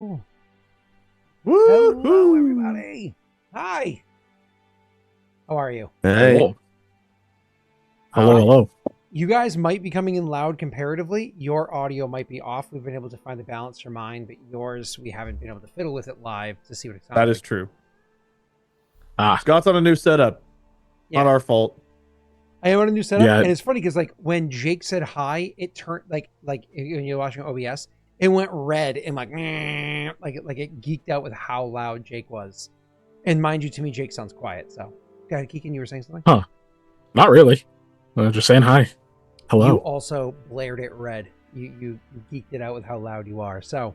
Woo! Hello, everybody. Hi. How are you? Hey. Hello. Hello. You guys might be coming in loud comparatively. Your audio might be off. We've been able to find the balance for mine, but yours, we haven't been able to fiddle with it live to see what it sounds That like. is true. Ah, Scott's on a new setup. Yeah. Not our fault. I am on a new setup, Yeah. and it's funny because like when Jake said hi, it turned like when you're watching OBS, it went red and like it geeked out with how loud Jake was. And mind you, to me, Jake sounds quiet. So, go ahead, Keegan, you were saying something? not really. I was just saying hi. Hello. You also blared it red. You geeked it out with how loud you are. So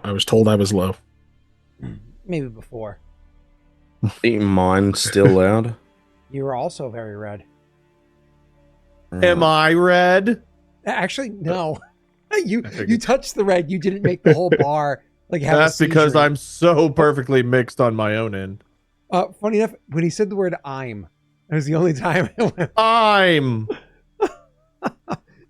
I was told I was low. maybe before Ain't mine still loud? you were also very red. Am I red? Actually, no. you touched the red. You didn't make the whole bar like have. That's because I'm so perfectly mixed on my own end. Funny enough, when he said the word "I'm," that was the only time it went. I'm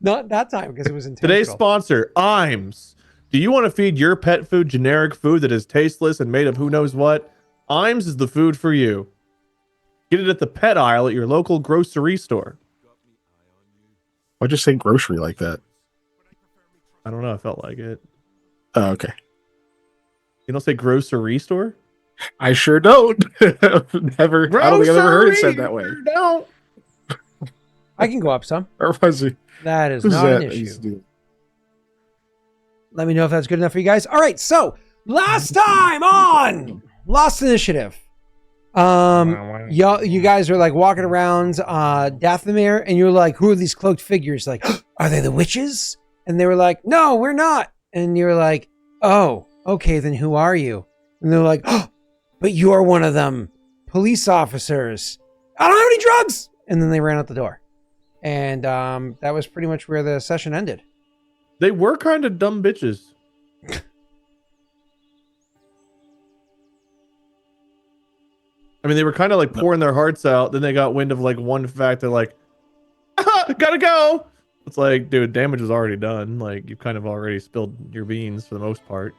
Not that time because it was intentional. today's sponsor, Ims. Do you want to feed your pet food generic food that is tasteless and made of who knows what? Ims is the food for you. Get it at the pet aisle at your local grocery store. Why'd you say grocery like that? I don't know. I felt like it. Oh, okay. You don't say grocery store? I sure don't. I don't think I've ever heard it said that way. No. I can go up some. Or was it? That is Who's not that? an I used to issue. do- Let me know if that's good enough for you guys. All right, so last time on Lost Initiative, you guys are like walking around Dathomir, and you're like, "Who are these cloaked figures? Like, are they the witches?" And they were like, "No, we're not." And you're like, "Oh, okay, then who are you?" And they're like, "Oh, but you're one of them police officers. I don't have any drugs." And then they ran out the door, and that was pretty much where the session ended. They were kind of dumb bitches. I mean, they were kind of like pouring their hearts out. Then they got wind of like one fact. They're like, gotta go. It's like, dude, damage was already done. Like, you've kind of already spilled your beans for the most part.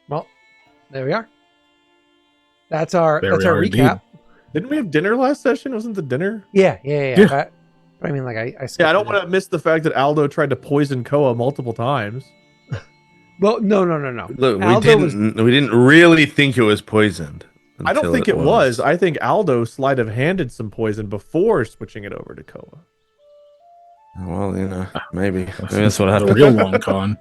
Well, there we are. That's our There we are recap. indeed. Didn't we have dinner last session? Wasn't the dinner? Yeah. Yeah. But I mean, like I Yeah, I don't want to miss the fact that Aldo tried to poison Koa multiple times. Well, no. Look, Aldo we didn't really think it was poisoned. I don't until think it was. I think Aldo sleight of handed some poison before switching it over to Koa. Well, you know, maybe that's what a happened. real long con.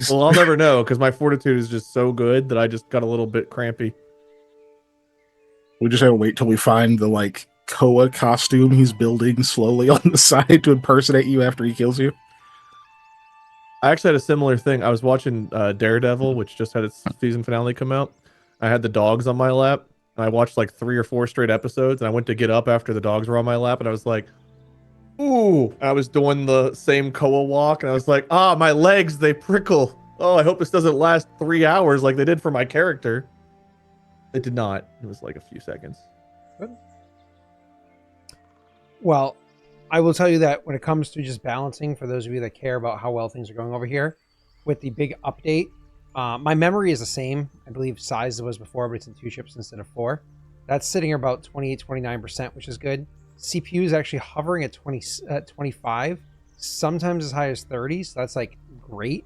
Well, I'll never know because my fortitude is just so good that I just got a little bit crampy. We just have to wait till we find the like Koa costume he's building slowly on the side to impersonate you after he kills you. I actually had a similar thing. I was watching Daredevil, which just had its season finale come out. I had the dogs on my lap, and I watched like 3 or 4 straight episodes, and I went to get up after the dogs were on my lap, and I was like, ooh. I was doing the same Koa walk, and I was like, my legs, they prickle. Oh, I hope this doesn't last 3 hours like they did for my character. It did not. It was like a few seconds. Well, I will tell you that when it comes to just balancing, for those of you that care about how well things are going over here, with the big update, my memory is the same. I believe size it was before, but it's in 2 chips instead of 4. That's sitting about 28-29%, which is good. CPU is actually hovering at 25, sometimes as high as 30, so that's like great.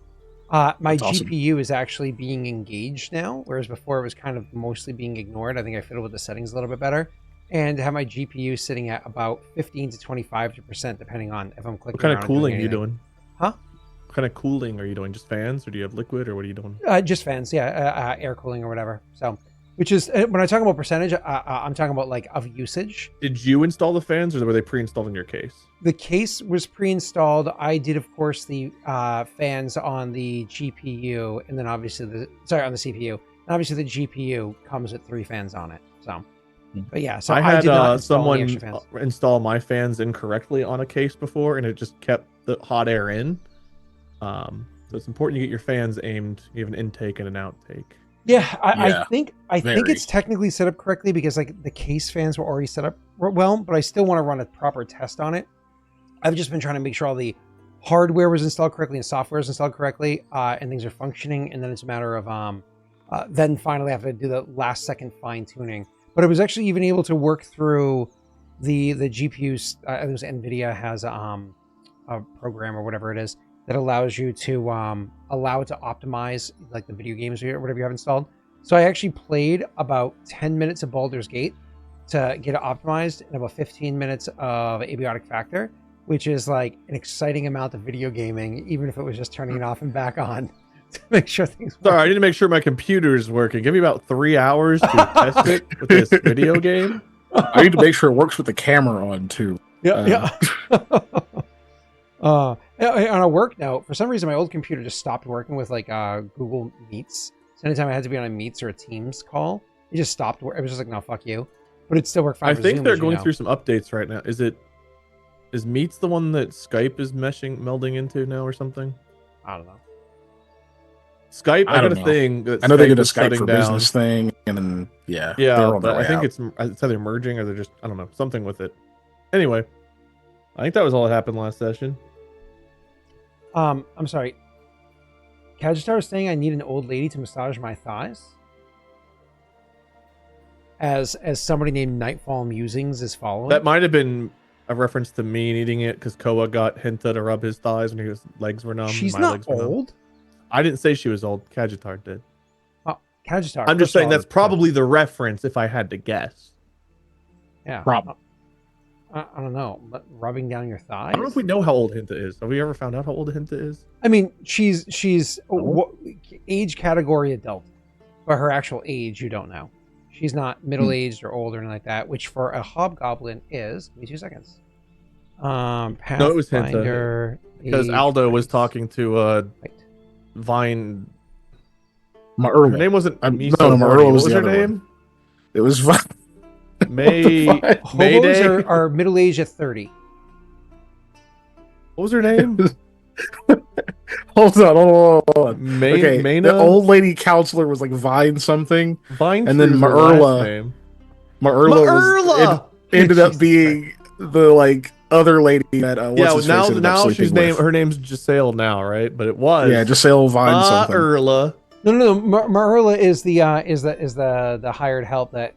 My That's awesome. GPU is actually being engaged now, whereas before it was kind of mostly being ignored. I think I fiddled with the settings a little bit better. And have my GPU sitting at about 15 to 25%, depending on if I'm clicking. What kind of around and cooling are you anything. doing? Huh? What kind of cooling are you doing? Just fans, or do you have liquid, or what are you doing? Just fans, yeah, air cooling or whatever. So, which is when I talk about percentage, I'm talking about like of usage. Did you install the fans, or were they pre-installed in your case? The case was pre-installed. I did, of course, the fans on the GPU, and then obviously on the CPU. And obviously, the GPU comes with 3 fans on it. So, but yeah, so I I had did not install any someone extra fans. install my fans incorrectly on a case before, and it just kept the hot air in. So it's important you get your fans aimed. You have an intake and an outtake. Yeah, I Yeah, think very. it's technically set up correctly because like the case fans were already set up well, but I still want to run a proper test on it. I've just been trying to make sure all the hardware was installed correctly and software is installed correctly, and things are functioning. And then it's a matter of then finally I have to do the last second fine tuning. But it was actually even able to work through the GPUs. I think it was NVIDIA has a program or whatever it is that allows you to allow it to optimize like the video games or whatever you have installed. So I actually played about 10 minutes of Baldur's Gate to get it optimized and about 15 minutes of Abiotic Factor, which is like an exciting amount of video gaming, even if it was just turning it off and back on to make sure things work. Sorry, I need to make sure my computer is working. Give me about 3 hours to test it with this video game. I need to make sure it works with the camera on too. Yeah. On a work note, for some reason, my old computer just stopped working with like Google Meets. So anytime I had to be on a Meets or a Teams call, it just stopped. It was just like, no, fuck you. But it still worked fine. I for think Zoom, they're as you going know. through some updates right now. Is Meets the one that Skype is melding into now or something? I don't know. Skype, I I got don't a know. thing. That I know they did a is Skype shutting for down. business thing, and then they're Yeah, on their but way I think out. it's either merging or they're just, I don't know, something with it. Anyway, I think that was all that happened last session. I'm sorry. Kajitar was saying I need an old lady to massage my thighs. As somebody named Nightfall Musings is following. That might have been a reference to me needing it because Koa got Hinta to rub his thighs when his legs were numb. She's my not legs were numb. old. I didn't say she was old. Kajitar did. Oh, Kajitar. I'm just first of saying all, that's probably the reference if I had to guess. yeah. Problem. I don't know, but rubbing down your thighs. I don't know if we know how old Hinta is. Have we ever found out how old Hinta is? I mean, she's age category adult, but her actual age you don't know. She's not middle aged or old or anything like that. Which for a hobgoblin is. Give me 2 seconds. No, it was Hinta. Pathfinder, Because age, Aldo was race. talking to Right. My Her name wasn't no, Miso no, Hardy. Marilla What was was the her other name? one. It was fun. May Hobos Mayday. are middle aged at 30. What was her name? Hold on. May Okay, Mayna? the old lady counselor was like Vine something. Vine and then Tree was her Marilla- last name. Marilla ended up Jesus being the like other lady that Yeah, what's-his-face now ended up now she's sleeping named. with. Her name's Giselle now, right? But it was Just say old Vine something. Marilla. No. Marilla is the hired help that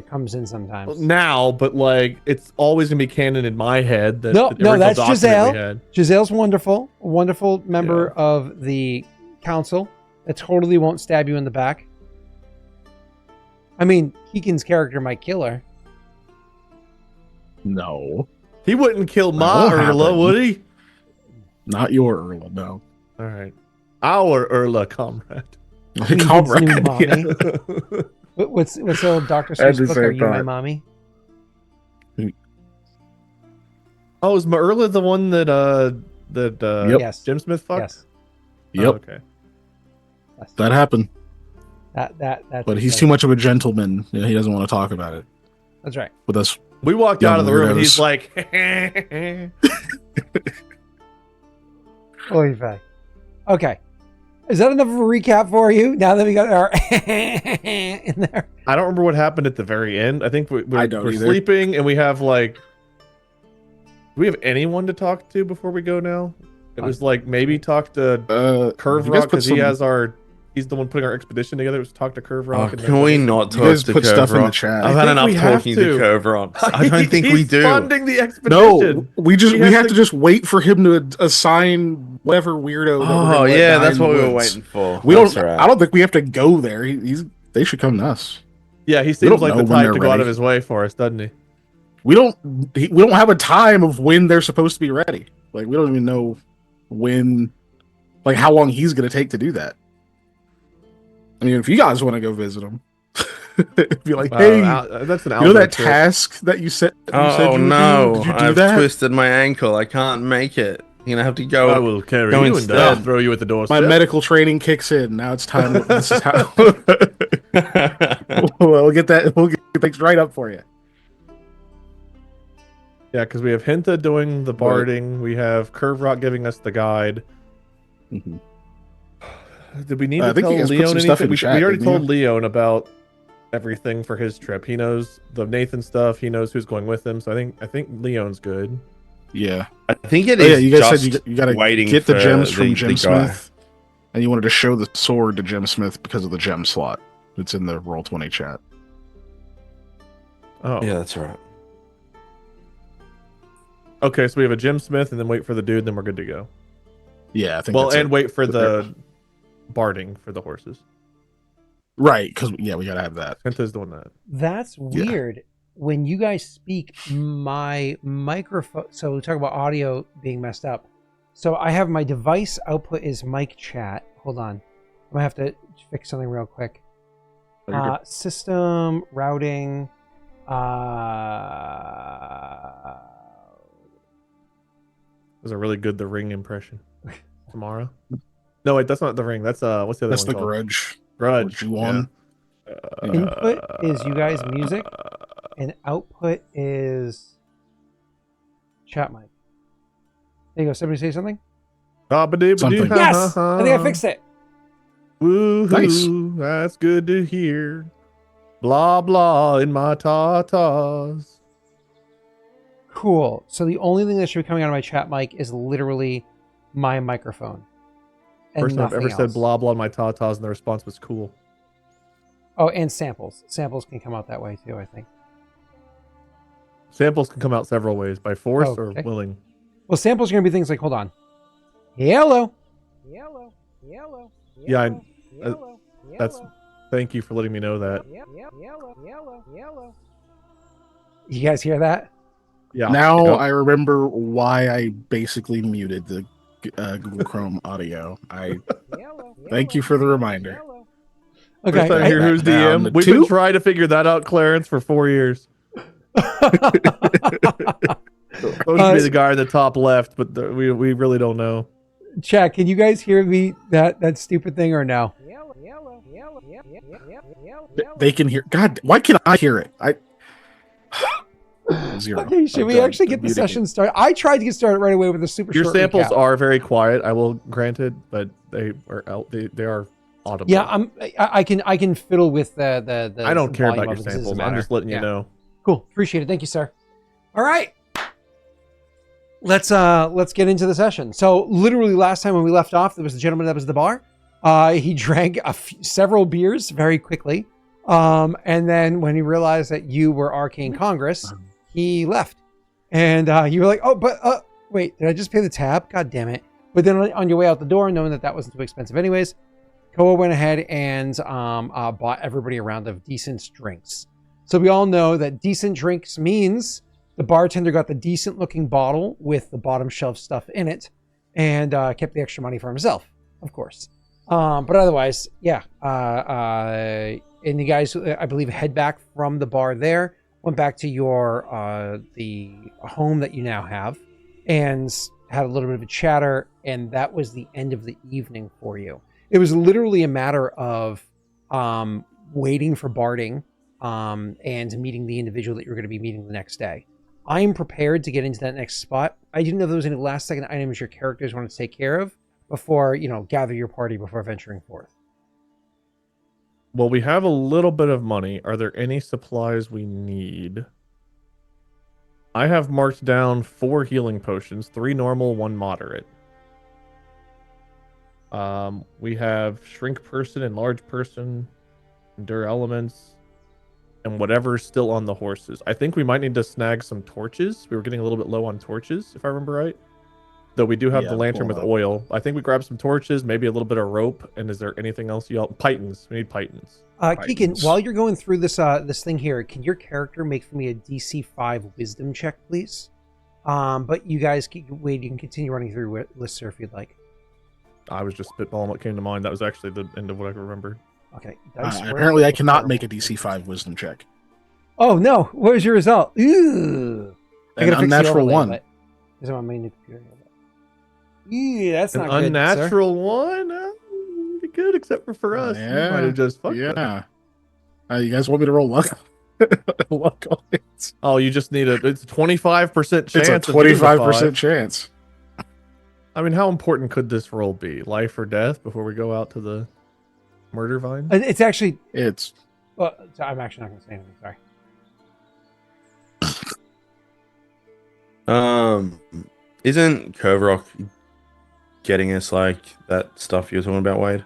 comes in sometimes. Now, but like it's always gonna be canon in my head that No, the original that's document Giselle. we had. Giselle's wonderful, a wonderful member of the council that totally won't stab you in the back. I mean, Keegan's character might kill her. No, He wouldn't kill That my won't Urla, happen. would he? not your Erla. No, All right, our Urla comrade. Keegan's Comrade. new mommy. Yeah. What's the old Dr. At Seuss the book? same Are you my time. mommy? Oh, is Marilla the one that Yep. Yes. Gemsmith fucked? Yes. Yep, Oh, okay. Yes. that happened. That's But he's too much of a gentleman. Yeah, he doesn't want to talk about it That's right. with us. We walked Young out of the room and he's weirdos. like, Oy vey. Okay. Is that enough of a recap for you? Now that we got our in there. I don't remember what happened at the very end. I think we're I don't either. sleeping and we have like, do we have anyone to talk to before we go now? It was like maybe talk to Curve you guys Rock put because he some- has he's the one putting our expedition together. It was talk to Curve Oh, Rock. and can we then- not You guys talk to put stuff in the Cobra? chat. I've I had think enough we have talking to. to Cobra. I don't think we He's do. funding the expedition. No, we He has have to- to just wait for him to assign whatever weirdo. that we're Oh gonna let yeah, die that's in what the we were woods. waiting for. We That's don't. right. I don't think we have to go there. They should come to us. Yeah, he don't seems like know the when type they're to go out ready. of his way for us, doesn't he? We don't have a time of when they're supposed to be ready. Like we don't even know when, like how long he's going to take to do that. I mean, if you guys want to go visit him, be like, hey, That's an you know that task that you said? Oh no, Did you do I've that? twisted my ankle. I can't make it. You're gonna have to go. I will carry Go you instead. and throw you at the My doorstep. medical training kicks in. Now it's time. This is how we'll get that. We'll get things right up for you. Yeah, because we have Hinta doing the barding. We have Curve Rock giving us the guide. Mhm. Did we need I to think tell you guys put Leon some stuff anything? in We chat, already didn't you? told Leon about everything for his trip. He knows the Nathan stuff. He knows who's going with him. So I think Leon's good. Yeah. I think it Oh, yeah, is you guys just said you got to waiting get the for gems from the guy. Gemsmith, and you wanted to show the sword to Gemsmith because of the gem slot that's in the Roll20 chat. Oh, Yeah, that's right. okay. So we have a Gemsmith, and then wait for the dude, then we're good to go. Yeah, I think Well, that's and it. wait for the Barding for the horses. Right, because we got to have that. Kenta's doing that. That's weird. When you guys speak, my microphone. So we talk about audio being messed up. So I have my device output is mic chat. Hold on, I'm gonna have to fix something real quick. System routing. It was a really good The Ring impression. Tomorrow. No, wait, that's not The Ring. That's what's the other That's one the called? Grudge. Grudge. Or G1. Yeah. Input is you guys' music, and output is chat mic. There you go. Somebody say something. Something. Yes, I think I fixed it. Woohoo! Nice. That's good to hear. Blah blah in my tatas. Cool. So the only thing that should be coming out of my chat mic is literally my microphone. And First time I've nothing ever said else. blah blah in my tatas, and the response was cool. Oh, and samples. Samples can come out that way too, I think. Samples can come out several ways, by force Okay. or willing. Well, samples are going to be things like, hold on. Yellow. Yellow. Yellow. Yeah, that's. Thank you for letting me know that. Yellow. You guys hear that? Yeah. Now Yep. I remember why I basically muted the Google Chrome audio. Thank you for the reminder. Okay. First time I- here, who's down DM? to We've 2? been trying to figure that out, Clarence, for 4 years. Supposed to be the guy in the top left, but we really don't know. Chat, can you guys hear me that stupid thing or no? They can hear. God, why can't I hear it? Zero. Okay, should I'm we done. actually get I'm the muting session started? I tried to get started right away with a super Your short samples recap. are very quiet. I will grant it, but they are out. They are audible. Yeah, I can fiddle with the I don't care volume about your of it. This doesn't samples. I'm matter. just letting you Yeah. know. Cool. Appreciate it. Thank you, sir. All right. Let's get into the session. So literally last time when we left off, there was the gentleman that was at the bar. He drank several beers very quickly. And then when he realized that you were Arcane Congress, he left. And you were like, oh, but wait, did I just pay the tab? God damn it. But then on your way out the door, knowing that that wasn't too expensive anyways, Koa went ahead and bought everybody a round of decent drinks. So we all know that decent drinks means the bartender got the decent looking bottle with the bottom shelf stuff in it and kept the extra money for himself, of course. But otherwise, yeah. And you guys, I believe, head back from the bar there, went back to your the home that you now have, and had a little bit of a chatter, and that was the end of the evening for you. It was literally a matter of waiting for Barding and meeting the individual that you're going to be meeting the next day. I'm prepared to get into that next spot. I didn't know if there was any last second items your characters wanted to take care of before, gather your party before venturing forth. Well, we have a little bit of money. Are there any supplies we need? I have marked down 4 healing potions, 3 normal, 1 moderate. We have shrink person and large person, endure elements, and whatever's still on the horses. I think we might need to snag some torches. We were getting a little bit low on torches, if I remember right. Though we do have the lantern with oil. I think we grabbed some torches, maybe a little bit of rope. And is there anything else you all? Pitons. We need pitons. Keegan, while you're going through this this thing here, can your character make for me a DC 5 wisdom check, please? But you guys, wait, you can continue running through lists, sir, if you'd like. I was just spitballing what came to mind. That was actually the end of what I remembered. Okay. Apparently, I cannot make a DC 5 wisdom check. Oh, no. What was your result? Ooh. An unnatural 1. Is it on my new computer? Yeah, that's not An good, unnatural 1? Be good, except for us. Yeah. You might have just fucked Yeah. up. You guys want me to roll luck? Luck on it. Oh, you just need it's a 25% chance. It's a of hitting the 25% 5. chance. I mean, how important could this roll be? Life or death before we go out to the murder vine? It's actually... It's... Well, I'm actually not going to say anything, sorry. Um, isn't Curve getting us like that stuff you were talking about, Wade?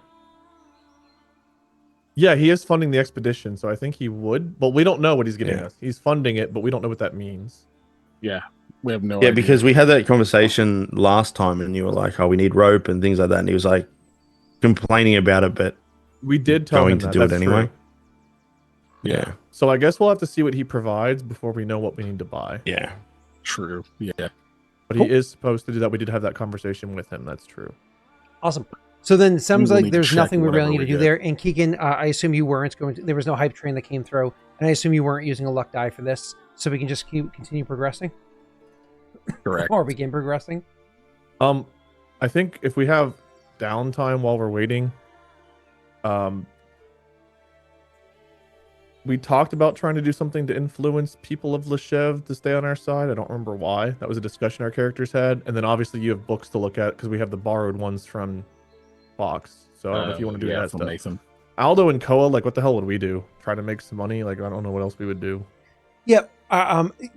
Yeah, he is funding the expedition, so I think he would, but we don't know what he's getting Yeah. us. He's funding it, but we don't know what that means. Yeah, we have no Yeah, idea. because we had that conversation last time, and you were like, "Oh, we need rope and things like that," and he was like complaining about it, but We did tell going him to that. do it That's anyway. true. Yeah, So I guess we'll have to see what he provides before we know what we need to buy. yeah. True. Yeah. But Cool. he is supposed to do that. We did have that conversation with him. That's true. Awesome. So then it sounds We will like need to there's check nothing we really whatever need to we do get. there. And Keegan, I assume you weren't going to, there was no hype train that came through. And I assume you weren't using a luck die for this. So we can just continue progressing Correct. or begin progressing. I think if we have downtime while we're waiting, we talked about trying to do something to influence people of Loshev to stay on our side. I don't remember why. That was a discussion our characters had. And then obviously you have books to look at because we have the borrowed ones from Fox. So I don't know if you want to do that from stuff. Nathan. Aldo and Koa, like what the hell would we do? Try to make some money? Like I don't know what else we would do. Yep.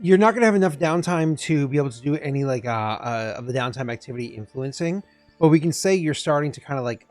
You're not going to have enough downtime to be able to do any like of the downtime activity influencing, but we can say you're starting to kind of like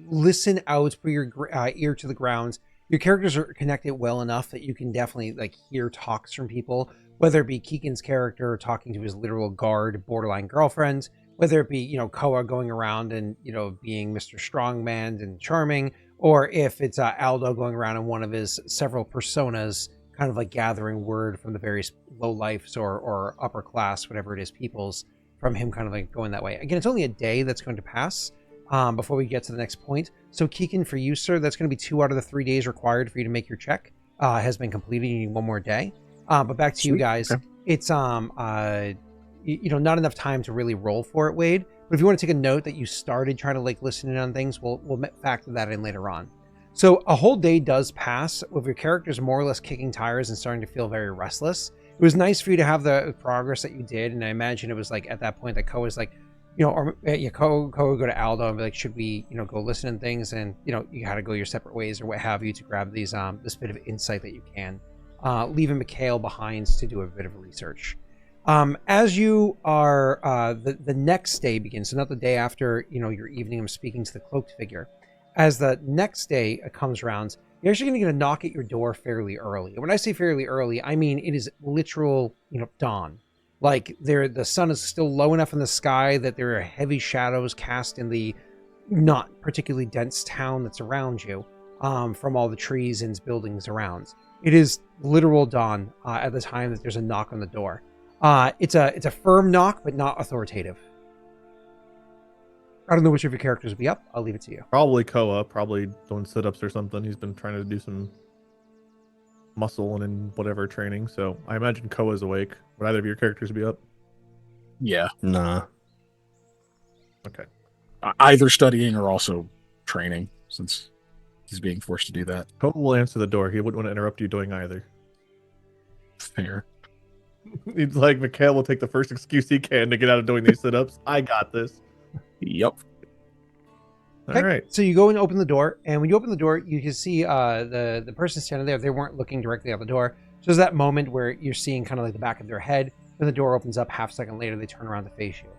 listen out, put your ear to the ground. Your characters are connected well enough that you can definitely like hear talks from people, whether it be Keegan's character talking to his literal guard, borderline girlfriend, whether it be, you know, Koa going around and, you know, being Mr. Strongman and charming, or if it's Aldo going around in one of his several personas, kind of like gathering word from the various low lifes or upper class, whatever it is, peoples, from him kind of like going that way. Again, it's only a day that's going to pass before we get to the next point. So Keegan, for you, sir, that's going to be 2 out of the 3 days required for you to make your check. Has been completed. You need 1 more day. But back to you guys. Okay. It's you know, not enough time to really roll for it, Wade. But if you want to take a note that you started trying to like listen in on things, we'll factor that in later on. So a whole day does pass with your characters more or less kicking tires and starting to feel very restless. It was nice for you to have the progress that you did, and I imagine it was like at that point that Koa was like, you know, or Koa would go to Aldo and be like, should we, you know, go listen and things, and you know, you had to go your separate ways or what have you to grab these this bit of insight that you can, leaving Mikhail behind to do a bit of research. As you are the next day begins, so not the day after, you know, your evening of speaking to the cloaked figure. As the next day comes around, you're actually going to get a knock at your door fairly early. And when I say fairly early, I mean it is literal, you know, dawn. Like the sun is still low enough in the sky that there are heavy shadows cast in the not particularly dense town that's around you, from all the trees and buildings around. It is literal dawn at the time that there's a knock on the door. It's a firm knock, but not authoritative. I don't know which of your characters will be up. I'll leave it to you. Probably Koa, probably doing sit-ups or something. He's been trying to do some muscle and in whatever training. So I imagine Koa's awake. Would either of your characters be up? Yeah. Nah. Okay. Either studying or also training, since he's being forced to do that. Koa will answer the door. He wouldn't want to interrupt you doing either. Fair. He's like, Mikhail will take the first excuse he can to get out of doing these sit-ups. I got this. Yep. Okay. All right. So you go and open the door, and when you open the door, you can see the person standing there. They weren't looking directly out the door. So there's that moment where you're seeing kind of like the back of their head. Then the door opens up. Half a second later, they turn around to face you.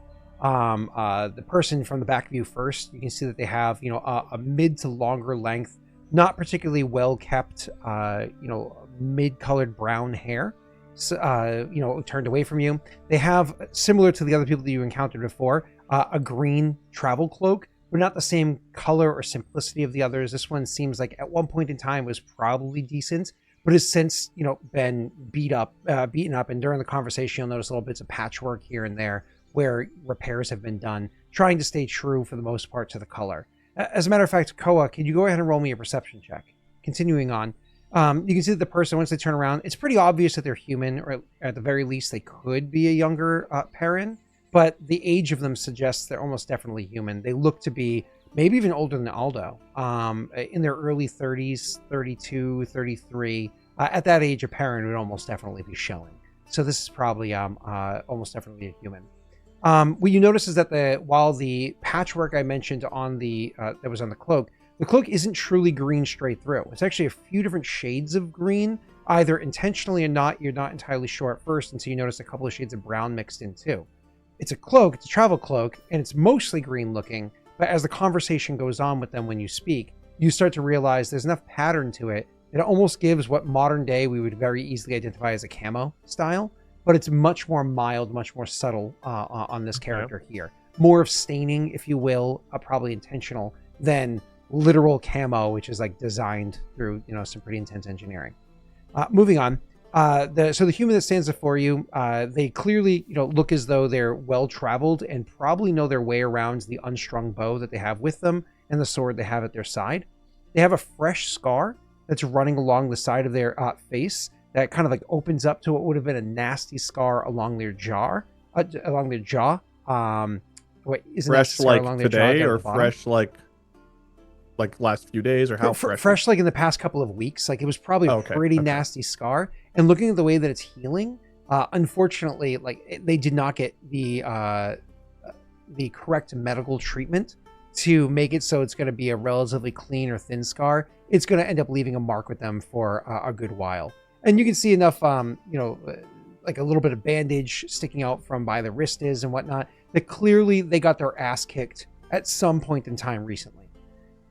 The person from the back view first, you can see that they have, you know, a mid to longer length, not particularly well kept, you know, mid-colored brown hair. So, you know, turned away from you. They have, similar to the other people that you encountered before, a green travel cloak, but not the same color or simplicity of the others. This one seems like at one point in time was probably decent, but has since, you know, been beaten up. And during the conversation, you'll notice little bits of patchwork here and there where repairs have been done, trying to stay true for the most part to the color. As a matter of fact, Koa, can you go ahead and roll me a perception check? Continuing on. You can see that the person, once they turn around, it's pretty obvious that they're human, or at the very least, they could be a younger Perrin, but the age of them suggests they're almost definitely human. They look to be maybe even older than Aldo, in their early 30s, 32, 33. At that age, a Perrin would almost definitely be showing. So this is probably almost definitely a human. What you notice is that while the patchwork I mentioned on that was on the cloak isn't truly green straight through. It's actually a few different shades of green, either intentionally or not, you're not entirely sure at first until you notice a couple of shades of brown mixed in too. It's a cloak, it's a travel cloak, and it's mostly green looking, but as the conversation goes on with them when you speak, you start to realize there's enough pattern to it that it almost gives what modern day we would very easily identify as a camo style, but it's much more mild, much more subtle on this character here. More of staining, if you will, probably intentional, than literal camo, which is like designed through, you know, some pretty intense engineering. Moving on. So the human that stands before you, they clearly, you know, look as though they're well traveled and probably know their way around the unstrung bow that they have with them and the sword they have at their side. They have a fresh scar that's running along the side of their face that kind of like opens up to what would have been a nasty scar along their jaw. Wait, isn't Fresh that scar like along their jaw today, down or the bottom? fresh like last few days, or how fresh? Fresh like in the past couple of weeks. Like it was probably a pretty nasty scar. And looking at the way that it's healing, unfortunately, like they did not get the correct medical treatment to make it so it's going to be a relatively clean or thin scar. It's going to end up leaving a mark with them for a good while. And you can see enough, like a little bit of bandage sticking out from by the wrist is and whatnot, that clearly they got their ass kicked at some point in time recently.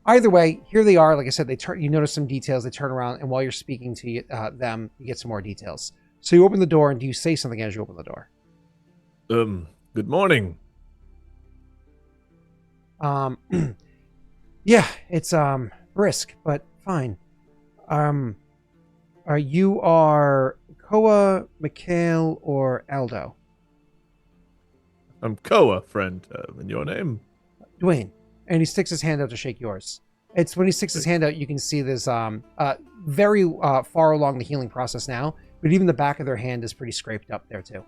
Either way, here they are. Like I said, you notice some details. They turn around, and while you're speaking to them, you get some more details. So you open the door, and do you say something as you open the door? Good morning. Yeah, it's brisk, but fine. You are Koa, Mikhail, or Aldo? I'm Koa, friend. And your name? Dwayne. And he sticks his hand out to shake yours. It's when he sticks his hand out, you can see this very far along the healing process now, but even the back of their hand is pretty scraped up there too.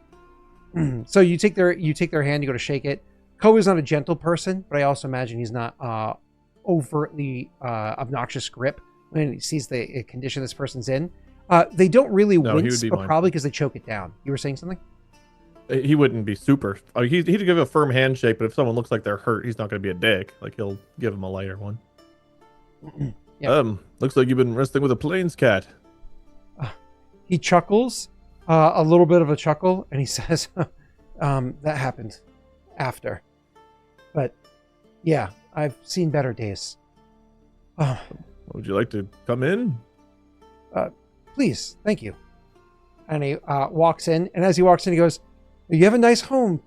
So you take their hand, you go to shake it. Koa's not a gentle person, but I also imagine he's not overtly obnoxious grip when he sees the condition this person's in. They don't really wince, but probably because they choke it down. You were saying something? He wouldn't be super. He'd give a firm handshake, but if someone looks like they're hurt, he's not going to be a dick. Like, he'll give him a lighter one. Yep. Looks like you've been wrestling with a plains cat. He chuckles, a little bit of a chuckle, and he says, that happened after. But, yeah, I've seen better days. Would you like to come in? Please, thank you. And he walks in, and as he walks in, he goes, you have a nice home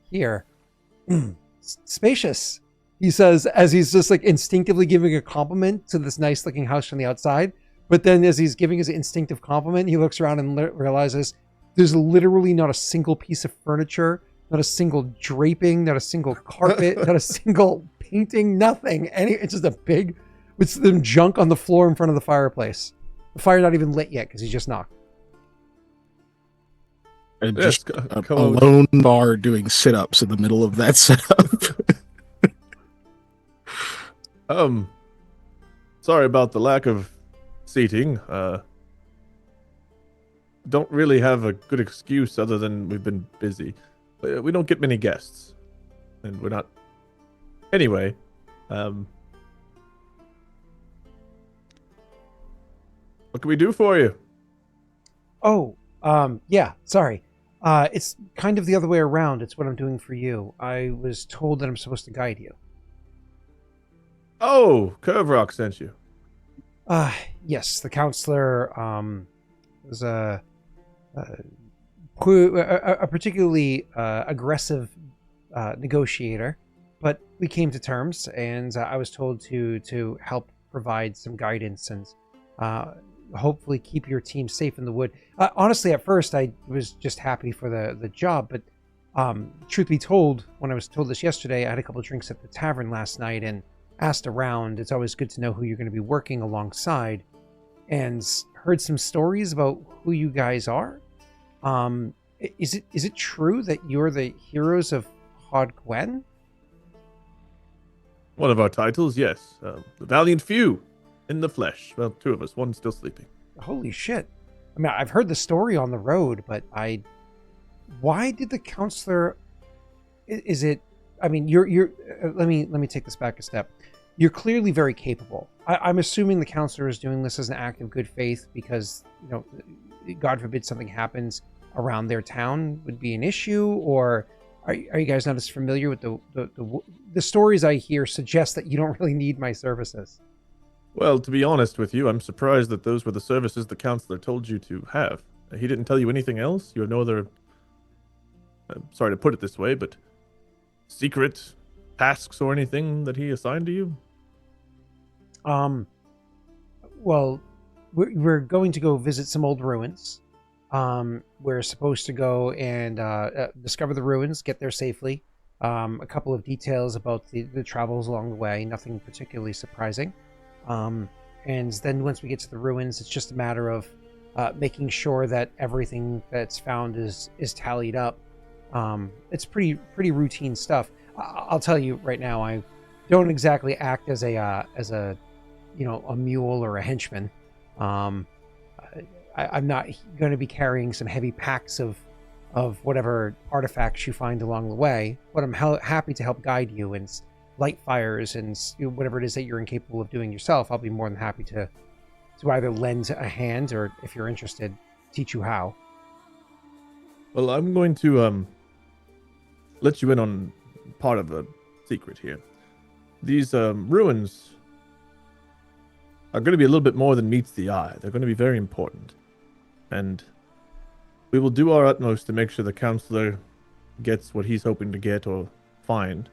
here. Spacious, he says, as he's just like instinctively giving a compliment to this nice looking house from the outside. But then as he's giving his instinctive compliment, he looks around and realizes there's literally not a single piece of furniture, not a single draping, not a single carpet, not a single painting, nothing. It's just with some junk on the floor in front of the fireplace. The fire not even lit yet because he just knocked. And just a lone bar doing sit-ups in the middle of that setup. Sorry about the lack of seating. Don't really have a good excuse other than we've been busy. We don't get many guests, and we're not. Anyway, what can we do for you? Yeah, sorry. It's kind of the other way around. It's what I'm doing for you. I was told that I'm supposed to guide you. Oh, Curve Rock sent you. Yes, the counselor was a particularly aggressive negotiator, but we came to terms, and I was told to help provide some guidance and hopefully keep your team safe in the wood. Honestly, at first, I was just happy for the job, but truth be told, when I was told this yesterday, I had a couple of drinks at the tavern last night and asked around. It's always good to know who you're going to be working alongside, and heard some stories about who you guys are. Is it true that you're the heroes of Hod Gwen? One of our titles, yes. The Valiant Few. In the flesh. Well, two of us. One's still sleeping. Holy shit. I mean, I've heard the story on the road, but why did the counselor... Is it... I mean, you're... let me take this back a step. You're clearly very capable. I'm assuming the counselor is doing this as an act of good faith because, God forbid something happens around their town would be an issue, or are you guys not as familiar with the stories I hear suggest that you don't really need my services? Well, to be honest with you, I'm surprised that those were the services the counselor told you to have. He didn't tell you anything else? You have no other, I'm sorry to put it this way, but secret tasks or anything that he assigned to you? Well, we're going to go visit some old ruins. We're supposed to go and discover the ruins, get there safely. A couple of details about the travels along the way, nothing particularly surprising. And then once we get to the ruins, it's just a matter of making sure that everything that's found is tallied up. It's pretty routine stuff. I'll tell you right now, I don't exactly act as a mule or a henchman. I'm not going to be carrying some heavy packs of whatever artifacts you find along the way, but I'm happy to help guide you and light fires and whatever it is that you're incapable of doing yourself. I'll be more than happy to either lend a hand or, if you're interested, teach you how. Well, I'm going to let you in on part of a secret here. These ruins are going to be a little bit more than meets the eye. They're going to be very important. And we will do our utmost to make sure the counselor gets what he's hoping to get or find.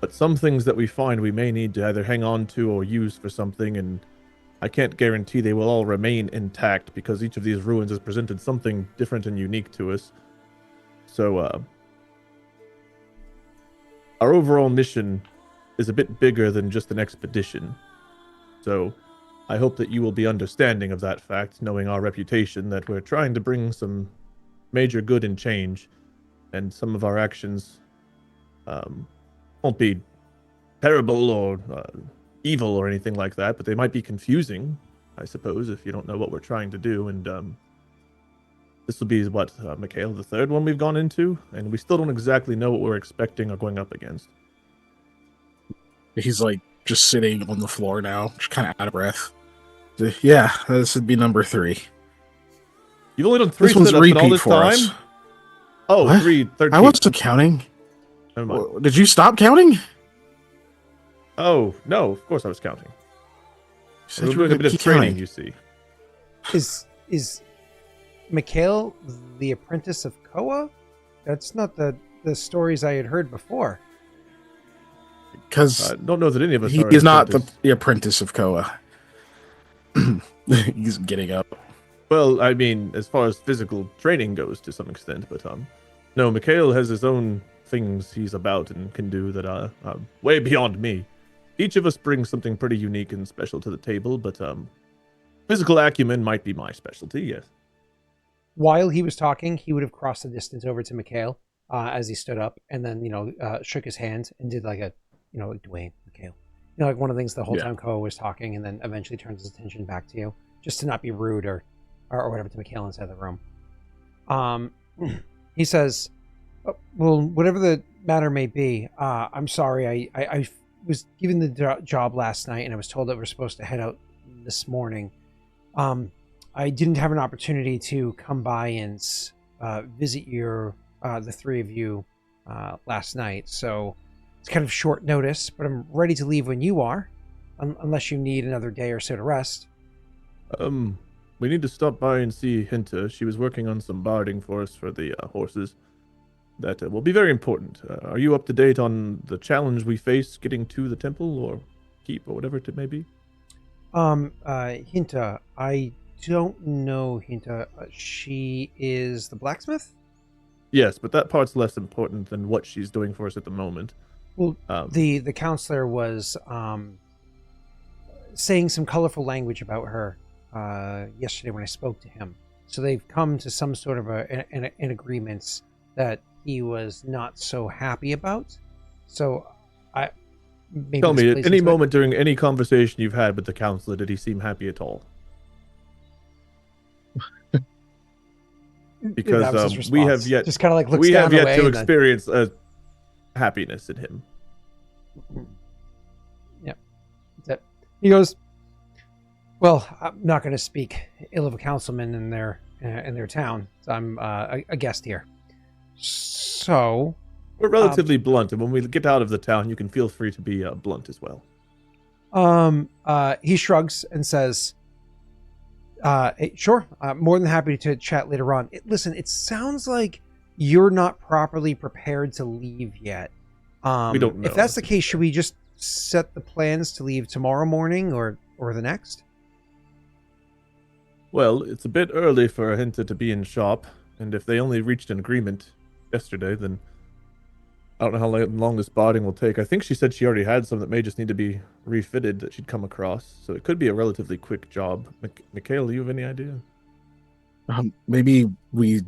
But some things that we find we may need to either hang on to or use for something, and I can't guarantee they will all remain intact because each of these ruins has presented something different and unique to us. So, our overall mission is a bit bigger than just an expedition. So, I hope that you will be understanding of that fact, knowing our reputation, that we're trying to bring some major good and change, and some of our actions won't be terrible or evil or anything like that, but they might be confusing, I suppose, if you don't know what we're trying to do. And this will be, Mikhail, the third one we've gone into, and we still don't exactly know what we're expecting or going up against. He's like just sitting on the floor now, just kind of out of breath. Yeah, this would be number 3. You've only done 3 This one's sit-ups in all repeat this for time? us. Oh, What? 3, 13. I wasn't counting. Never mind. Did you stop counting? Oh, no, of course I was counting. You We're said you were doing a going bit to of keep training, counting. you see. Is Mikhail the apprentice of Koa? That's not the stories I had heard before. Because I don't know that any of us he are. is not apprentice. the apprentice of Koa. He's getting up. Well, I mean, as far as physical training goes, to some extent, but no, Mikhail has his own things he's about and can do that are way beyond me. Each of us brings something pretty unique and special to the table, but physical acumen might be my specialty, yes. While he was talking, he would have crossed the distance over to Mikhail as he stood up, and then shook his hand and did like a like Dwayne, Mikhail, like one of the things the whole time Koa was talking, and then eventually turns his attention back to you, just to not be rude or whatever to Mikhail inside the room. He says, well, whatever the matter may be, I'm sorry. I was given the job last night, and I was told that we're supposed to head out this morning. I didn't have an opportunity to come by and visit the 3 of you last night, so it's kind of short notice, but I'm ready to leave when you are, unless you need another day or so to rest. We need to stop by and see Hinta. She was working on some barding for us for the horses. That will be very important. Are you up to date on the challenge we face getting to the temple or keep or whatever it may be? Hinta, I don't know Hinta. She is the blacksmith? Yes, but that part's less important than what she's doing for us at the moment. Well, the counselor was saying some colorful language about her yesterday when I spoke to him. So they've come to some sort of an agreement that he was not so happy about. So tell me, at any moment during any conversation you've had with the counselor, did he seem happy at all? Because we have yet just kind of like looks we down have yet away to experience happiness in him. Yeah, that's it. He goes, well, I'm not going to speak ill of a councilman in their town. So I'm a guest here. So We're relatively blunt, and when we get out of the town, you can feel free to be blunt as well. He shrugs and says, hey, sure, more than happy to chat later on. Listen, it sounds like you're not properly prepared to leave yet. We don't know. If that's the case, should we just set the plans to leave tomorrow morning or the next? Well, it's a bit early for Hinta to be in shop, and if they only reached an agreement yesterday, then I don't know how long this barding will take. I think she said she already had some that may just need to be refitted that she'd come across, so it could be a relatively quick job. Mikhail, do you have any idea? Maybe we...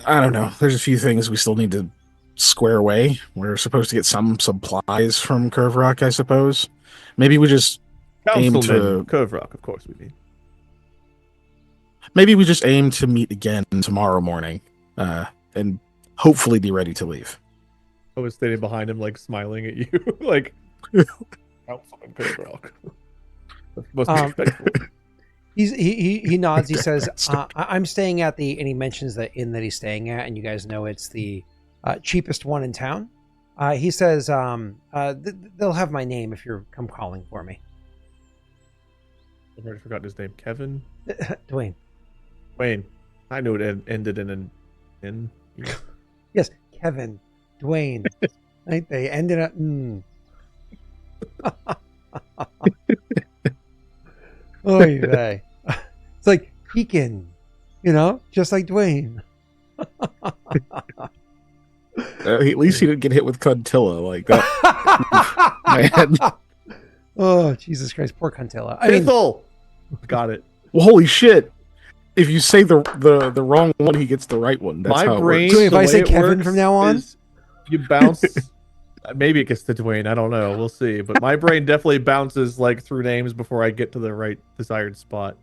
I don't know. There's a few things we still need to square away. We're supposed to get some supplies from Curve Rock, I suppose. Maybe we just Councilman to... Curve Rock, of course we mean. Maybe we just aim to meet again tomorrow morning, and hopefully be ready to leave. I was standing behind him, like, smiling at you, like, Councilman Curve Rock. Most respectful. He nods. He says, I'm staying at the, and he mentions the inn that he's staying at, and you guys know it's the cheapest one in town. He says, they'll have my name if you come calling for me. I've already forgotten his name. Kevin? Dwayne. Wayne. I knew it ended in an N. Yes, Kevin. Dwayne. Right? They ended up... Oy vey. It's like Pekin, just like Dwayne. At least he didn't get hit with Cuntilla like that. Man. Oh, Jesus Christ. Poor Cuntilla. Pithel! Got it. Well, holy shit. If you say the wrong one, he gets the right one. That's My how brain, it works. If I say Kevin from now on? You bounce... Maybe it gets to Dwayne. I don't know. We'll see. But my brain definitely bounces like through names before I get to the right desired spot.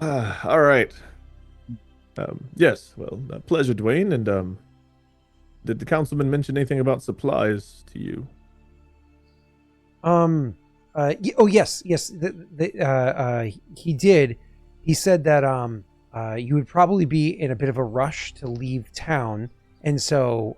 All right. Yes. Well, pleasure, Dwayne. And did the councilman mention anything about supplies to you? Yes. He did. He said that you would probably be in a bit of a rush to leave town. And so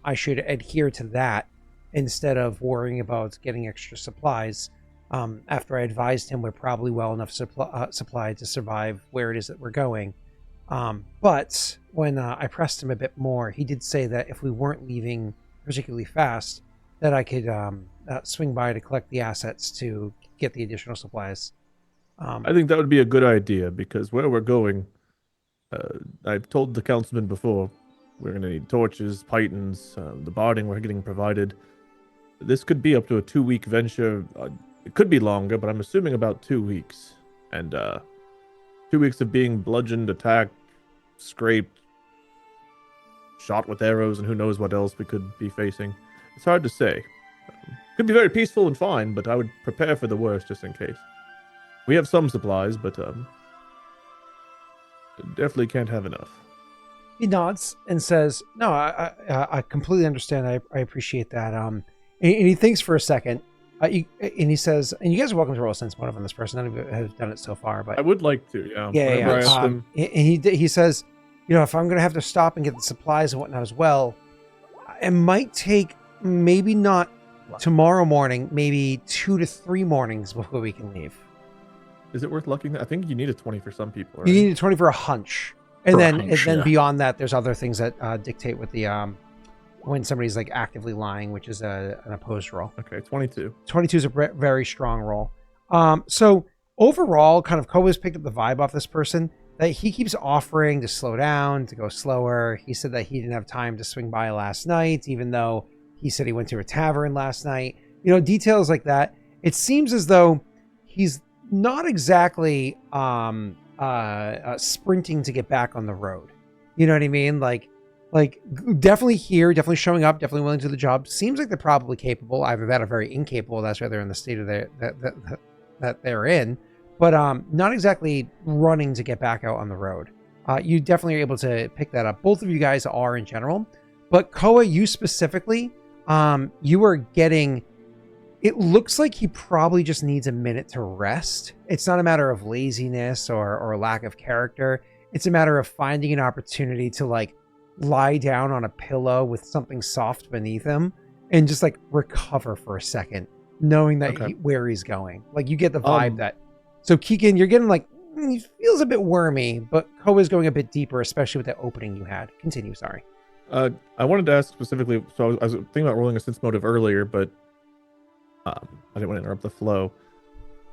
I should adhere to that instead of worrying about getting extra supplies. After I advised him we're probably well enough supplied to survive where it is that we're going. But when I pressed him a bit more, he did say that if we weren't leaving particularly fast, that I could swing by to collect the assets to get the additional supplies. I think that would be a good idea because where we're going, I've told the councilman before, we're going to need torches, pythons, the barding we're getting provided. This could be up to a 2-week venture. It could be longer, but I'm assuming about 2 weeks. And 2 weeks of being bludgeoned, attacked, scraped, shot with arrows, and who knows what else we could be facing. It's hard to say. Could be very peaceful and fine, but I would prepare for the worst just in case. We have some supplies, but definitely can't have enough. He nods and says, no, I completely understand. I appreciate that. And he thinks for a second. And he says, and you guys are welcome to roll a sense motive on this person. None of you have done it so far, but I would like to, yeah. Yeah. And he says, if I'm going to have to stop and get the supplies and whatnot as well, it might take maybe not tomorrow morning, maybe 2 to 3 mornings before we can leave. Is it worth looking? I think you need a 20 for some people. Right? You need a 20 for a hunch. And then beyond that, there's other things that dictate with the when somebody's like actively lying, which is an opposed roll. Okay, 22. 22 is a very strong roll. So overall, kind of Koba's picked up the vibe off this person that he keeps offering to slow down, to go slower. He said that he didn't have time to swing by last night, even though he said he went to a tavern last night. Details like that. It seems as though he's not exactly sprinting to get back on the road. You know what I mean? Like definitely here, definitely showing up, definitely willing to do the job. Seems like they're probably capable. Either that or very incapable. That's why they're in the state of that they're in. But not exactly running to get back out on the road. You definitely are able to pick that up. Both of you guys are in general. But Koa, you specifically, you are getting. It looks like he probably just needs a minute to rest. It's not a matter of laziness or lack of character. It's a matter of finding an opportunity to like lie down on a pillow with something soft beneath him and just like recover for a second, knowing that where he's going. Like you get the vibe that. So Keegan, you're getting like he feels a bit wormy, but Koa's going a bit deeper, especially with that opening you had. Continue. Sorry. I wanted to ask specifically. So I was thinking about rolling a sense motive earlier, but I didn't want to interrupt the flow.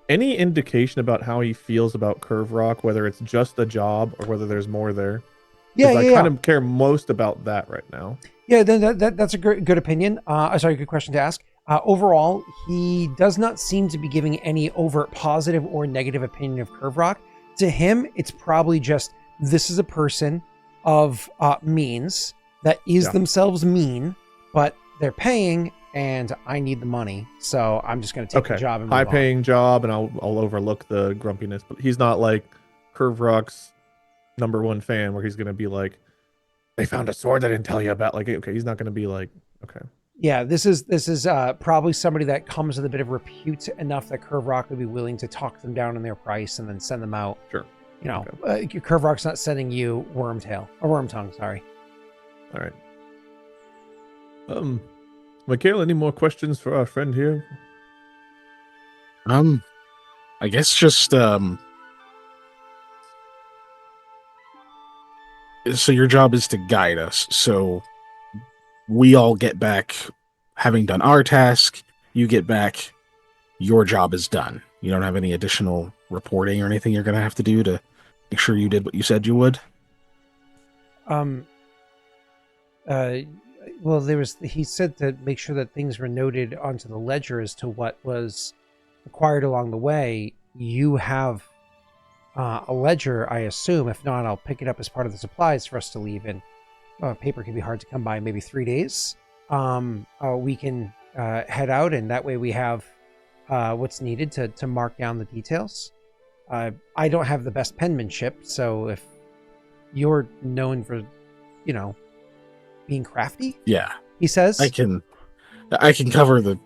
Any indication about how he feels about Curve Rock, whether it's just a job or whether there's more there? I kind of care most about that right now. Yeah, that's a good opinion. Sorry, good question to ask. Overall, he does not seem to be giving any overt positive or negative opinion of Curve Rock. To him, it's probably just this is a person of means that is themselves mean, but they're paying. And I need the money, so I'm just going to take the job. And high-paying job, and I'll overlook the grumpiness. But he's not like Curve Rock's #1 fan, where he's going to be like, "They found a sword I didn't tell you about." Like, okay, he's not going to be like, okay. Yeah, this is probably somebody that comes with a bit of repute enough that Curve Rock would be willing to talk them down in their price and then send them out. Sure. You know, Curve Rock's not sending you Wormtongue. Sorry. All right. Mikhail, any more questions for our friend here? I guess just so your job is to guide us. So we all get back having done our task, you get back, your job is done. You don't have any additional reporting or anything you're going to have to do to make sure you did what you said you would? Well, he said to make sure that things were noted onto the ledger as to what was acquired along the way. You have a ledger, I assume. If not, I'll pick it up as part of the supplies for us to leave in. Paper can be hard to come by, maybe 3 days. We can head out, and that way we have what's needed to mark down the details. I don't have the best penmanship, so if you're known for, being crafty, he says, I can cover the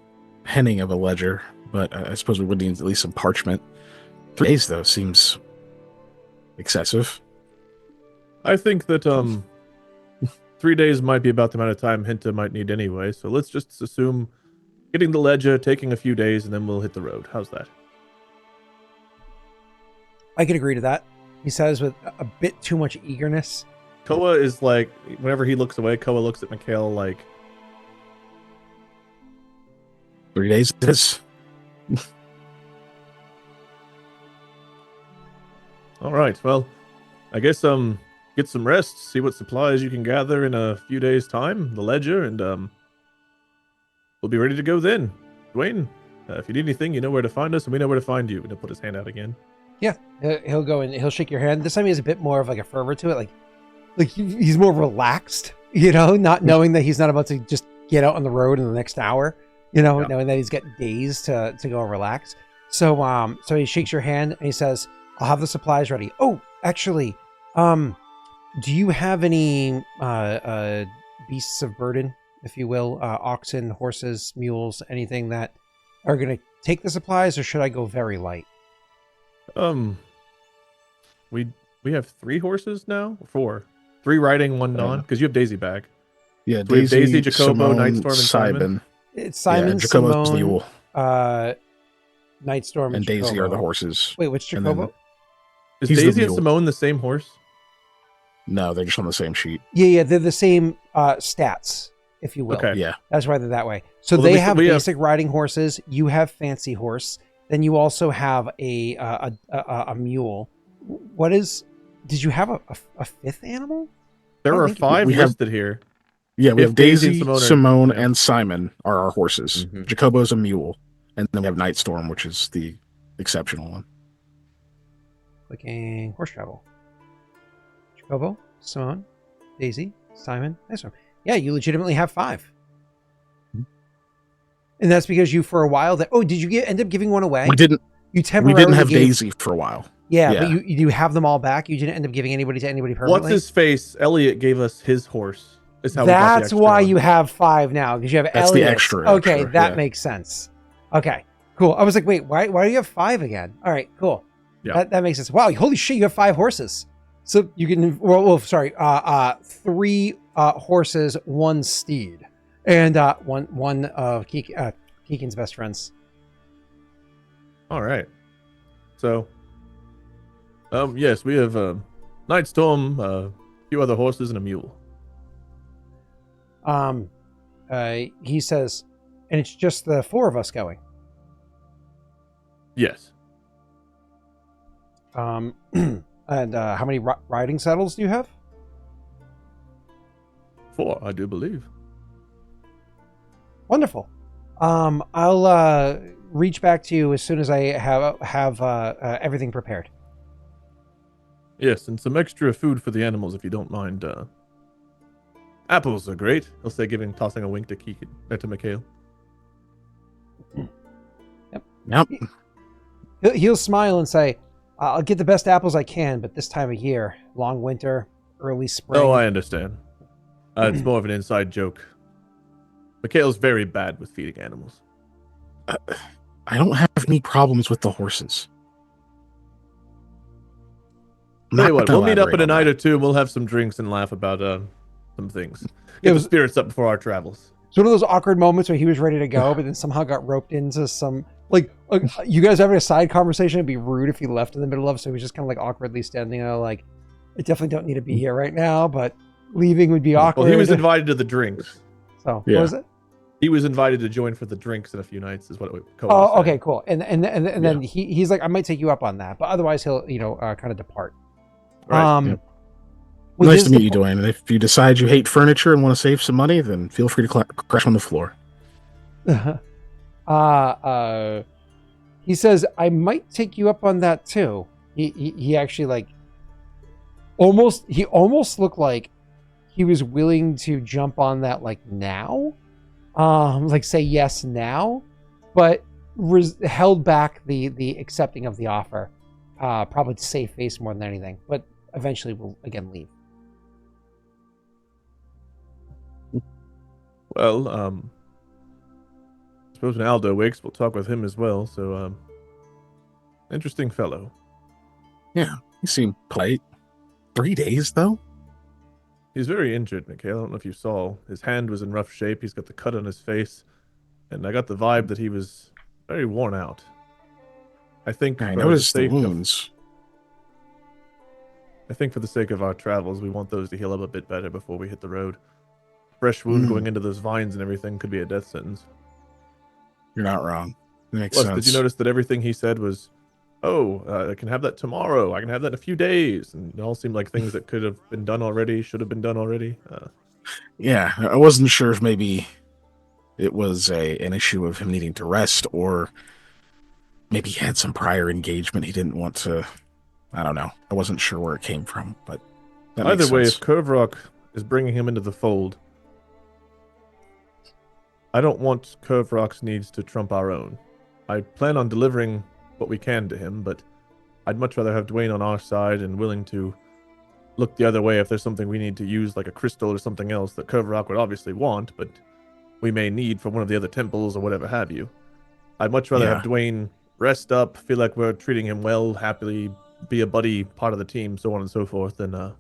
penning of a ledger, but I suppose we would need at least some parchment. 3 days though seems excessive. I think that 3 days might be about the amount of time Hinta might need anyway, so let's just assume getting the ledger, taking a few days, and then we'll hit the road. How's that? I can agree to that, he says with a bit too much eagerness. Koa is like, whenever he looks away, Koa looks at Mikhail like, 3 days it is. All right, well, I guess get some rest, see what supplies you can gather in a few days' time, the ledger, and we'll be ready to go then. Dwayne, if you need anything, you know where to find us, and we know where to find you. And he'll put his hand out again. Yeah, he'll go and he'll shake your hand. This time he has a bit more of like a fervor to it, like he's more relaxed, not knowing that he's not about to just get out on the road in the next hour, knowing that he's got days to go and relax. So he shakes your hand and he says, I'll have the supplies ready. Oh, actually, do you have any beasts of burden, if you will, oxen, horses, mules, anything that are going to take the supplies, or should I go very light? We have 3 horses now, 4. 3 riding, 1 non, because you have Daisy back. Yeah, so Daisy, Jacobo, Simone, Nightstorm, and Simon. It's Simon, Jacobo's Simone, mule. Nightstorm, and Jacobo. Daisy are the horses. Wait, which Jacobo? Is Daisy and Simone the same horse? No, they're just on the same sheet. Yeah, they're the same stats, if you will. Okay. Yeah. That's why they're that way. So they have basic riding horses. You have fancy horse. Then you also have a mule. What is? Did you have a 5th animal? There are 5 listed here. Yeah, we have Daisy, and Simone, and Simon are our horses. Mm-hmm. Jacobo's a mule, and then we have Nightstorm, which is the exceptional one. Clicking horse travel. Jacobo, Simone, Daisy, Simon, Nightstorm. Yeah, you legitimately have 5. And that's because you, for a while, did you end up giving one away? We didn't. You temporarily We didn't have Daisy for a while. Yeah, but you have them all back. You didn't end up giving anybody to anybody permanently. What's his face? Elliot gave us his horse. is how we got the That's extra why one. you have 5 now, because you have That's the Elliot. extra, Okay, that yeah. makes sense. Okay, cool. I was like, wait, why do you have 5 again? All right, cool. Yeah. That makes sense. Wow, holy shit, you have 5 horses. So you can, well, sorry, 3 horses, 1 steed, and one of Keegan's best friends. All right. So, yes, we have Night Storm, a few other horses, and a mule. He says, and it's just the 4 of us going. Yes. And how many riding saddles do you have? 4, I do believe. Wonderful. I'll reach back to you as soon as I have everything prepared. Yes, and some extra food for the animals if you don't mind. Apples are great. He'll say, tossing a wink to Keegan, or to Mikhail. Yep. He'll smile and say, "I'll get the best apples I can, but this time of year, long winter, early spring." Oh, I understand. It's more of an inside joke. Mikhail's very bad with feeding animals. I don't have any problems with the horses. Tell you what, Not we'll meet up in elaborate a on night that. or two, and we'll have some drinks and laugh about some things. It Get the was- spirits up before our travels. It's one of those awkward moments where he was ready to go, but then somehow got roped into some like you guys having a side conversation. It'd be rude if he left in the middle of, so he was just kind of like awkwardly standing there, like, I definitely don't need to be here right now, but leaving would be awkward. Well, he was invited to the drinks. So Yeah. what was it? He was invited to join for the drinks in a few nights, is what it was Oh, okay, cool. And then he's like, I might take you up on that, but otherwise he'll kind of depart. Right. Yep. with Nice his to meet you, Dwayne. And if you decide you hate furniture and want to save some money, then feel free to crash on the floor. He says, I might take you up on that too. He actually like almost looked like he was willing to jump on that like now, like say yes now, but held back the accepting of the offer, probably to save face more than anything, but eventually will again leave. Well, I suppose when Aldo wakes, we'll talk with him as well. So, interesting fellow. Yeah, he seemed polite. 3 days, though? He's very injured, Mikhail. I don't know if you saw. His hand was in rough shape. He's got the cut on his face. And I got the vibe that he was very worn out. I think I for noticed the sake of- wounds. I think for the sake of our travels, we want those to heal up a bit better before we hit the road. Fresh wound going into those vines and everything could be a death sentence. You're not wrong. It makes Plus, sense. did you notice that everything he said was, I can have that tomorrow. I can have that in a few days. And it all seemed like things that could have been done already, should have been done already. Yeah, I wasn't sure if maybe it was an issue of him needing to rest, or maybe he had some prior engagement he didn't want to. I don't know. I wasn't sure where it came from, but that Either makes way, sense. if Curve is bringing him into the fold, I don't want Curve Rock's needs to trump our own. I plan on delivering what we can to him, but I'd much rather have Dwayne on our side and willing to look the other way if there's something we need to use, like a crystal or something else that Curve Rock would obviously want, but we may need for one of the other temples or whatever have you. I'd much rather have Dwayne rest up, feel like we're treating him well, happily be a buddy part of the team, so on and so forth, than,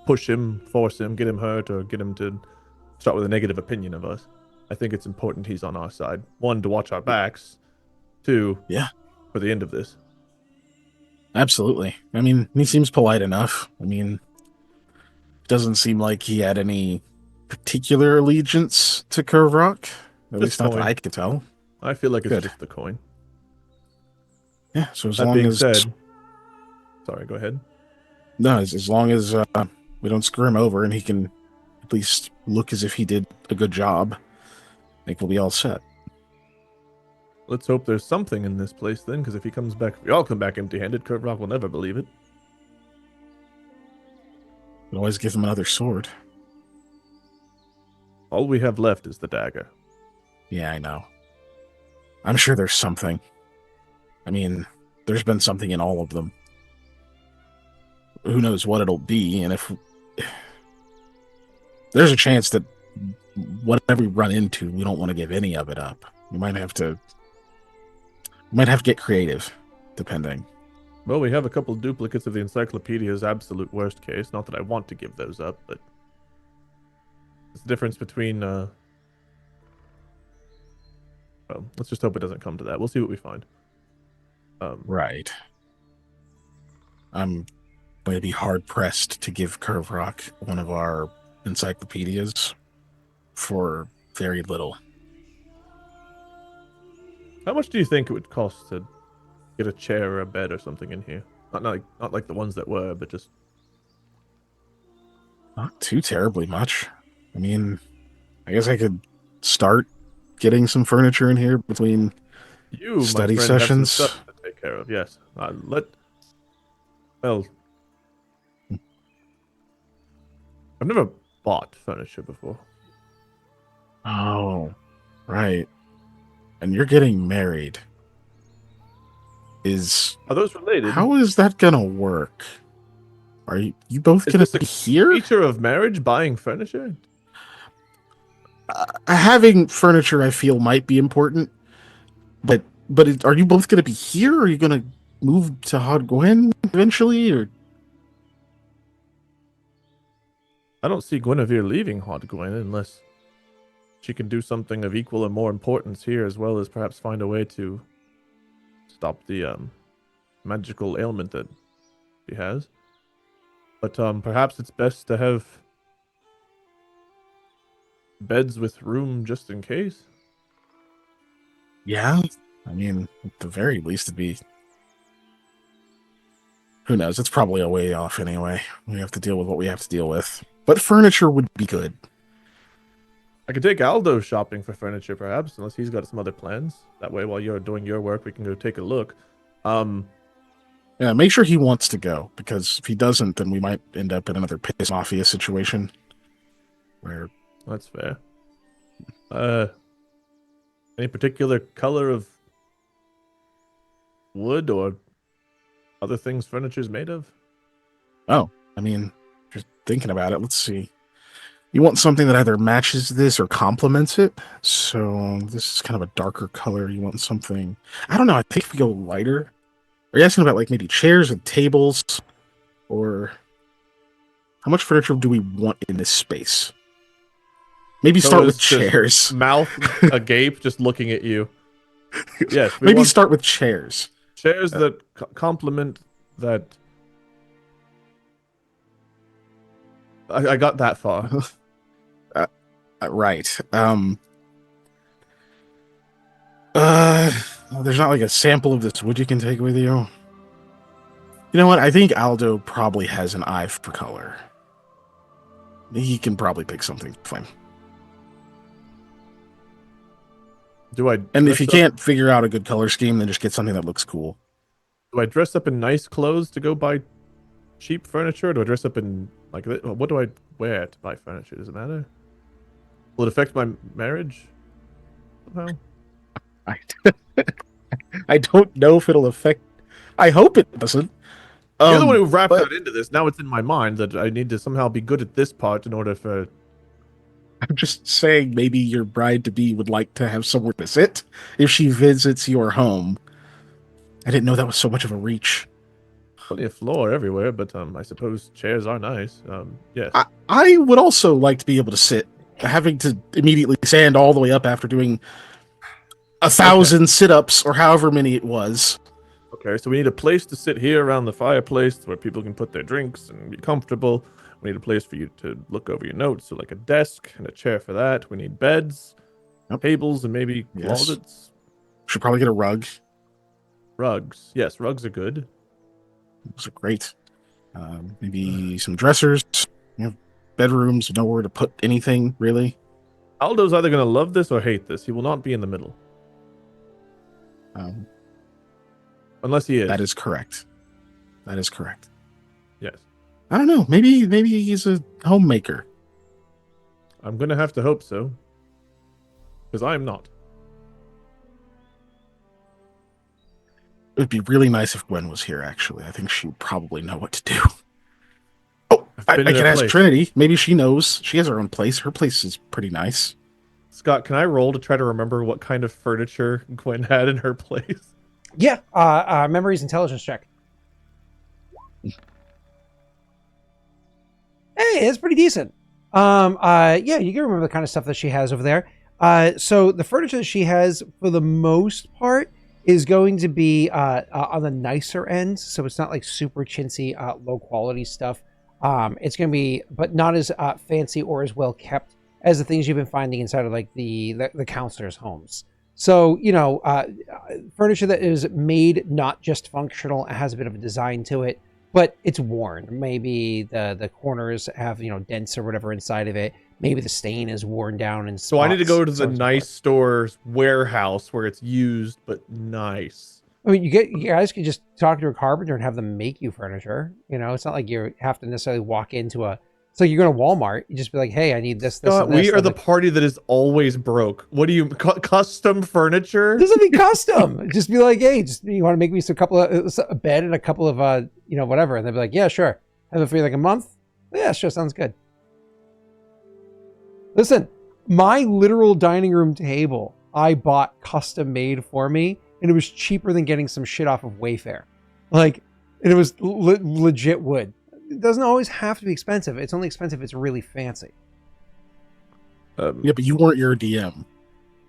push him, force him, get him hurt, or get him to start with a negative opinion of us. I think it's important he's on our side. 1, to watch our backs. 2, for the end of this. Absolutely. I mean, he seems polite enough. I mean, it doesn't seem like he had any particular allegiance to Curve Rock. At least not that I could tell. I feel like it's Good. just the coin. Yeah, so as That long being as... said... Sorry, go ahead. No, as long as we don't screw him over and he can at least look as if he did a good job, I think we'll be all set. Let's hope there's something in this place then, because if he comes back... we all come back empty-handed, Curve Rock will never believe it. We'll always give him another sword. All we have left is the dagger. Yeah, I know. I'm sure there's something. I mean, there's been something in all of them. Who knows what it'll be, and if there's a chance that whatever we run into, we don't want to give any of it up. We might have to get creative, depending. Well, we have a couple duplicates of the encyclopedia's absolute worst case. Not that I want to give those up, but it's the difference between. Well, let's just hope it doesn't come to that. We'll see what we find. Right. I'm going to be hard pressed to give Curve Rock one of our encyclopedias for very little. How much do you think it would cost to get a chair or a bed or something in here? Not like the ones that were, but just Not too terribly much. I mean, I guess I could start getting some furniture in here between you, study my friend, sessions. have some stuff to take care of. Yes, well, I've never bought furniture before. Oh, right. And you're getting married. Are those related? How is that gonna work? Are you both Is gonna this a be here? feature of marriage, buying furniture? Having furniture, I feel, might be important, but are you both gonna be here? Or are you gonna move to Hod Gwen eventually, or? I don't see Guinevere leaving Hod Gwen unless she can do something of equal or more importance here, as well as perhaps find a way to stop the magical ailment that she has. But perhaps it's best to have beds with room just in case. Yeah, I mean, at the very least, it'd be. Who knows? It's probably a way off anyway. We have to deal with what we have to deal with. But furniture would be good. I could take Aldo shopping for furniture, perhaps, unless he's got some other plans. That way, while you're doing your work, we can go take a look. Yeah, make sure he wants to go, because if he doesn't, then we might end up in another piss mafia situation. Where That's fair. Any particular color of wood or other things furniture's made of? I mean, just thinking about it, let's see. You want something that either matches this or complements it. So this is kind of a darker color. You want something. I don't know. I think if we go lighter. Are you asking about like maybe chairs and tables? Or how much furniture do we want in this space? Maybe So start with it's just chairs. Mouth agape, just looking at you. Yes, we Maybe want start with chairs. chairs that complement that. I got that far. Right. There's not like a sample of this wood you can take with you. You know what? I think Aldo probably has an eye for color. He can probably pick something fine. Do I? And if dress you up- can't figure out a good color scheme, then just get something that looks cool. do I dress up in nice clothes to go buy cheap furniture? Or do I dress up in like what do I wear to buy furniture? Does it matter? Will it affect my marriage somehow? I, I don't know if it'll affect. I hope it doesn't. You're the one who wrapped but that into this. Now it's in my mind that I need to somehow be good at this part in order for. I'm just saying maybe your bride-to-be would like to have somewhere to sit if she visits your home. I didn't know that was so much of a reach. Plenty of floor everywhere, but I suppose chairs are nice. Yes. I would also like to be able to sit. Having to immediately stand all the way up after doing 1,000 sit-ups or however many it was. Okay, so we need a place to sit here around the fireplace where people can put their drinks and be comfortable. We need a place for you to look over your notes, so like a desk and a chair for that. We need beds, tables, and maybe Yes. closets. Should probably get a rug. Rugs. Yes, rugs are good. Those are great. Maybe some dressers. Bedrooms, nowhere to put anything, really. Aldo's either going to love this or hate this. He will not be in the middle. Unless he is. That is correct. That is correct. Yes. I don't know. Maybe he's a homemaker. I'm going to have to hope so. Because I am not. It would be really nice if Gwen was here, actually. I think she would probably know what to do. Oh, I fit in can their ask place. Trinity. Maybe she knows. She has her own place. Her place is pretty nice. Scott, can I roll to try to remember what kind of furniture Gwen had in her place? Yeah. Memories intelligence check. Hey, it's pretty decent. Yeah, you can remember the kind of stuff that she has over there. So the furniture that she has, for the most part, is going to be on the nicer end. So it's not like super chintzy, low quality stuff. It's going to be, but not as fancy or as well kept as the things you've been finding inside of like the counselors' homes. So furniture that is made not just functional, it has a bit of a design to it, but it's worn. Maybe the corners have dents or whatever inside of it. Maybe the stain is worn down and So I need to go to the so on and so nice forth. store's warehouse where it's used but nice. I mean, you guys could just talk to a carpenter and have them make you furniture. It's not like you have to necessarily walk into a. So you're going to Walmart. You just be like, hey, I need this, this, Scott, and this. we are the Like, party that is always broke. What do you custom furniture? it doesn't be custom. Just be like, hey, you want to make me a couple of a bed and a couple of whatever, and they'll be like, yeah, sure. Have it for you like a month. Yeah, sure, sounds good. Listen, my literal dining room table I bought custom made for me, and it was cheaper than getting some shit off of Wayfair. Like, and it was legit wood. It doesn't always have to be expensive. It's only expensive if it's really fancy. Yeah, but you weren't your DM.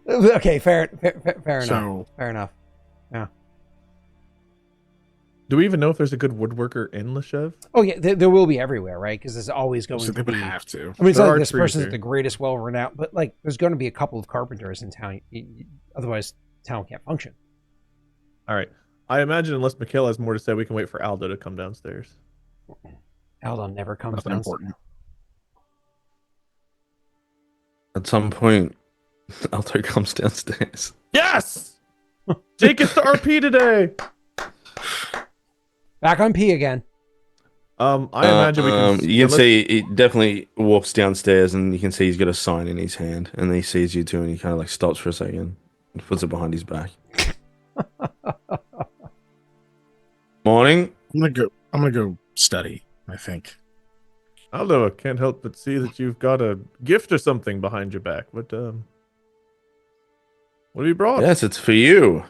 Okay, fair enough. So Fair enough. Yeah. Do we even know if there's a good woodworker in Loshev? Oh yeah, there will be everywhere, right? Because there's always going they to would be. have to. I mean, it's There not are like this trees person's here. the greatest, well-renowned, but like, there's going to be a couple of carpenters in town. Otherwise, town can't function. All right. I imagine unless Mikhail has more to say, we can wait for Aldo to come downstairs. Aldo never comes Nothing down. important. At some point, Alto comes downstairs. Yes! Jake gets to RP today! Back on P again. I imagine we can... You can see he definitely walks downstairs, and you can see he's got a sign in his hand, and he sees you two, and he kind of like stops for a second and puts it behind his back. Morning. I'm gonna go study, I think. Aldo, I can't help but see that you've got a gift or something behind your back. What have you brought? Yes, it's for you.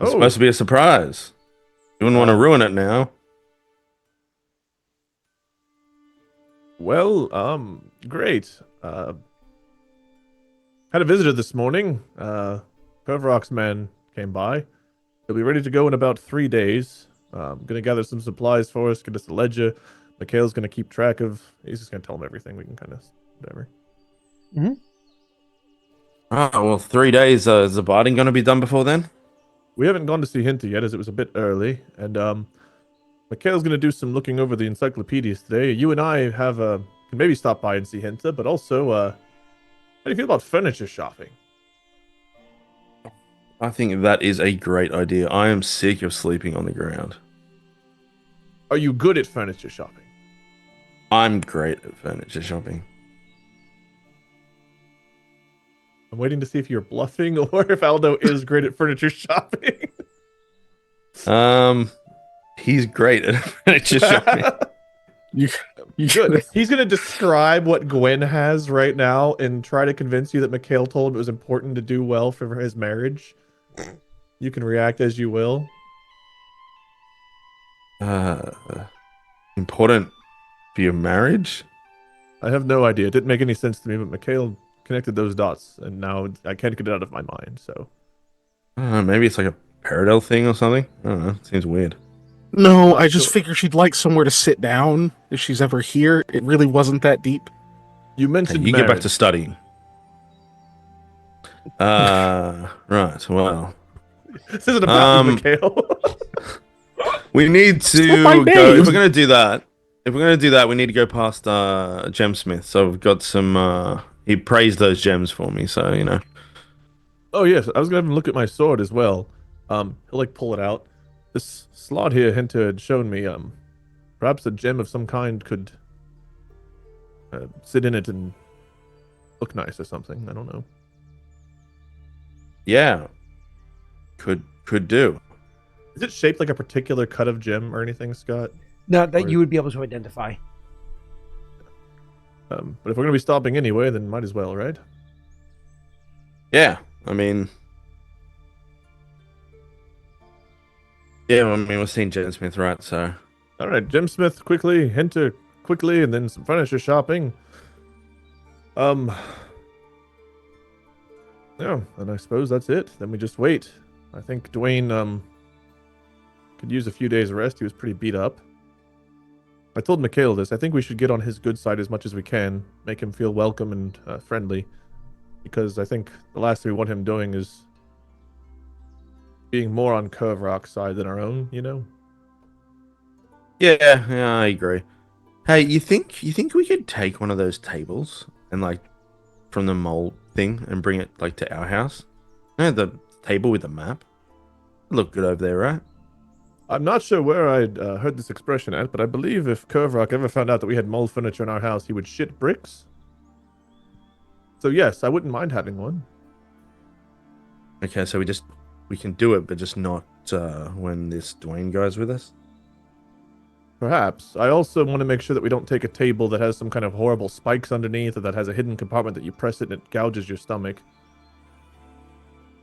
It's Oh. supposed to be a surprise. You wouldn't want to ruin it now. Well, great. Had a visitor this morning. Pervrock's man came by. He'll be ready to go in about 3 days. Gonna gather some supplies for us, get us a ledger. Mikhail's gonna keep track of... He's just gonna tell him everything. We can kind of... Whatever. Oh, well, 3 days. Is the barding going to be done before then? We haven't gone to see Hinta yet, as it was a bit early. And, Mikhail's gonna do some looking over the encyclopedias today. You and I can maybe stop by and see Hinta, but also, how do you feel about furniture shopping? I think that is a great idea. I am sick of sleeping on the ground. Are you good at furniture shopping? I'm great at furniture shopping. I'm waiting to see if you're bluffing or if Aldo is great at furniture shopping. He's great at furniture shopping. You Good. He's going to describe what Gwen has right now and try to convince you that Mikhail told him it was important to do well for his marriage. You can react as you will. Important for your marriage? I have no idea. It didn't make any sense to me, but Mikhail connected those dots, and now I can't get it out of my mind, so... I don't know, maybe it's like a parallel thing or something? I don't know. It seems weird. No, I just figured she'd like somewhere to sit down if she's ever here. It really wasn't that deep. You Hey, mentioned you get back marriage. to studying. Right, well... This isn't about you, Mikhail. We need to my go... name. If we're going to do that, we need to go past Gemsmith. So we've got some... he praised those gems for me, so, you know. Oh, yes. I was going to have him look at my sword as well. He'll, like, pull it out. This slot here Hinta had shown me, perhaps a gem of some kind could sit in it and look nice or something. I don't know. Yeah. Could do. Is it shaped like a particular cut of gem or anything, Scott? Not that Or- you would be able to identify. But if we're gonna be stopping anyway, then might as well, right? Yeah, I mean, we're seeing Gemsmith, right? So All right, Gemsmith, quickly, enter quickly, and then some furniture shopping. Um, yeah, and I suppose that's it. Then we just wait. I think Dwayne could use a few days rest. He was pretty beat up. I told Mikhail this. I think we should get on his good side as much as we can, make him feel welcome and friendly, because I think the last thing we want him doing is being more on Curve Rock's side than our own. You know. yeah, I agree. Hey, you think we could take one of those tables and like from the mole thing and bring it like to our house? The table with the map. Look good over there, right? I'm not sure where I'd heard this expression at, but I believe if Curve Rock ever found out that we had mold furniture in our house, he would shit bricks. So yes, I wouldn't mind having one. Okay, so we can do it, but just not when this Dwayne guy's with us. Perhaps. I also want to make sure that we don't take a table that has some kind of horrible spikes underneath, or that has a hidden compartment that you press it and it gouges your stomach.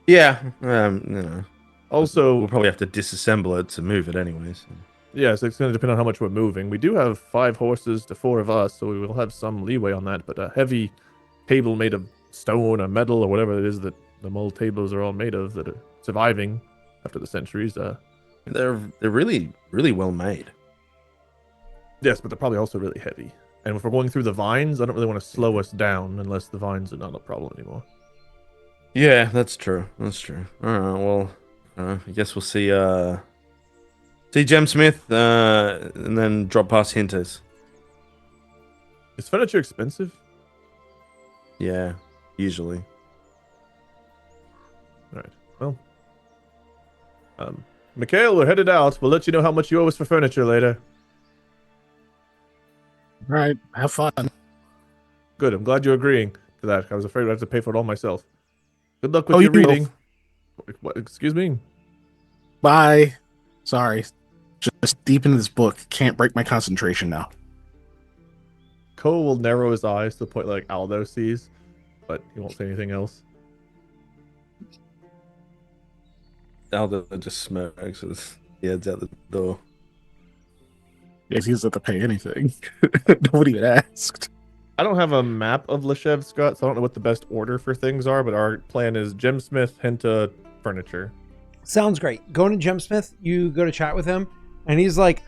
Yeah, Also, we'll probably have to disassemble it to move it anyways. yes, it's going to depend on how much we're moving. We do have 5 horses to 4 of us, so we will have some leeway on that. But a heavy table made of stone or metal or whatever it is that the mold tables are all made of that are surviving after the centuries. They're really well made. Yes, but they're probably also really heavy. And if we're going through the vines, I don't really want to slow us down unless the vines are not a problem anymore. Yeah, that's true. That's true. All right, well, I guess we'll see Gemsmith and then drop past Hinters. Is furniture expensive? Yeah, usually. All right. Well, Mikhail, we're headed out. We'll let you know how much you owe us for furniture later. All right, have fun. Good. I'm glad you're agreeing to that. I was afraid I'd have to pay for it all myself. Good luck with Oh, your you will. reading. What? Excuse me? Bye. Sorry. Just deep into this book. Can't break my concentration now. Cole will narrow his eyes to the point like Aldo sees, but he won't say anything else. Aldo just smirks as he heads out the door. Yes, he doesn't have to pay anything. Nobody even asked. I don't have a map of Loshev, Scott, so I don't know what the best order for things are, but our plan is Gemsmith, Henta, furniture. Sounds great. Going to Gemsmith, you go to chat with him, and he's like,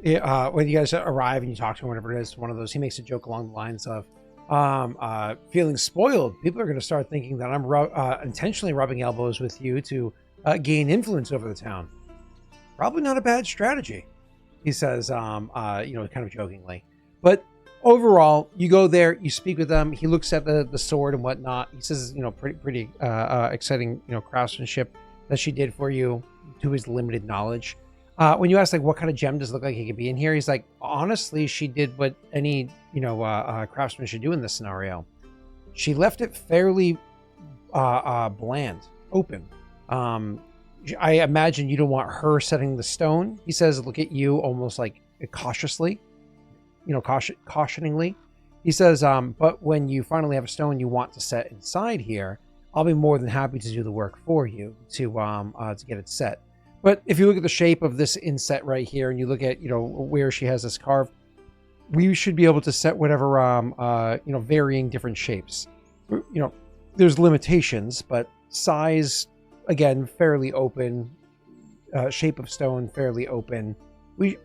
when you guys arrive and you talk to him, whatever it is, one of those, he makes a joke along the lines of, feeling spoiled. People are going to start thinking that I'm intentionally rubbing elbows with you to gain influence over the town. Probably not a bad strategy, he says, kind of jokingly. But overall, you go there, you speak with them. He looks at the sword and whatnot. He says, pretty exciting, craftsmanship that she did for you to his limited knowledge. When you ask like what kind of gem does it look like it could be in here, he's like, honestly, she did what any craftsman should do in this scenario. She left it fairly bland, open. I imagine you don't want her setting the stone. He says, look at you almost like cautiously, cautioningly. He says, but when you finally have a stone you want to set inside here, I'll be more than happy to do the work for you to get it set. But if you look at the shape of this inset right here, and you look at where she has this carved, we should be able to set whatever varying different shapes. There's limitations, but size, again, fairly open. Shape of stone, fairly open. We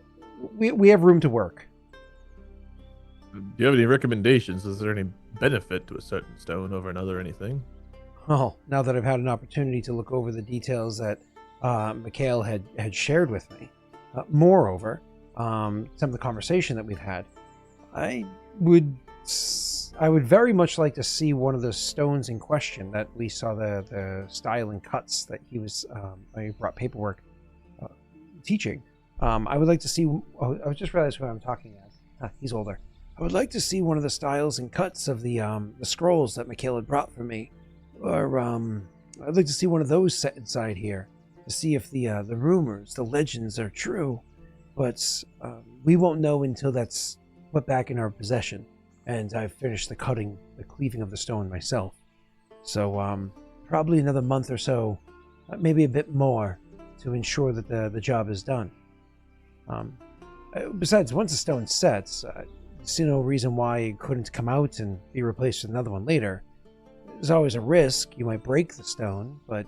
have room to work. Do you have any recommendations? Is there any benefit to a certain stone over another or anything? Oh, now that I've had an opportunity to look over the details that Mikhail had shared with me. Moreover, some of the conversation that we've had, I would very much like to see one of the stones in question that we saw the style and cuts that he was I brought paperwork teaching. I would like to see. Oh, I just realized who I'm talking as. He's older. I would like to see one of the styles and cuts of the scrolls that Mikhail had brought for me, or I'd like to see one of those set inside here. To see if the rumors, the legends are true. but we won't know until that's put back in our possession, and I've finished the cleaving of the stone myself. So probably another month or so, maybe a bit more, to ensure that the job is done. Besides, once the stone sets, I see no reason why it couldn't come out and be replaced with another one later. There's always a risk you might break the stone, but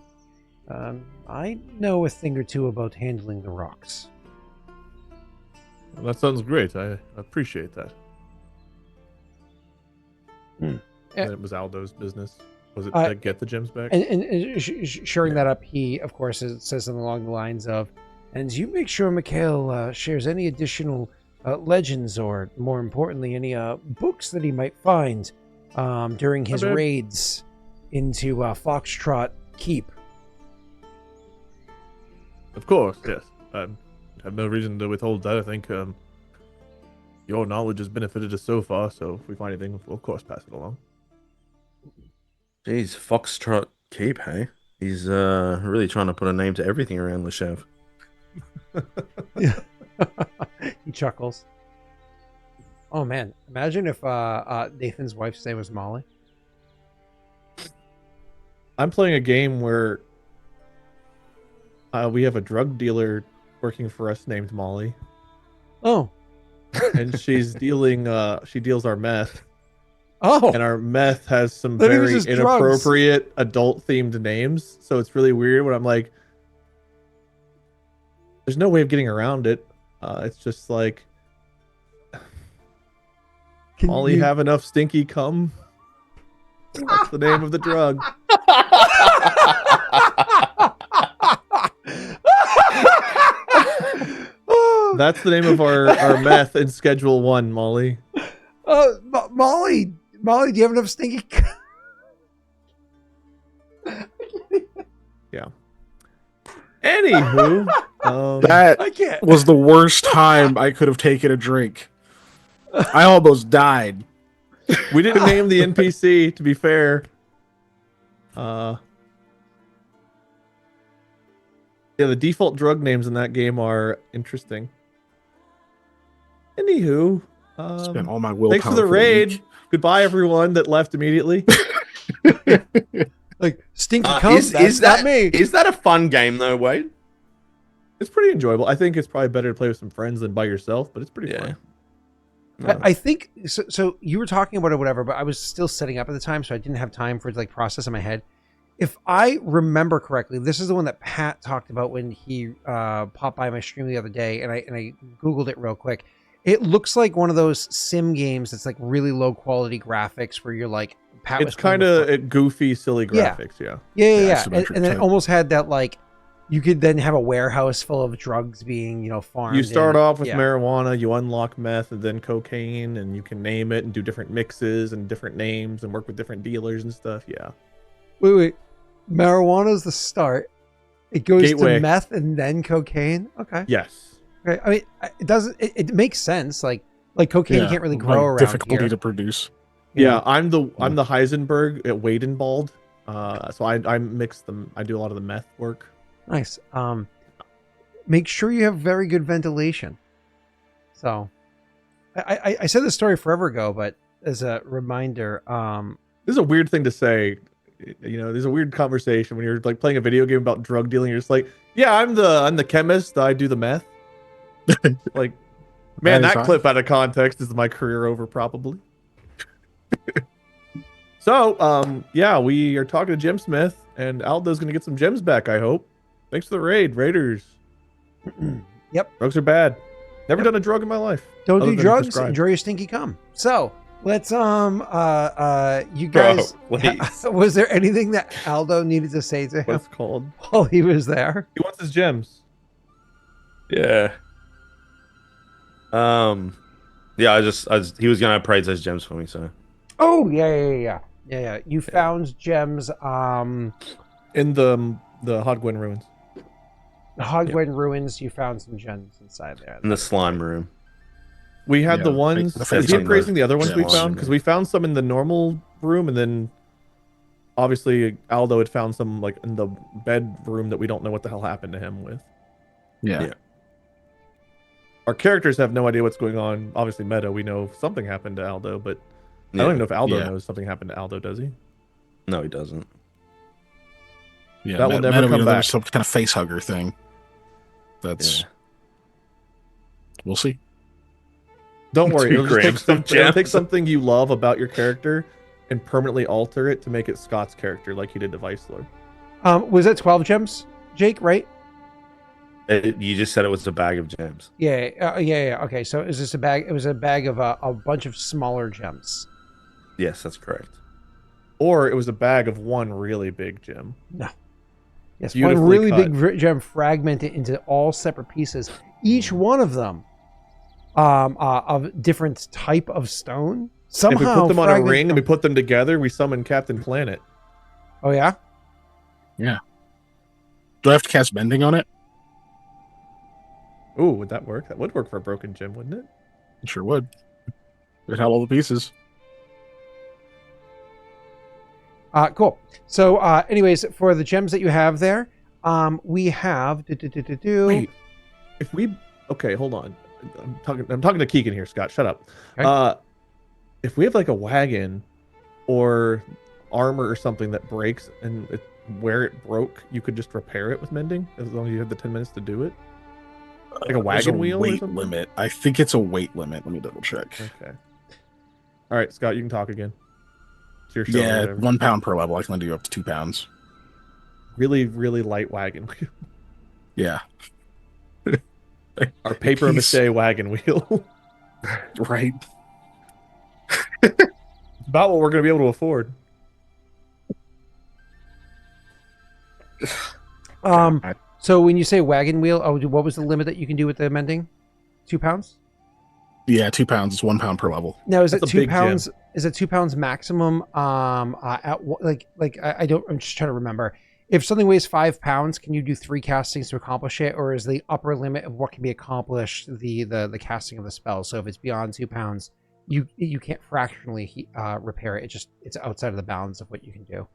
I know a thing or two about handling the rocks. Well, that sounds great. I appreciate that. Yeah. It was Aldo's business. Was it to get the gems back? And shoring that up, he, of course, says something along the lines of, and you make sure Mikhail shares any additional legends or, more importantly, any books that he might find during his raids into Foxtrot Keep. Of course, yes. I have no reason to withhold that. I think your knowledge has benefited us so far, so if we find anything, we'll of course pass it along. Jeez, Foxtrot Keep, hey? He's really trying to put a name to everything around Loshev. He chuckles. Oh man, imagine if Nathan's wife's name was Molly. I'm playing a game where we have a drug dealer working for us named Molly, Oh. and she's dealing. She deals our meth, Oh. and our meth has some Then it was very just inappropriate adult-themed names. So it's really weird when I'm like, "There's no way of getting around it." It's just like, Can Molly you- have enough stinky cum? That's the name of the drug. That's the name of our meth in Schedule 1, Molly. Molly, do you have enough stinky? Yeah. Anywho, That I can't. was the worst time I could have taken a drink. I almost died. we didn't name the NPC, to be fair. Yeah, the default drug names in that game are interesting. Anywho, Spent all my willpower. thanks for the raid. Goodbye, everyone that left immediately. Like stinky cum. That's not me. Is that a fun game though, Wade? It's pretty enjoyable. I think it's probably better to play with some friends than by yourself, but it's pretty fun. I think so. So you were talking about it, whatever, but I was still setting up at the time, so I didn't have time for it to like process in my head. If I remember correctly, this is the one that Pat talked about when he popped by my stream the other day, and I googled it real quick. It looks like one of those sim games that's like really low quality graphics, where you're like, Pat was It's kind of goofy, silly Yeah. graphics. Yeah. yeah. And isometric then it type. almost had that like, you could then have a warehouse full of drugs being farmed. You start and- off with yeah. marijuana, you unlock meth, and then cocaine, and you can name it and do different mixes and different names and work with different dealers and stuff. Yeah. Wait. Marijuana's the start. It goes Gateway. to meth and then cocaine. Okay. Yes. Okay. I mean, it doesn't. It makes sense. Like cocaine Yeah, can't really like grow around difficulty here. to produce. Yeah, I'm the Heisenberg at Wadenbald. So I mix them. I do a lot of the meth work. Nice. Make sure you have very good ventilation. So, I said this story forever ago, but as a reminder, This is a weird thing to say. There's a weird conversation when you're like playing a video game about drug dealing. You're just like, yeah, I'm the chemist. I do the meth. Like, man, That is that fine. clip out of context is my career over probably. So, yeah, we are talking to Gemsmith, and Aldo's gonna get some gems back. I hope. Thanks for the raid, Raiders. Yep. Drugs are bad. Never done a drug in my life. don't other do than drugs. prescribed. Enjoy your stinky cum. So let's you guys. Bro, please. Was there anything that Aldo needed to say to him What's it called? while he was there? He wants his gems. Yeah. Yeah, I just he was gonna praise those gems for me, so Oh yeah. You found gems. In the Hodgwen ruins. Hogwen ruins. You found some gems inside there. in the slime room. We had Yeah, the ones. the Is face he on the- appraising the other ones yeah, we one. found? Because we found some in the normal room, and then obviously Aldo had found some like in the bedroom that we don't know what the hell happened to him with. Yeah. Yeah. our characters have no idea what's going on. Obviously, meta, we know something happened to Aldo, but I don't even know if Aldo knows something happened to Aldo, does he? No, he doesn't. Yeah, that will never come back. There's some kind of face hugger thing. We'll see. Don't worry, 2 grams of it'll take gems. something you love about your character and permanently alter it to make it Scott's character, like he did to Vice Lord. Was that 12 gems, Jake? Right? You just said it was a bag of gems. Yeah. Okay, so is this a bag? It was a bag of a bunch of smaller gems. Yes, that's correct. Or it was a bag of one really big gem. No. Yes, one really big gem fragmented into all separate pieces. Each one of them of different type of stone. Somehow, if we put them on a ring and we put them together, we summon Captain Planet. Oh yeah? Yeah. Do I have to cast Bending on it? Ooh, would that work? That would work for a broken gem, wouldn't it? It sure would. It had all the pieces. Cool. So, anyways, for the gems that you have there, we have. Wait, if we okay, hold on. I'm talking to Keegan here, Scott. Shut up. Okay. If we have like a wagon or armor or something that breaks and where it broke, you could just repair it with mending as long as you have the 10 minutes to do it. Like a wagon wheel or something? Limit. I think it's a weight limit. Let me double check. Okay. All right, Scott, you can talk again. It's your show. Yeah, 1 pound per level. I can do up to 2 pounds. Really, really light wagon wheel. Yeah. Our paper mache wagon wheel. Right. It's about what we're going to be able to afford. So when you say wagon wheel, what was the limit that you can do with the mending? 2 pounds? Yeah, 2 pounds. It's 1 pound per level. Now, is it That's a 2 big pounds? gem. Is it 2 pounds maximum? I don't. I'm just trying to remember. If something weighs 5 pounds, can you do 3 castings to accomplish it, or is the upper limit of what can be accomplished the casting of the spell? So if it's beyond 2 pounds, you can't fractionally repair it. It's outside of the bounds of what you can do.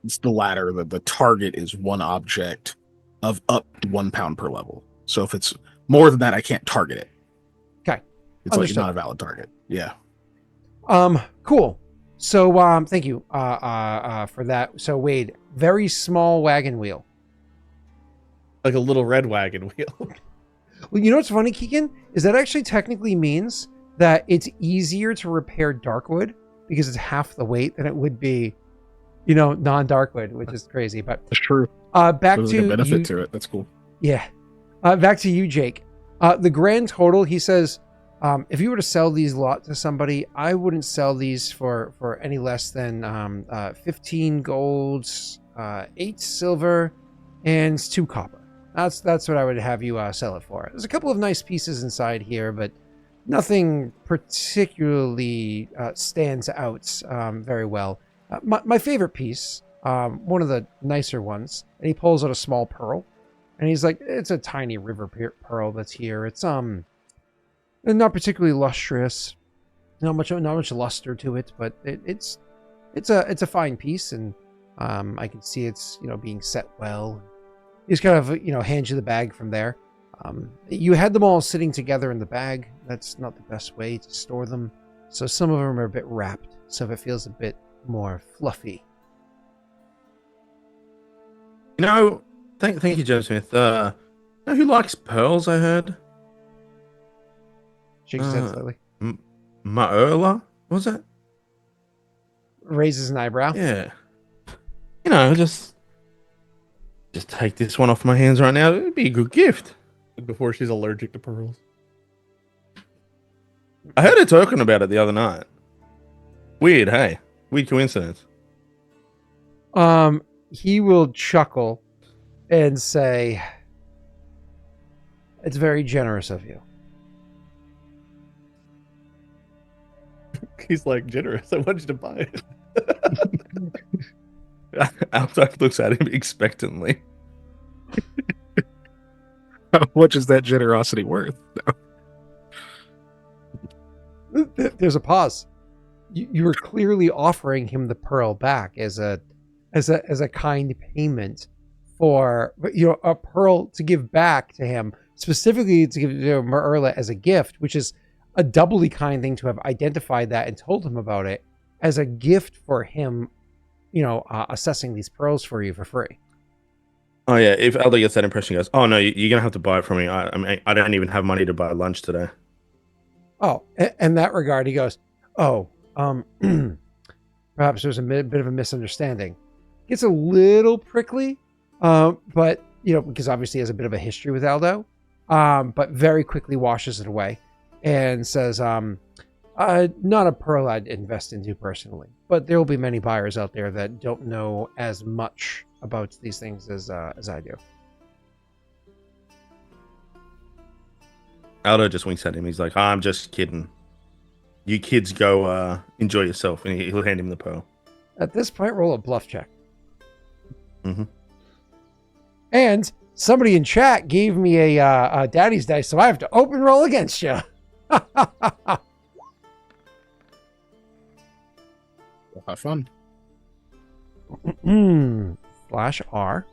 It's the latter. The target is one object of up to 1 pound per level. So if it's more than that, I can't target it. Okay, it's understood. like not a valid target. Yeah. Cool. So thank you for that. So Wade, very small wagon wheel. Like a little red wagon wheel. Well, you know what's funny, Keegan, is that actually technically means that it's easier to repair Darkwood because it's half the weight than it would be, non-Darkwood, which is crazy. But That's true. back There's to a benefit you, to it. That's cool. yeah. Back to you, Jake. The grand total, he says, if you were to sell these lot to somebody, I wouldn't sell these for any less than 15 golds, 8 silver, and 2 copper. That's what I would have you sell it for. There's a couple of nice pieces inside here, but nothing particularly stands out very well. My favorite piece, one of the nicer ones, and he pulls out a small pearl, and he's like, it's a tiny river pearl that's here. It's not particularly lustrous, not much luster to it, but it's a fine piece, and I can see it's being set well. He's kind of hands you the bag from there. You had them all sitting together in the bag. That's not the best way to store them, so some of them are a bit wrapped, so it feels a bit more fluffy. Thank you, Gemsmith. Who likes pearls? I heard. Shakes his head slightly. Maerla? What was that? Raises an eyebrow. Yeah. Just take this one off my hands right now. It'd be a good gift. Before she's allergic to pearls. I heard her talking about it the other night. Weird, hey? Weird coincidence. He will chuckle and say, "It's very generous of you." He's like, generous. I want you to buy it. Outside looks at him expectantly. How much is that generosity worth? There's a pause. You were clearly offering him the pearl back as a kind payment for a pearl to give back to him specifically to give to Merle as a gift, which is a doubly kind thing to have identified that and told him about it as a gift for him, assessing these pearls for you for free. Oh yeah, if Elder gets that impression, he goes, "Oh no, you're gonna have to buy it from me. I mean, I don't even have money to buy lunch today." Oh, in that regard, he goes, "Oh, perhaps there's a bit of a misunderstanding." Gets a little prickly, but because obviously he has a bit of a history with Aldo, but very quickly washes it away and says, "Not a pearl I'd invest into personally, but there will be many buyers out there that don't know as much about these things as I do." Aldo just winks at him. He's like, "I'm just kidding. You kids go enjoy yourself," and he'll hand him the pearl. At this point, roll a bluff check. Mm-hmm. And somebody in chat gave me a daddy's dice, so I have to open roll against you. Have fun. Slash R.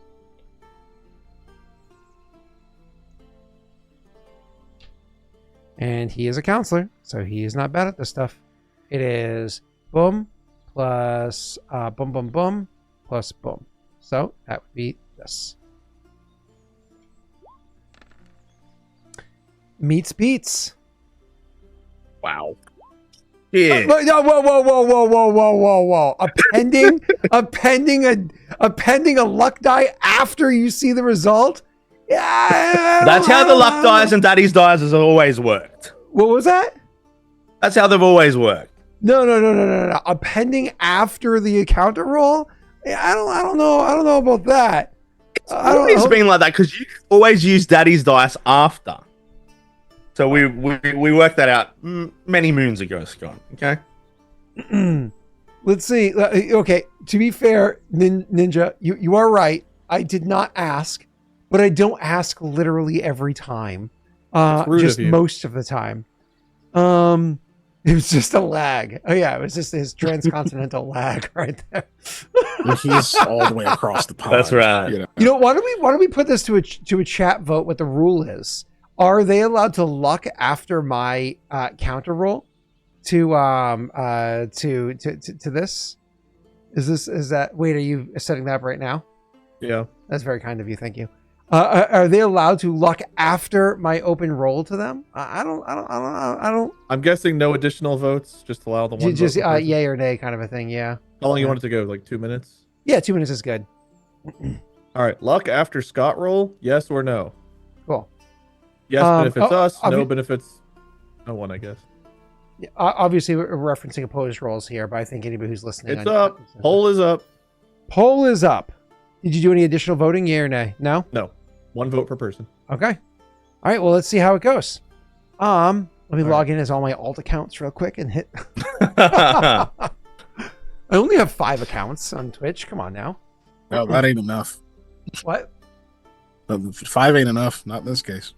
And he is a counselor, so he is not bad at this stuff. It is boom plus boom, boom, boom plus boom. So that would be this. Meets beats. Wow. Yeah. Whoa. A pending a luck die after you see the result? Yeah. That's how the luck dies and daddy's dies has always worked. What was that? That's how they've always worked. No. A pending after the encounter roll? I don't know about that. It's always been like that because you always use daddy's dice after. So we worked that out many moons ago, Scott. Okay. Let's see. Okay. To be fair, Ninja, you are right. I did not ask, but I don't ask literally every time. Just most of the time. It was just a lag. Oh yeah, it was just his transcontinental lag right there. He's all the way across the pond. That's right. Why don't we put this to a chat vote? What the rule is? Are they allowed to luck after my counter roll to this? Is that? Wait, are you setting that up right now? Yeah, that's very kind of you. Thank you. Are they allowed to luck after my open roll to them? I don't. I'm guessing no additional votes. Just allow the one. Just vote per person. yay or nay kind of a thing. Yeah. How long you want it to go? Like 2 minutes? Yeah, 2 minutes is good. All right. Luck after Scott roll? Yes or no? Cool. Yes benefits us. No benefits. No one, I guess. Obviously, we're referencing opposed rolls here, but I think anybody who's listening. It's up. Poll is up. Poll is up. Did you do any additional voting? Yay or nay? No. No. 1 vote per person. Okay. All right. Well, let's see how it goes. Let me log in as all my alt accounts real quick and hit. I only have 5 accounts on Twitch. Come on now. No, that ain't enough. What? 5 ain't enough. Not in this case.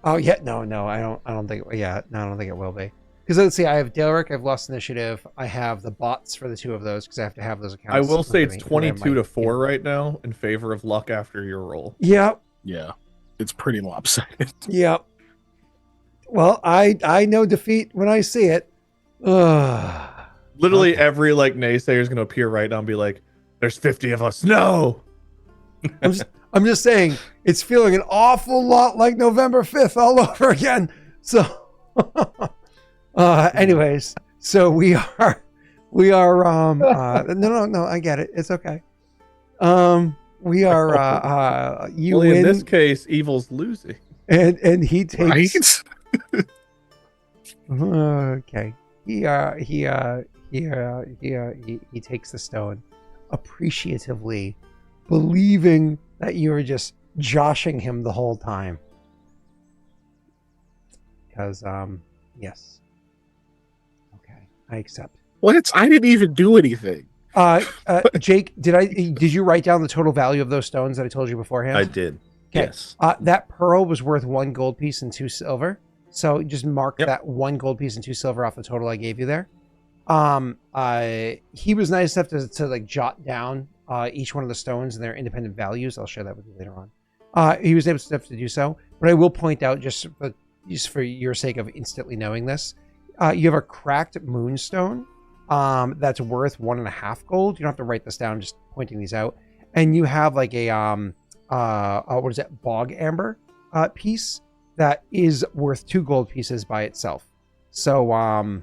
Oh yeah, no, I don't think. Yeah, no, I don't think it will be. Because let's see, I have Delric, I've Lost Initiative, I have the bots for the 2 of those because I have to have those accounts. I will say it's 22-4 right now in favor of luck after your roll. Yep. Yeah, it's pretty lopsided. Yep. Well, I know defeat when I see it. Literally every naysayer is going to appear right now and be like, "There's 50 of us." No. I'm just saying it's feeling an awful lot like November 5th all over again. So, anyways, so we are no, I get it. It's okay. We are you well, win. In this case, evil's losing. And he takes Right? okay. He takes the stone appreciatively, believing that you were just joshing him the whole time. Because yes. Okay, I accept. What? I didn't even do anything. Jake, did you write down the total value of those stones that I told you beforehand? I did. Okay. Yes. That pearl was worth 1 gold piece and 2 silver. So just mark that 1 gold piece and 2 silver off the total I gave you there. He was nice enough to jot down each one of the stones and their independent values. I'll share that with you later on. He was able to do so. But I will point out, just for your sake of instantly knowing this, you have a cracked moonstone that's worth 1.5 gold. You don't have to write this down, just pointing these out. And you have like a what is it, bog amber piece that is worth 2 gold pieces by itself. So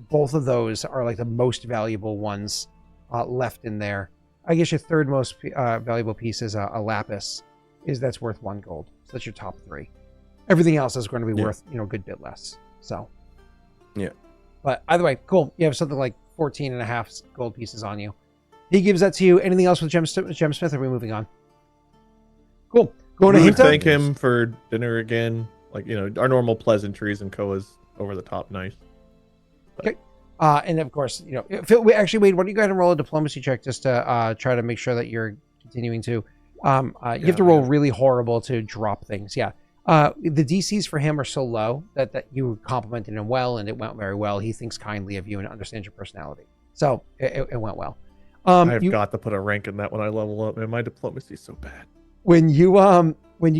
both of those are like the most valuable ones left in there. I guess your third most valuable piece is a lapis, that's worth 1 gold. So that's your top 3. Everything else is going to be worth a good bit less. So yeah. But either way, cool. You have something like 14.5 gold pieces on you. He gives that to you. Anything else with Gemsmith? Or are we moving on? Cool. Going to We would Hinta? thank him for dinner again. Like, our normal pleasantries, and Koa's over the top nice. Okay. And of course, actually, Wade, why don't you go ahead and roll a diplomacy check just to try to make sure that you're continuing to. You have to roll really horrible to drop things. Yeah. The DCs for him are so low that you complimented him well, and it went very well. He thinks kindly of you and understands your personality. So it went well. I've got to put a rank in that when I level up, man. My diplomacy is so bad. When you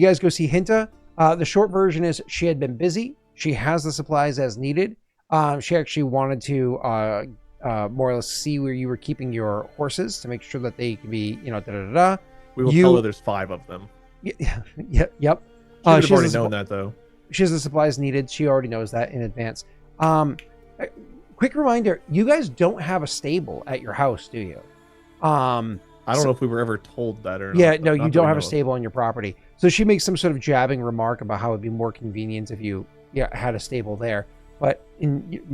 guys go see Hinta, the short version is she had been busy. She has the supplies as needed. She actually wanted to more or less see where you were keeping your horses to make sure that they can be, We will tell her there's 5 of them. Yep. She would have already known that, though. She has the supplies needed. She already knows that in advance. Quick reminder, you guys don't have a stable at your house, do you? I don't know if we were ever told that or not. Yeah, no, you don't have a stable on your property. So she makes some sort of jabbing remark about how it'd be more convenient if you had a stable there. But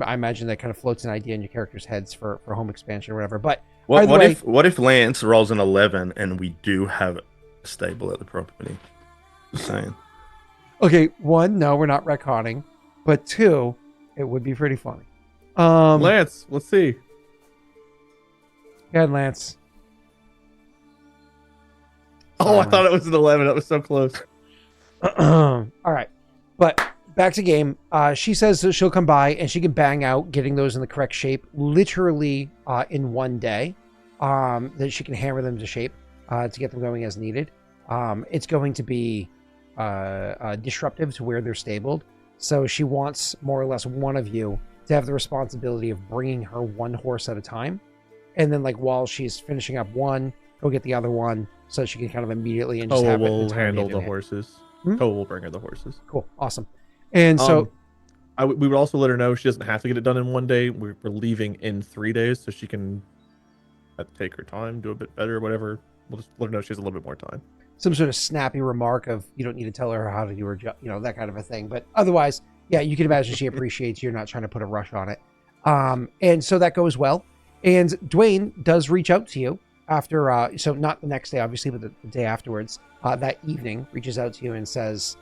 I imagine that kind of floats an idea in your characters' heads for home expansion or whatever. But what if Lance rolls an 11 and we do have a stable at the property? Just saying. Okay, 1, no, we're not retconning. But 2, it would be pretty funny. Lance, let's see. Go ahead, Lance. Oh, I thought it was an 11. That was so close. All right. But back to game. She says that she'll come by and she can bang out getting those in the correct shape literally in 1 day. That she can hammer them to shape to get them going as needed. It's going to be disruptive to where they're stabled. So she wants more or less one of you to have the responsibility of bringing her 1 horse at a time. And then, like, while she's finishing up one, go get the other one so she can kind of immediately and just have it. We'll handle the horses. Koa will bring her the horses. Cool. Awesome. And so we would also let her know she doesn't have to get it done in 1 day. We're leaving in 3 days, so she can take her time, do a bit better, whatever. We'll just let her know she has a little bit more time. Some sort of snappy remark of, you don't need to tell her how to do her job, that kind of a thing. But otherwise, yeah, you can imagine she appreciates you're not trying to put a rush on it. And so that goes well. And Dwayne does reach out to you after, so not the next day, obviously, but the day afterwards, that evening, reaches out to you and says,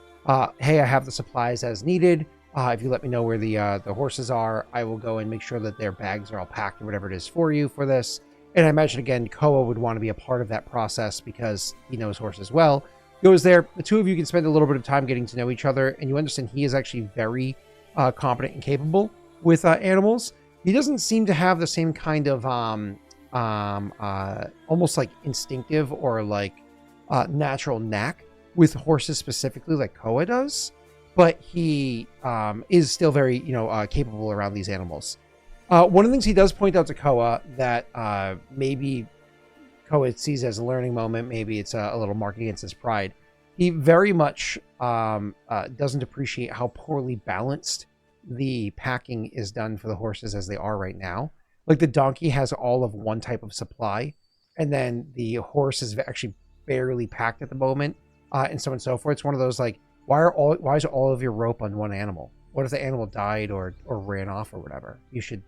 hey, I have the supplies as needed. If you let me know where the horses are, I will go and make sure that their bags are all packed or whatever it is for you for this. And I imagine, again, Koa would want to be a part of that process because he knows horses well. Goes there. The two of you can spend a little bit of time getting to know each other, and you understand he is actually very competent and capable with animals. He doesn't seem to have the same kind of almost like instinctive or like natural knack with horses specifically like Koa does, but he is still very capable around these animals. One of the things he does point out to Koa that maybe Koa sees as a learning moment, maybe it's a little mark against his pride. He very much doesn't appreciate how poorly balanced the packing is done for the horses as they are right now. Like the donkey has all of one type of supply, and then the horse is actually barely packed at the moment, and so on and so forth. It's one of those like, why is all of your rope on one animal? What if the animal died or ran off or whatever? You should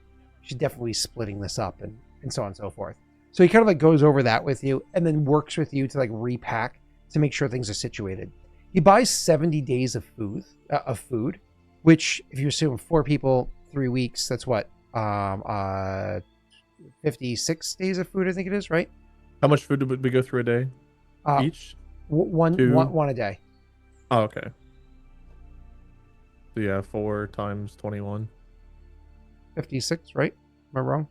definitely be splitting this up and so on and so forth. So he kind of like goes over that with you and then works with you to like repack to make sure things are situated. He buys 70 days of food, which if you assume 4 people, 3 weeks, that's what, 56 days of food, I think it is, right? How much food would we go through a day? Each? One a day. Oh, okay. So yeah, 4 times 21. 56, right? Am I wrong?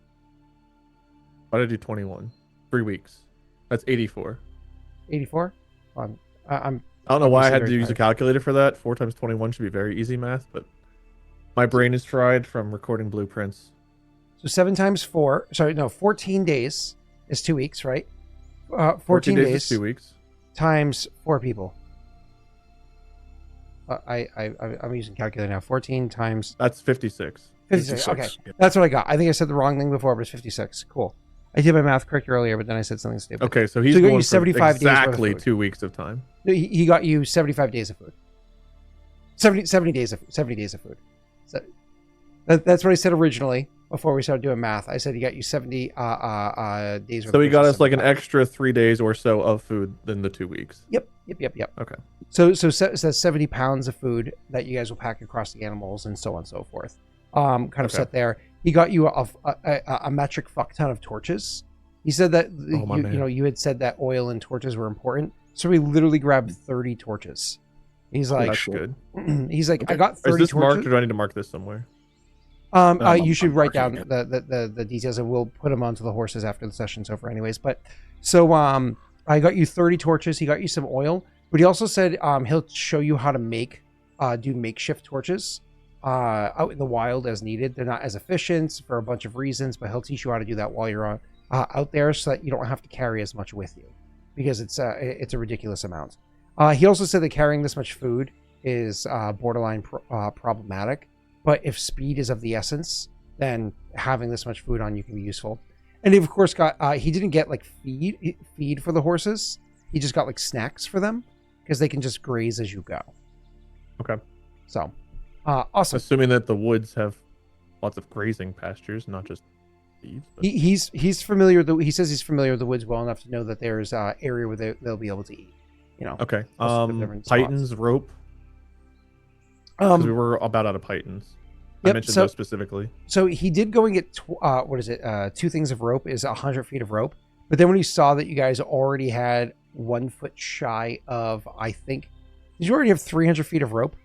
Why did I do 21? 3 weeks. That's 84. 84? I'm I don't know why I obviously had to very use a tired. calculator for that. 4 times 21 should be very easy math, but my brain is fried from recording blueprints. So 7 times 4. Sorry, no, 14 days is 2 weeks, right? 14 days days is 2 weeks. times 4 people. I'm using calculator now. 14 times That's 56. 56. Okay, 56, yeah. that's what I got. I think I said the wrong thing before, but it's 56. Cool. I did my math correct earlier, but then I said something stupid. Okay, so he's So he got going you for 75 days worth of exactly food. 2 weeks of time. He got you 75 days of food. 70 days of food. So that's what I said originally before we started doing math. I said he got you 70 days worth. So he of got food, us like an 75. extra 3 days or so of food than the 2 weeks. Yep. Okay. So that's 70 pounds of food that you guys will pack across the animals and so on and so forth. Kind of Okay. set there. He got you a metric fuck ton of torches. He said that you had said that oil and torches were important. So we literally grabbed 30 torches. He's like, That's good. he's like, Okay. I got Is 30 this torches. marked or do I need to mark this somewhere? You should I'm write down marking the details, and we'll put them onto the horses after the session's over, anyways. But so I got you 30 torches. He got you some oil, but he also said he'll show you how to do makeshift torches out in the wild as needed. They're not as efficient for a bunch of reasons, but he'll teach you how to do that while you're out there, so that you don't have to carry as much with you, because it's a ridiculous amount. He also said that carrying this much food is borderline problematic. But if speed is of the essence, then having this much food on you can be useful. And he, of course, got he didn't get like feed for the horses. He just got like snacks for them, because they can just graze as you go. Okay. So, awesome. Assuming that the woods have lots of grazing pastures, not just feeds. But... He's familiar. He says he's familiar with the woods well enough to know that there's area where they'll be able to eat. You know. Okay. most of the different Pythons, spots. rope. Because we were about out of Pythons. I mentioned those specifically. So he did go and get 2 things of rope, is 100 feet of rope. But then when he saw that you guys already had 1 foot shy of, I think, did you already have 300 feet of rope?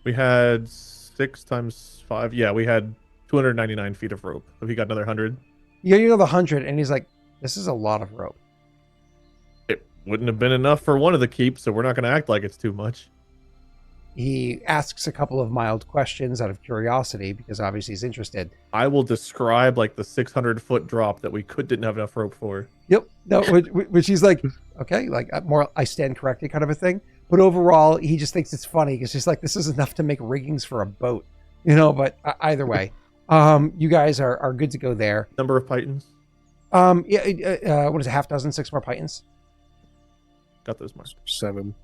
We had 6 times 5. Yeah, we had 299 feet of rope. So he got another 100. Yeah, you know the 100, and he's like, this is a lot of rope. It wouldn't have been enough for one of the keeps, so we're not going to act like it's too much. He asks a couple of mild questions out of curiosity, because obviously he's interested. I will describe like the 600-foot drop that we didn't have enough rope for. Yep. No, which he's like, okay, like more I stand corrected kind of a thing. But overall, he just thinks it's funny, because he's like, this is enough to make riggings for a boat, you know. But either way, you guys are good to go there. Number of Pythons? What is it? Half dozen, 6 more Pythons. Got those marked. 7.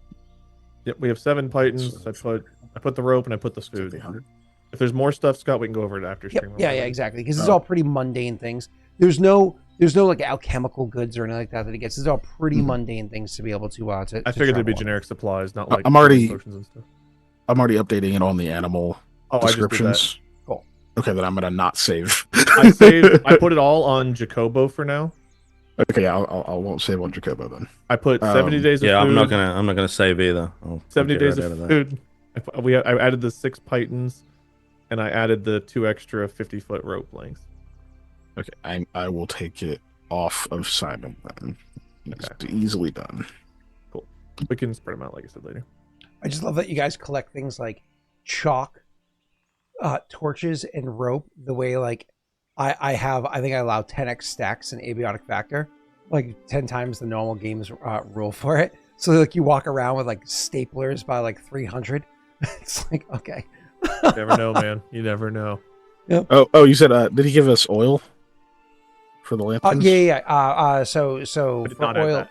Yep, we have 7 Pythons. I put the rope and I put the food. 100. If there's more stuff, Scott, we can go over it after Yep. stream. Yeah, exactly. Because it's all pretty mundane things. There's no like alchemical goods or anything like that he gets. It's all pretty mundane things to be able to. I figured there'd be travel on. generic supplies, not like I'm already- potions and stuff. I'm already updating it on the animal Oh, I just did that. descriptions. Cool. Okay, then I'm gonna not save. I put it all on Jacobo for now. Okay, yeah, I won't save on Jacobo then. I put 70 days of Yeah, food. I'm not gonna save either. I'll 70 get days right of out that. food. I added the 6 Pythons, and I added the 2 extra 50-foot rope lengths. Okay, I will take it off of Simon then. It's Okay. easily done. Cool. We can spread them out like I said later. I just love that you guys collect things like chalk, torches, and rope. The way like I think I allow 10x stacks in abiotic factor, like 10 times the normal game's rule for it. So like you walk around with like staplers by like 300. It's like, okay. You never know, man. You never know. Oh, you said did he give us oil for the lanterns? Yeah. So I did for not add oil,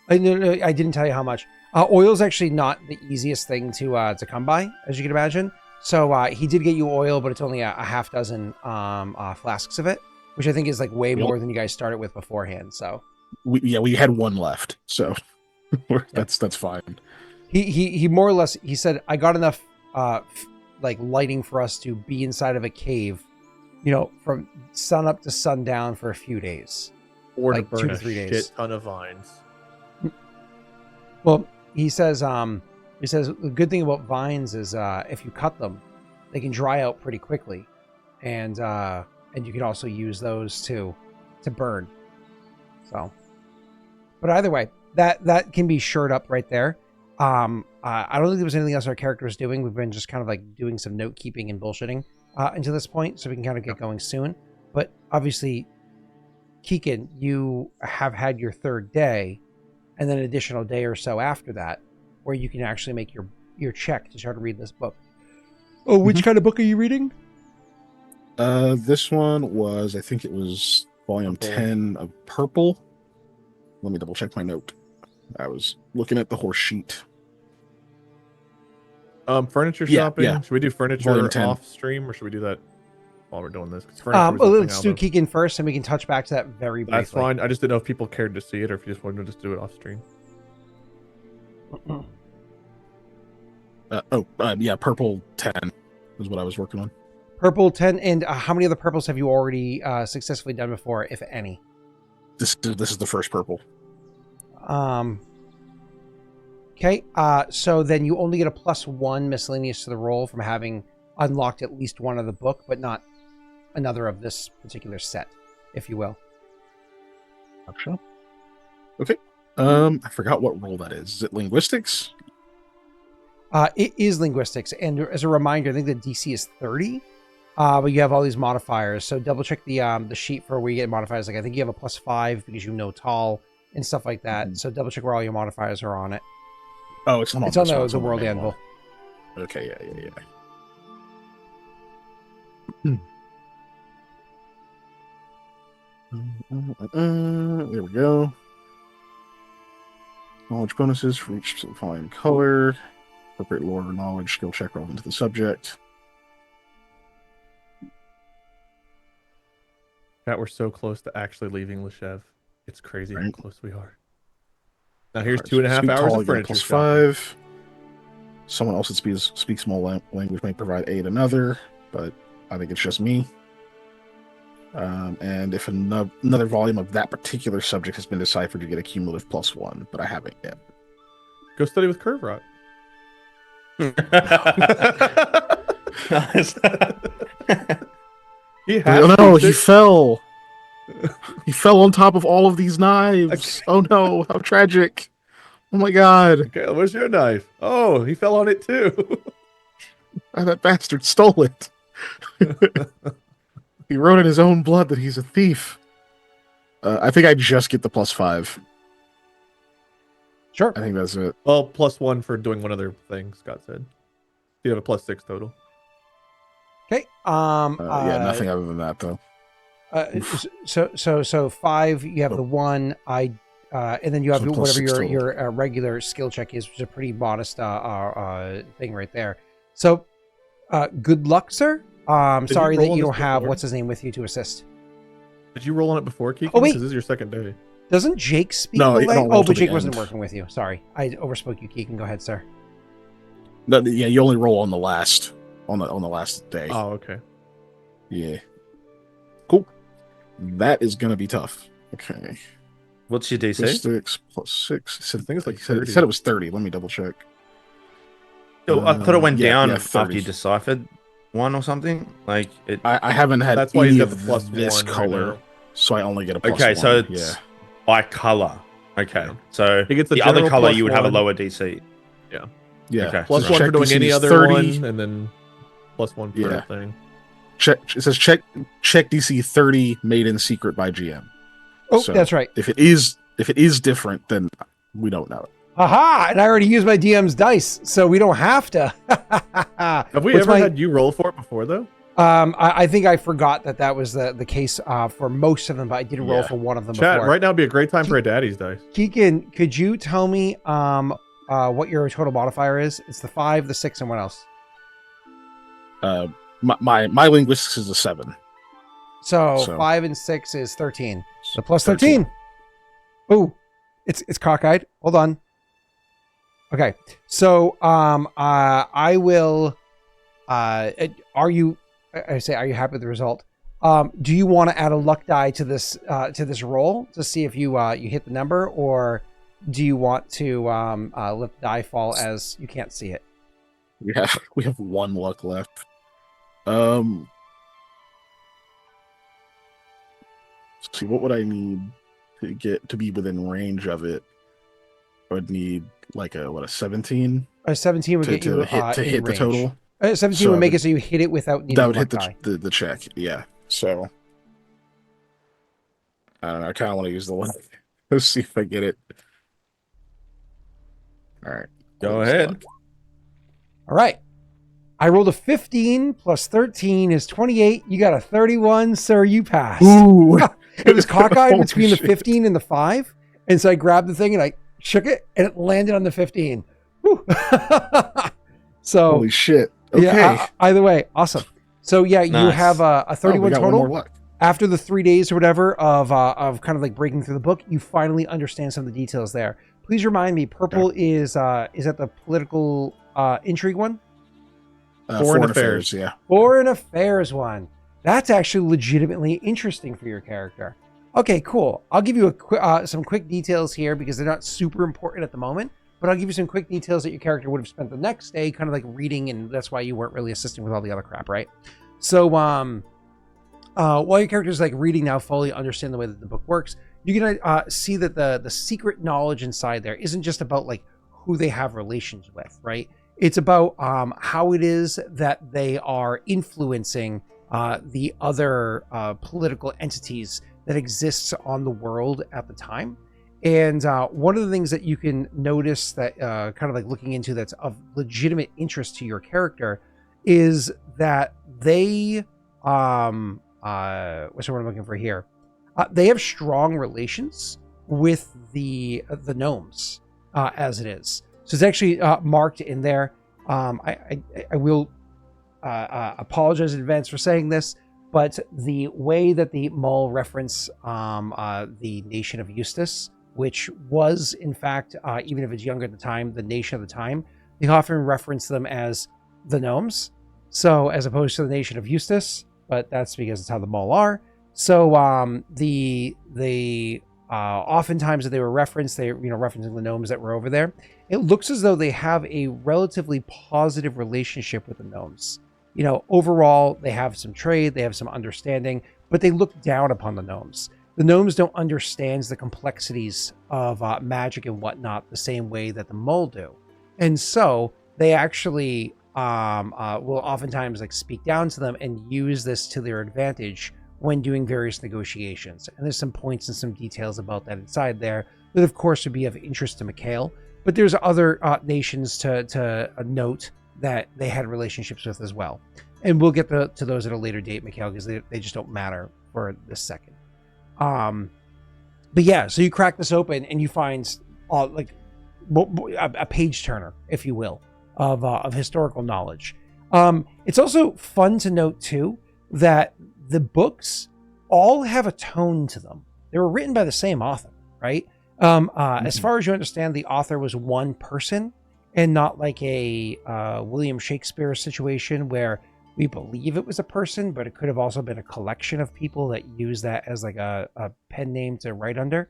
that. no, I didn't tell you how much. Oil is actually not the easiest thing to come by, as you can imagine. So he did get you oil, but it's only a half dozen flasks of it, which I think is like way more than you guys started with beforehand. So we had 1 left, so that's fine. he more or less, he said, I got enough like lighting for us to be inside of a cave, you know, from sun up to sundown for a few days. Or like to 2 burn to a 3 days. shit ton of vines. Well, he says the good thing about vines is if you cut them, they can dry out pretty quickly, and you can also use those to burn. So, but either way, that can be shored up right there. I don't think there was anything else our character was doing. We've been just kind of like doing some note keeping and bullshitting until this point, so we can kind of get going soon. But obviously, Keegan, you have had your third day, and then an additional day or so after that, where you can actually make your check to try to read this book. Oh, which kind of book are you reading? This one was, I think it was volume 10 of Purple. Let me double check my note. I was looking at the horse sheet. Furniture Yeah, shopping. yeah. Should we do furniture Volume 10. off stream, or should we do that while we're doing this? 'Cause furniture was the Let's thing do out of- Keegan first, and we can touch back to that very briefly. That's fine. I just didn't know if people cared to see it, or if you just wanted to just do it off stream. Yeah, Purple 10 is what I was working on. Purple 10, and how many of the purples have you already successfully done before, if any? This is the first Purple. Okay, so then you only get a +1 miscellaneous to the roll from having unlocked at least one of the book, but not another of this particular set, if you will. Gotcha. Okay. I forgot what roll that is. Is it linguistics? It is linguistics, and as a reminder, I think the DC is 30, but you have all these modifiers. So double check the sheet for where you get modifiers. Like I think you have a +5 because you know tall and stuff like that. Mm-hmm. So double check where all your modifiers are on it. Oh, it's not on It's on this one, the World main Anvil. one. Okay, yeah. There we go. Knowledge bonuses for each following color. Appropriate lore or knowledge skill check relevant to the subject. That we're so close to actually leaving Loshev. It's crazy how Right. close we are. Now here's Alright, 2.5 speak hours tall, of you get a furniture plus shopping. 5. Someone else that speaks small language may provide aid another, but I think it's just me. And if another volume of that particular subject has been deciphered, you get a cumulative +1, but I haven't yet. Go study with Curve Rock. He has Oh no, to. he fell. He fell on top of all of these knives. Oh no, how tragic. Oh my god. Okay, where's your knife? Oh, he fell on it too. That bastard stole it. He wrote in his own blood that he's a thief. I think I just get the +5. Sure. I think that's it. Well, +1 for doing one other thing, Scott said. You have a +6 total. Okay. Yeah, nothing other than that though. So 5. You have the 1. And then you have So plus whatever 6 total. your regular skill check is, which is a pretty modest thing right there. So, good luck, sir. Did you Sorry roll that on you this don't have before? what's his name with you to assist. Did you roll on it before, Keegan? Oh, wait. Because this is your second day. Doesn't Jake speak? No, the you don't lang- roll Oh, till but the Jake wasn't end. working with you. Sorry, I overspoke you, Keegan. Go ahead, sir. No, yeah, you only roll on the last day. Oh, okay. Yeah. Cool. That is gonna be tough. Okay. What's your DC? 6 plus 6. He said, I think it's like he said 30. it was 30. Let me double check. Oh, I thought it went Yeah, down yeah, after 30. you deciphered one or something. Like it. I haven't had That's why he's any got the of this +1 right color, now. so I only get a +1. Okay, so it's yeah. by color. Okay, Yeah. so He gets the the other general color you would have a +1. lower DC. Yeah. Okay. +1 Check for doing DC any is other 30. one, and then +1 for Yeah. a thing. Check. It says check DC 30 made in secret by GM. Oh, So, that's right. If it is different, then we don't know it. Aha! And I already used my DM's dice, so we don't have to. Have we What's ever my- had you roll for it before, though? I think I forgot that was the case for most of them, but I did roll Yeah. for one of them Chat, before. right now would be a great time for a daddy's dice. Keegan, could you tell me what your total modifier is? It's the 5, the 6, and what else? My linguistics is a 7. So, So- 5 and 6 is 13. So plus 13. Oh, it's cockeyed. Hold on. Okay. So I will are you happy with the result? Do you want to add a luck die to this roll to see if you hit the number, or do you want to let the die fall as you can't see it? We have 1 luck left. Let's see, what would I need to get to be within range of it? I would need like a 17 A 17 would to, get you to in hit the range. total. 17 So would I make would- it so you hit it without needing That would luck hit die. the check. Yeah. So I don't know. I kind of want to use the luck. Let's see if I get it. All right. Go close ahead. luck. All right. I rolled a 15 plus 13 is 28. You got a 31, sir. You passed. Ooh. It was cockeyed Holy between the shit. 15 and the 5. And so I grabbed the thing and I shook it and it landed on the 15. Whew. So, Holy shit. Okay. yeah, either way, awesome. So, yeah, you Nice. have a Oh, we 31 got one total. more luck. After the 3 days or whatever of kind of like breaking through the book, you finally understand some of the details there. Please remind me, purple is that the political intrigue one? Foreign affairs. Yeah. Foreign affairs one. That's actually legitimately interesting for your character. Okay, cool. I'll give you some quick details here because they're not super important at the moment, but I'll give you some quick details that your character would have spent the next day kind of like reading, and that's why you weren't really assisting with all the other crap, right? So, while your character's like reading now, fully understand the way that the book works, you're gonna see that the secret knowledge inside there isn't just about like who they have relations with, right? It's about how it is that they are influencing the other political entities that exists on the world at the time. And one of the things that you can notice that kind of like looking into that's of legitimate interest to your character is that they what's the word I'm looking for here? They have strong relations with the gnomes as it is. So it's actually marked in there. I will apologize in advance for saying this, but the way that the Mull reference the nation of Eustace, which was in fact, even if it's younger at the time, the nation of the time, they often reference them as the gnomes. So as opposed to the nation of Eustace, but that's because it's how the Mull are. So oftentimes that they were referenced, they referencing the gnomes that were over there. It looks as though they have a relatively positive relationship with the gnomes. Overall, they have some trade, they have some understanding, but they look down upon the gnomes. The gnomes don't understand the complexities of magic and whatnot the same way that the Mull do. And so they actually will oftentimes like speak down to them and use this to their advantage when doing various negotiations. And there's some points and some details about that inside there that of course would be of interest to Mikhail, but there's other nations to note that they had relationships with as well. And we'll get to those at a later date, Mikhail, because they just don't matter for this second. But yeah, so you crack this open and you find like a page turner, if you will, of historical knowledge. It's also fun to note too that the books all have a tone to them. They were written by the same author, right? As far as you understand, the author was one person and not like a William Shakespeare situation where we believe it was a person, but it could have also been a collection of people that use that as like a pen name to write under.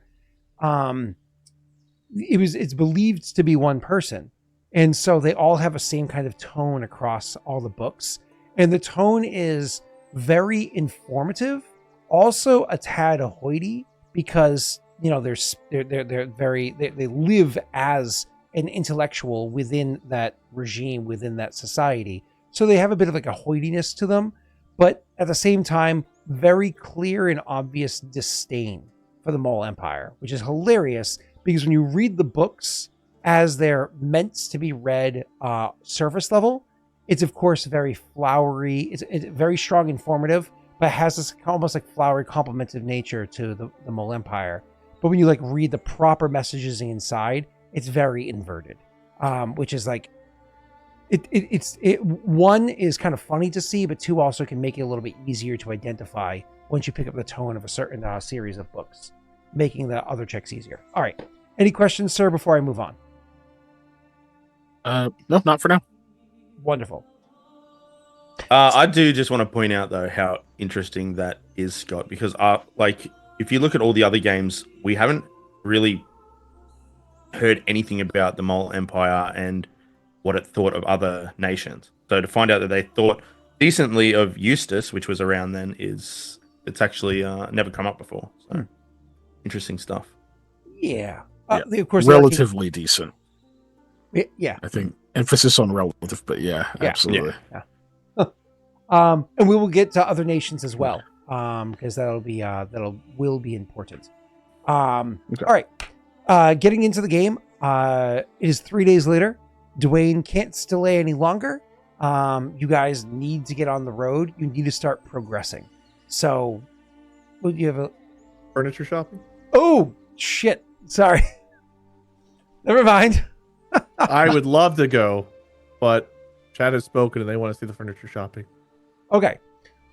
It's believed to be one person. And so they all have a same kind of tone across all the books. And the tone is very informative, also a tad hoity, because they're very they live as an intellectual within that regime, within that society. So they have a bit of like a hoitiness to them, but at the same time, very clear and obvious disdain for the Mull Empire, which is hilarious because when you read the books as they're meant to be read surface level, it's of course very flowery. It's very strong, informative, but has this almost like flowery, complimentive nature to the Mull Empire. But when you like read the proper messages inside, it's very inverted, which is like one is kind of funny to see, but two also can make it a little bit easier to identify once you pick up the tone of a certain series of books, making the other checks easier. All right, any questions, sir, before I move on? No, not for now. Wonderful. I do just want to point out though how interesting that is, Scott, because like if you look at all the other games, we haven't really heard anything about the Mull Empire and what it thought of other nations. So to find out that they thought decently of Eustace, which was around then, it's actually never come up before. So interesting stuff. Yeah. Of course, the relatively decent. yeah. I think emphasis on relative, but yeah, absolutely. Yeah. And we will get to other nations as well, because will be important. Okay. All right. Getting into the game. It is 3 days later. Dwayne can't delay any longer. You guys need to get on the road. You need to start progressing. So, would you have a Furniture shopping? Oh shit! Sorry. Never mind. I would love to go, but Chad has spoken and they want to see the furniture shopping. Okay,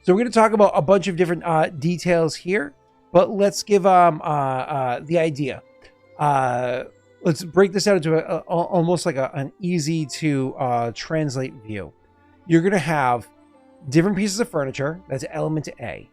so we're going to talk about a bunch of different details here, but let's give the idea. Let's break this out into almost like an easy to translate view. You're going to have different pieces of furniture. That's element A.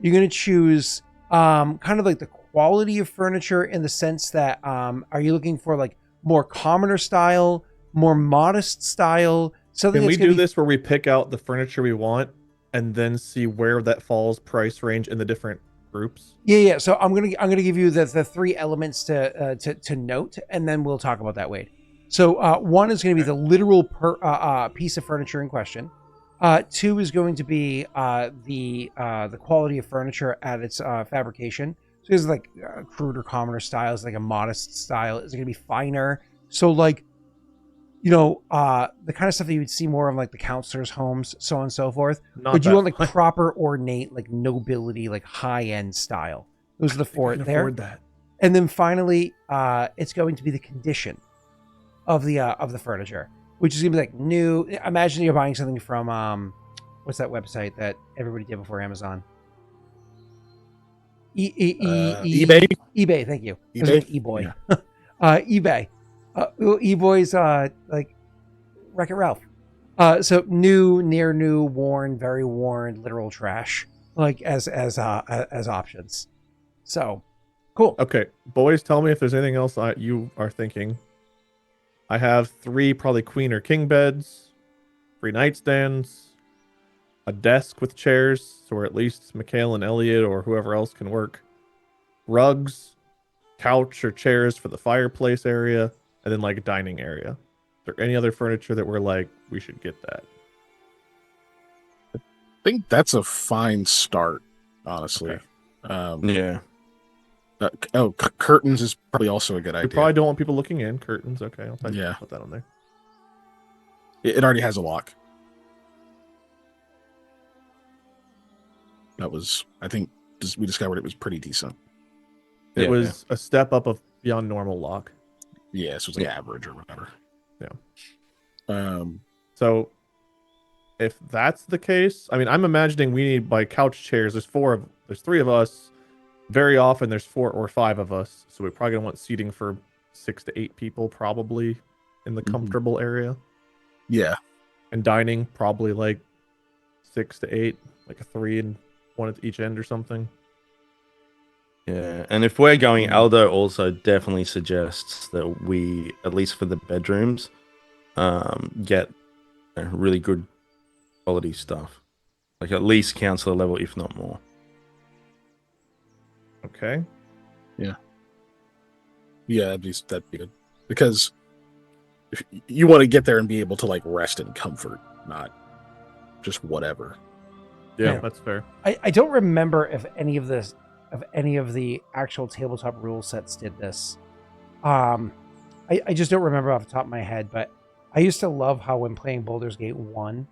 You're going to choose kind of like the quality of furniture in the sense that are you looking for like more commoner style, more modest style? Something Can we do be... this where we pick out the furniture we want and then see where that falls price range in the different groups? Yeah. So I'm gonna give you the three elements to note, and then we'll talk about that, Wade. So one is going to be the literal piece of furniture in question. Two is going to be the quality of furniture at its fabrication. So it's like cruder, commoner styles, like a modest style. Is it going to be finer? So like, the kind of stuff that you would see more of like the counselors' homes, so on and so forth. But you want like proper, ornate, like nobility, like high-end style. Those are the four there. Afford that. And then finally, it's going to be the condition of the furniture, which is gonna be like new. Imagine you're buying something from what's that website that everybody did before Amazon? eBay. eBay, thank you. eBay? eBoy. Yeah. eBay. eBoy's like Wreck-It Ralph. So new, near new, worn, very worn, literal trash, like as options. So cool. Okay, boys, tell me if there's anything else you are thinking. I have 3 probably queen or king beds, 3 nightstands, a desk with chairs, so at least Mikhail and Elliot or whoever else can work, rugs, couch or chairs for the fireplace area, and then like a dining area. Is there any other furniture that we're like, we should get that? I think that's a fine start, honestly. Okay. Yeah. Curtains is probably also a good idea. We probably don't want people looking in. Curtains, okay. I'll put that on there. It already has a lock. That was, I think, we discovered it was pretty decent. It was a step up of beyond normal lock. Yeah, so it was like average or whatever. Yeah. So if that's the case, I mean, I'm imagining we need by couch chairs. There's 3 of us. Very often there's 4 or 5 of us, so we're probably gonna want seating for 6 to 8 people, probably in the comfortable area. Yeah, and dining probably like 6 to 8, like a 3 and 1 at each end or something. Yeah, and if we're going, Aldo also definitely suggests that we, at least for the bedrooms, get really good quality stuff, like at least counselor level, if not more. Okay. Yeah, that'd be good. Because if you want to get there and be able to like rest in comfort, not just whatever. Yeah, that's fair. I don't remember if any of the actual tabletop rule sets did this. I just don't remember off the top of my head, but I used to love how when playing Baldur's Gate 1,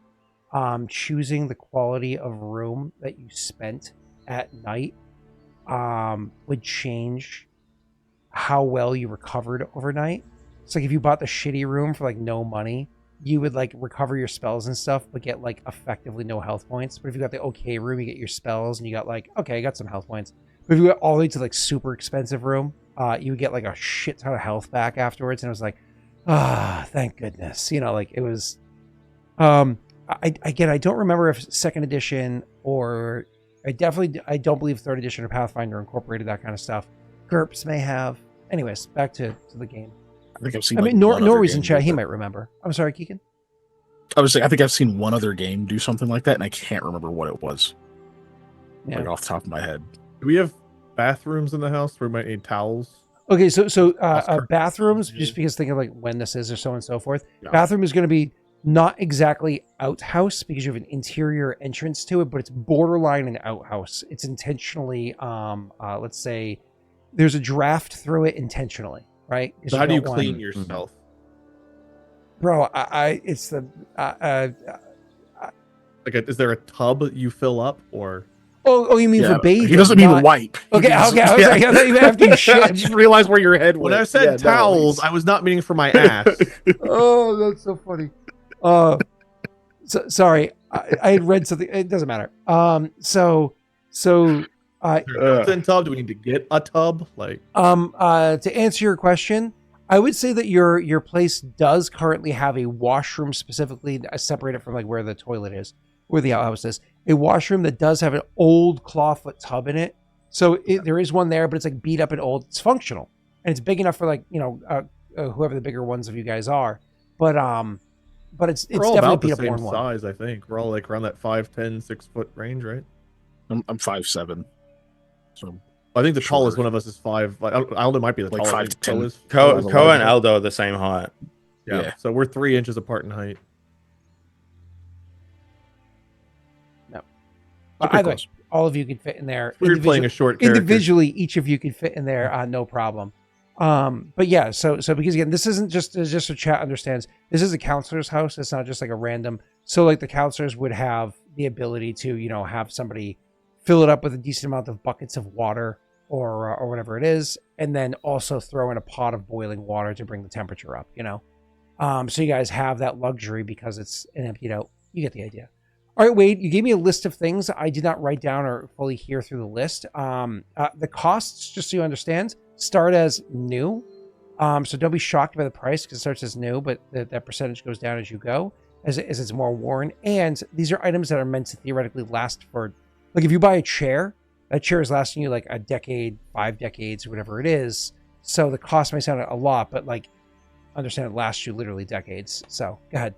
choosing the quality of room that you spent at night would change how well you recovered overnight. It's like if you bought the shitty room for like no money, you would like recover your spells and stuff, but get like effectively no health points. But if you got the okay room, you get your spells and you got like, okay, I got some health points. But if you got all the way to like super expensive room, you would get like a shit ton of health back afterwards. And it was like, thank goodness. Like it was, I don't remember if 2nd edition or I don't believe 3rd edition or Pathfinder incorporated that kind of stuff. GURPS may have. Anyways, back to the game. I think I've seen. I mean, Norway's in chat. He might remember. I'm sorry, Keegan. I was saying, I think I've seen one other game do something like that, and I can't remember what it was. Yeah. Like off the top of my head. Do we have bathrooms in the house where we might need towels? Okay, so That's correct. bathrooms, just because think of like when this is or so on and so forth. Yeah. Bathroom is going to be not exactly outhouse because you have an interior entrance to it, but it's borderline an outhouse. It's intentionally, let's say, there's a draft through it intentionally, right? 'Cause So how do you don't clean want- yourself? Bro, it's the Like, is there a tub you fill up, or oh, you mean Yeah, for bathing? he doesn't mean not- wipe. He Okay, means- okay, I was like, I thought you meant after you I shit. just realized where your head went. when I said Yeah, no, towels, he's- I was not meaning for my ass. Oh, that's so funny. Sorry, I had read something. It doesn't matter. So, Built-in tub? Do we need to get a tub? Like, to answer your question, I would say that your place does currently have a washroom specifically separated from like where the toilet is, where the outhouse is. A washroom that does have an old clawfoot tub in it. So there is one there, but it's like beat up and old. It's functional and it's big enough for like whoever the bigger ones of you guys are. But it's we're all definitely about beat the up same worn one. size, I think. We're all like around that 5'10", 6-foot range, right? I'm 5'7", so I think the Sure. tallest one of us is 5. Like, Aldo might be the Like tallest. 5'10". Ko is- Ko, is Ko and 11. Aldo are the same height. Yeah. Yeah. So we're 3 inches apart in height. But pretty either way, close. all of you could fit in there. We're playing a short character. Individually, each of you could fit in there, no problem. But yeah, so because again, this isn't just so chat understands. This is a counselor's house. It's not just like a random. So like the counselors would have the ability to have somebody fill it up with a decent amount of buckets of water or whatever it is, and then also throw in a pot of boiling water to bring the temperature up. So you guys have that luxury because it's an emptied out. You get the idea. All right, Wade, you gave me a list of things. I did not write down or fully hear through the list. The costs, just so you understand, start as new. So don't be shocked by the price because it starts as new, but that percentage goes down as you go, as it's more worn. And these are items that are meant to theoretically last for, like if you buy a chair, that chair is lasting you like a decade, 5 decades, whatever it is. So the cost may sound a lot, but like understand it lasts you literally decades. So go ahead.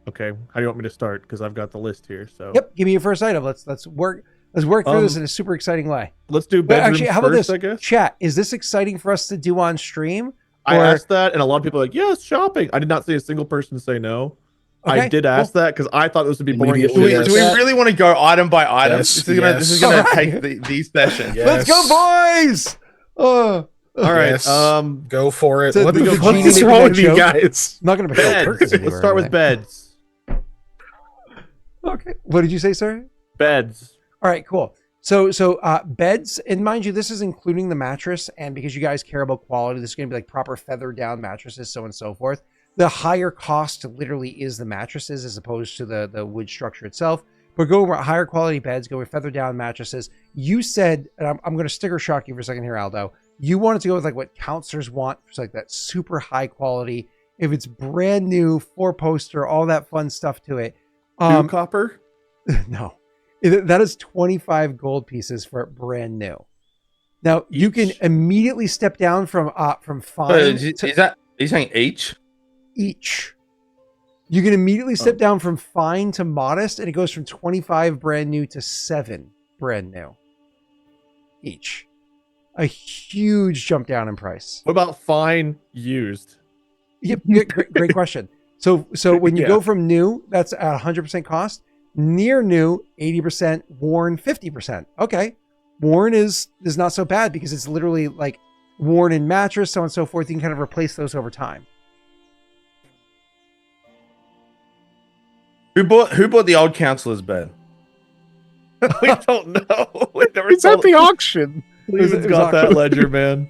Okay. How do you want me to start? Because I've got the list here. So Yep, give me your first item. Let's work through this in a super exciting way. let's do But bedrooms actually, how about first, this? I guess. Chat, is this exciting for us to do on stream? I Or- asked that, and a lot of people are like, yes, shopping. I did not see a single person say no. Okay, I did ask that because I thought this would be boring. as Immediately, shit. yes. Do we really want to go item by item? Yes, This is yes. gonna Alright. take these sessions. Yeah. Let's go, boys! All right. Yes. Go for it. So What we the go fuck genie is making wrong that with you joke? guys? I'm not going to put Beds. curtains Let's anywhere, start with right? beds. Okay. What did you say, sir? Beds. All right, cool. So beds, and mind you, this is including the mattress, and because you guys care about quality, this is going to be like proper feather down mattresses, so on and so forth. The higher cost literally is the mattresses as opposed to the wood structure itself. But go over higher quality beds, go with feather down mattresses. You said, and I'm going to sticker shock you for a second here, Aldo. You wanted to go with like what counselors want, it's like that super high quality. If it's brand new, 4-poster, all that fun stuff to it. New copper. No, that is 25 gold pieces for brand new. Now you can immediately step down from fine Is to that? Are you saying each? each. You can immediately step down from fine to modest, and it goes from 25 brand new to 7 brand new each. A huge jump down in price. What about fine used? Yep, great question. So when you Yeah. go from new, that's at 100% cost. Near new, 80%. Worn, 50%. Okay, worn is not so bad because it's literally like worn in mattress, so on and so forth. You can kind of replace those over time. Who bought the old counselor's bed? We don't know. We never It's saw at the auction. Cleveland's it was got that awkward. ledger, man.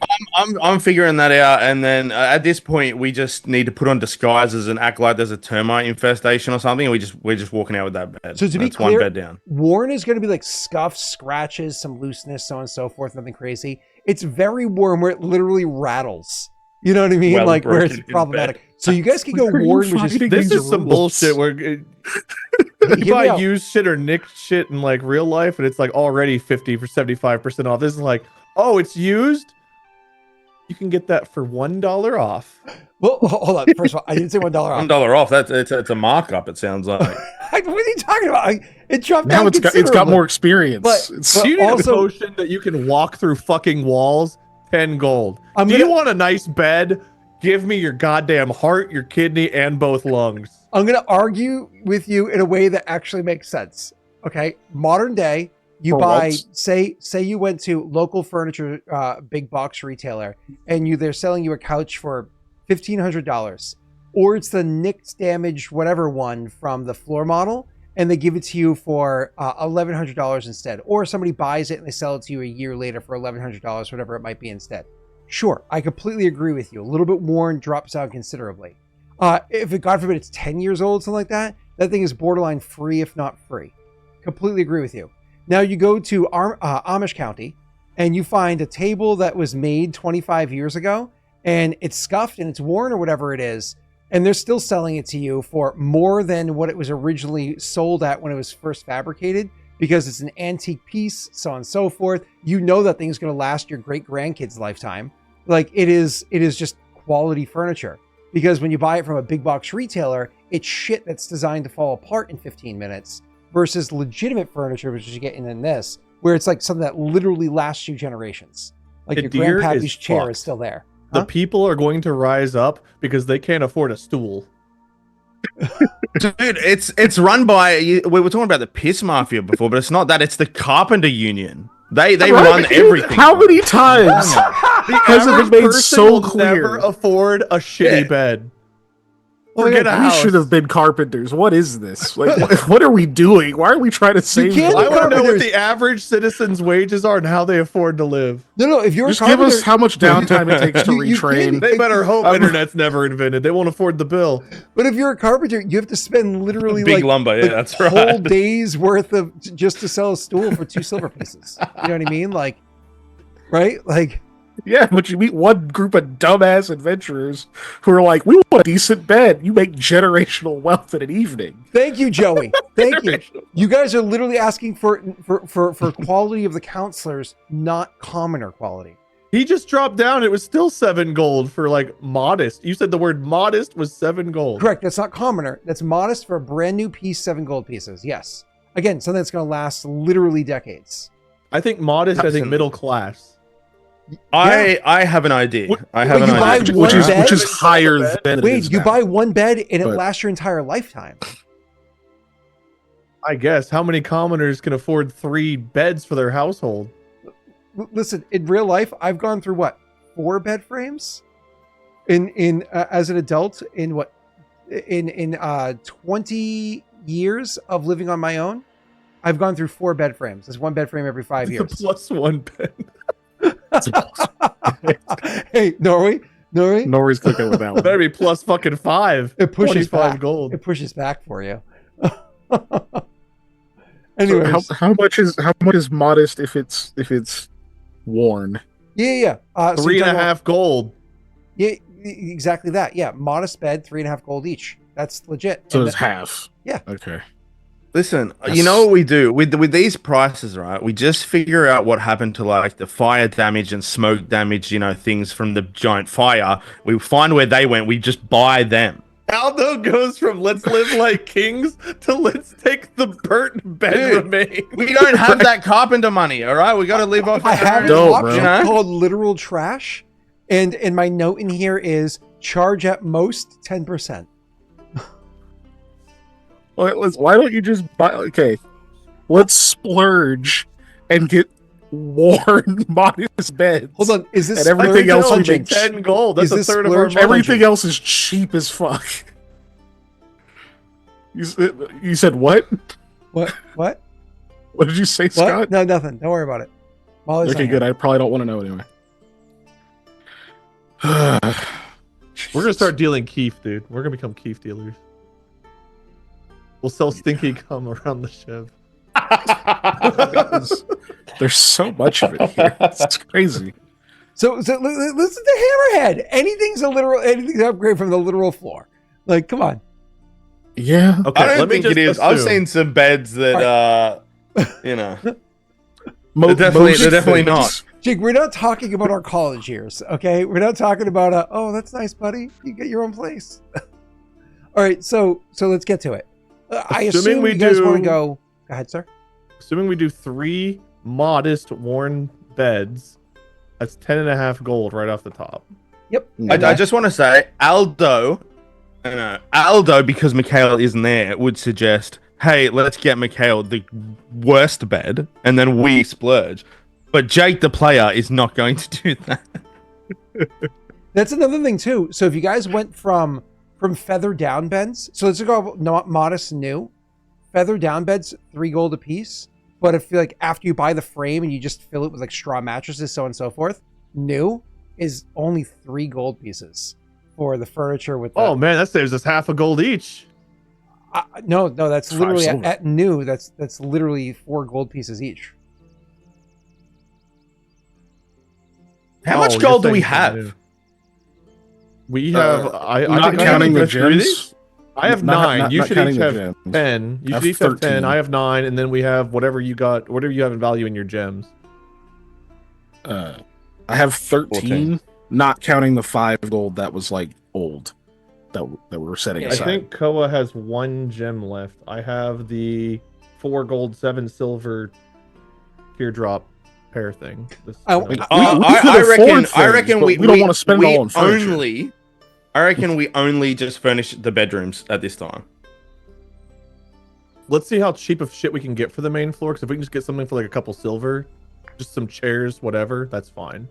I'm figuring that out, and then at this point, we just need to put on disguises and act like there's a termite infestation or something, and we're just walking out with that bed. So to be That's clear, one bed down. Worn is going to be like scuffs, scratches, some looseness, so on and so forth. Nothing crazy. It's very worn where it literally rattles. You know what I mean? Well like where broken it's in problematic. So you guys can go What are you worn, which is fighting? This These is some rules. bullshit where Hear you me buy out. used shit or nicked shit in like real life, and it's like already 50 for 75% off. This is like, oh, it's used. You can get that for $1 off. Well, hold on. First of all, I didn't say $1 off. $1 off. It's a markup. It sounds like. What are you talking about? It dropped Now down it's got considerably. more experience. But- It's- Do you need also- a potion that you can walk through fucking walls 10 gold. I'm Do gonna- you want a nice bed? Give me your goddamn heart, your kidney, and both lungs. I'm going to argue with you in a way that actually makes sense. Okay. Modern day, you For buy, once. say you went to local furniture, big box retailer, and they're selling you a couch for $1,500, or it's the nicked, damaged, whatever one from the floor model, and they give it to you for $1,100 instead, or somebody buys it and they sell it to you a year later for $1,100, whatever it might be instead. Sure, I completely agree with you. A little bit worn, drops out considerably. If it, God forbid, it's 10 years old, something like that, that thing is borderline free, if not free. Completely agree with you. Now you go to Amish County and you find a table that was made 25 years ago and it's scuffed and it's worn or whatever it is, and they're still selling it to you for more than what it was originally sold at when it was first fabricated, because it's an antique piece, so on and so forth. You know that thing's going to last your great grandkids' lifetime. Like it is just quality furniture. Because when you buy it from a big box retailer, it's shit that's designed to fall apart in 15 minutes versus legitimate furniture, which you get in this, where it's like something that literally lasts you generations. Like your Idir grandpappy's is chair fucked. is still there. The Huh? people are going to rise up because they can't afford a stool. Dude, it's run by. We were talking about the piss mafia before, but it's not that. It's the carpenter union. They Right? run everything. How many times The has it average been made person so will never clear? afford a shitty Yeah. bed. Oh my Forget God, a We house. should have been carpenters. What is this? Like, what are we doing? Why are we trying to save? can't I lives? want to know what Carpenters- the average citizen's wages are and how they afford to live. No, if you're Just a give carpenter, us how much downtime it takes to You retrain. can't- They better hope I'm- internet's never invented. They won't afford the bill. but if you're a carpenter, you have to spend literally Big like lumber. Yeah, that's whole right. days worth of just to sell a stool for 2 silver pieces. You know what I mean? Like, right? Like, Yeah, but you meet one group of dumbass adventurers who are like, "We want a decent bed. You make generational wealth in an evening." thank you, Joey. Thank you. You guys are literally asking for quality of the counselors, not commoner quality. He just dropped down. It was still 7 gold for like modest. You said the word modest was 7 gold. Correct. That's not commoner. That's modest for a brand new piece, 7 gold pieces. Yes. Again, something that's going to last literally decades. I think modest. I think Absolutely. middle class. I have an idea. I have Wait, an you buy idea. one bed? Which is higher than it Wait, is you now. buy one bed and it But- lasts your entire lifetime. I guess. How many commoners can afford 3 beds for their household? Listen, in real life, I've gone through what, 4 bed frames in as an adult in 20 years of living on my own. I've gone through 4 bed frames. There's 1 bed frame every 5 It's a years. plus 1 bed. Hey, Norway, Nori's clicking with that one. Better be plus fucking 5. it pushes 25 back. gold. It pushes back for you. So Anyways, how much is modest if it's worn? yeah. So Three you're and a talking half gold. Yeah, exactly that. Yeah, modest bed, 3.5 gold each. That's legit. So And it's half. Yeah. Okay. Listen, That's- you know what we do with these prices, right? We just figure out what happened to like the fire damage and smoke damage, things from the giant fire. We find where they went. We just buy them. Aldo goes from let's live like kings to let's take the burnt bed Dude. remains. We don't have that carpenter money, all right? We got to live off. I our have an own, Dope, option bro. called literal trash, and my note in here is charge at most 10%. Why don't you just buy? Okay, let's splurge and get worn modest beds. Hold on, is this And everything splurge else or we lunging? make 10 gold. That's Is a this third of our splurge money. Everything else is cheap as fuck. You said what? What? What? What did you say, What? Scott? No, nothing. Don't worry about it. Molly's Okay, not good. here. I probably don't want to know anyway. We're gonna start dealing Keef, dude. We're gonna become Keef dealers. We'll sell stinky cum around the Chev. There's so much of it here. It's crazy. So listen to Hammerhead. Anything's an upgrade from the literal floor. Like, come on. Yeah. Okay, I don't let me think just it is. I've assume- seen some beds that, They're definitely not. Jake, we're not talking about our college years, okay? We're not talking about oh, that's nice, buddy. You get your own place. All right, so let's get to it. I Assuming assume we you guys want to do- go. Go ahead, sir. Assuming we do 3 modest worn beds, That's 10.5 gold right off the top. Yep. I just want to say, Aldo, because Mikhail isn't there, would suggest, hey, let's get Mikhail the worst bed, and then we splurge. But Jake, the player, is not going to do that. That's another thing too. So if you guys went from feather down beds, so let's go modest new. Feather down beds, 3 gold a piece. But if like after you buy the frame and you just fill it with like straw mattresses, so on and so forth, new is only 3 gold pieces for the furniture with the, Oh man, that saves us half a gold each. no, that's Five literally silver. at new, that's literally 4 gold pieces each. How Oh, much you're gold do we saying have? new. We have. I not think I counting the have through gems. these. I have Not- 9. not- You not should counting each the have gems. 10. You I have should each have 10. 13. I have 9, and then we have whatever you have in value in your gems. I have 13, 14. not counting the 5 gold that was like old that we were setting Yeah, I aside. think Koa has 1 gem left. I have the 4 gold, 7 silver teardrop pair thing. This, Oh, Like, I- we I could afford reckon things, but we don't want to spend it all on furniture. I reckon we only just furnish the bedrooms at this time. let's see how cheap of shit we can get for the main floor. Because if we can just get something for like a couple silver, just some chairs, whatever, that's fine.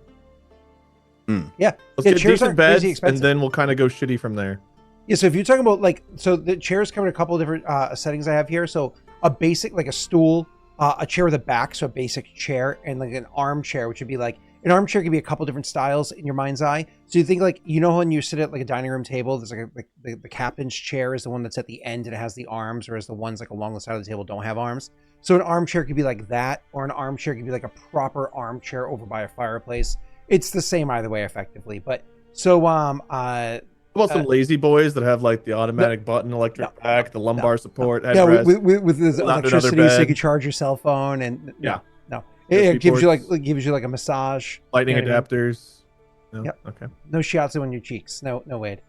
Yeah, Let's yeah, get chairs decent aren't crazy beds, expensive. and then we'll kind of go shitty from there. Yeah, so if you're talking about like, so the chairs come in a couple of different settings I have here. So a basic, like a stool, a chair with a back, so a basic chair, and like an armchair, which would be like, an armchair could be a couple different styles in your mind's eye. So you think like, you know, when you sit at like a dining room table, there's like the captain's chair is the one that's at the end and it has the arms, whereas the ones like along the side of the table don't have arms. So an armchair could be like that, or an armchair could be like a proper armchair over by a fireplace. It's the same either way, effectively. But so How about some lazy boys that have like the automatic button, electric no, back, the lumbar support, yeah, headrest? with this Without another electricity, so you bed. can charge your cell phone, and Yeah. no, USB it gives you ports. like gives you like a massage. Lightning You know what I mean? adapters. No? Yep. Okay. No shiatsu on your cheeks. No Wade.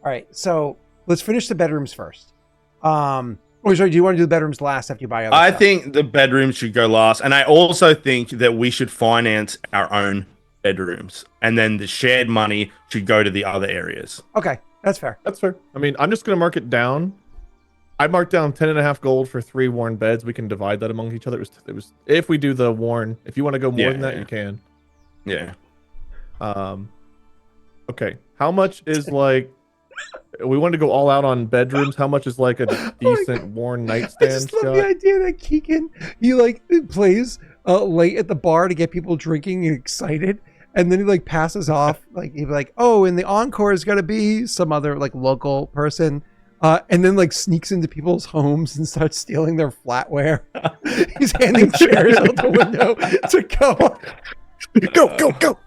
All right, so let's finish the bedrooms first. Or sorry, do you want to do the bedrooms last after you buy other I stuff? think the bedrooms should go last, and I also think that we should finance our own bedrooms, and then the shared money should go to the other areas. Okay, that's fair. That's fair. I mean, I'm just gonna mark it down. I marked down 10.5 gold for 3 worn beds. We can divide that among each other. It was if we do the worn. If you want to go more Yeah, than that, yeah. you can. Yeah. Okay. How much is like? We wanted to go all out on bedrooms. How much is like a decent worn I nightstand, just love Scott? the idea that Keegan he like plays late at the bar to get people drinking and excited, and then he like passes off. Like he'd be like, "Oh, and the encore is gonna be some other like local person," and then like sneaks into people's homes and starts stealing their flatware. He's handing chairs out the window to go. Go.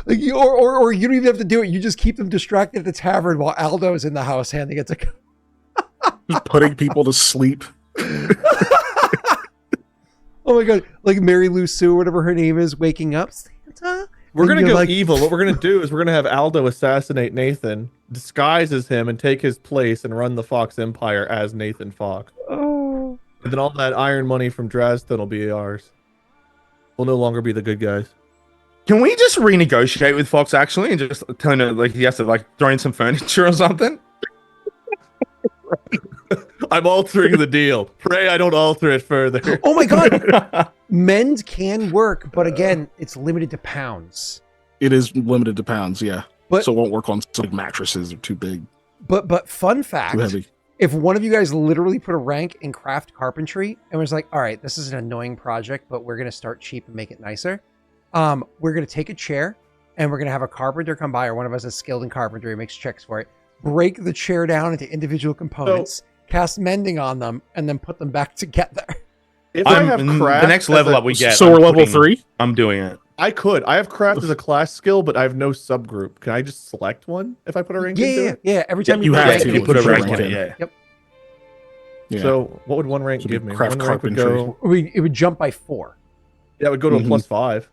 Like you, or you don't even have to do it. You just keep them distracted at the tavern while Aldo's in the house handing it to. Just putting people to sleep. Oh my god! Like Mary Lou Sue, whatever her name is, waking up. Santa. We're gonna And go you're like, evil. What we're gonna do is we're gonna have Aldo assassinate Nathan, disguise as him, and take his place and run the Fox Empire as Nathan Fox. Oh, And then all that iron money from Dresden will be ours. We'll no longer be the good guys. Can we just renegotiate with Fox actually, and just tell him like he has to like throw in some furniture or something? I'm altering the deal. Pray I don't alter it further. oh my god! Mend can work, but again, it's limited to pounds. It is limited to pounds, yeah. But- So it won't work on like mattresses are too big, But fun fact: too heavy. if one of you guys literally put a rank in craft carpentry and was like, "All right, this is an annoying project, but we're gonna start cheap and make it nicer," we're gonna take a chair and we're gonna have a carpenter come by, or one of us is skilled in carpentry, makes checks for it, break the chair down into individual components, cast mending on them, and then put them back together. If I have the craft, next as level a- up we get. So I'm we're level putting- 3? I'm doing it. I could. I have craft as a class skill, but I have no subgroup. Can I just select one if I put a rank into it? Yeah. Every time you put a have rank to. in, You it put a keeps rank ranking. in it. Yeah. Yeah. So what would one rank So give me? craft One rank would carpentry. go. It would jump by 4. Yeah, it would go to Mhm. a +5.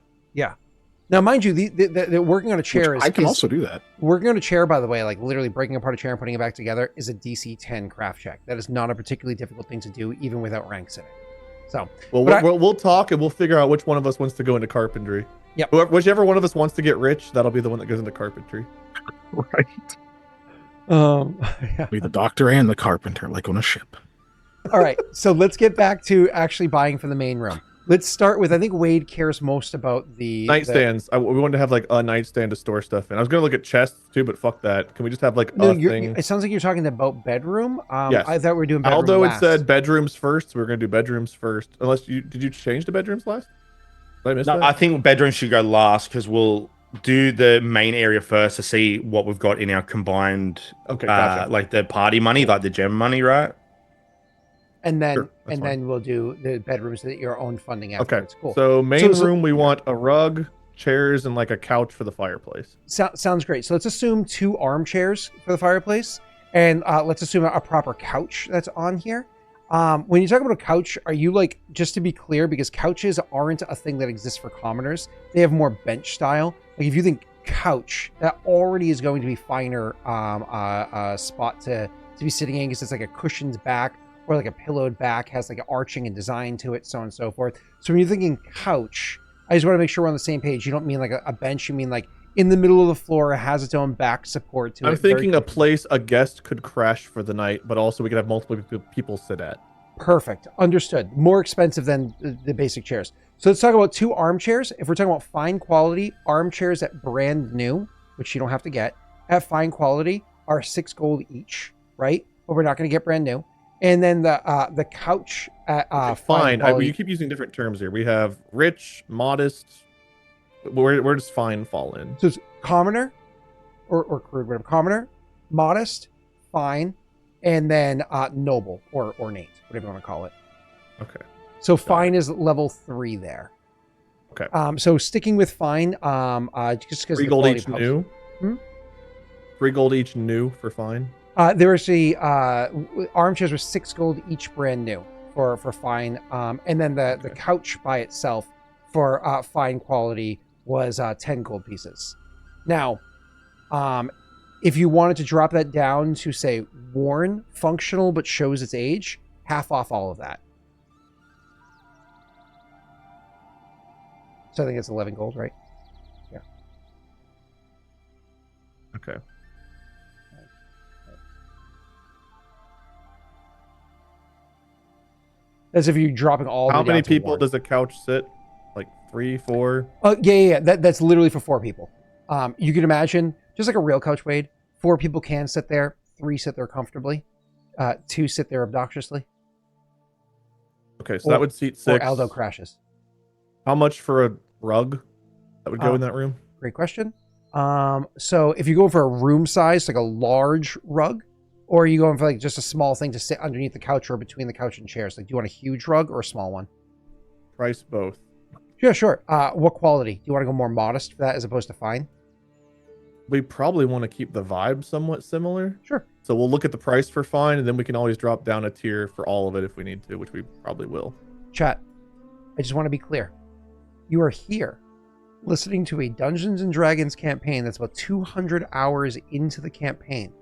Now, mind you, the working on a chair Which is I can is- also do that. working on a chair, by the way, like literally breaking apart a chair and putting it back together, is a DC 10 craft check. That is not a particularly difficult thing to do, even without ranks in it. So, Well, but we'll talk and we'll figure out which one of us wants to go into carpentry. Yep. Whichever one of us wants to get rich, that'll be the one that goes into carpentry. Right. yeah. Be the doctor and the carpenter, like on a ship. All right, so let's get back to actually buying for the main room. Let's start with, I think Wade cares most about the Nightstands. We wanted to have like a nightstand to store stuff in. I was gonna look at chests too, but fuck that. Can we just have like No, a thing? it sounds like you're talking about bedroom. Yes. I thought we were doing bedroom Although last. it said bedrooms first, so we're gonna do bedrooms first. Unless did you change the bedrooms last? Did I miss that? I think bedroom should go last because we'll do the main area first to see what we've got in our combined, Okay, gotcha. like the party money, like the gem money, right? And then Sure, that's fine. then we'll do the bedrooms that your own funding Okay, afterwards. Cool. so main So- room, we want a rug, chairs, and like a couch for the fireplace. Sounds great. So let's assume 2 armchairs for the fireplace, and let's assume a proper couch that's on here. When you talk about a couch, are you like, just to be clear, because couches aren't a thing that exists for commoners, they have more bench style. Like if you think couch, that already is going to be finer spot to be sitting in, because it's like a cushioned back or like a pillowed back, has like an arching and design to it, so on and so forth. So when you're thinking couch, I just want to make sure we're on the same page. You don't mean like a bench, you mean like in the middle of the floor, it has its own back support to it. I'm thinking a place a guest could crash for the night, but also we could have multiple people sit at. Perfect. Understood. More expensive than the basic chairs. So let's talk about 2 armchairs. If we're talking about fine quality, armchairs at brand new, which you don't have to get, at fine quality are 6 gold each, right? But we're not going to get brand new. And then the couch at Fine. quality. You keep using different terms here. We have rich, modest. Where does fine fall in? So it's commoner or crude, whatever. Commoner, modest, fine, and then noble or ornate, whatever you want to call it. Okay. So fine is level 3 there. Okay. So sticking with fine, just because 3 gold each new. 3 gold each new for fine. There was armchairs were 6 gold each brand new for fine, and then the couch by itself for fine quality was 10 gold pieces. Now, if you wanted to drop that down to say worn, functional but shows its age, half off all of that. So I think it's 11 gold, right? Yeah. Okay. As if you're dropping all. How the way many down to people worn. does a couch sit? Like 3, 4? Oh, yeah. That's literally for 4 people. You can imagine, just like a real couch, Wade, 4 people can sit there, 3 sit there comfortably, 2 sit there obnoxiously. Okay, so that would seat 6. Or Aldo crashes. How much for a rug that would go in that room? Great question. So if you're going for a room size, like a large rug, or are you going for like just a small thing to sit underneath the couch or between the couch and chairs? Like, do you want a huge rug or a small one? Price both. Yeah, sure. What quality? Do you want to go more modest for that as opposed to fine? We probably want to keep the vibe somewhat similar. Sure. So we'll look at the price for fine, and then we can always drop down a tier for all of it if we need to, which we probably will. Chat, I just want to be clear. You are here listening to a Dungeons and Dragons campaign that's about 200 hours into the campaign.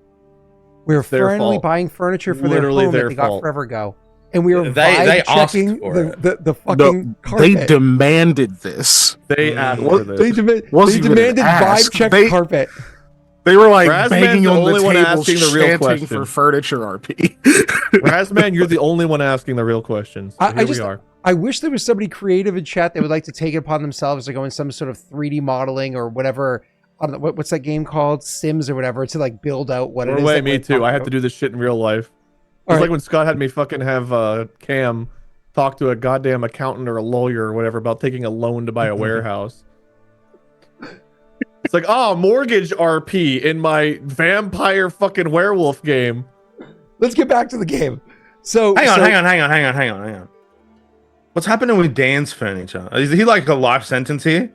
We're It's their finally fault. buying furniture for Literally their home their that they got fault. forever ago. And we are They vibe asked checking for the fucking No, carpet. they demanded this. They asked What- for They, this. Wasn't even demanded an ask. vibe check They- carpet. They were like Razman's banging the on only the one table, asking the real chanting question. for furniture RP. Razman, you're the only one asking the real questions. So I here we are. I wish there was somebody creative in chat that would like to take it upon themselves to go in some sort of 3D modeling or whatever. I don't know, what's that game called? Sims or whatever, to like build out what it is. Way, that me we're too. talking I have about. to do this shit in real life. It's All like right. when Scott had me fucking have Cam talk to a goddamn accountant or a lawyer or whatever about taking a loan to buy a warehouse. It's like, oh, mortgage RP in my vampire fucking werewolf game. Let's get back to the game. So Hang on. What's happening with Dan's furniture? Is he like a life sentence here?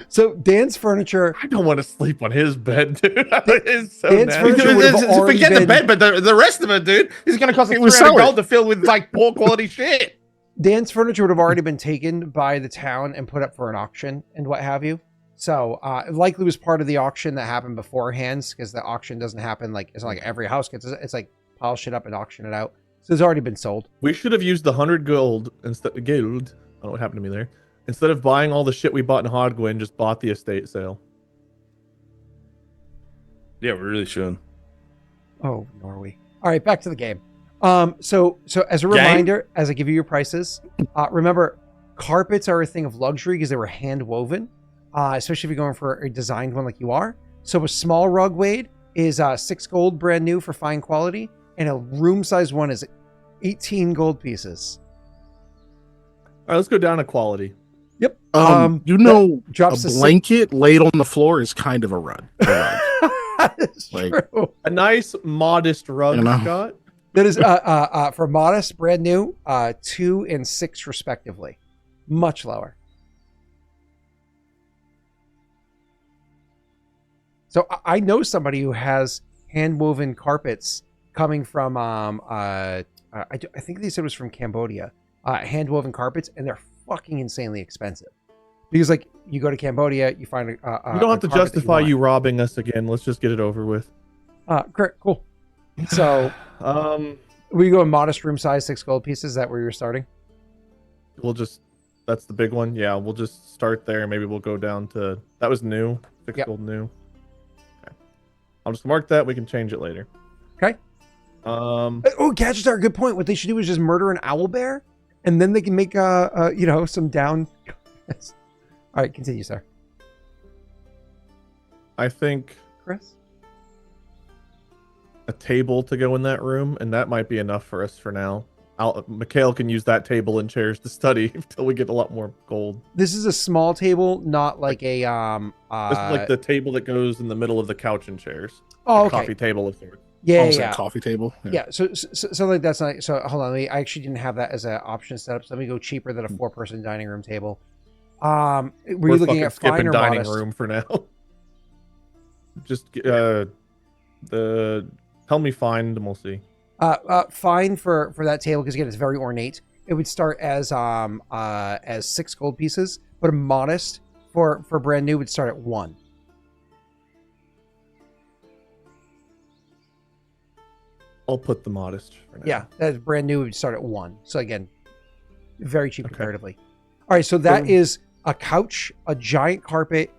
So Dan's furniture. I don't want to sleep on his bed, dude. It's so Dan's nasty. furniture would have already Forget the been- bed, but the rest of it, dude, is going to cost us It was 300 selling. gold to fill with like poor quality shit. Dan's furniture would have already been taken by the town and put up for an auction and what have you. So it likely was part of the auction that happened beforehand, because the auction doesn't happen like, it's not like every house gets it. It's like polish it up, and auction it out. So it's already been sold. We should have used the 100 gold instead. Gold. I don't know what happened to me there. Instead of buying all the shit we bought in Hodgwin, just bought the estate sale. Yeah, we really should. Oh, Norway. All right, back to the game. So as a reminder, as I give you your prices, remember, carpets are a thing of luxury because they were hand woven, especially if you're going for a designed one like you are. So a small rug weight is 6 gold brand new for fine quality, and a room size one is 18 gold pieces. All right, let's go down to quality. Yep. A blanket laid on the floor is kind of a rug. That's Like- true. A nice, modest rug, You know. Scott. That is for modest, brand new, 2 and 6 respectively. Much lower. So I know somebody who has hand woven carpets coming from I think they said it was from Cambodia. Hand woven carpets, and they're fucking insanely expensive. Because like you go to Cambodia, you find We don't have to justify you robbing us again. Let's just get it over with. Great, cool. So we go in modest room size, 6 gold pieces. Is that where you're starting? That's the big one. Yeah, we'll just start there. Maybe we'll go down to, that was new. 6 Yep. gold new. Okay. I'll just mark that. We can change it later. Okay. Um, Gadgets are a good point. What they should do is just murder an owl bear, and then they can make some down. All right, continue, sir. I think Chris? a table to go in that room, and that might be enough for us for now. Mikhail can use that table and chairs to study until we get a lot more gold. This is a small table, not like a This is like the table that goes in the middle of the couch and chairs. Oh, A okay. coffee table of sorts. Yeah, Almost yeah, like a coffee table. yeah. So like that's not. So hold on. I actually didn't have that as an option set up. So let me go cheaper than a 4-person dining room table. Were you We're looking fucking at fine skipping or dining modest? room for now. Just tell me fine, and we'll see. Fine for that table because again it's very ornate. It would start as 6 gold pieces, but a modest for brand new would start at 1. I'll put the modest for now. Yeah, that brand new would start at 1. So again, very cheap Okay. comparatively. All right, so that Cool. is a couch, a giant carpet,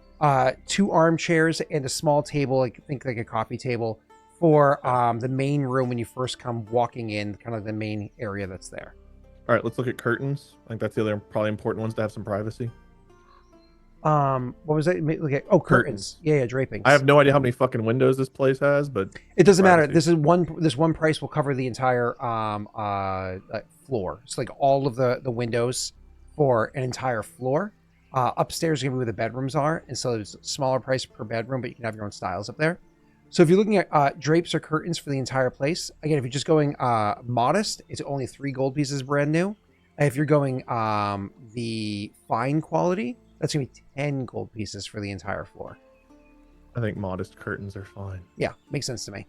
2 armchairs, and a small table, think like a coffee table for the main room when you first come walking in, kind of the main area that's there. All right, let's look at curtains. I think that's the other probably important ones to have some privacy. What was that? Look at curtains. Yeah, drapings. I have no idea how many fucking windows this place has, but It doesn't matter. privacy. This one price will cover the entire floor. It's like all of the windows for an entire floor. Upstairs is gonna be where the bedrooms are, and so there's a smaller price per bedroom, but you can have your own styles up there. So if you're looking at drapes or curtains for the entire place, again, if you're just going modest, it's only 3 gold pieces brand new. If you're going the fine quality, that's gonna be 10 gold pieces for the entire floor. I think modest curtains are fine. Yeah, makes sense to me.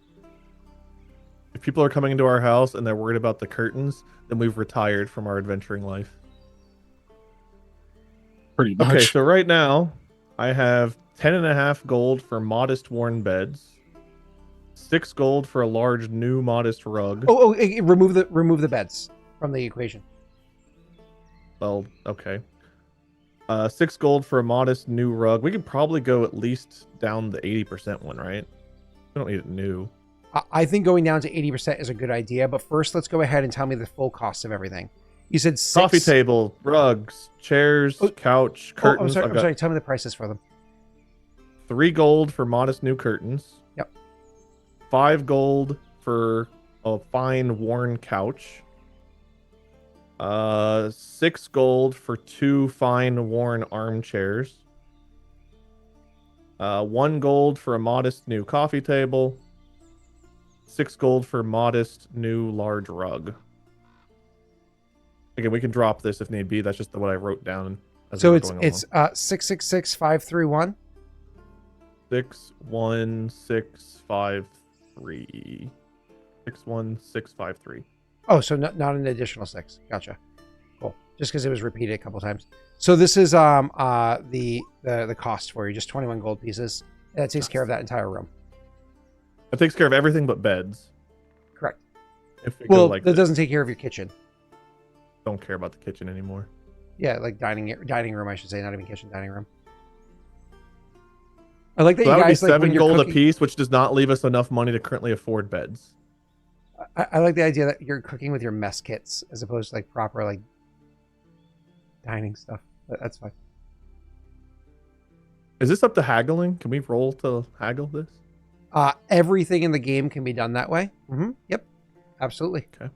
If people are coming into our house and they're worried about the curtains, then we've retired from our adventuring life. Pretty much. Okay, so right now I have 10.5 gold for modest worn beds, 6 gold for a large new modest rug. Remove the beds from the equation. Well, okay. 6 gold for a modest new rug. We could probably go at least down the 80% one, right? We don't need it new. I think going down to 80% is a good idea, but first let's go ahead and tell me the full cost of everything. You said 6... Coffee table, rugs, chairs, couch, curtains. I'm I've got sorry. Tell me the prices for them. 3 gold for modest new curtains. Yep. 5 gold for a fine worn couch. 6 gold for 2 fine worn armchairs. 1 gold for a modest new coffee table. 6 gold for modest new large rug. Again, we can drop this if need be. That's just what I wrote down. As So we were it's going along. 666,531. 61653. 61653. Oh, so not an additional 6. Gotcha. Cool. Just because it was repeated a couple times. So this is the cost for you, just 21 gold pieces. That takes care of that entire room. It takes care of everything but beds. Correct. If we go Well, like that this. doesn't take care of your kitchen. Don't care about the kitchen anymore. Yeah, like dining room, I should say, not even kitchen, dining room. I like that So you that would be guys like when 7 you're gold cooking. apiece, which does not leave us enough money to currently afford beds. I like the idea that you're cooking with your mess kits as opposed to like proper like dining stuff. That's fine. Is this up to haggling? Can we roll to haggle this? Everything in the game can be done that way. Yep, absolutely. Okay.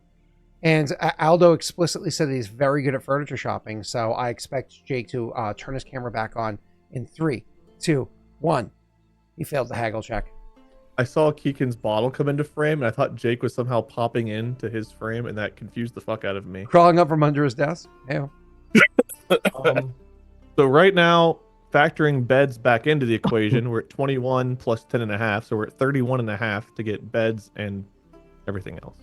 And Aldo explicitly said that he's very good at furniture shopping, so I expect Jake to turn his camera back on in 3, 2, 1. He failed the haggle check. I saw Keegan's bottle come into frame, and I thought Jake was somehow popping into his frame, and that confused the fuck out of me. Crawling up from under his desk. Yeah. So right now, factoring beds back into the equation, we're at 21 plus 10.5, so we're at 31.5 to get beds and everything else.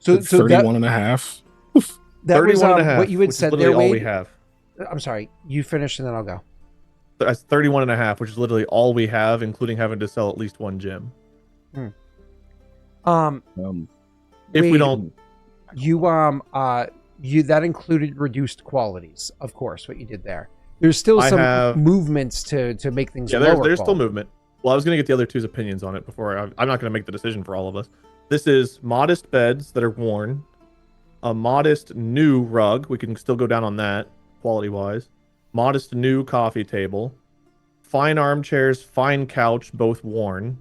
So 31 and a half. that was 31.5, what you which had is said literally there, all we Wade. have. I'm sorry. You finish and then I'll go. That's 31.5, which is literally all we have, including having to sell at least one gem. Um, If we Wade, don't, you that included reduced qualities, of course, what you did there. There's still I some have- movements to make things yeah, lower there's still quality. movement. Well, I was going to get the other two's opinions on it before. I'm not going to make the decision for all of us. This is modest beds that are worn, a modest new rug. We can still go down on that quality-wise. Modest new coffee table, fine armchairs, fine couch, both worn,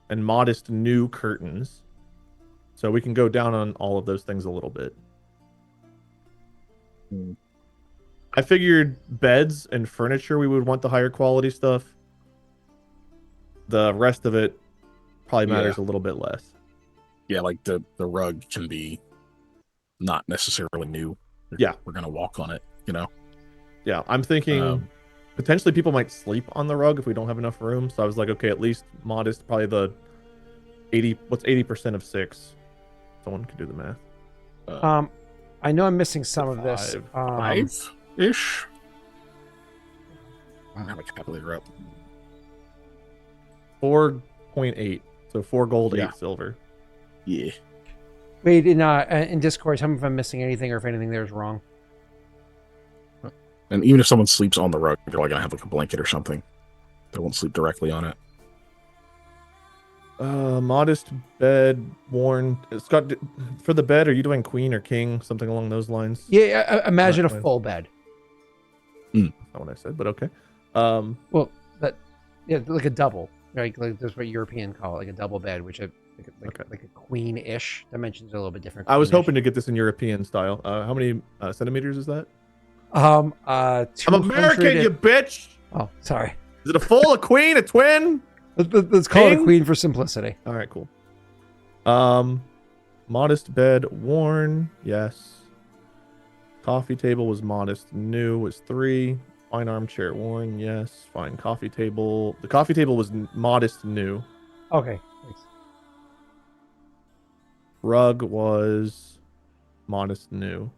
and modest new curtains. So we can go down on all of those things a little bit. I figured beds and furniture, we would want the higher quality stuff. The rest of it probably matters a little bit less. yeah, like the rug can be not necessarily new. Yeah. We're gonna walk on it, you know. Yeah, I'm thinking potentially people might sleep on the rug if we don't have enough room. So I was like, okay, at least modest, probably the 80. What's 80% of 6? Someone can do the math. I know I'm missing some of this. 5-ish. I don't have a calculator up. 4.8. So 4 gold, Yeah. 8 silver. Yeah. Wait, in Discord, tell me if I'm missing anything or if anything there is wrong. And even if someone sleeps on the rug, they're like gonna have like a blanket or something. They won't sleep directly on it. Modest bed, worn. Scott, for the bed, are you doing queen or king? Something along those lines? Yeah, imagine a Not full bed. That's not what I said, but okay. Well, yeah, like a double. Like that's what European call it, like a double bed, which like a queen-ish. Dimensions are a little bit different. I was queen-ish. hoping to get this in European style. How many centimeters is that? 200 I'm American, you bitch! Oh, sorry. Is it a full, a queen, a twin? Let's call it a King? queen for simplicity. All right, cool. Modest bed, worn, yes. Coffee table was modest, new was 3. Fine armchair, worn, yes. Fine coffee table. The coffee table was modest, new. Okay, thanks. Rug was modest, new.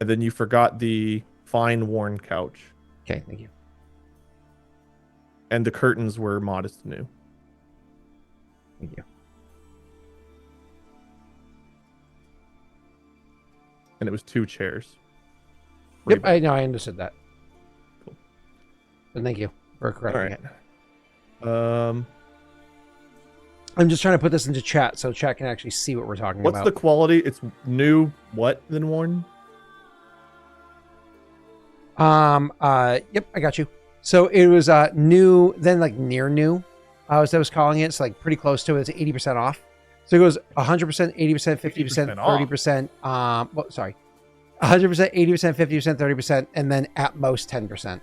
And then you forgot the fine worn couch. Okay, thank you. And the curtains were modest, new. Thank you. And it was 2 chairs. Yep, I know, I understood that. Cool. And thank you for correcting All right. it. I'm just trying to put this into chat so chat can actually see what we're talking What's about. the quality? It's new, what, then worn? Yep, I got you. So it was new, then like near new. As I was calling it, it's like pretty close to it. It's 80% off. So it goes 100%, 80%, 50%, 30%. Well, sorry, 100%, 80%, 50%, 30%, and then at most 10%.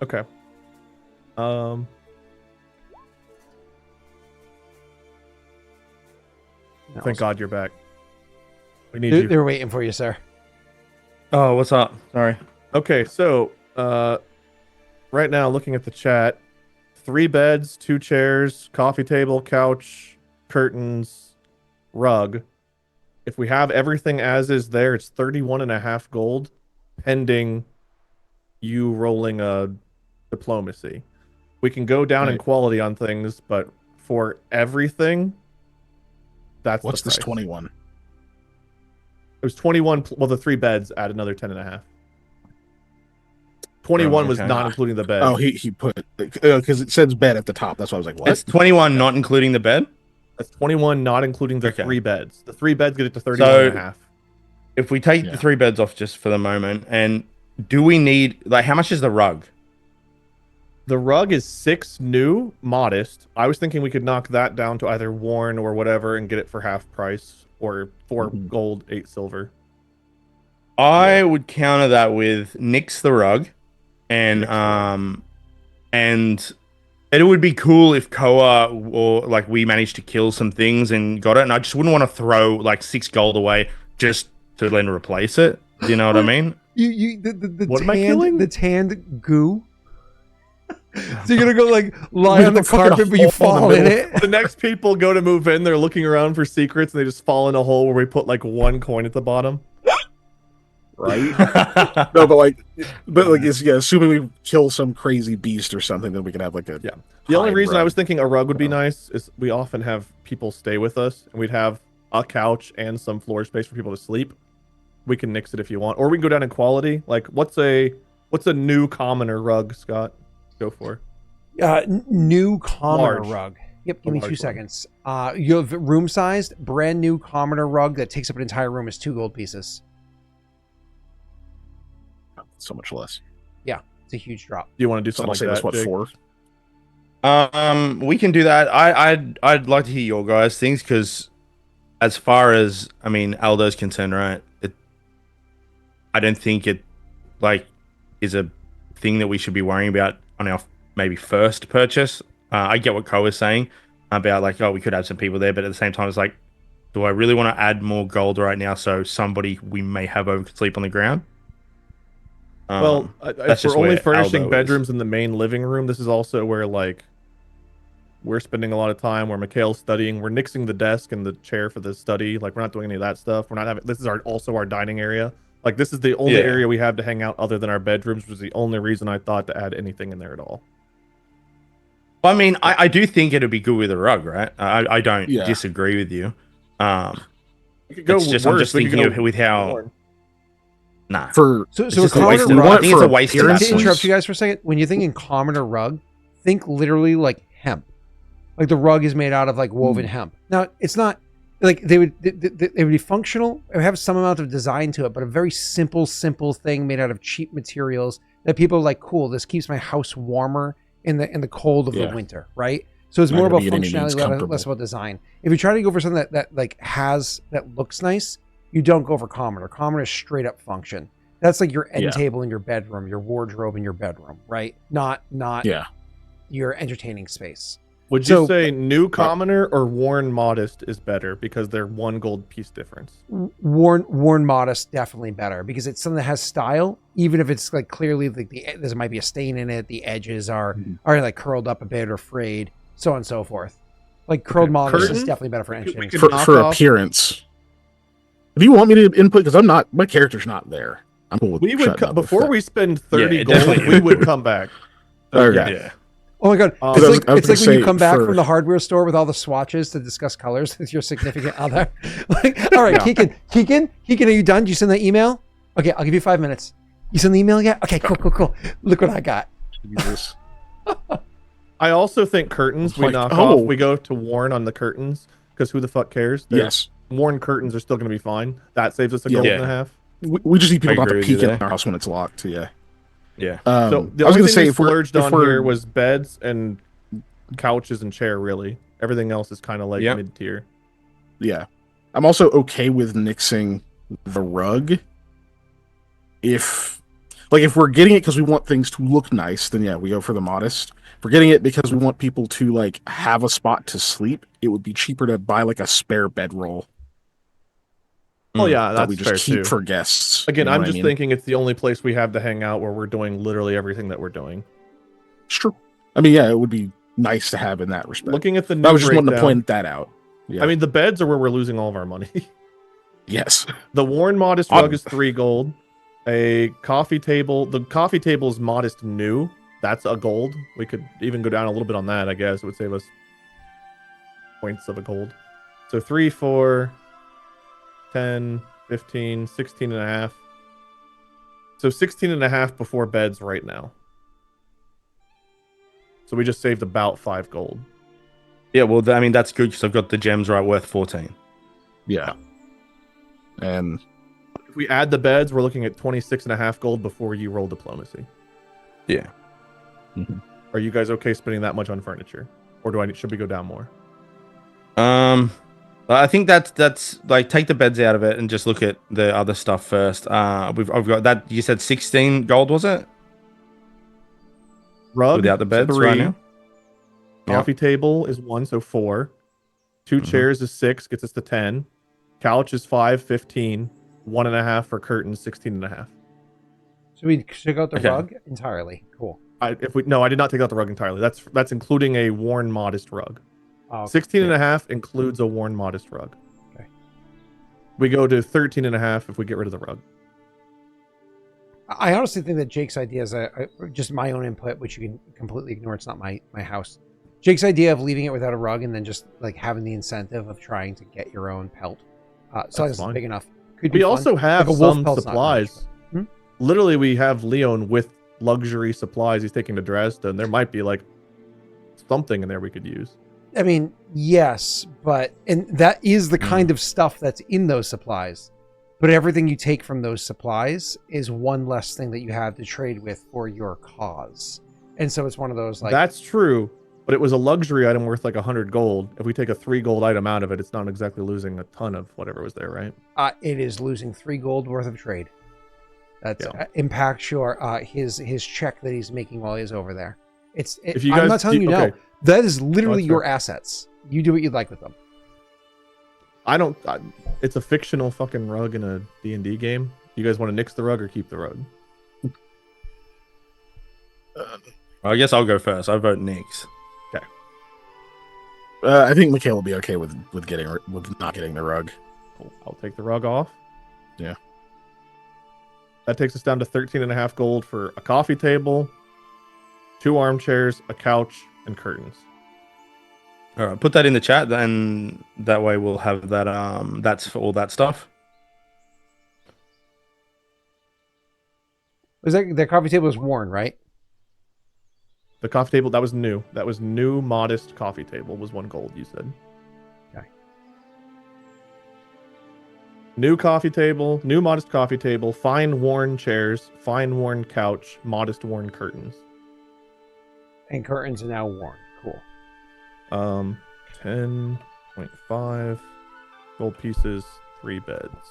Okay. Thank God you're back. We need you. They're waiting for you, sir. Oh, what's up? Sorry. Okay, so right now looking at the chat, 3 beds, 2 chairs, coffee table, couch, curtains, rug. If we have everything as is there, it's 31.5 gold, pending you rolling a diplomacy. We can go down in Right. quality on things, but for everything, That's What's the this price. 21? It was 21. Well, the 3 beds add another 10.5. 21 was okay. not including the bed. Oh, he put because it says bed at the top. That's why I was like, what? It's 21, not including the bed. That's 21, not including the Okay. 3 beds. The 3 beds get it to 31.5. If we take Yeah. the 3 beds off just for the moment, and do we need like how much is the rug? The rug is 6 new, modest. I was thinking we could knock that down to either worn or whatever and get it for half price, or 4 gold, 8 silver. I would counter that with nix the rug, and and it would be cool if Koa or like we managed to kill some things and got it, and I just wouldn't want to throw like 6 gold away just to then replace it. Do you know what I mean? The What am I killing? The tanned goo. So you're gonna go like lie on the With a fucking carpet, but you hole in the fall in middle. it. The next people go to move in, they're looking around for secrets, and they just fall in a hole where we put like 1 coin at the bottom. Right? No, but like, it's assuming we kill some crazy beast or something, then we can have like a The only hide reason I rug. was thinking a rug would be Oh. nice is we often have people stay with us, and we'd have a couch and some floor space for people to sleep. We can nix it if you want, or we can go down in quality. Like, what's a new commoner rug, Scott? Go for. New commoner Large. rug. Yep, A give me 2 large one. seconds. You have room sized, brand new commoner rug that takes up an entire room is 2 gold pieces. so much less. It's a huge drop. Do you want to do So something I'll like say that? that's what, Jake? 4? We can do that. I'd like to hear your guys' things because, as far as I mean, Aldo's concerned, right? I don't think it like is a thing that we should be worrying about on our maybe first purchase. I get what Ko is saying about like, oh, we could have some people there, but at the same time, it's like, do I really want to add more gold right now so somebody we may have over could sleep on the ground? Well, that's if we're just only where furnishing Aldo is. bedrooms in the main living room, this is also where like we're spending a lot of time. Where Mikhail's studying, we're nixing the desk and the chair for the study. Like, we're not doing any of that stuff. We're not having. This is also our dining area. Like, this is the only Yeah. area we have to hang out other than our bedrooms, which was the only reason I thought to add anything in there at all. I mean, I do think it'd be good with a rug, right? I don't Yeah. disagree with you. We could go It's just worse. I'm just We could thinking go of with how worn. nah. For So It's a just a commoner waste of- you rug. want I think it's for a waste of To appearance? interrupt you guys for a second, when you're thinking commoner rug, think literally like hemp. Like the rug is made out of like woven hemp. Now it's not like they would be functional. It would have some amount of design to it, but a very simple thing made out of cheap materials that people are like, cool, this keeps my house warmer in the cold of the Yeah. winter, right? So it's Not more gonna about be any means functionality, comfortable. less about design. If you try to go for something that looks nice, you don't go for commoner. Commoner is straight up function. That's like your end Yeah. table in your bedroom, your wardrobe in your bedroom, right? Not Yeah. your entertaining space. Would So- you say new commoner or worn modest is better because they're 1 gold piece difference? Worn modest definitely better because it's something that has style, even if it's like clearly like there might be a stain in it, the edges are like curled up a bit or frayed, so on and so forth. Like curled modest is Curtains? definitely better for We could- entertaining. we for, could knock for off- appearance. If you want me to input, because my character's not there. I'm cool with We would shutting up before if we spend 30 Yeah, gold, definitely. we would come back. Okay. Yeah. Oh my god! I It's was- like I was it's like gonna when you say come back for- from the hardware store with all the swatches to discuss colors with your significant other. Like, all right, Yeah. Keegan, are you done? Did you send that email? Okay, I'll give you 5 minutes. You send the email yet? Okay, cool. Look what I got. Jesus. I also think curtains we Like, knock oh. off. We go to worn on the curtains because who the fuck cares? They're- Yes. Worn curtains are still going to be fine. That saves us a Yeah. gold Yeah. and a half. We just need people I not agree to with you peek in there. our house when it's locked. Yeah. Yeah. So the I was only gonna thing say we if we're splurged on we're- here was beds and couches and chair. Really, everything else is kind of like Yep. mid tier. Yeah. I'm also okay with nixing the rug. If we're getting it because we want things to look nice, then yeah, we go for the modest. If we're getting it because we want people to like have a spot to sleep, it would be cheaper to buy like a spare bedroll Oh yeah, that that's we just fair keep too. for guests. Again, You know I'm what I just mean? thinking it's the only place we have to hang out where we're doing literally everything that we're doing. It's true. I mean, yeah, it would be nice to have in that respect. Looking at the new I was just wanting to breakdown- point that out. Yeah. I mean, the beds are where we're losing all of our money. yes. The worn modest I'm- rug is 3 gold. A coffee table. The coffee table is modest new. That's a gold. We could even go down a little bit on that. I guess it would save us points of a gold. So 3, 4, 10, 15, 16 and a half. So 16 and a half before beds right now. So we just saved about 5 gold. Yeah, well, I mean, that's good because I've got the gems right worth 14. Yeah. And If we add the beds, we're looking at 26 and a half gold before you roll diplomacy. Yeah. Are you guys okay spending that much on furniture? Or should we go down more? I think that's like take the beds out of it and just look at the other stuff first. I've got that. You said 16 gold, was it? Rug, Without the beds 3. right now. Coffee table is 1, so 4. 2 chairs is 6, gets us to 10. Couch is 5, 15. 1.5 for curtains, 16 and a half. So we took out the rug entirely. Cool. I did not take out the rug entirely. That's including a worn modest rug. Oh, okay. 16 and a half includes a worn modest rug. Okay. We go to 13 and a half if we get rid of the rug. I honestly think that Jake's idea is just my own input, which you can completely ignore. It's not my house. Jake's idea of leaving it without a rug and then just like having the incentive of trying to get your own pelt. Size is big enough. Could be we fun. also have like a wolf some pelt's supplies. not much, Literally, we have Leon with luxury supplies he's taking to Dresden. There might be like something in there we could use. I mean, yes, and that is the kind of stuff that's in those supplies. But everything you take from those supplies is one less thing that you have to trade with for your cause. And so it's one of those like that's true, but it was a luxury item worth like 100 gold. If we take a 3 gold item out of it, it's not exactly losing a ton of whatever was there, right? It is losing 3 gold worth of trade. That's impacts your his check that he's making while he's over there. If you guys, I'm not telling you okay. no. That is literally No, your assets. You do what you'd like with them. It's a fictional fucking rug in a D&D game. You guys want to nix the rug or keep the rug? I guess I'll go first. I vote nix. Okay. I think Mikhail will be okay with not getting the rug. Cool. I'll take the rug off. Yeah. That takes us down to 13 and a half gold for a coffee table, 2 armchairs, a couch, and curtains. All right, put that in the chat, then that way we'll have that. That's for all that stuff. Was that coffee table was worn, right? The coffee table, that was new. That was new, modest coffee table was 1 gold, you said. Okay. New coffee table, new modest coffee table, fine worn chairs, fine worn couch, modest worn curtains. And curtains are now worn. Cool. 10.5 gold pieces, 3 beds.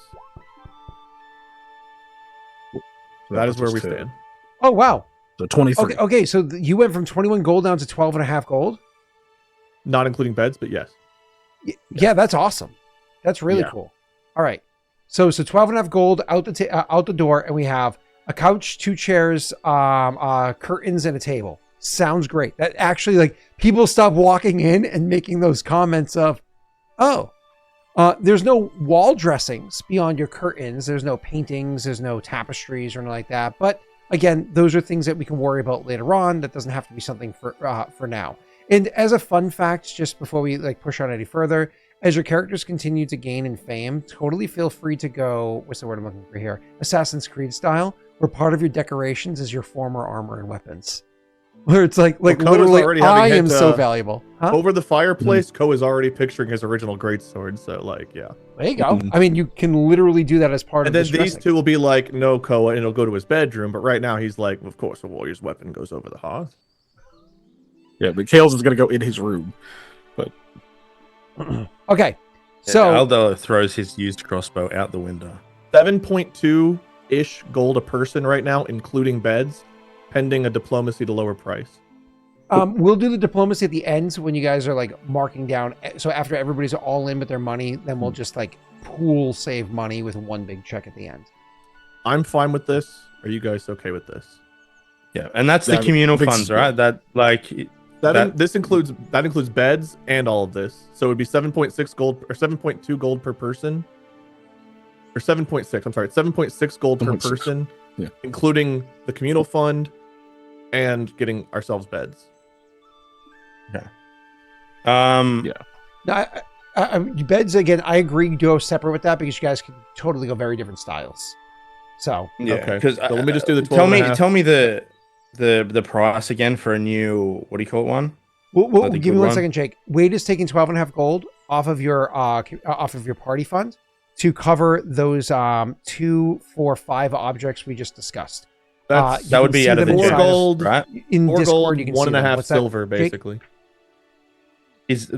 That is where we stand. Oh, wow. So 23. Okay, so you went from 21 gold down to 12 and a half gold? Not including beds, but yes. Yeah, that's awesome. That's really cool. All right. So 12 and a half gold out the door, and we have a couch, 2 chairs, curtains, and a table. Sounds great. That actually, like, people stop walking in and making those comments of, there's no wall dressings beyond your curtains. There's no paintings. There's no tapestries or anything like that. But again, those are things that we can worry about later on. That doesn't have to be something for now. And as a fun fact, just before we like push on any further, as your characters continue to gain in fame, totally feel free to go, what's the word I'm looking for here? Assassin's Creed style, where part of your decorations is your former armor and weapons. Where it's like literally, I am so valuable. Huh? Over the fireplace, Ko is already picturing his original greatsword. So, like, yeah. There you go. I mean, you can literally do that as part of And this then these dressing. two will be like, no, Ko, and it'll go to his bedroom. But right now, he's like, of course, a warrior's weapon goes over the hearth. Yeah, Mikhail's is going to go in his room. But Okay. So Aldo throws his used crossbow out the window. 7.2-ish gold a person right now, including beds, pending a diplomacy to lower price. we'll do the diplomacy at the end when you guys are like marking down. So after everybody's all in with their money, then we'll just like pool save money with one big check at the end. I'm fine with this. Are you guys okay with this? Yeah, and that's the communal funds, right? That like this includes beds and all of this. So it would be 7.6 gold or 7.2 gold per person. Or 7.6, I'm sorry, 7.6 gold per 7.6. person, Yeah. including the communal fund and getting ourselves beds. Yeah. Now, Beds again. I agree. Go separate with that because you guys can totally go very different styles. So Yeah. Okay. Because So let me just do the 12 tell and a me half. tell me the price again for a new, what do you call it, one? we'll the give good me one one. second, Jake. Wade is taking 12.5 gold off of your party fund to cover those 2, 4, 5 objects we just discussed. That's You That can would be see out of them the four inside gems, gold, right? in 4 Discord. gold, You can one see and a them. half What's that, silver, Jake? basically.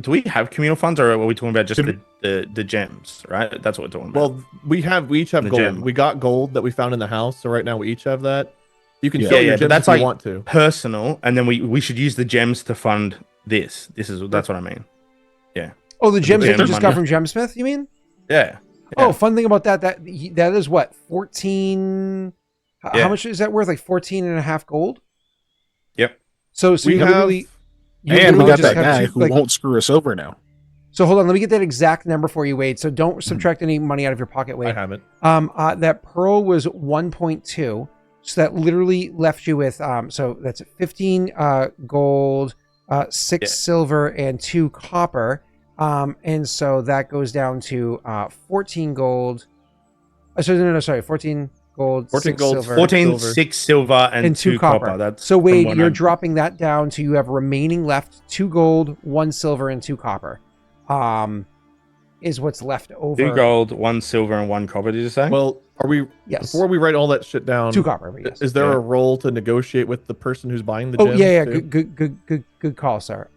Do we have communal funds, or are we talking about just the gems? Right, that's what we're talking about. Well, we each have The gold. gem. We got gold that we found in the house, so right now we each have that. You can Yeah. sell Yeah, your but gems that's if you like want to. personal, and then we should use the gems to fund this. That's what I mean. Oh, the gems that gem you just got money. from Gemsmith, you mean? Yeah. Oh, fun thing about that is what, 14. Yeah. How much is that worth? Like 14.5 gold. Yep. So We you have- literally, you And we literally got just that have guy two, who like- won't screw us over now. So hold on, let me get that exact number for you, Wade. So don't subtract any money out of your pocket, I Wade. haven't. That pearl was 1.2, so that literally left you with so that's 15 gold, 6 silver, and 2 copper. And so that goes down to 14 gold. Sorry, 14 gold, 14 6 gold, silver, 14, silver. 6 silver, and 2 copper. That's so from Wade, what you're I'm- dropping that down to you have remaining left 2 gold, 1 silver, and 2 copper. Is what's left over. 2 gold, 1 silver, and 1 copper. Did you say? Well, are we Yes. before we write all that shit down? 2 copper, but yes. Is there Yeah. a role to negotiate with the person who's buying the Oh gems? yeah, too? good call, sir.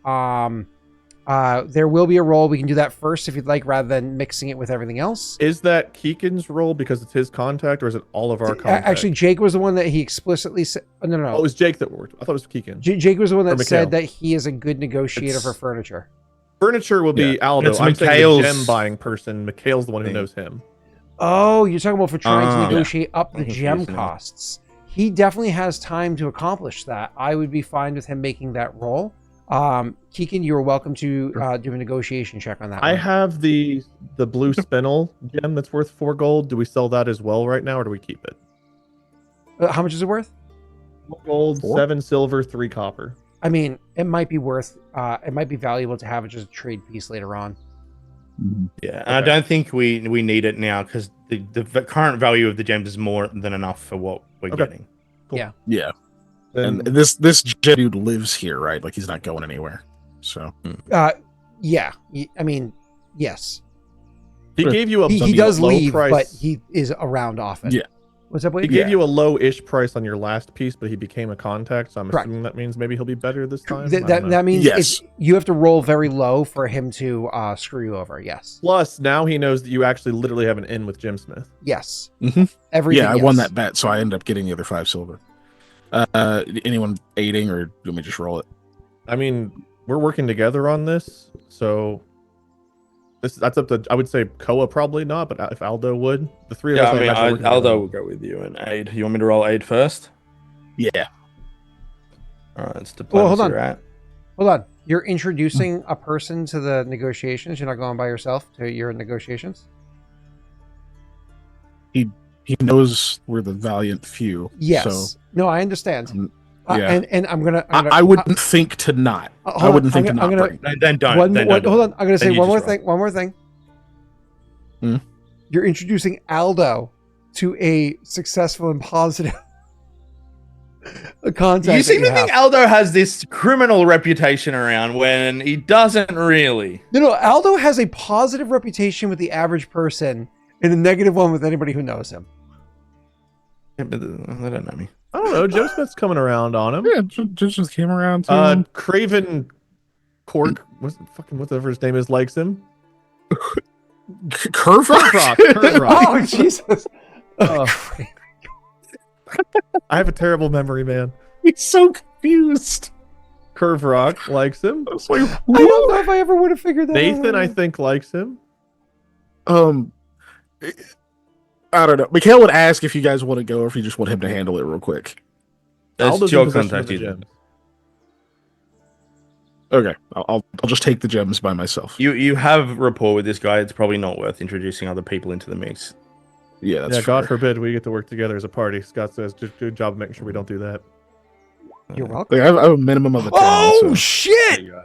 There will be a roll. We can do that first if you'd like, rather than mixing it with everything else. Is that Keegan's role because it's his contact, or is it all of our contact? Actually, Jake was the one that he explicitly said. Oh, no. Oh, it was Jake that worked. I thought it was Keegan. Jake was the one Or that said Mikhail. that he is a good negotiator It's- for furniture. Furniture will be Aldo. It's I'm saying the Mikhail's gem buying person. Mikhail's the one who thing. knows him. Oh, you're talking about for trying to Yeah. negotiate up the I'm gem confused now. costs. He definitely has time to accomplish that. I would be fine with him making that roll. Keegan, you are welcome to do a negotiation check on that. I one. have the blue spinel gem that's worth 4 gold. Do we sell that as well right now, or do we keep it? How much is it worth? 4 gold, 4? 7 silver, 3 copper. I mean, it might be worth. It might be valuable to have it as a trade piece later on. Yeah, and I don't think we need it now because the current value of the gems is more than enough for what we're Okay. getting. Yeah. Then And this gem dude lives here, right? Like he's not going anywhere. So Yeah. I mean, yes. he gave you a He does low leave, price. but he is around often. Yeah. What's up, He Wade? gave you a low-ish price on your last piece, but he became a contact, so I'm Correct. assuming that means maybe he'll be better this time. I don't know. That means Yes. you have to roll very low for him to screw you over. Yes. Plus, now he knows that you actually literally have an in with Gemsmith. Yes. Mhm. Everything. yeah, I won yes. that bet, so I ended up getting the other 5 silver. Anyone aiding, or do you want me to just roll it? I mean, we're working together on this, so that's up to, I would say Koa probably not, but if Aldo would, the three of Yeah, us. I mean, imagine working Aldo together. will go with you and aid. You want me to roll aid first? Yeah. All right, it's Well, hold diplomacy, on. right? Hold on. You're introducing a person to the negotiations. You're not going by yourself to your negotiations. He knows we're the Valiant Few. Yes. So No, I understand. yeah. And I'm gonna. I wouldn't think to not. hold I on, wouldn't think I'm to not gonna- bring. Then don't. Hold don't on. I'm gonna say Then you one more just roll. thing. One more thing. Hmm? You're introducing Aldo to a successful and positive contact. You seem that to have. think Aldo has this criminal reputation around when he doesn't really. No, Aldo has a positive reputation with the average person and a negative one with anybody who knows him. Yeah, but they don't know me. I don't know. Joe Smith's coming around on him. Yeah, just came around to him. Craven Cork, whatever his name is, likes him. Curve Rock. Curve Rock. Oh, Jesus. Oh. I have a terrible memory, man. He's so confused. Curve Rock likes him. I was like, I don't know if I ever would have figured that out. Nathan, I think, likes him. I don't know. Mikhail would ask if you guys want to go or if you just want him to handle it real quick. That's Aldo's in your possession of contact. the Either. gems. Okay, I'll just take the gems by myself. You have rapport with this guy. It's probably not worth introducing other people into the mix. Yeah, that's Yeah, God fair. forbid we get to work together as a party. Scott says, just good job making sure we don't do that. You're welcome. Like, I have a minimum of a 10. Oh, so. shit. There you go.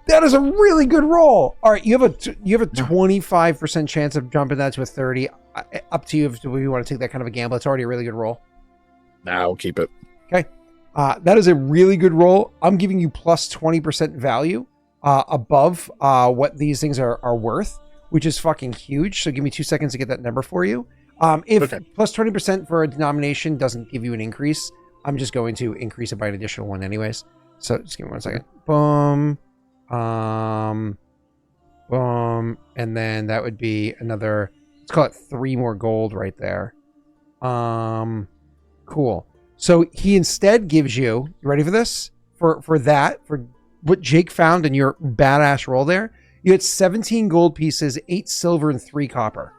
That is a really good roll. All right, you have a 25% chance of jumping that to a 30. Up to you if you want to take that kind of a gamble. It's already a really good roll. Nah, I'll keep it. Okay. That is a really good roll. I'm giving you plus 20% value above what these things are worth, which is fucking huge. So give me 2 seconds to get that number for you. If plus 20% for a denomination doesn't give you an increase, I'm just going to increase it by an additional one anyways. So just give me 1 second. Boom. Boom. And then that would be another, let's call it 3 more gold right there. Cool. So he instead gives you ready for this? For what Jake found in your badass roll there, you had 17 gold pieces, 8 silver, and 3 copper.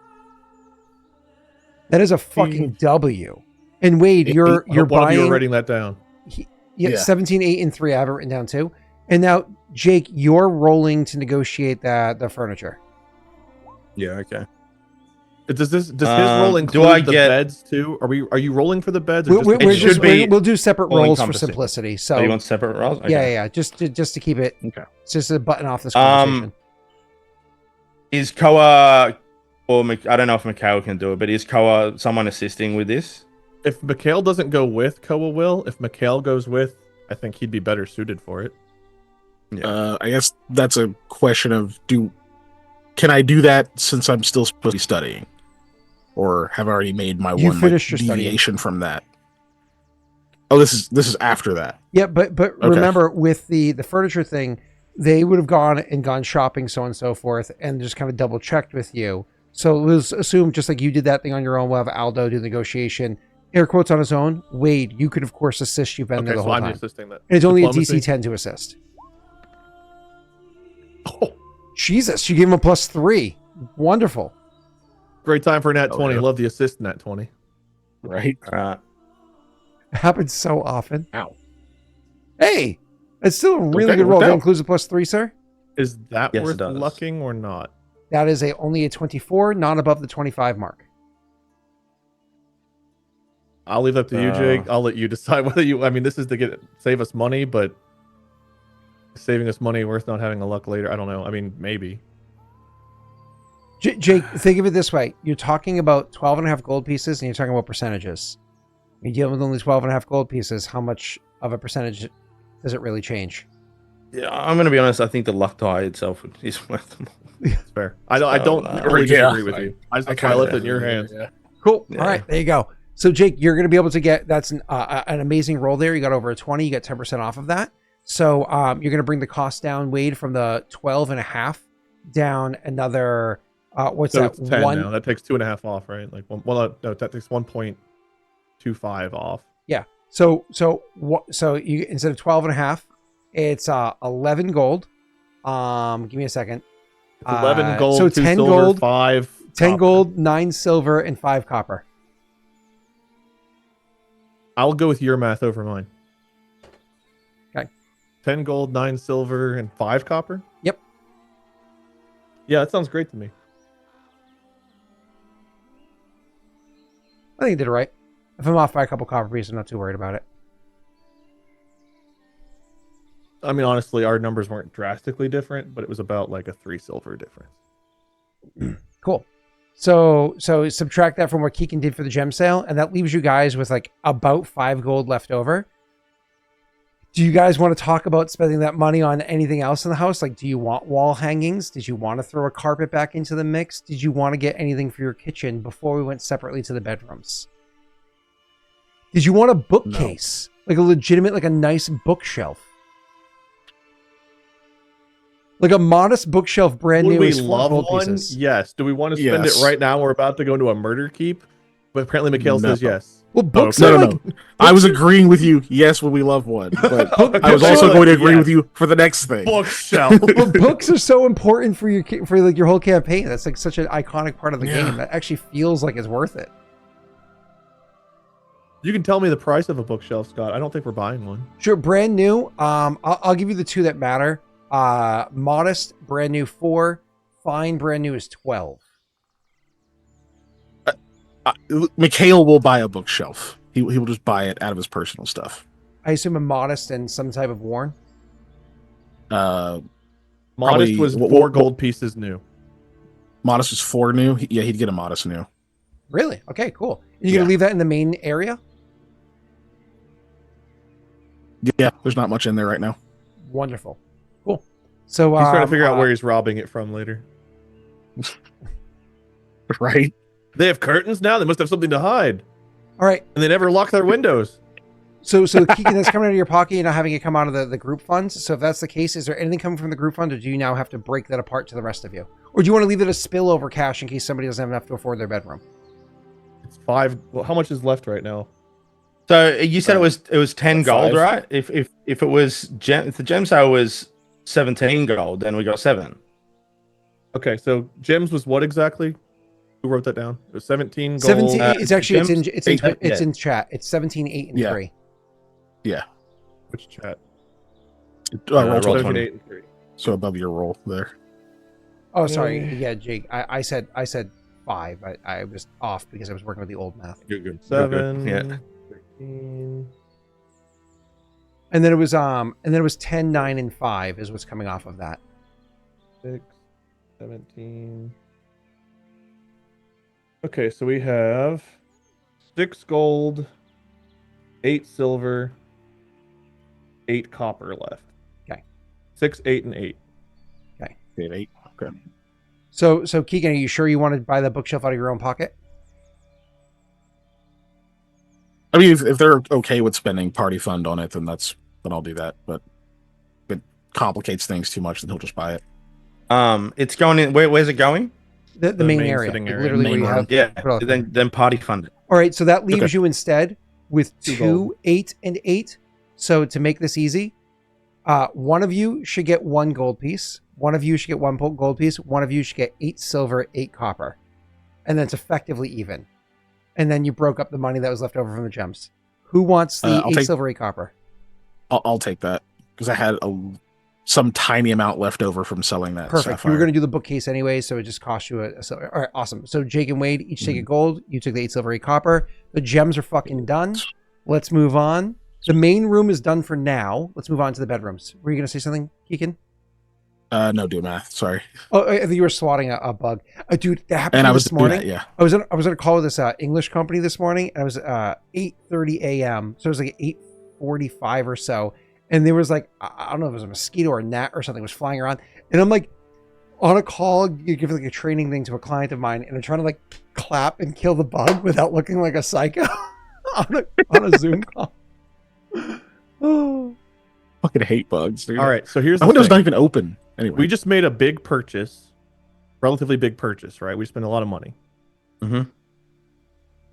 That is a fucking W. And Wade, you're one buying. of you are writing that down. Yeah, 17, 8, and 3. I have it written down too. And now, Jake, you're rolling to negotiate the furniture. Yeah. Okay. Does his roll include the beds too? Are you rolling for the beds? Or we'll do separate rolls for encompassing. simplicity. So you want separate rolls? Okay. Yeah. Just to keep it. Okay. It's just a button off this conversation. Is Koa or I don't know if Mikhail can do it, but is Koa someone assisting with this? If Mikhail doesn't go with, Koa will. If Mikhail goes with, I think he'd be better suited for it. Yeah. I guess that's a question of can I do that since I'm still supposed to be studying? Or have I already made my You one finished your deviation from that? Oh, this is after that. Yeah, but Okay. remember with the furniture thing, they would have gone shopping, so on and so forth, and just kind of double checked with you. So it was assumed just like you did that thing on your own. We'll have Aldo do the negotiation. Air quotes on his own. Wade, you could of course assist. You've been there the whole I'm time. assisting that. And it's only Diplomacy? a DC 10 to assist. Oh, Jesus, you gave him a plus 3. Wonderful. great time for a nat 20. yeah. Love the assist nat 20. Right? It happens so often. Ow. Hey, it's still a really Okay, good roll. worked That out. includes a plus 3, sir. Is that Yes, it worth does. lucking or not? That is only a 24, not above the 25 mark. I'll leave that to you, Jake. I'll let you decide whether you. I mean, this is to save us money, but saving us money worth not having a luck later. I don't know. I mean, maybe. Jake, think of it this way. You're talking about 12 and a half gold pieces and you're talking about percentages. You're dealing with only 12 and a half gold pieces. How much of a percentage does it really change? Yeah, I'm gonna be honest. I think the luck die itself is worth them. It's fair. I don't really disagree with you. I left it in your hands. Yeah. Cool. Yeah. All right, there you go. So Jake, you're going to be able to get, that's an amazing roll there. You got over a 20, you got 10% off of that. So you're going to bring the cost down, Wade, from the 12 and a half down another, what's So that? it's 10 now. That takes 2.5 off, right? Like no, that takes 1.25 off. Yeah. So you, instead of 12 and a half, it's 11 gold. Give me a second. It's 11 gold, so 2 10 silver, gold, 5 10 copper. gold, 9 silver, and 5 copper. I'll go with your math over mine. Okay. 10 gold, 9 silver, and 5 copper? Yep. Yeah, that sounds great to me. I think you did it right. If I'm off by a couple copper pieces, I'm not too worried about it. I mean, honestly, our numbers weren't drastically different, but it was about like a 3 silver difference. Cool. So subtract that from what Keegan did for the gem sale, and that leaves you guys with like about 5 gold left over. Do you guys want to talk about spending that money on anything else in the house? Like, do you want wall hangings? Did you want to throw a carpet back into the mix? Did you want to get anything for your kitchen before we went separately to the bedrooms? Did you want a bookcase? No. Like a legitimate, like a nice bookshelf? Like a modest bookshelf, brand new. Would we is love gold one? pieces. Yes. Do we want to spend it right now? We're about to go into a murder keep. But apparently Mikhail says yes. Well, books no, are no, like... no. I was agreeing with you. Yes, will we love one? But I was also going to agree with you for the next thing. Bookshelf. Well, books are so important for your whole campaign. That's like such an iconic part of the game that actually feels like it's worth it. You can tell me the price of a bookshelf, Scott. I don't think we're buying one. Sure, brand new. I'll give you the two that matter. Modest, brand new 4. Fine, brand new is 12. Mikhail will buy a bookshelf. He will just buy it out of his personal stuff. I assume a modest and some type of worn. Modest Probably- was what- 4 what- gold pieces new. Modest was 4 new. Yeah, he'd get a Modest new. Really? Okay, cool. You Yeah. gonna leave that in the main area? Yeah, there's not much in there right now. Wonderful. Cool. So He's trying to figure out where he's robbing it from later. Right? They have curtains now. They must have something to hide, all right. and they never lock their windows. So Keegan, that's coming out of your pocket. You're not having it come out of the group funds. So if that's the case, is there anything coming from the group fund, or do you now have to break that apart to the rest of you, or do you want to leave it as spillover cash in case somebody doesn't have enough to afford their bedroom? It's 5. Well, how much is left right now? So you said it was 10 gold, 5. right? If it was if the gem sale was 17 gold, then we got 7. Okay, so gems was what exactly? Who wrote that down? It was 17 gold. 17. It's actually gems? it's Yeah. in chat. It's 17, 8, and Yeah. 3. Which chat? Roll roll 20. 17, 8, and 3. So above your roll there. Oh, sorry. Yeah, Jake. I said 5. I was off because I was working with the old math. Good. 7. Yeah. 13. And then it was 10, 9, and 5 is what's coming off of that. 6, 17. Okay, so we have 6 gold, 8 silver, 8 copper left. Okay. 6, 8, and 8. Okay, 8. Okay. So Keegan, are you sure you want to buy the bookshelf out of your own pocket? I mean, if they're okay with spending party fund on it, then I'll do that. But if it complicates things too much, then he'll just buy it. It's going in. Where's it going? The The main main area, sitting like area. literally where Main you one. have. Yeah. put all the- Then party fund it. All right, so that leaves Okay. you instead with 2 2, gold. 8, and 8. So to make this easy, one of you should get 1 gold piece. One of you should get 1 gold piece. One of you should get 8 silver, 8 copper, and then it's effectively even. And then you broke up the money that was left over from the gems. Who wants the I'll 8 take- silver, 8 copper? I'll take that because I had some tiny amount left over from selling that. Perfect. You Sapphire. were going to do the bookcase anyway, so it just cost you a silver. All right, awesome. So Jake and Wade each take a gold. You took the 8 silver, 8 copper. The gems are fucking done. Let's move on. The main room is done for now. Let's move on to the bedrooms. Were you going to say something, Keegan? No, do math. Sorry. Oh, I think you were swatting a bug. Dude, that happened And to I me was this doing morning. that, yeah. I was on a call with this English company this morning, and I was 8:30 a.m. So it was like 8:45 or so, and there was like I don't know if it was a mosquito or a gnat or something was flying around, and I'm like on a call, you give like a training thing to a client of mine, and I'm trying to like clap and kill the bug without looking like a psycho on a Zoom call. Oh. Fucking hate bugs, dude. All right, so here's My the window's thing. not even open. Anyway, We just made a big purchase, relatively big purchase, right? We spent a lot of money. Mhm.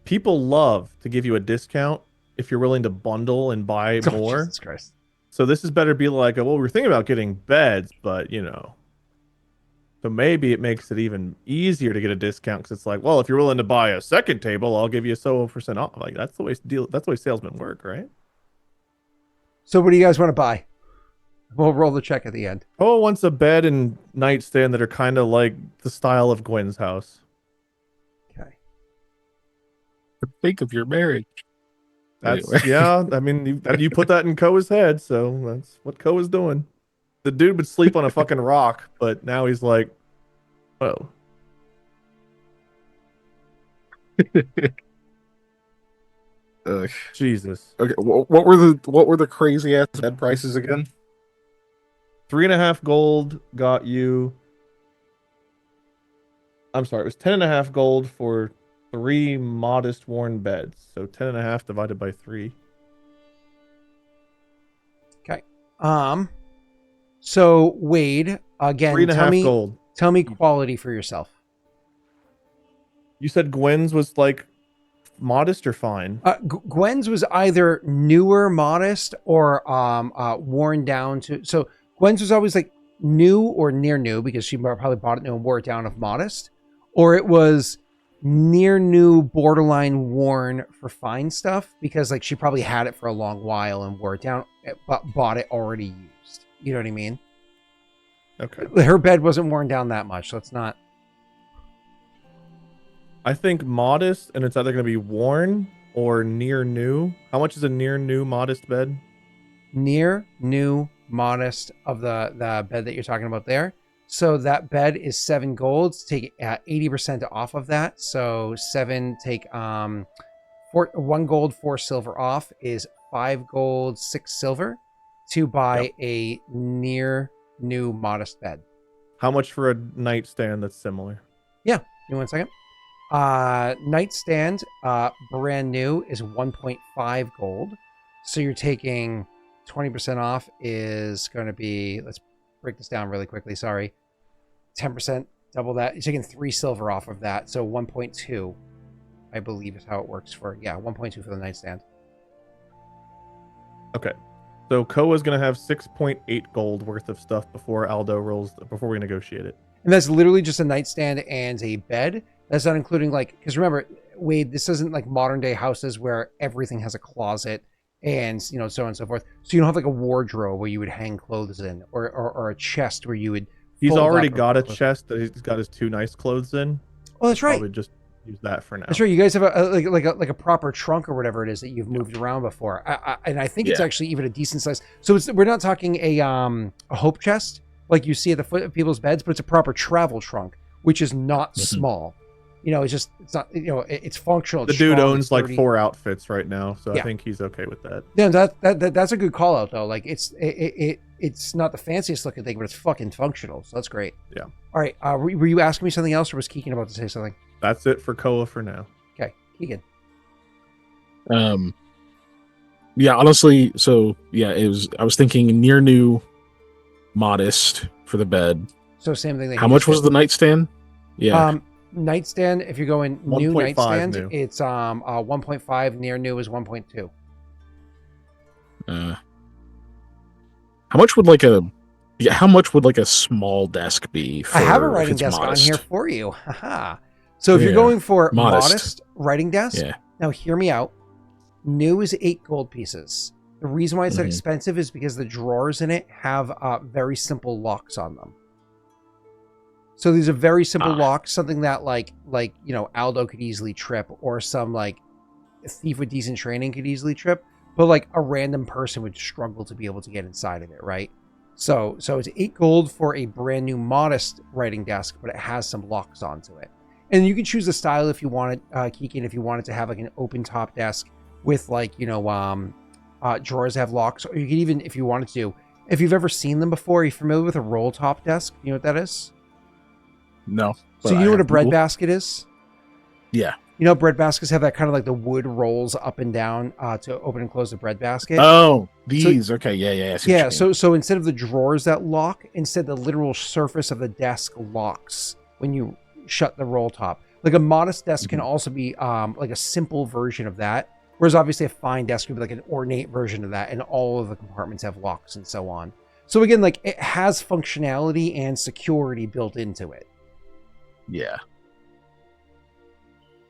People love to give you a discount if you're willing to bundle and buy Oh, more. Jesus Christ. So this is better be like, well, we're thinking about getting beds, but so maybe it makes it even easier to get a discount because it's like, well, if you're willing to buy a second table, I'll give you so % off. Like that's the way salesmen work, right? So what do you guys want to buy? We'll roll the check at the end. Oh, wants a bed and nightstand that are kind of like the style of Gwen's house. Okay. think of your marriage. That's Anyway. yeah. I mean, you put that in Koa's head, so that's what Koa's doing. The dude would sleep on a fucking rock, but now he's like, oh. Jesus. Okay, what were the crazy ass bed prices again? 3.5 gold got you. I'm sorry, it was 10.5 gold for 3 modest worn beds. So 10.5 divided by 3. So Wade, again, 3.5 gold. tell me quality for yourself. You said Gwen's was like modest or fine? Gwen's was either newer, modest, or worn down to. So Gwen's was always like new or near new because she probably bought it new and wore it down of modest, or it was near new, borderline worn for fine stuff because like she probably had it for a long while and wore it down, but bought it already used. You know what I mean? Okay. Her bed wasn't worn down that much. So it's not. I think modest, and it's either going to be worn or near new. How much is a near new modest bed? Near new modest of the bed that you're talking about there. So that bed is 7 gold. Take 80% off of that. So 7 take 1 gold, 4 silver off is 5 gold, 6 silver to buy a near new modest bed. How much for a nightstand that's similar? Yeah, give me 1 second. Nightstand, brand new is 1.5 gold. So you're taking 20% off is going to be, let's break this down really quickly. Sorry. 10%, double that. You're taking 3 silver off of that. So 1.2, I believe is how it works for, 1.2 for the nightstand. Okay. So Koa's going to have 6.8 gold worth of stuff before Aldo rolls, before we negotiate it. And that's literally just a nightstand and a bed. That's not including because remember, Wade, this isn't like modern day houses where everything has a closet and, so on and so forth. So you don't have like a wardrobe where you would hang clothes in or a chest where you would. He's already got a chest that he's got his 2 nice clothes in. Oh, that's right. Probably just use that for now. That's right. You guys have a proper trunk or whatever it is that you've moved around before. And I think it's actually even a decent size. So we're not talking a hope chest like you see at the foot of people's beds, but it's a proper travel trunk, which is not small. It's not, it's functional. The dude owns like 4 outfits right now, so I think he's okay with that. Yeah, that's a good call out though. Like it's not the fanciest looking thing, but it's fucking functional. So that's great. Yeah. All right. Were you asking me something else, or was Keegan about to say something? That's it for Koa for now. Okay, Keegan. Yeah, honestly, so I was thinking near new, modest for the bed. So same thing. How much was the nightstand? Yeah. Nightstand, if you're going new nightstand, new. it's 1.5. Near new is 1.2. How much would like a small desk be? I have a writing desk modest on here for you. Haha. So if you're going for modest writing desk, now hear me out. New is 8 gold pieces. The reason why it's that expensive is because the drawers in it have very simple locks on them. So these are very simple locks, something that like Aldo could easily trip, or some like a thief with decent training could easily trip, but like a random person would struggle to be able to get inside of it, right? So it's 8 gold for a brand new modest writing desk, but it has some locks onto it. And you can choose the style if you want it, Keegan, if you wanted to have like an open top desk with like, drawers that have locks, or you could even, if you wanted to, if you've ever seen them before, are you familiar with a roll top desk? You know what that is? No. So you know what a bread basket is? Yeah. Bread baskets have that kind of like the wood rolls up and down to open and close the bread basket. Oh, these. Okay. Yeah. Yeah. So instead of the drawers that lock, instead the literal surface of the desk locks when you shut the roll top. Like a modest desk can also be like a simple version of that. Whereas obviously a fine desk would be like an ornate version of that, and all of the compartments have locks and so on. So again, like it has functionality and security built into it. Yeah.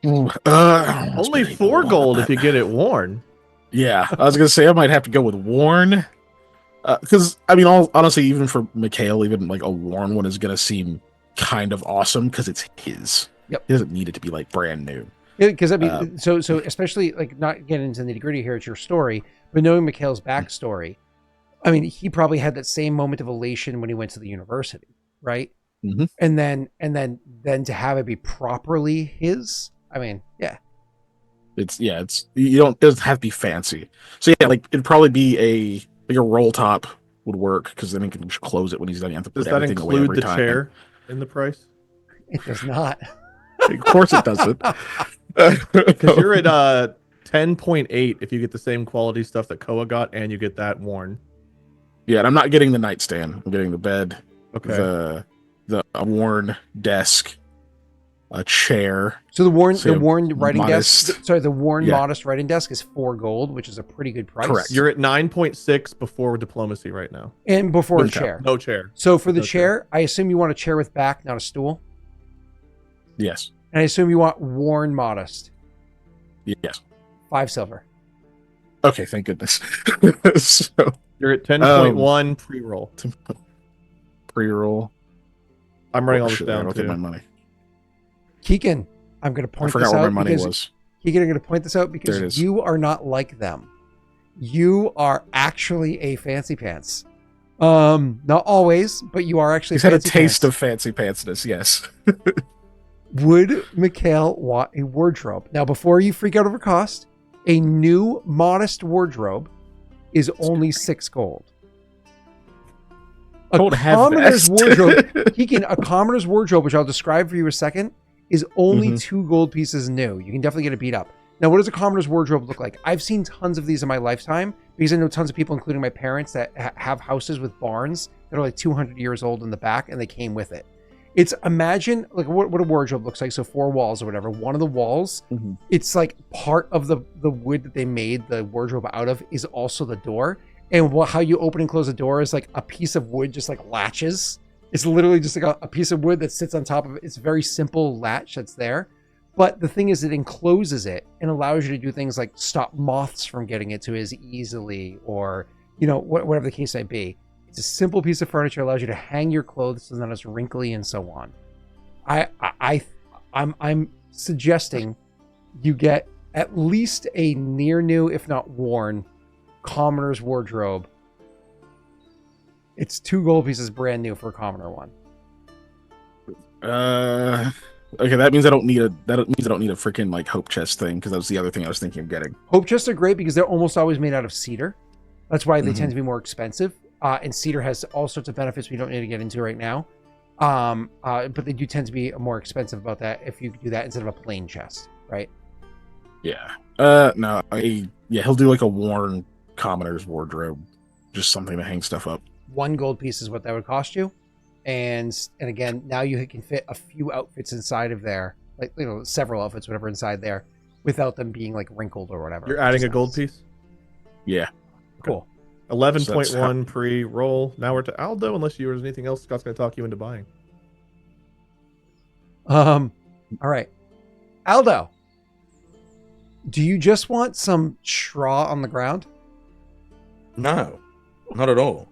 Only 4 gold if you get it worn. Yeah, I was gonna say I might have to go with worn, because honestly, even for Mikhail, even like a worn one is gonna seem kind of awesome because it's his. Yep. He doesn't need it to be like brand new. Yeah, because so especially like not getting into the nitty gritty here, it's your story, but knowing Mikhail's backstory, he probably had that same moment of elation when he went to the university, right? Mm-hmm. And then to have it be properly his. It's it doesn't have to be fancy. So yeah, like it'd probably be a roll top would work, because then he can just close it when he's done. You have to put Does that everything away include every the time. chair in the price? It does not. Of course it doesn't. Because you're at 10.8 if you get the same quality stuff that Koa got and you get that worn. Yeah, and I'm not getting the nightstand. I'm getting the bed, Okay. a worn desk, a chair. So the worn writing modest. desk. Sorry, the worn modest writing desk is 4 gold, which is a pretty good price. Correct. You're at 9.6 before diplomacy right now. And before a No chair. No chair. So for the chair, I assume you want a chair with back, not a stool. Yes. And I assume you want worn modest. Yes. 5 silver. Okay, thank goodness. So You're at 10.1 pre-roll. pre-roll. I'm writing all this Shit, down I'll get my too. money. Keegan, I'm going to I point forgot this where out. my money because was. Keegan, I'm going to point this out There it because is. you are not like them. You are actually a fancy pants. Not always, but you are actually. He's had a fancy taste pants. of fancy pantsiness. Yes. Would Mikhail want a wardrobe? Now, before you freak out over cost, a new modest wardrobe is only 6 gold. A Don't have commoner's that. wardrobe, Keegan, a commoner's wardrobe, which I'll describe for you in a second, is only Mhm. 2 gold pieces new. You can definitely get it beat up. Now, what does a commoner's wardrobe look like? I've seen tons of these in my lifetime because I know tons of people, including my parents, that have houses with barns that are like 200 years old in the back, and they came with it. It's imagine like what a wardrobe looks like. So 4 walls or whatever. One of the walls, Mhm. it's like part of the wood that they made the wardrobe out of is also the door. And how you open and close the door is like a piece of wood just like latches. It's literally just like a piece of wood that sits on top of it. It's a very simple latch that's there. But the thing is, it encloses it and allows you to do things like stop moths from getting it to as easily, or, you know, whatever the case may be. It's a simple piece of furniture, allows you to hang your clothes so it's not as wrinkly and so on. I'm suggesting you get at least a near new, if not worn, commoner's wardrobe. It's 2 gold pieces brand new for a commoner one. Okay, that means I don't need a freaking like hope chest thing, because that was the other thing I was thinking of getting. Hope chests are great because they're almost always made out of cedar. That's why they tend to be more expensive. And cedar has all sorts of benefits we don't need to get into right now. But they do tend to be more expensive about that if you do that instead of a plain chest, right? Yeah. No. He'll do like a worn commoner's wardrobe, just something to hang stuff up. 1 gold piece is what that would cost you. And again, now you can fit a few outfits inside of there, like, you know, several outfits, whatever, inside there, without them being like wrinkled or whatever. You're adding Just a gold nice. piece. Yeah. Cool. 11.1 pre-roll. Now we're to Aldo, unless there's anything else Scott's going to talk you into buying. All right. Aldo, do you just want some straw on the ground? No, not at all.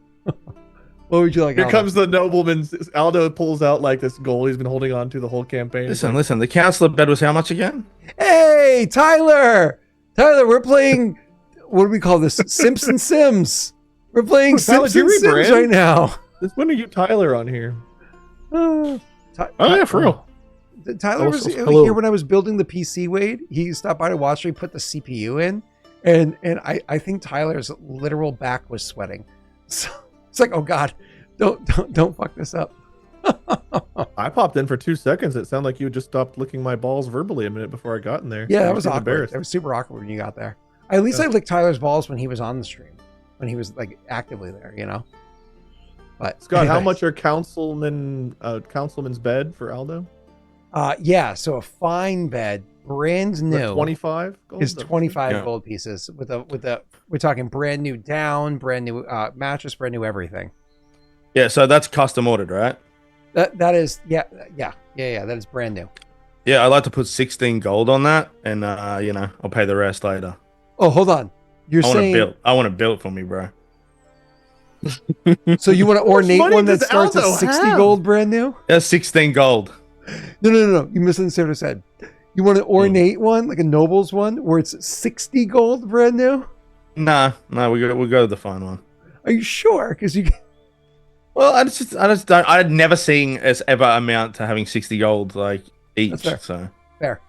What would you like? Here Aldo? comes the nobleman. Aldo pulls out like this gold he's been holding on to the whole campaign. He's like, Listen. The council bed was how much again? Hey, Tyler! Tyler, we're playing. What do we call this? Simpson Sims. We're playing Oh, Tyler, Simpson did you Sims rebrand? right now. When are you Tyler on here? Oh yeah, for real. Tyler was Hello. here when I was building the PC, Wade. He stopped by to watch me put the CPU in, and I think Tyler's literal back was sweating. So it's like, oh God, don't fuck this up. I popped in for 2 seconds. It sounded like you had just stopped licking my balls verbally a minute before I got in there. Yeah, You that was seemed awkward. embarrassed. It was super awkward when you got there. At least I licked Tyler's balls when he was on the stream, when he was like actively there, you know. But Scott, how anyways. much are councilman's bed for Aldo? Yeah, so a fine bed, brand new, 25 gold? is 25 Yeah. gold pieces with a we're talking brand new down, brand new mattress, brand new everything. Yeah, so that's custom ordered, right? That is that is brand new. Yeah, I'd like to put 16 gold on that, and I'll pay the rest later. Oh, hold on. You're I want to saying build. I want to build for me, bro. so you want an ornate money one that does starts at Aldo 60 have? gold brand new? That's 16 gold. No. You misunderstood what I said. You want an ornate one, like a noble's one, where it's 60 gold brand new? Nah, we'll go to the fine one. Are you sure? Because you Well, I just don't. I'd never seen us ever amount to having 60 gold like each. That's So fair.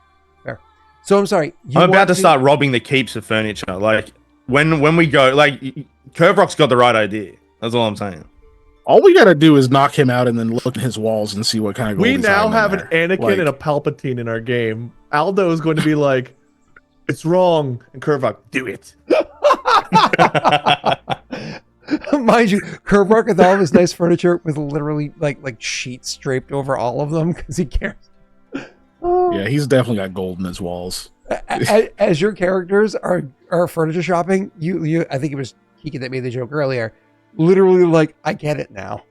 So I'm sorry. I'm about to start robbing the keeps of furniture. Like when we go, like Curve Rock's got the right idea. That's all I'm saying. All we gotta do is knock him out and then look at his walls and see what kind of gold We he's now hiding in have an there. Anakin and a Palpatine in our game. Aldo is going to be like, it's wrong. And Kurvok, do it. Mind you, Kerbrok with all of his nice furniture with literally like sheets draped over all of them because he cares. Yeah, he's definitely got gold in his walls. As your characters are furniture shopping, you I think it was Kiki that made the joke earlier. Literally, like, I get it now.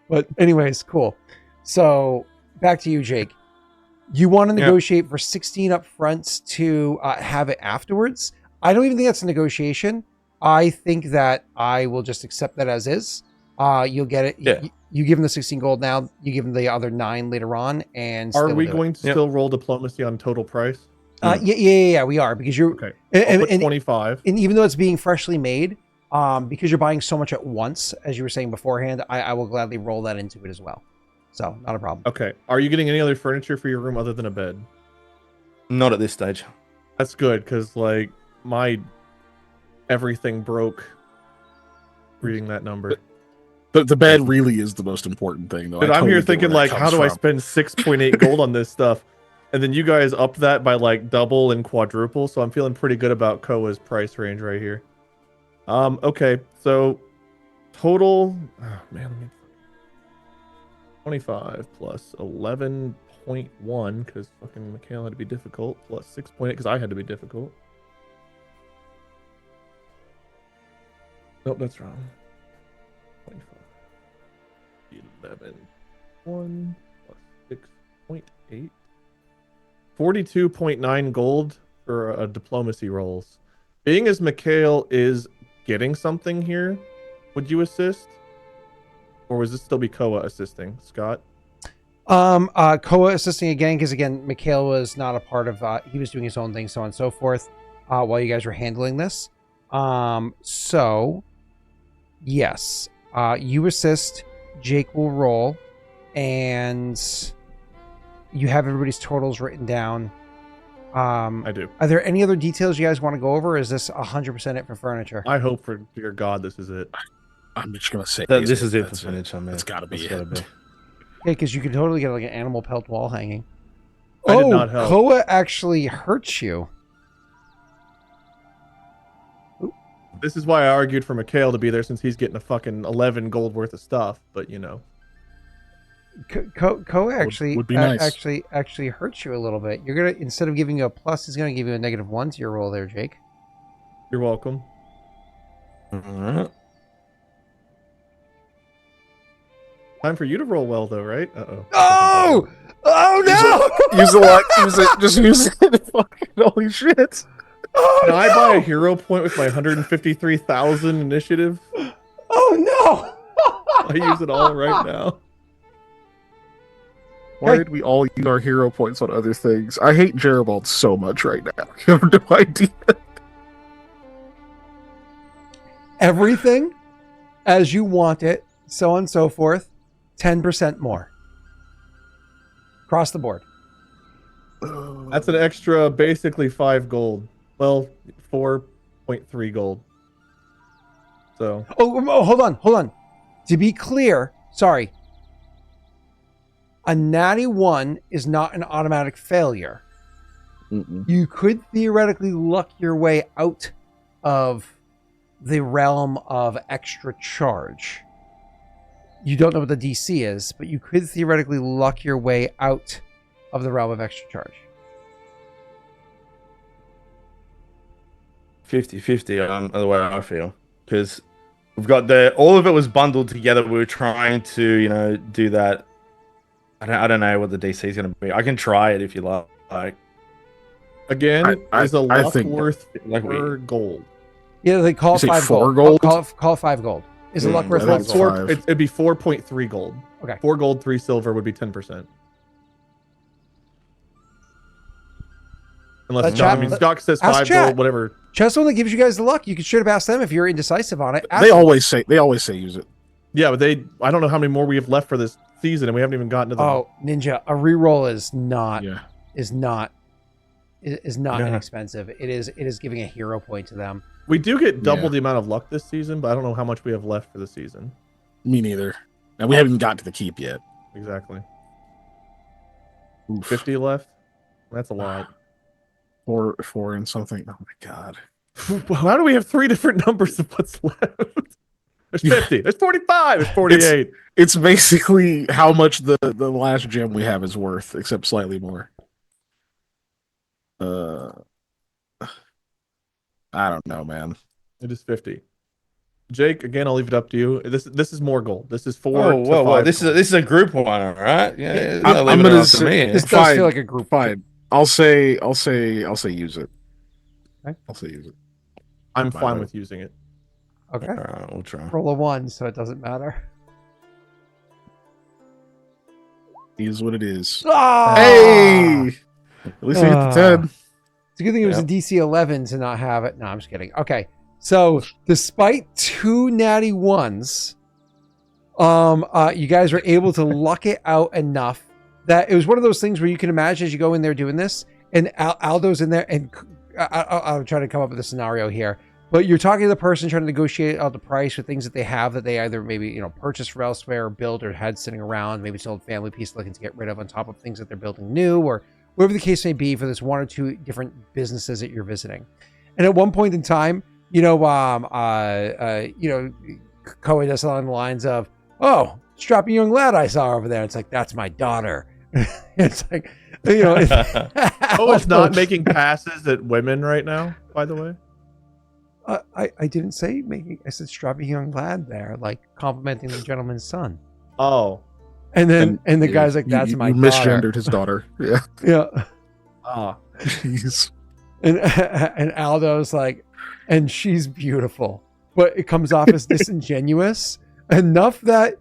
But anyways, cool. So back to you, Jake. You want to negotiate for 16 up front to have it afterwards. I don't even think that's a negotiation. I think that I will just accept that as is. You'll get it. Yeah. You give him the 16 gold now. You give him the other 9 later on. And Are still we do it. going to still roll diplomacy on total price? Yeah, we are, because you're Okay. and, I'll put and, 25. and even though it's being freshly made, Because you're buying so much at once, as you were saying beforehand, I will gladly roll that into it as well. So, not a problem. Okay. Are you getting any other furniture for your room other than a bed? Not at this stage. That's good, because, like, my everything broke reading that number. The bed really is the most important thing, though. Dude, I'm here thinking, like, how do I spend 6.8 gold on this stuff? And then you guys upped that by, like, double and quadruple, so I'm feeling pretty good about Koa's price range right here. Okay, so total... Oh, man, let me... 25 plus 11.1, because fucking Mikhail had to be difficult, plus 6.8, because I had to be difficult. Nope, that's wrong. 25. 11. 1 plus 6.8. 42.9 gold for diplomacy rolls. Being as Mikhail is getting something here, would you assist? Or was this still be Koa assisting? Scott? Koa assisting again, because again, Mikhail was not a part of, he was doing his own thing, so on and so forth, while you guys were handling this. So, yes, you assist, Jake will roll, and you have everybody's totals written down. I do. Are there any other details you guys want to go over, or is this 100% it for furniture? I hope for your God this is it. I'm just gonna say This is it for furniture, man. It's gotta be Gotta it. be. Yeah, because you can totally get like an animal pelt wall hanging. I did not help. Koa actually hurts you. This is why I argued for Mikhail to be there, since he's getting a fucking 11 gold worth of stuff, but you know. Koa actually would be nice. actually hurts you a little bit. You're gonna, instead of giving you a plus, he's gonna give you a -1 to your roll there, Jake. You're welcome. Alright. Time for you to roll well, though, right? Uh-oh. Oh! Oh no! Use the luck. Use it. Just use it. Fucking holy shit. Oh, Can I no! buy a hero point with my 153,000 initiative? Oh no! I use it all right now. Why did we all use our hero points on other things? I hate Jeribald so much right now. You have no idea. Everything as you want it, so on and so forth. 10% more. Across the board. That's an extra, basically 5 gold. Well, 4.3 gold. So, Oh, hold on. To be clear, sorry. A natty 1 is not an automatic failure. You could theoretically luck your way out of the realm of extra charge. You don't know what the DC is, but you could theoretically luck your way out of the realm of extra charge. 50-50 on the way I feel, because we've got all of it was bundled together. We were trying to, do that. I don't know what the DC is going to be. I can try it if you like. again, is a luck think worth like 4 gold? Yeah, they call it You say 5 4 gold. gold? Call it 5 gold. Is a luck worth I 5 think gold? it's 5. It'd be 4.3 gold. Okay. 4 gold, 3 silver would be 10%. Unless Scott says ask 5 chat. gold, whatever. Chess only gives you guys the luck. You can straight up ask them if you're indecisive on it. Ask They them. always say use it. Yeah, but I don't know how many more we have left for this season, and we haven't even gotten to the. Oh, Ninja, a reroll is not Yeah. Yeah. inexpensive. It is giving a hero point to them. We do get double Yeah. the amount of luck this season, but I don't know how much we have left for the season. Me neither. And we haven't even got to the keep yet. Exactly. Oof. 50 left? That's a lot. 4 and something. Oh my god. How do we have 3 different numbers of what's left? There's 50. There's 45. There's 48. It's basically how much the last gem we have is worth, except slightly more. I don't know, man. It is 50. Jake, again, I'll leave it up to you. This is more gold. This is 4 Oh, to whoa! 5 This gold. is a group one, all right? Yeah, I'm gonna say This does fine, feel like a group. Fine. I'll say use it. Okay. I'll say use it. I'm fine with using it. Okay. All right, we'll try. Roll a 1, so it doesn't matter. It is what it is. Ah! Hey! At least I hit the 10. It's a good thing it was a DC 11 to not have it. No, I'm just kidding. Okay. So despite 2 natty ones, you guys were able to luck it out enough that it was one of those things where you can imagine as you go in there doing this, and Aldo's in there, and I'll try to come up with a scenario here. But you're talking to the person trying to negotiate out the price for things that they have that they either maybe purchased from elsewhere, or built, or had sitting around. Maybe it's an old family piece looking to get rid of on top of things that they're building new, or whatever the case may be for this 1 or 2 different businesses that you're visiting. And at one point in time, Koei does along the lines of, "Oh, strapping young lad I saw over there." It's like, "That's my daughter." It's like, It's not making passes at women right now, by the way. I didn't say making. I said strapping young lad there, like complimenting the gentleman's son. Oh. And then the guy's like, "That's my you daughter." misgendered his daughter. Yeah. Yeah. Ah. Jeez. And Aldo's like, "And she's beautiful," but it comes off as disingenuous enough that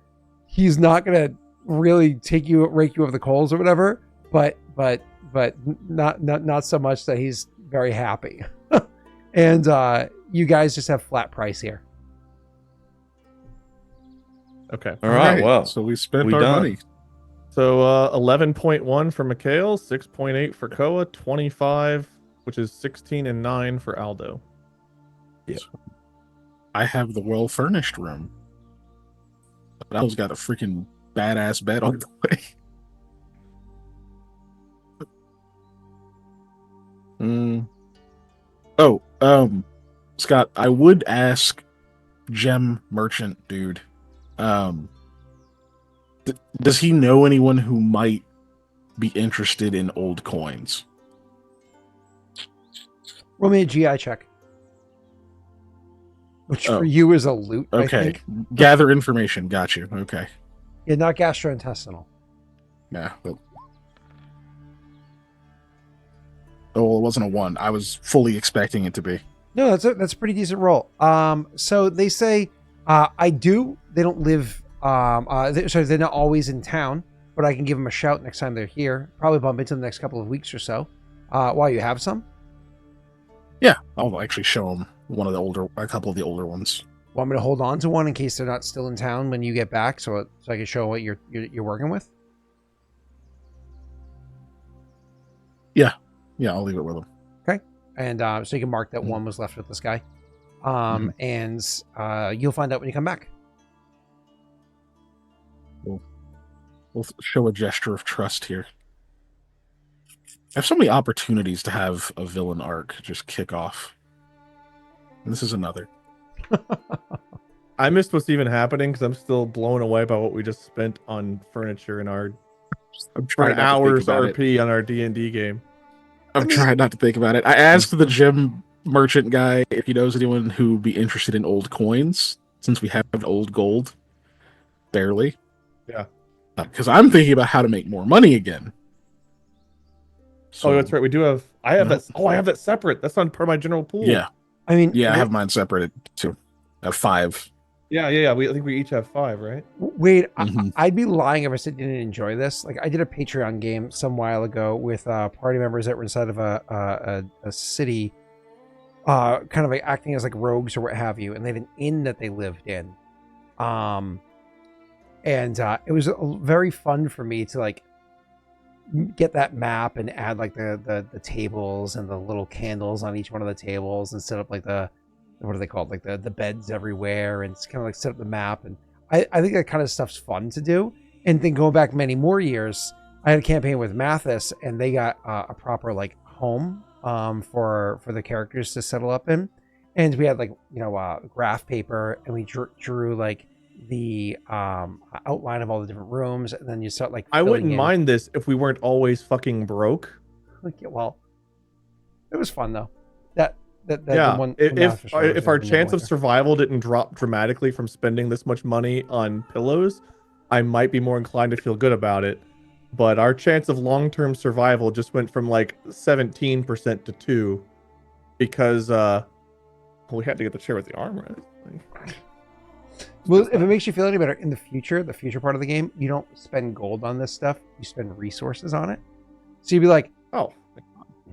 he's not gonna really rake you over the coals or whatever, but not so much that he's very happy. And you guys just have flat price here. Okay. All right. Well, so we spent we our done. money. So 11.1 for Mikhail, 6.8 for Koa, 25, which is 16 and 9 for Aldo. Yeah. I have the well furnished room. But Aldo's got a freaking badass bed on the way. Oh, Scott, I would ask gem merchant dude, does he know anyone who might be interested in old coins? Roll me a GI check, which for you is a loot. Okay, I think. gather information. Got you. Okay. Yeah, not gastrointestinal. Yeah. Oh, it wasn't a 1. I was fully expecting it to be. No, that's a pretty decent roll. So they say, I do. They don't live. They're not always in town, but I can give them a shout next time they're here. Probably bump into them the next couple of weeks or so. While you have some. Yeah, I'll actually show them a couple of the older ones. Want me to hold on to one in case they're not still in town when you get back, so I can show what you're working with? Yeah, I'll leave it with them. Okay, and so you can mark that one was left with this guy, and you'll find out when you come back. We'll show a gesture of trust here. I have so many opportunities to have a villain arc just kick off. And this is another. I missed what's even happening because I'm still blown away by what we just spent on furniture in our I'm trying hours not to think about RP on our D&D game. I'm trying not to think about it. I asked the gem merchant guy if he knows anyone who would be interested in old coins, since we have old gold. Barely. Yeah. Because I'm thinking about how to make more money again. So, Oh, that's right. We do have. I have that. Oh, I have that separate. That's not part of my general pool. Yeah. I mean, Yeah, I have mine separated too. I have 5. Yeah. I think we each have 5, right? Wait, Mhm. I'd be lying if I said I didn't enjoy this. Like, I did a Patreon game some while ago with party members that were inside of a city, kind of like acting as like rogues or what have you, and they had an inn that they lived in. And it was very fun for me to like get that map and add like the tables and the little candles on each one of the tables and set up like what are they called, like the beds everywhere, and it's kind of like set up the map. And I think that kind of stuff's fun to do. And then going back many more years, I had a campaign with Mathis, and they got a proper like home for the characters to settle up in, and we had like graph paper, and we drew like the outline of all the different rooms, and then you start like I wouldn't in. mind this if we weren't always fucking broke. Okay, well, it was fun though. That Yeah. the If our was chance of winter. survival didn't drop dramatically from spending this much money on pillows, I might be more inclined to feel good about it. But our chance of long-term survival just went from like 17% to 2 because we had to get the chair with the armrest. Well, if it makes you feel any better, in the future part of the game, you don't spend gold on this stuff. You spend resources on it. So you'd be like, Oh,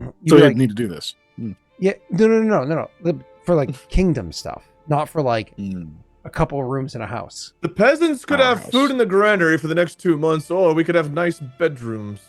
you'd So be you like, need to do this. yeah, no. For for like kingdom stuff, not for like Mm. a couple of rooms in a house. The peasants could Our have house. food in the granary for the next 2 months, or we could have nice bedrooms.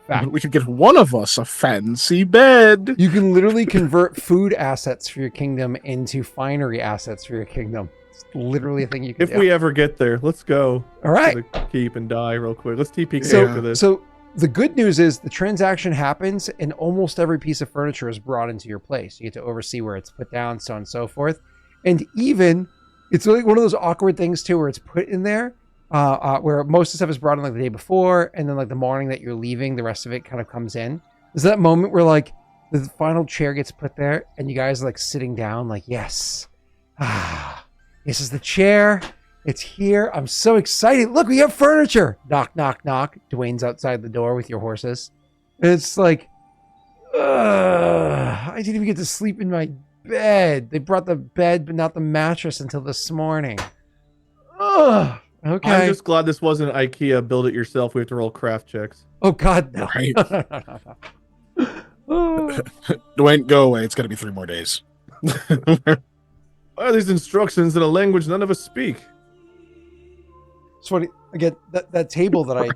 Fact. We could get one of us a fancy bed. You can literally convert food assets for your kingdom into finery assets for your kingdom. It's literally a thing you can If do. we ever get there, let's go All right. to the keep and die real quick. Let's TP So- after this. So the good news is the transaction happens and almost every piece of furniture is brought into your place. You get to oversee where it's put down, so on and so forth. And even it's like one of those awkward things too, where it's put in there, where most of the stuff is brought in like the day before, and then like the morning that you're leaving, the rest of it kind of comes in. There's that moment where like the final chair gets put there, and you guys are like sitting down, like, yes, this is the chair. It's here. I'm so excited. Look, we have furniture. Knock, knock, knock. Dwayne's outside the door with your horses. And it's like, I didn't even get to sleep in my bed. They brought the bed, but not the mattress until this morning. Ugh. Okay. I'm just glad this wasn't IKEA. Build it yourself. We have to roll craft checks. Oh, God, no. Right. Oh. Dwayne, go away. It's going to be 3 more days. Why are these instructions in a language none of us speak? It's funny. Again, that table that I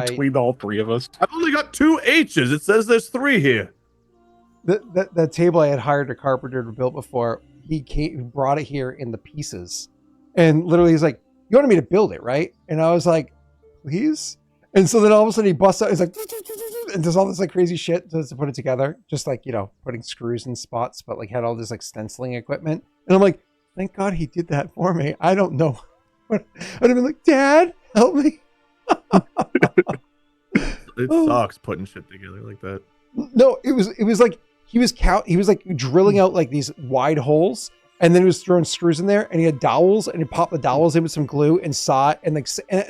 Between all 3 of us. I've only got 2 H's. It says there's 3 here. that table I had hired a carpenter to build before, he brought it here in the pieces. And literally he's like, you wanted me to build it, right? And I was like, please? And so then all of a sudden he busts out, he's like, and does all this like crazy shit to put it together. Just like, putting screws in spots, but like had all this like stenciling equipment. And I'm like, thank God he did that for me. I don't know. I'd have been like, Dad, help me. It sucks putting shit together like that. No, it was like he was like drilling out like these wide holes, and then he was throwing screws in there, and he had dowels, and he popped the dowels in with some glue and saw it, and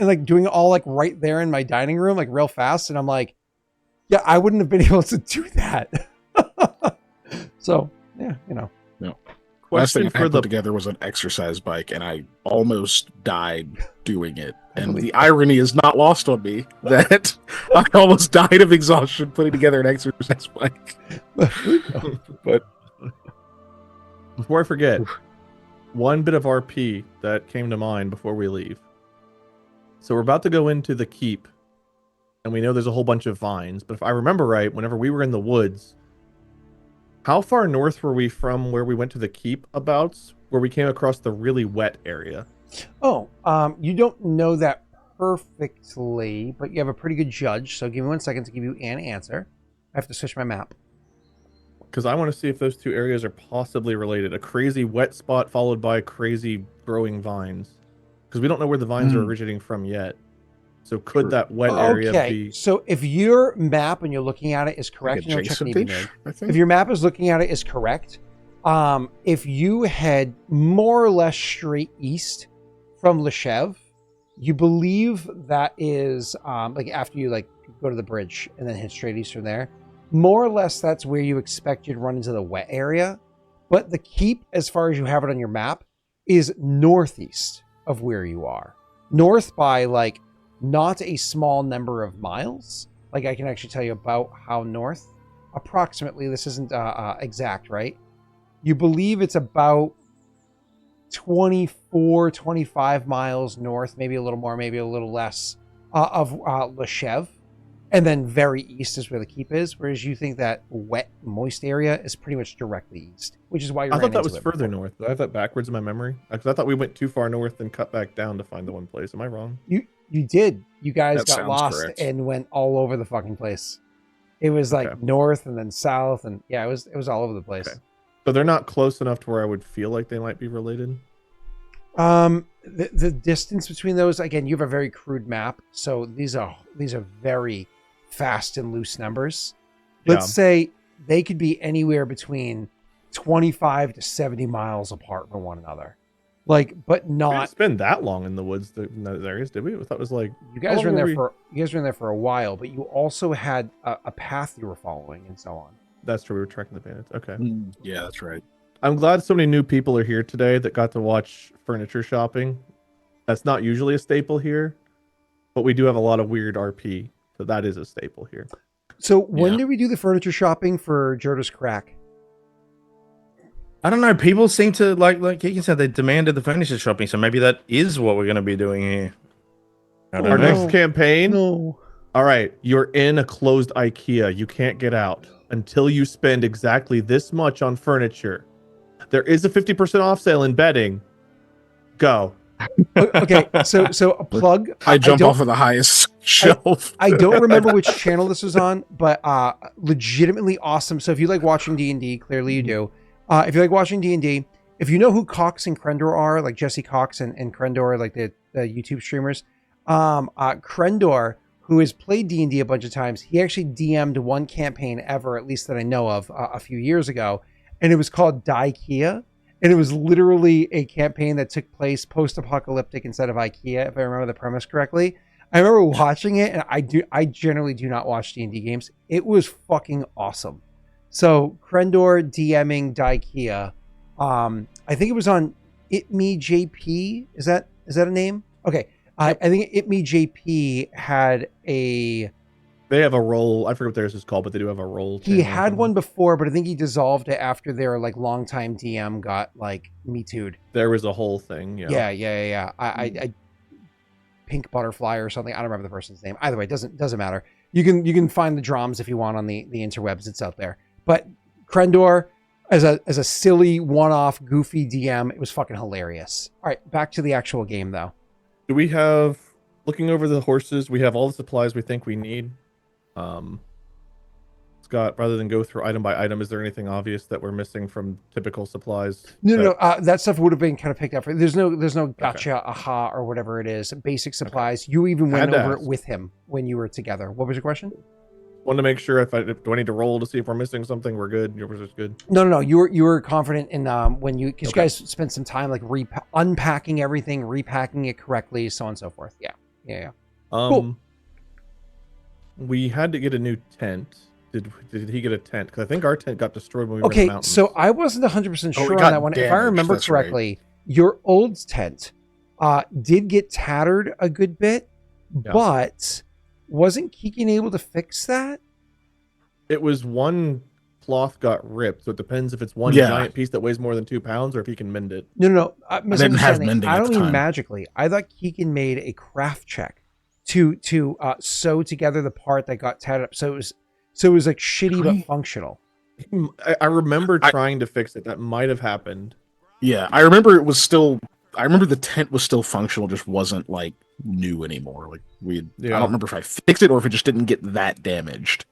like doing it all like right there in my dining room, like real fast. And I'm like, yeah, I wouldn't have been able to do that. So yeah, Last thing Question I for put the together was an exercise bike, and I almost died doing it. And the irony is not lost on me that I almost died of exhaustion putting together an exercise bike. But before I forget, one bit of RP that came to mind before we leave. So we're about to go into the keep, and we know there's a whole bunch of vines. But if I remember right, whenever we were in the woods, how far north were we from where we went to the keep abouts, where we came across the really wet area? Oh, you don't know that perfectly, but you have a pretty good judge. So give me 1 second to give you an answer. I have to switch my map. Because I want to see if those 2 areas are possibly related. A crazy wet spot followed by crazy growing vines. Because we don't know where the vines are originating from yet. So could that wet area be... So if your map and you're looking at it is correct, like check an adjacent-ish, EV I If think. your map is looking at it is correct, if you head more or less straight east from Loshev, you believe that is like after you like go to the bridge and then head straight east from there. More or less, that's where you expect you'd run into the wet area. But the keep, as far as you have it on your map, is northeast of where you are. North by like not a small number of miles. Like I can actually tell you about how north. Approximately, this isn't exact, right? You believe it's about 24, 25 miles north, maybe a little more, maybe a little less, of Loshev. And then very east is where the keep is, whereas you think that wet, moist area is pretty much directly east, which is why you I ran thought that into was it further before. north. Did I have that backwards in my memory? Because I thought we went too far north and cut back down to find the one place. Am I wrong? You did. You guys That got sounds lost correct. and went all over the fucking place. It was like Okay. north and then south, and yeah, it was all over the place. Okay. So they're not close enough to where I would feel like they might be related? The distance between those, again, you have a very crude map, so these are very fast and loose numbers. Let's say they could be anywhere between 25 to 70 miles apart from one another. Like, but We didn't not spend that long in the woods in those areas, did we? I thought it was like... you guys How were in long there were for a while, but you also had a path you were following and so on. That's true, we were tracking the bandits. Okay. Yeah, that's right. I'm glad so many new people are here today that got to watch furniture shopping. That's not usually a staple here, but we do have a lot of weird RP, so that is a staple here. So when Yeah. did we do the furniture shopping for Jorda's Crack? I don't know. People seem to like Keegan said, they demanded the furniture shopping, so maybe that is what we're going to be doing here. I don't Our know. next campaign. No. All right, you're in a closed IKEA. You can't get out until you spend exactly this much on furniture. There is a 50% off sale in bedding. Go. Okay, so a plug. I jump don't- off of the highest shelf. I don't remember which channel this was on, but legitimately awesome. So if you like watching D&D, clearly you do. If you like watching D&D, if you know who Cox and Krendor are, like Jesse Cox and Krendor, like the YouTube streamers, Krendor, who has played D&D a bunch of times, he actually DM'd one campaign ever, at least that I know of, a few years ago, and it was called Dikea. And it was literally a campaign that took place post-apocalyptic instead of IKEA, if I remember the premise correctly. I remember watching it, and I generally do not watch D&D games. It was fucking awesome. So Krendor DMing Dikea. I think it was on ItMeJP. Is that a name? Okay. I think ItMeJP had a... They have a role. I forget what theirs is called, but they do have a role. He had one before, but I think he dissolved it after their like longtime DM got like Me Too'd. There was a whole thing. Yeah. I Pink Butterfly or something. I don't remember the person's name. Either way, doesn't matter. You can find the drums if you want on the interwebs. It's out there. But Krendor, as a silly one-off goofy DM, it was fucking hilarious. All right, back to the actual game though. Do we have, looking over the horses, we have all the supplies we think we need? Scott, rather than go through item by item, is there anything obvious that we're missing from typical supplies? No. That stuff would have been kind of picked up. There's no gotcha, aha, or whatever it is. Basic supplies. Okay. You even went over it with him when you were together. What was your question? Want to make sure if do I need to roll to see if we're missing something? We're good. Yours is good. No. You were confident in when you, because you guys spent some time like unpacking everything, repacking it correctly, so on and so forth. Yeah. Cool. We had to get a new tent. Did he get a tent? Because I think our tent got destroyed when we were in the mountains. So I wasn't 100% sure on that one. Damaged, if I remember correctly, your old tent did get tattered a good bit, but wasn't Keegan able to fix that? It was one cloth got ripped, so it depends if it's one giant piece that weighs more than 2 pounds or if he can mend it. No. I didn't have mending I don't at the mean time. magically. I thought Keegan made a craft check to sew together the part that got tattered up. So it was like shitty but functional. I remember trying to fix it. That might have happened. Yeah, I remember the tent was still functional, just wasn't like new anymore. Like I don't remember if I fixed it or if it just didn't get that damaged.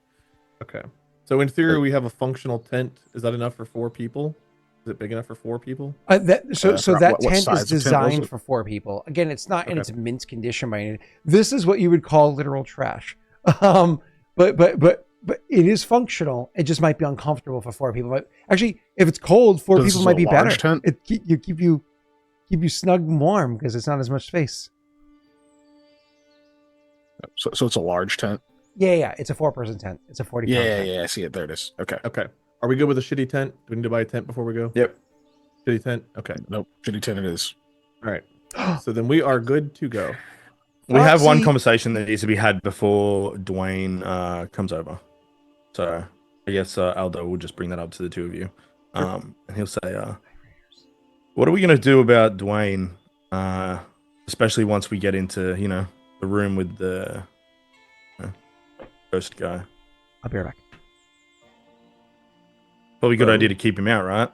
Okay. So in theory, we have a functional tent. Is that enough for 4 people? Is it big enough for 4 people? what That tent is size of tent designed was it? for 4 people. Again, it's not in its mint condition by any. This is what you would call literal trash. But it is functional. It just might be uncomfortable for 4 people. But actually, if it's cold, 4 This people is might a be large better. tent? It keep you snug and warm because it's not as much space. So it's a large tent. Yeah. It's a 4-person tent. It's a 40. Yeah. I see it. There it is. Okay. Are we good with a shitty tent? Do we need to buy a tent before we go? Yep. Shitty tent? Okay. Nope. Shitty tent it is. All right. So then we are good to go. We have one Foxy- conversation that needs to be had before Dwayne comes over. So I guess Aldo will just bring that up to the 2 of you. And he'll say, what are we going to do about Dwayne? Especially once we get into, the room with the ghost guy. I'll be right back. Probably a good idea to keep him out, right?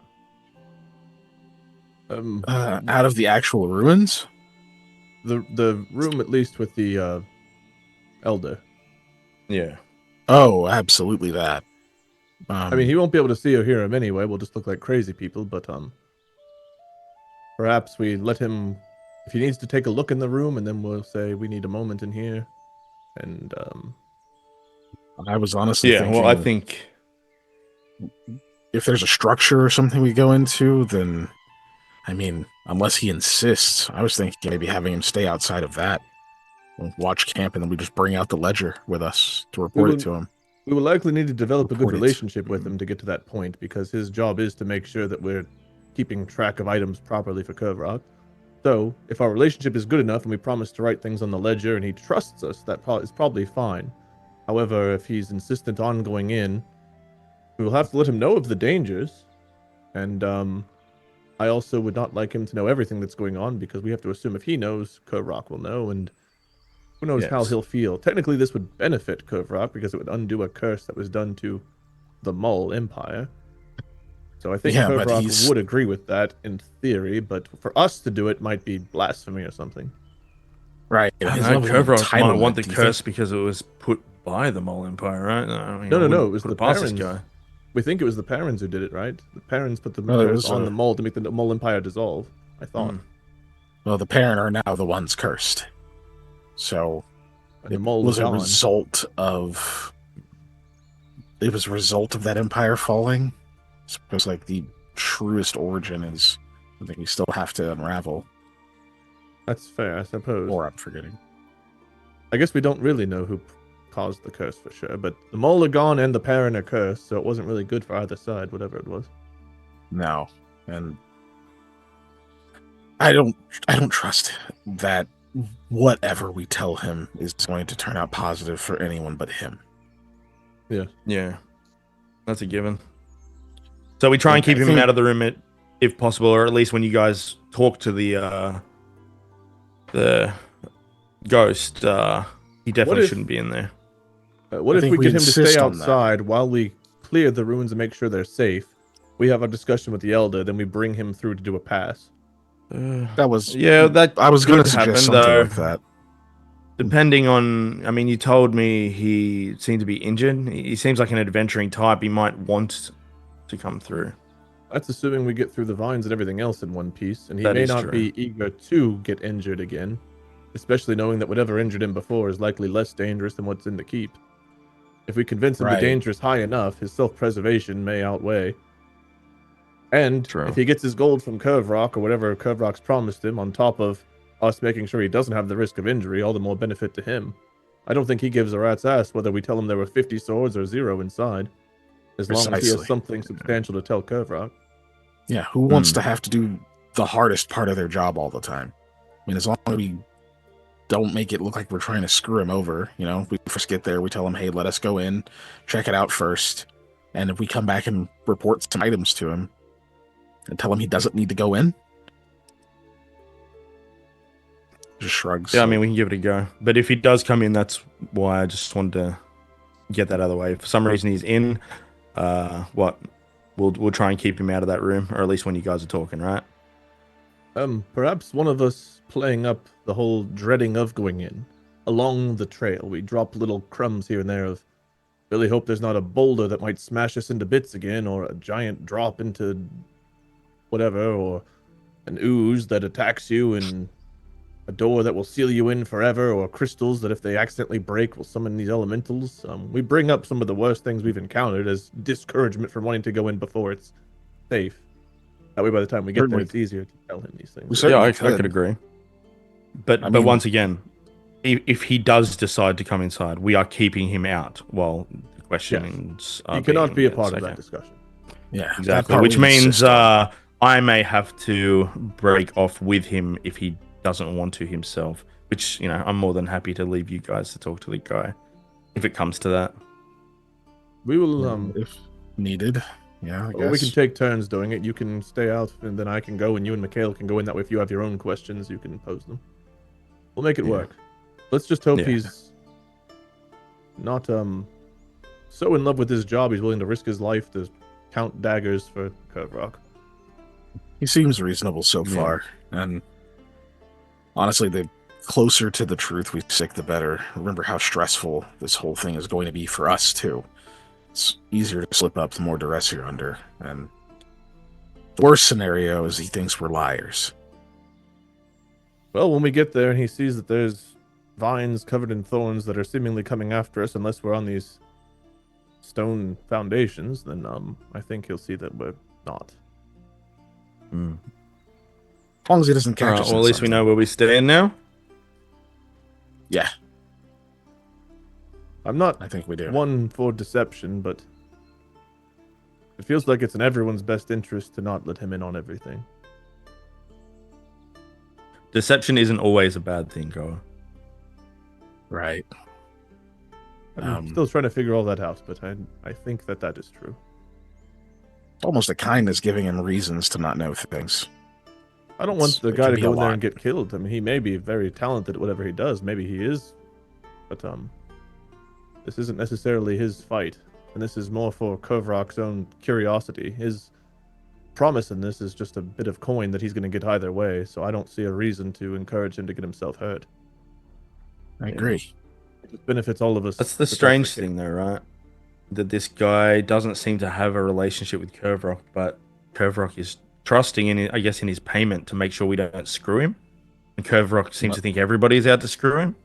Out of the actual ruins? The room at least with the elder. Yeah. Oh, absolutely that. I mean, he won't be able to see or hear him anyway. We'll just look like crazy people. But perhaps we let him, if he needs to take a look in the room, and then we'll say we need a moment in here. And I was honestly thinking, well, I think if there's a structure or something we go into, then I mean, unless he insists, I was thinking maybe having him stay outside of that, watch camp, and then we just bring out the ledger with us to report it to him. We will likely need to develop a good Report it. relationship with him to get to that point, because his job is to make sure that we're keeping track of items properly for Kovrak. So, if our relationship is good enough and we promise to write things on the ledger and he trusts us, that is probably fine. However, if he's insistent on going in, we will have to let him know of the dangers. And I also would not like him to know everything that's going on because we have to assume if he knows, Kovrak will know, and who knows how Yes. he'll feel. Technically, this would benefit Kovrak because it would undo a curse that was done to the Mull Empire. So I think Yeah, but Kovrak he's would agree with that in theory, but for us to do it might be blasphemy or something. right. I His don't know. level of Kovrak might want entitlement. the Do you think? curse because it was put by the Mole Empire, right? No, I mean, I No, wouldn't it was put the it past this Perrins. guy. We think it was the Perrins who did it, right? The Perrins put the No, there curse was on a- the Mull to make the Mull Empire dissolve, I thought. Well, the parent are now the ones cursed. So And the it Mull's was a gone. result of. It was a result of that empire falling. So it was like the truest origin is something we still have to unravel. That's fair, I suppose. Or I'm forgetting. I guess we don't really know who caused the curse for sure, but the Mull are gone and the Perrin are cursed, so it wasn't really good for either side, whatever it was. No, and I don't trust that whatever we tell him is going to turn out positive for anyone but him. Yeah, that's a given. So we try and keep I him think- out of the room, if possible, or at least when you guys talk to the ghost, he definitely if- shouldn't be in there. What I if think we we get him to insist stay on that. outside while we clear the ruins and make sure they're safe? We have a discussion with the Elder, then we bring him through to do a pass. That was Yeah, that I was going could to suggest happen, something though. like that. Depending on, I mean, you told me he seemed to be injured. He seems like an adventuring type. He might want to come through. That's assuming we get through the vines and everything else in one piece, and he That may is not true. be eager to get injured again, especially knowing that whatever injured him before is likely less dangerous than what's in the keep. If we convince him Right. the danger is high enough, his self-preservation may outweigh. And True. if he gets his gold from Curverock or whatever Curverock's promised him, on top of us making sure he doesn't have the risk of injury, all the more benefit to him. I don't think he gives a rat's ass whether we tell him there were 50 swords or 0 inside, as long as he has Precisely. something substantial to tell Curverock. Yeah, who wants to have to do the hardest part of their job all the time? I mean, as long as we don't make it look like we're trying to screw him over, we first get there, we tell him, hey, let us go in, check it out first, and if we come back and report some items to him and tell him he doesn't need to go in, just shrugs. Yeah, I mean, we can give it a go. But if he does come in, that's why I just wanted to get that out of the way. If for some reason he's in, we'll try and keep him out of that room, or at least when you guys are talking, right? Perhaps one of us playing up the whole dreading of going in. Along the trail, we drop little crumbs here and there of really hope there's not a boulder that might smash us into bits again, or a giant drop into whatever, or an ooze that attacks you, and a door that will seal you in forever, or crystals that if they accidentally break will summon these elementals. We bring up some of the worst things we've encountered as discouragement from wanting to go in before it's safe. That way by the time we get there, Certainly. it's easier to tell him these things. We Yeah, I certainly could agree. But I but mean- once again, if he does decide to come inside, we are keeping him out while the questionings are He cannot be a being- part yes, of okay. that discussion. Yeah, that Exactly, part which we means insist on. I may have to break off with him if he doesn't want to himself. Which I'm more than happy to leave you guys to talk to the guy if it comes to that. We will if needed, yeah, I Well, we guess. can take turns doing it. You can stay out, and then I can go, and you and Mikhail can go in. That way, if you have your own questions, you can pose them. We'll make it Yeah. work. Let's just hope Yeah. he's not so in love with his job he's willing to risk his life to count daggers for Curverock. He seems reasonable so Yeah. far, and honestly, the closer to the truth we stick, the better. Remember how stressful this whole thing is going to be for us, too. It's easier to slip up the more duress you're under, and the worst scenario is he thinks we're liars. Well, when we get there and he sees that there's vines covered in thorns that are seemingly coming after us, unless we're on these stone foundations, then I think he'll see that we're not. As long as he doesn't catch Alright, us. well, in at least we something. know where we stand now. Yeah, I'm not I think we do. one for deception, but it feels like it's in everyone's best interest to not let him in on everything. Deception isn't always a bad thing, Goa. Right. I'm still trying to figure all that out, but I think that is true. almost a kindness giving him reasons to not know things. I don't want the It guy can to be go a in there lot. and get killed. I mean, he may be very talented at whatever he does. Maybe he is, but this isn't necessarily his fight, and this is more for Kovrok's own curiosity. His promise in this is just a bit of coin that he's going to get either way. So I don't see a reason to encourage him to get himself hurt. I agree. It just benefits all of us. That's the strange thing, though, right? That this guy doesn't seem to have a relationship with Kovrok, but Kovrok is trusting in, I guess, in his payment to make sure we don't screw him. And Kovrok seems to think everybody's out to screw him.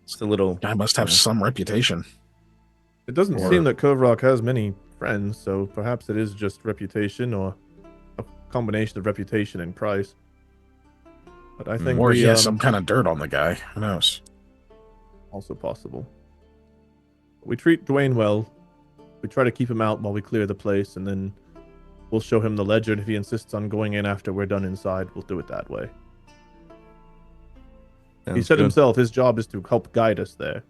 It's a little. Guy must have some reputation. It doesn't seem that Kovrok has many friends, so perhaps it is just reputation or a combination of reputation and price. But I think Or he has some kind of dirt on the guy. Who knows? Also possible. We treat Dwayne well. We try to keep him out while we clear the place, and then we'll show him the ledger, and if he insists on going in after we're done inside, we'll do it that way. He said himself his job is to help guide us there.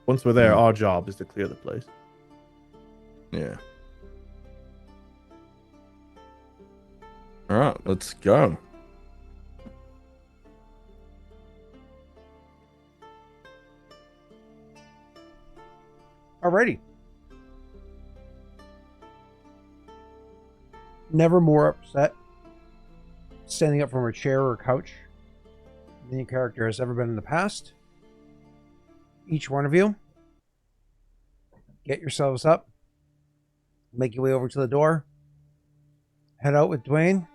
Once we're there, our job is to clear the place. Yeah. All right, let's go. Alrighty. Never more upset standing up from a chair or couch than your character has ever been in the past. Each one of you, get yourselves up, make your way over to the door, head out with Dwayne,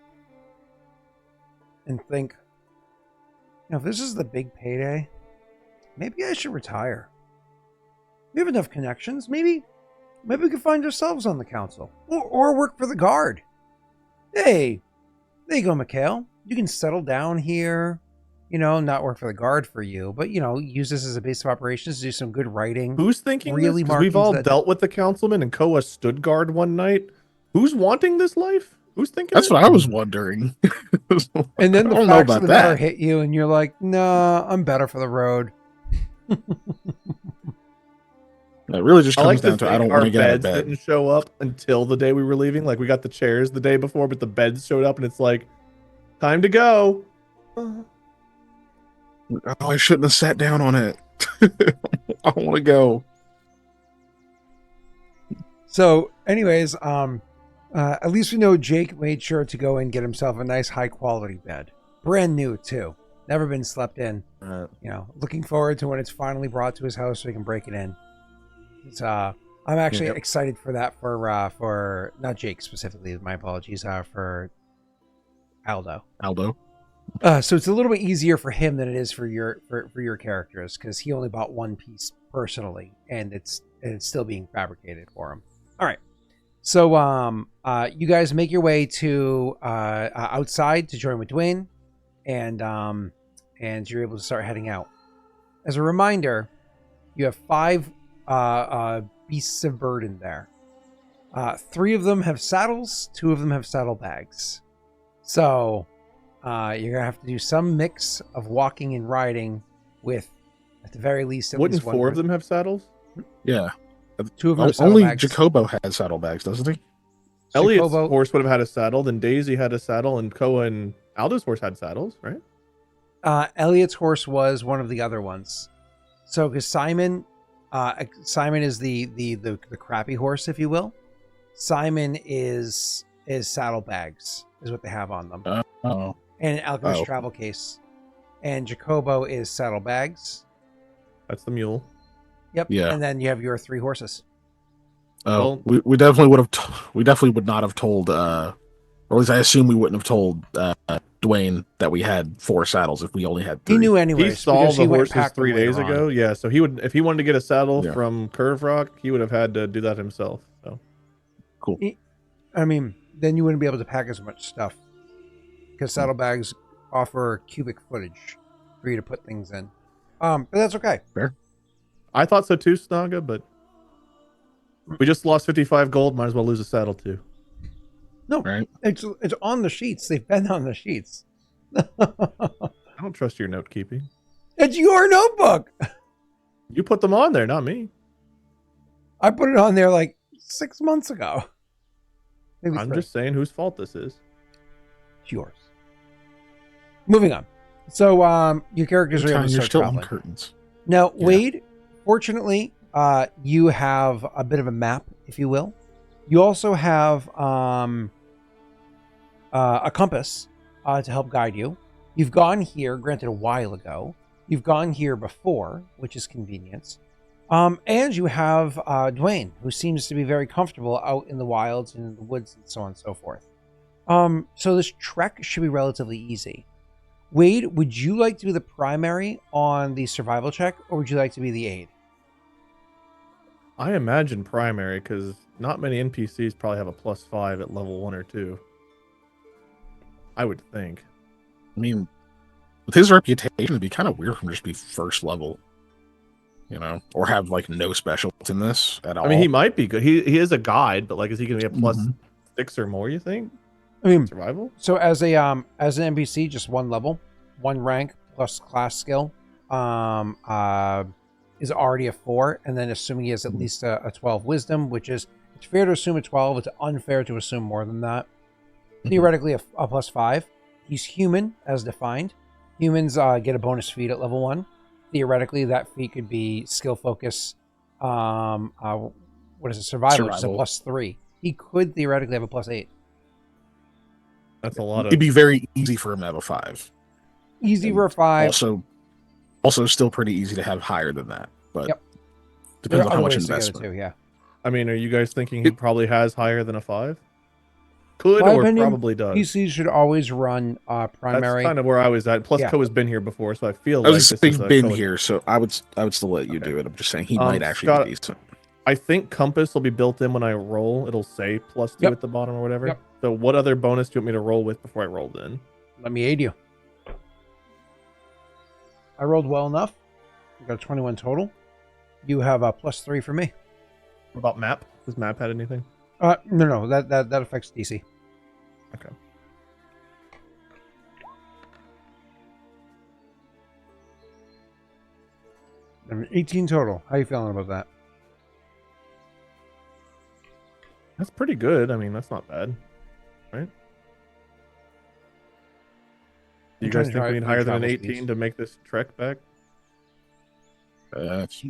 and think, if this is the big payday, maybe I should retire. We have enough connections. Maybe we could find ourselves on the council or work for the guard. Hey, there you go, Mikhail. You can settle down here, not work for the guard for you, but, use this as a base of operations to do some good writing. Who's thinking really this? Because we've all dealt with the councilman and Koa stood guard one night. Who's wanting this life? Who's thinking That's it? what I was wondering. And then the I don't know facts about of the matter that. hit you, and you're like, nah, I'm better for the road. It really just I comes like to down to I think don't our want to get out of beds bed. didn't show up until the day we were leaving. Like, we got the chairs the day before, but the beds showed up, and it's like, time to go. Oh, I shouldn't have sat down on it. I want to go. So, anyways, at least we know Jake made sure to go and get himself a nice high quality bed. Brand new too. Never been slept in. Looking forward to when it's finally brought to his house so he can break it in. It's, I'm actually excited for that for not Jake specifically, my apologies, for Aldo. So it's a little bit easier for him than it is for your characters, because he only bought one piece personally, and it's still being fabricated for him. All right. So you guys make your way to outside to join with Dwayne, and you're able to start heading out. As a reminder, you have 5 beasts of burden there. 3 of them have saddles, 2 of them have saddlebags. So you're gonna have to do some mix of walking and riding with, at the very least, at Wouldn't least 1 4 of them have saddles? Yeah. 2 of them have Only saddlebags. Jacobo had saddlebags, doesn't he? Elliot's Jacobo- horse would have had a saddle, then Daisy had a saddle, and Koa and Aldo's horse had saddles, right? Elliot's horse was one of the other ones. So, because Simon is the crappy horse, if you will. Simon is saddlebags, is what they have on them, Oh. and an alchemist travel case. And Jacobo is saddlebags. That's the mule. Yep. Yeah. And then you have your 3 horses. Oh, we definitely would have. We definitely would not have told. Or at least I assume we wouldn't have told Dwayne that we had 4 saddles if we only had 3. He knew anyway. He saw the horses 3 days ago. Yeah, so he would, if he wanted to get a saddle from Curve Rock, he would have had to do that himself. So cool. Then you wouldn't be able to pack as much stuff, because saddlebags offer cubic footage for you to put things in. But that's okay. Fair. I thought so too, Snaga, but we just lost 55 gold. Might as well lose a saddle too. No, right? It's on the sheets. They've been on the sheets. I don't trust your note keeping. It's your notebook. You put them on there, not me. I put it on there like 6 months ago. Maybe I'm 3. just saying whose fault this is. It's yours. Moving on. So your characters are able to You're start still on traveling. curtains. Now, Yeah. Wade, fortunately, you have a bit of a map, if you will. You also have a compass to help guide you. You've gone here, granted a while ago. You've gone here before, which is convenient. And you have Dwayne, who seems to be very comfortable out in the wilds and in the woods and so on and so forth. So this trek should be relatively easy. Wade, would you like to be the primary on the survival check, or would you like to be the aide? I imagine primary, because not many NPCs probably have a +5 at level 1 or 2. I would think. I mean, with his reputation, it'd be kind of weird for him to just be first level, you know, or have like no specials in this at all. I mean, he might be good. He is a guide, but like, is he going to be a Mhm. +6 or more? You think? I mean, Survival? so as an NPC, just one level, one rank plus class skill, is already a 4, and then assuming he has at least a 12 wisdom, which is, it's fair to assume a 12. It's unfair to assume more than that. Theoretically, a +5. He's human as defined. Humans get a bonus feat at level 1. Theoretically, that feat could be skill focus. What is it? Survival, which is a +3. He could theoretically have a +8. That's a lot of. It'd be very easy for him to have a 5. Easy And for a 5. Also, still pretty easy to have higher than that. But Yep. depends There on are how other much ways to get it investment. too, yeah. I mean, are you guys thinking he probably has higher than a 5? Could My or opinion, probably does. PCs should always run primary. That's kind of where I was at. Plus, Yeah. Ko's been here before, so I feel I like was this saying is he's a been Ko- here, so I would still let you Okay. do it. I'm just saying he might actually Scott, be decent. I think compass will be built in when I roll. It'll say +2 Yep. at the bottom or whatever. Yep. So what other bonus do you want me to roll with before I rolled in? Let me aid you. I rolled well enough. I got a 21 total. You have a +3 for me. What about map? Does map had anything? No, that affects DC. Okay. I mean, 18 total. How you feeling about that? That's pretty good. I mean, that's not bad, right? Do you guys think we need higher than an 18 to make this trek back? That's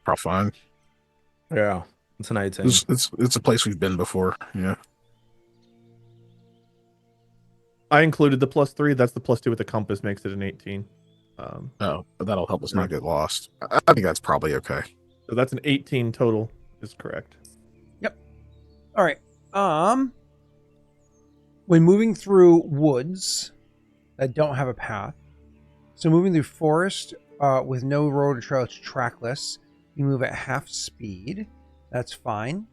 probably fine. Yeah, it's an 18. It's a place we've been before. Yeah. I included the +3. That's the +2 with the compass makes it an 18. Oh, but that'll help us not get lost. I think that's probably okay. So that's an 18 total. Is correct. All right. When moving through woods that don't have a path, so moving through forest with no road or trail, it's trackless. You move at half speed. That's fine.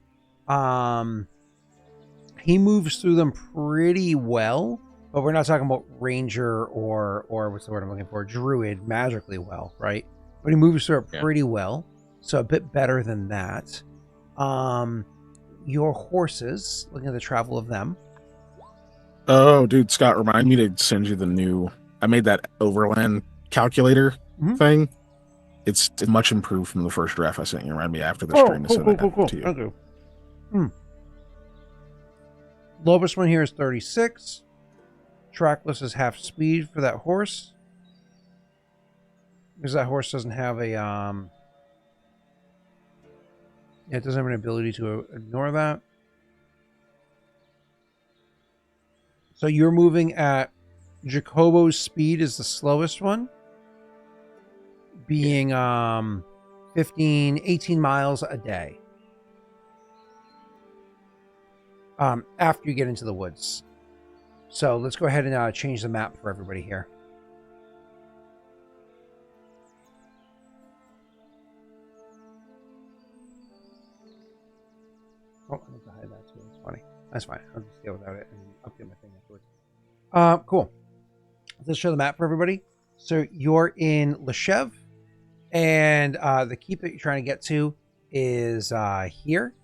He moves through them pretty well, but we're not talking about ranger or what's the word I'm looking for? Druid magically well, right? But he moves through it pretty well, so a bit better than that. Your horses, looking at the travel of them. Oh, dude, Scott, remind me to send you the new. I made that overland calculator thing. It's much improved from the first draft I sent you. Remind me after the stream to send it to you. Okay. Lowest one here is 36. Trackless is half speed for that horse. Because that horse doesn't have a it doesn't have an ability to ignore that. So you're moving at Jacobo's speed is the slowest one. Being 18 miles a day. After you get into the woods. So let's go ahead and change the map for everybody here. Oh, I need to hide that too. That's funny. That's fine. I'll just deal without it and update my thing afterwards. Cool. Let's show the map for everybody. So you're in Loshev, and the keep that you're trying to get to is here.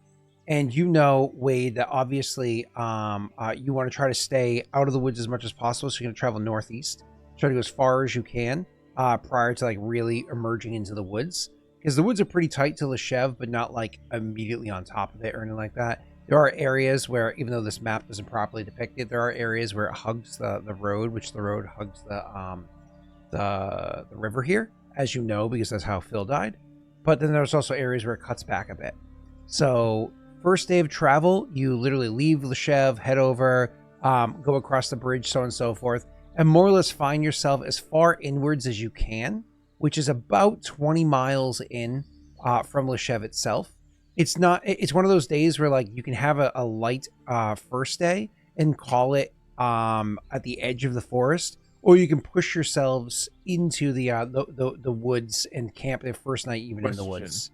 And you know, Wade, that obviously you want to try to stay out of the woods as much as possible. So you're going to travel northeast, try to go as far as you can prior to like really emerging into the woods. because the woods are pretty tight to Loshev, but not like immediately on top of it or anything like that. There are areas where, even though this map doesn't properly depict it, there are areas where it hugs the road, which the road hugs the river here, as you know, because that's how Phil died. But then there's also areas where it cuts back a bit. So first day of travel, you literally leave Loshev, head over, go across the bridge, so on and so forth, and more or less find yourself as far inwards as you can, which is about 20 miles in from Loshev itself. It's one of those days where like you can have a light first day and call it at the edge of the forest, or you can push yourselves into the woods and camp the first night even in the woods.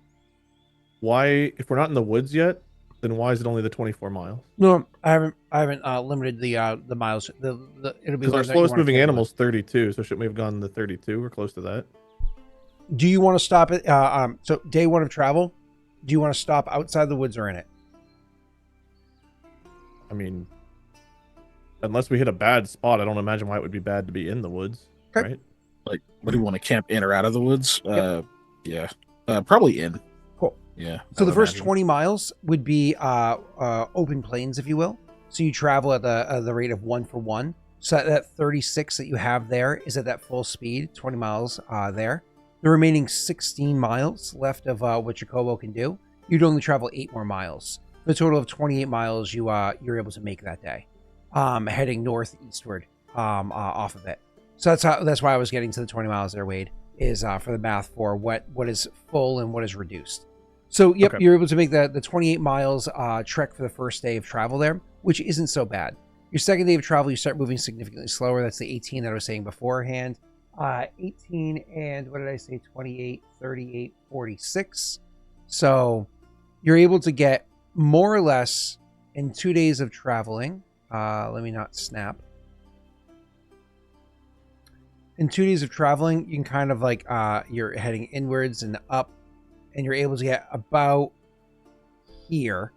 Why, if we're not in the woods yet, then why is it only the 24 miles? No, I haven't limited the miles. It'll be Because our slowest moving animal's 32, so shouldn't we have gone to 32? We're close to that. Do you want to stop it? So day one of travel, do you want to stop outside the woods or in it? I mean, unless we hit a bad spot, I don't imagine why it would be bad to be in the woods, okay. right? Like, what do you want to camp in or out of the woods? Yep. Yeah, probably in. Cool. Yeah. So the first 20 miles would be open plains, if you will. So you travel at the rate of 1 for 1. So that 36 that you have there is at that full speed, 20 miles there. The remaining 16 miles left of what Jacobo can do, you'd only travel 8 more miles. For a total of 28 miles, you're able to make that day, heading northeastward off of it. So that's why I was getting to the 20 miles there, Wade, is for the math for what is full and what is reduced. So, yep, okay. You're able to make the 28 miles trek for the first day of travel there, which isn't so bad. Your second day of travel, you start moving significantly slower. That's the 18 that I was saying beforehand. 18 and what did I say? 28, 38, 46. So you're able to get more or less in 2 days of traveling. Let me not snap. In 2 days of traveling, you can kind of like, you're heading inwards and up, and you're able to get about here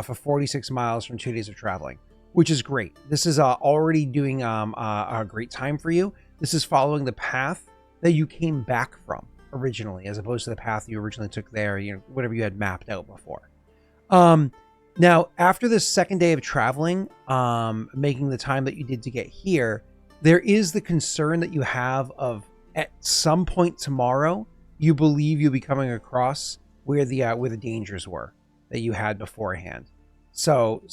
for 46 miles from 2 days of traveling, which is great. This is already doing a great time for you. This is following the path that you came back from originally, as opposed to the path you originally took there, whatever you had mapped out before. Now, after the second day of traveling, making the time that you did to get here, there is the concern that you have of at some point tomorrow, you believe you'll be coming across where the dangers were that you had beforehand. So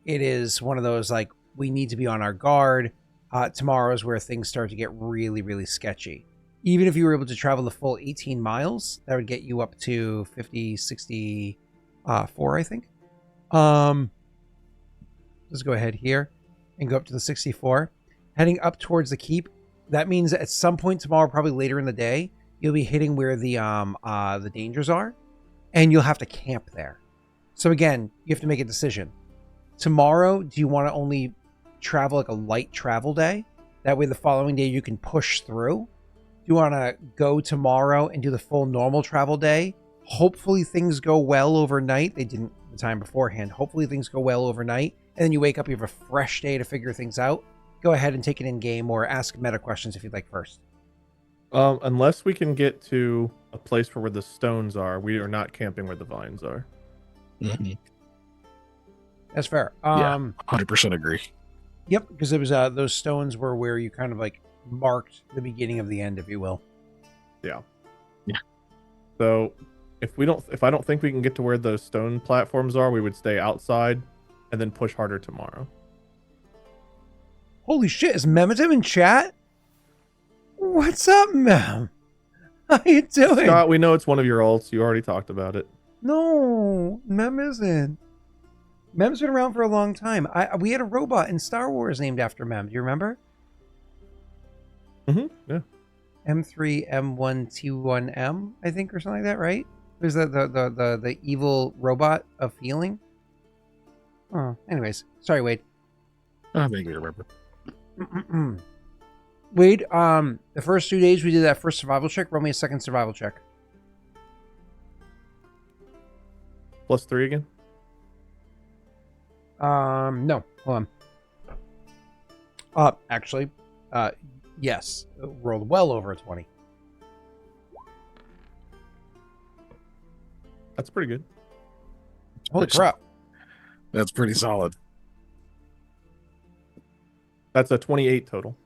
it is one of those, like, we need to be on our guard. Tomorrow is where things start to get really, really sketchy. Even if you were able to travel the full 18 miles, that would get you up to 50, 64, I think. Let's go ahead here and go up to the 64. Heading up towards the keep, that means at some point tomorrow, probably later in the day, you'll be hitting where the dangers are, and you'll have to camp there. So again, you have to make a decision. Tomorrow, do you want to only travel like a light travel day? That way the following day you can push through. Do you want to go tomorrow and do the full normal travel day? Hopefully things go well overnight. They didn't the time beforehand. Hopefully things go well overnight, and then you wake up, you have a fresh day to figure things out. Go ahead and take it in game, or ask meta questions if you'd like first. Unless we can get to a place where the stones are, we are not camping where the vines are. Mm-hmm. That's fair. Yeah, 100% agree. Yep, because it was those stones were where you kind of like marked the beginning of the end, if you will. Yeah. Yeah. So if I don't think we can get to where those stone platforms are, we would stay outside and then push harder tomorrow. Holy shit, is Mematim in chat? What's up, Mem? How you doing? Scott, we know it's one of your alts. You already talked about it. No, Mem isn't. Mem's been around for a long time. We had a robot in Star Wars named after Mem. Do you remember? Mm-hmm. Yeah. M3M1T1M, I think, or something like that, right? There's the evil robot of feeling. Oh, anyways, sorry, Wade. I think we remember. Wade, the first 2 days we did that first survival check. Roll me a second survival check. +3 again? No, hold on. Actually, yes, rolled well over a 20. That's pretty good. Holy crap. That's pretty solid. That's a 28 total.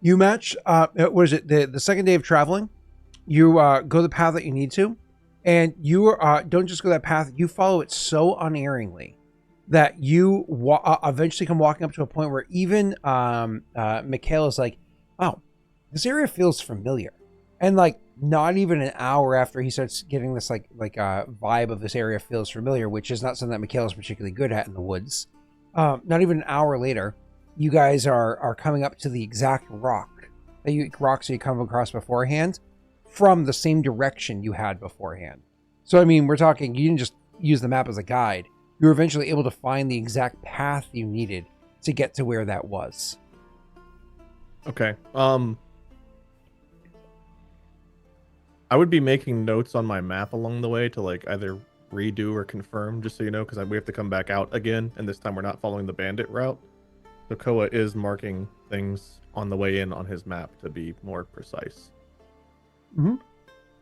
You match, what is it, the second day of traveling, you go the path that you need to, and you don't just go that path, you follow it so unerringly that you eventually come walking up to a point where even Mikhail is like, oh, this area feels familiar. And like not even an hour after he starts getting this like vibe of this area feels familiar, which is not something that Mikhail is particularly good at in the woods. Not even an hour later, you guys are coming up to the exact rocks that you come across beforehand from the same direction you had beforehand. So I mean, we're talking, you didn't just use the map as a guide. You were eventually able to find the exact path you needed to get to where that was. Okay. I would be making notes on my map along the way to like either redo or confirm, just so you know, because we have to come back out again, and this time we're not following the bandit route. So Koa is marking things on the way in on his map to be more precise. Mm-hmm.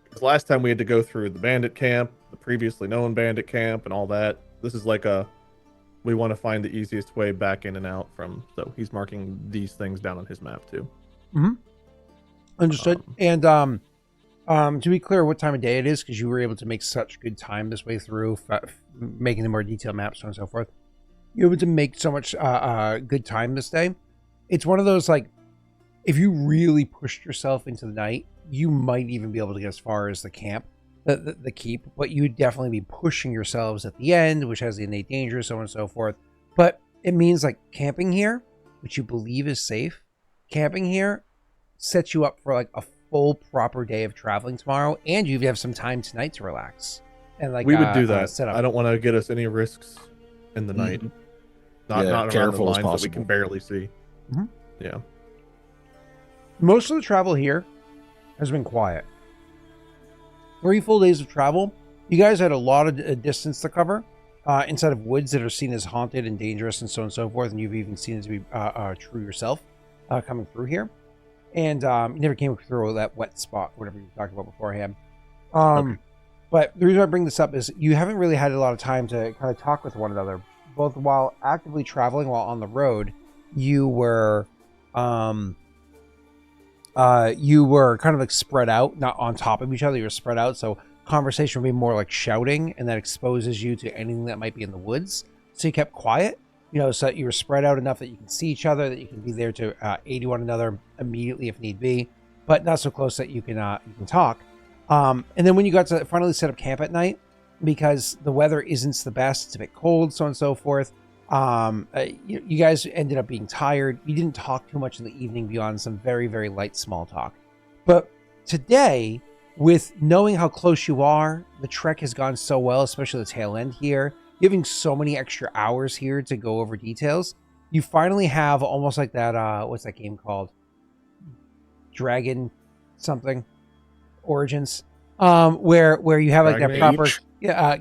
Because last time we had to go through the bandit camp, the previously known bandit camp, and all that. This is like we want to find the easiest way back in and out from. So he's marking these things down on his map too. Mm-hmm. Understood. And to be clear, what time of day it is, because you were able to make such good time this way through, making the more detailed maps, so on and so forth. You're able to make so much good time this day. It's one of those, like, if you really pushed yourself into the night, you might even be able to get as far as the camp, the keep, but you would definitely be pushing yourselves at the end, which has the innate danger, so on and so forth. But it means, like, camping here, which you believe is safe, camping here sets you up for, like, a full proper day of traveling tomorrow, and you have some time tonight to relax. And like we would do that. Set up. I don't want to get us any risks in the night. Not around the lines that we can barely see. Mm-hmm. Yeah. Most of the travel here has been quiet. 3 full days of travel. You guys had a lot of distance to cover inside of woods that are seen as haunted and dangerous and so on and so forth, and you've even seen it to be true yourself coming through here. And you never came through that wet spot, whatever you talked about beforehand. Okay. But the reason I bring this up is you haven't really had a lot of time to kind of talk with one another. Both while actively traveling, while on the road, you were kind of like spread out, not on top of each other. You were spread out, so conversation would be more like shouting, and that exposes you to anything that might be in the woods. So you kept quiet. So that you were spread out enough that you can see each other, that you can be there to aid one another immediately if need be, but not so close that you can talk. And then when you got to finally set up camp at night, because the weather isn't the best, it's a bit cold, so on and so forth, you guys ended up being tired. You didn't talk too much in the evening beyond some very, very light small talk. But today, with knowing how close you are, the trek has gone so well, especially the tail end here, giving so many extra hours here to go over details, you finally have almost like that, what's that game called? Dragon something Origins, where you have like that proper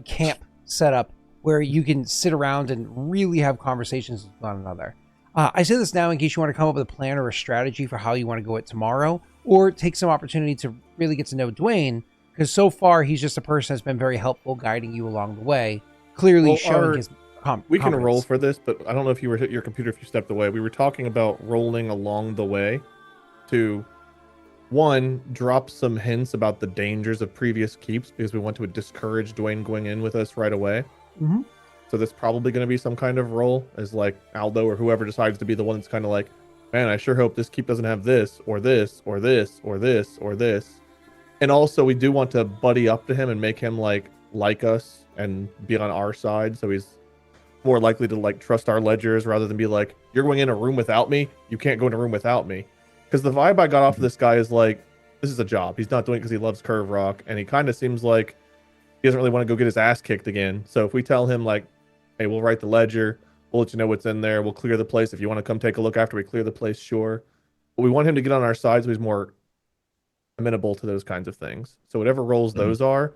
camp setup where you can sit around and really have conversations with one another. I say this now in case you want to come up with a plan or a strategy for how you want to go it tomorrow, or take some opportunity to really get to know Dwayne, because so far he's just a person that's been very helpful guiding you along the way. Clearly showing his we can roll for this, but I don't know if you were hit your computer if you stepped away. We were talking about rolling along the way to, one, drop some hints about the dangers of previous keeps, because we want to discourage Dwayne going in with us right away. Mm-hmm. So that's probably going to be some kind of roll, as like Aldo or whoever decides to be the one that's kind of like, man, I sure hope this keep doesn't have this or this or this or this or this. And also we do want to buddy up to him and make him like us and be on our side, so he's more likely to like trust our ledgers rather than be like, you're going in a room without me, you can't go in a room without me. Because the vibe I got off of this guy is like, this is a job, he's not doing it because he loves Curve Rock, and he kind of seems like he doesn't really want to go get his ass kicked again. So if we tell him like, hey, we'll write the ledger, we'll let you know what's in there, we'll clear the place, if you want to come take a look after we clear the place, sure. But we want him to get on our side so he's more amenable to those kinds of things. So whatever roles those are,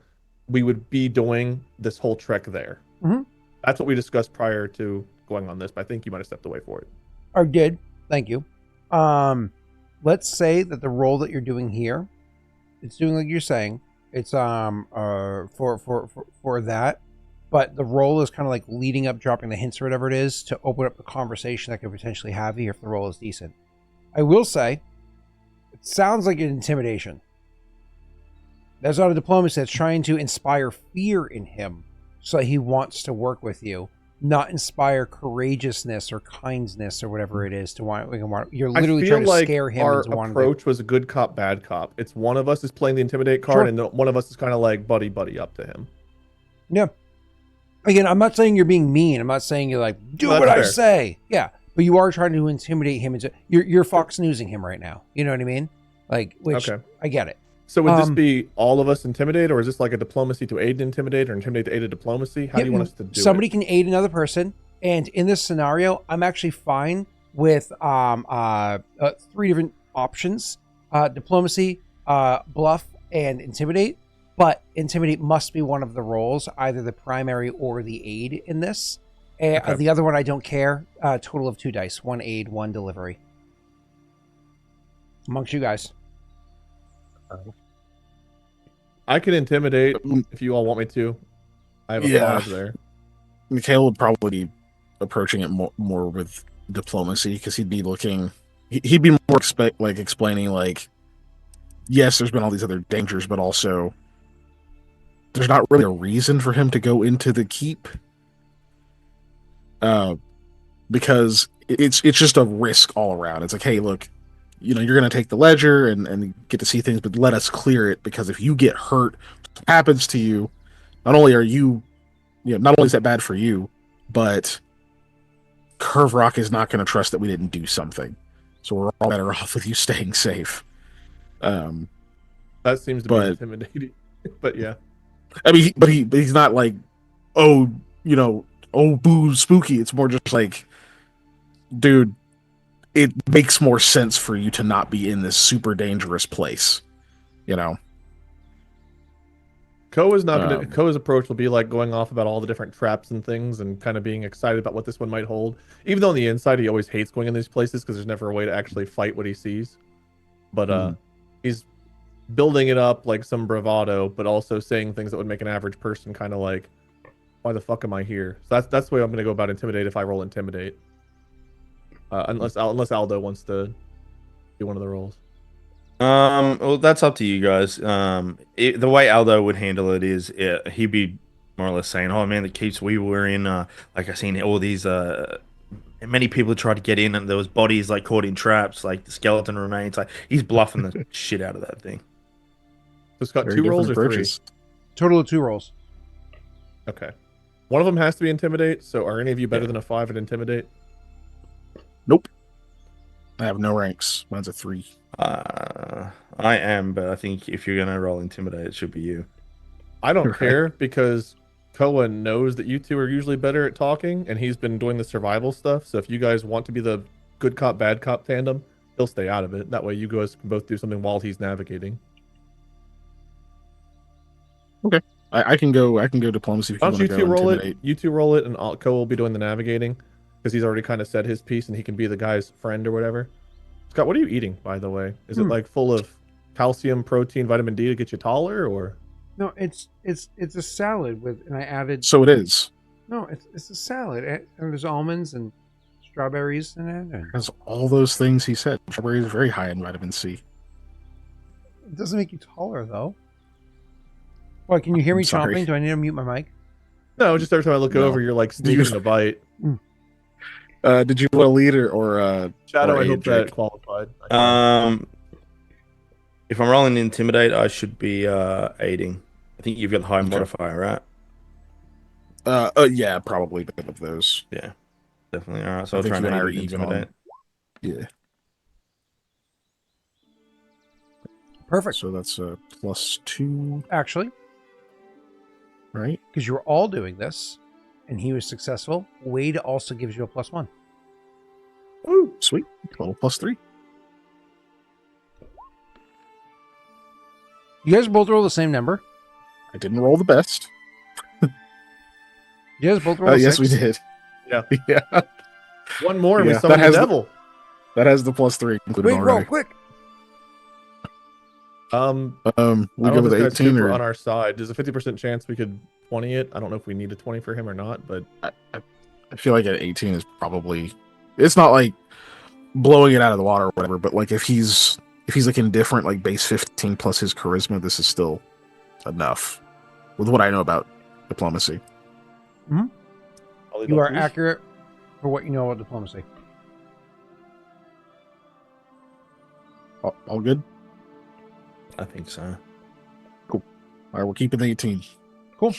we would be doing this whole trek there. Mm-hmm. That's what we discussed prior to going on this, but I think you might have stepped away for it. I did. Thank you. Let's say that the role that you're doing here, it's doing like you're saying, It's for that. But the roll is kind of like leading up, dropping the hints or whatever it is to open up the conversation that could potentially have here if the roll is decent. I will say, it sounds like an intimidation. There's not a diplomacy that's trying to inspire fear in him so that he wants to work with you, not inspire courageousness or kindness or whatever it is to want. You're literally trying to scare him. Our into wanting approach was a good cop, bad cop. It's one of us is playing the intimidate card, Sure. and one of us is kind of like buddy up to him. Yeah. Again, I'm not saying you're being mean. I'm not saying you're like, do No, what I that's fair. say. Yeah. But you are trying to intimidate him. You're Fox Newsing him right now. You know what I mean? Like, which Okay. I get it. So would this be all of us intimidate, or is this like a diplomacy to aid intimidate, or intimidate to aid a diplomacy? How do you want us to do Somebody it? can aid another person. And in this scenario, I'm actually fine with 3 different options. Diplomacy, bluff, and intimidate. But intimidate must be one of the roles, either the primary or the aid in this. Okay. The other one, I don't care. Total of 2 dice. 1 aid, 1 delivery. Amongst you guys. I can intimidate if you all want me to. I have a 5 there. Mikhail would probably be approaching it more with diplomacy because he'd be more explaining like, yes, there's been all these other dangers, but also there's not really a reason for him to go into the keep. Because it's just a risk all around. It's like, hey, look, you're going to take the ledger and get to see things, but let us clear it, because if you get hurt, what happens to you, not only are you, not only is that bad for you, but Curve Rock is not going to trust that we didn't do something. So we're all better off with you staying safe. That seems to be intimidating. But yeah. I mean, but he's not like, oh, boo, spooky. It's more just like, dude, it makes more sense for you to not be in this super dangerous place, Koa's approach will be like going off about all the different traps and things and kind of being excited about what this one might hold. Even though on the inside he always hates going in these places because there's never a way to actually fight what he sees. But he's building it up like some bravado, but also saying things that would make an average person kind of like, why the fuck am I here? So that's the way I'm going to go about intimidate if I roll intimidate. Unless Aldo wants to do one of the rolls. Well, that's up to you guys. The way Aldo would handle it is he'd be more or less saying, "Oh man, the keeps we were in, like I seen all these many people tried to get in, and there was bodies like caught in traps, like the skeleton remains." Like he's bluffing the shit out of that thing. So it's got 2 rolls or 3? Total of 2 rolls. Okay. One of them has to be intimidate. So are any of you better than a 5 at intimidate? Nope. I have no ranks. Mine's a 3. I am, but I think if you're gonna roll intimidate, it should be you. I don't care because Koa knows that you two are usually better at talking, and he's been doing the survival stuff. So if you guys want to be the good cop, bad cop tandem, he'll stay out of it. That way you guys can both do something while he's navigating. Okay. I can go diplomacy if you Why want don't to you two go roll intimidate. it? You two roll it, and Koa will be doing the navigating because he's already kind of said his piece, and he can be the guy's friend or whatever. Scott, what are you eating, by the way? Is it like full of calcium, protein, vitamin D to get you taller, or? No, it's a salad and I added. So it is. No, it's a salad, and there's almonds and strawberries in it. And Has all those things he said. Strawberries are very high in vitamin C. it doesn't make you taller though. What? Can you hear me sorry. chomping? Do I need to mute my mic? No, just every time I look No. over, you're like sneaking a bite. Did you want to lead or Shadow, or I hope aid, Jake? that qualified. If I'm rolling intimidate, I should be aiding. I think you've got the high modifier, right? Yeah, probably both of those. Yeah, definitely. All right, so I I'll think try and you and I aid are with even on. intimidate. Yeah. Perfect. So that's a +2, Actually, right? because you were all doing this, and he was successful, Wade also gives you a +1. Ooh, sweet. Total +3. You guys both roll the same number. I didn't roll the best. You guys both roll. Yes, 6? we did. Yeah. Yeah. One more, and we Yeah, summon that the has devil. That has the +3 included Wait, roll already. quick. I We don't go know if with this guy's 18 super or on our side. There's a 50% chance we could 20 it. I don't know if we need a 20 for him or not, but I feel like at 18 is probably. It's not like blowing it out of the water or whatever, but like if he's like indifferent, like base 15 plus his charisma, this is still enough with what I know about diplomacy. I'll leave You that are to you. accurate for what you know about diplomacy. All good. I think so. All right, we're keeping the 18. Cool.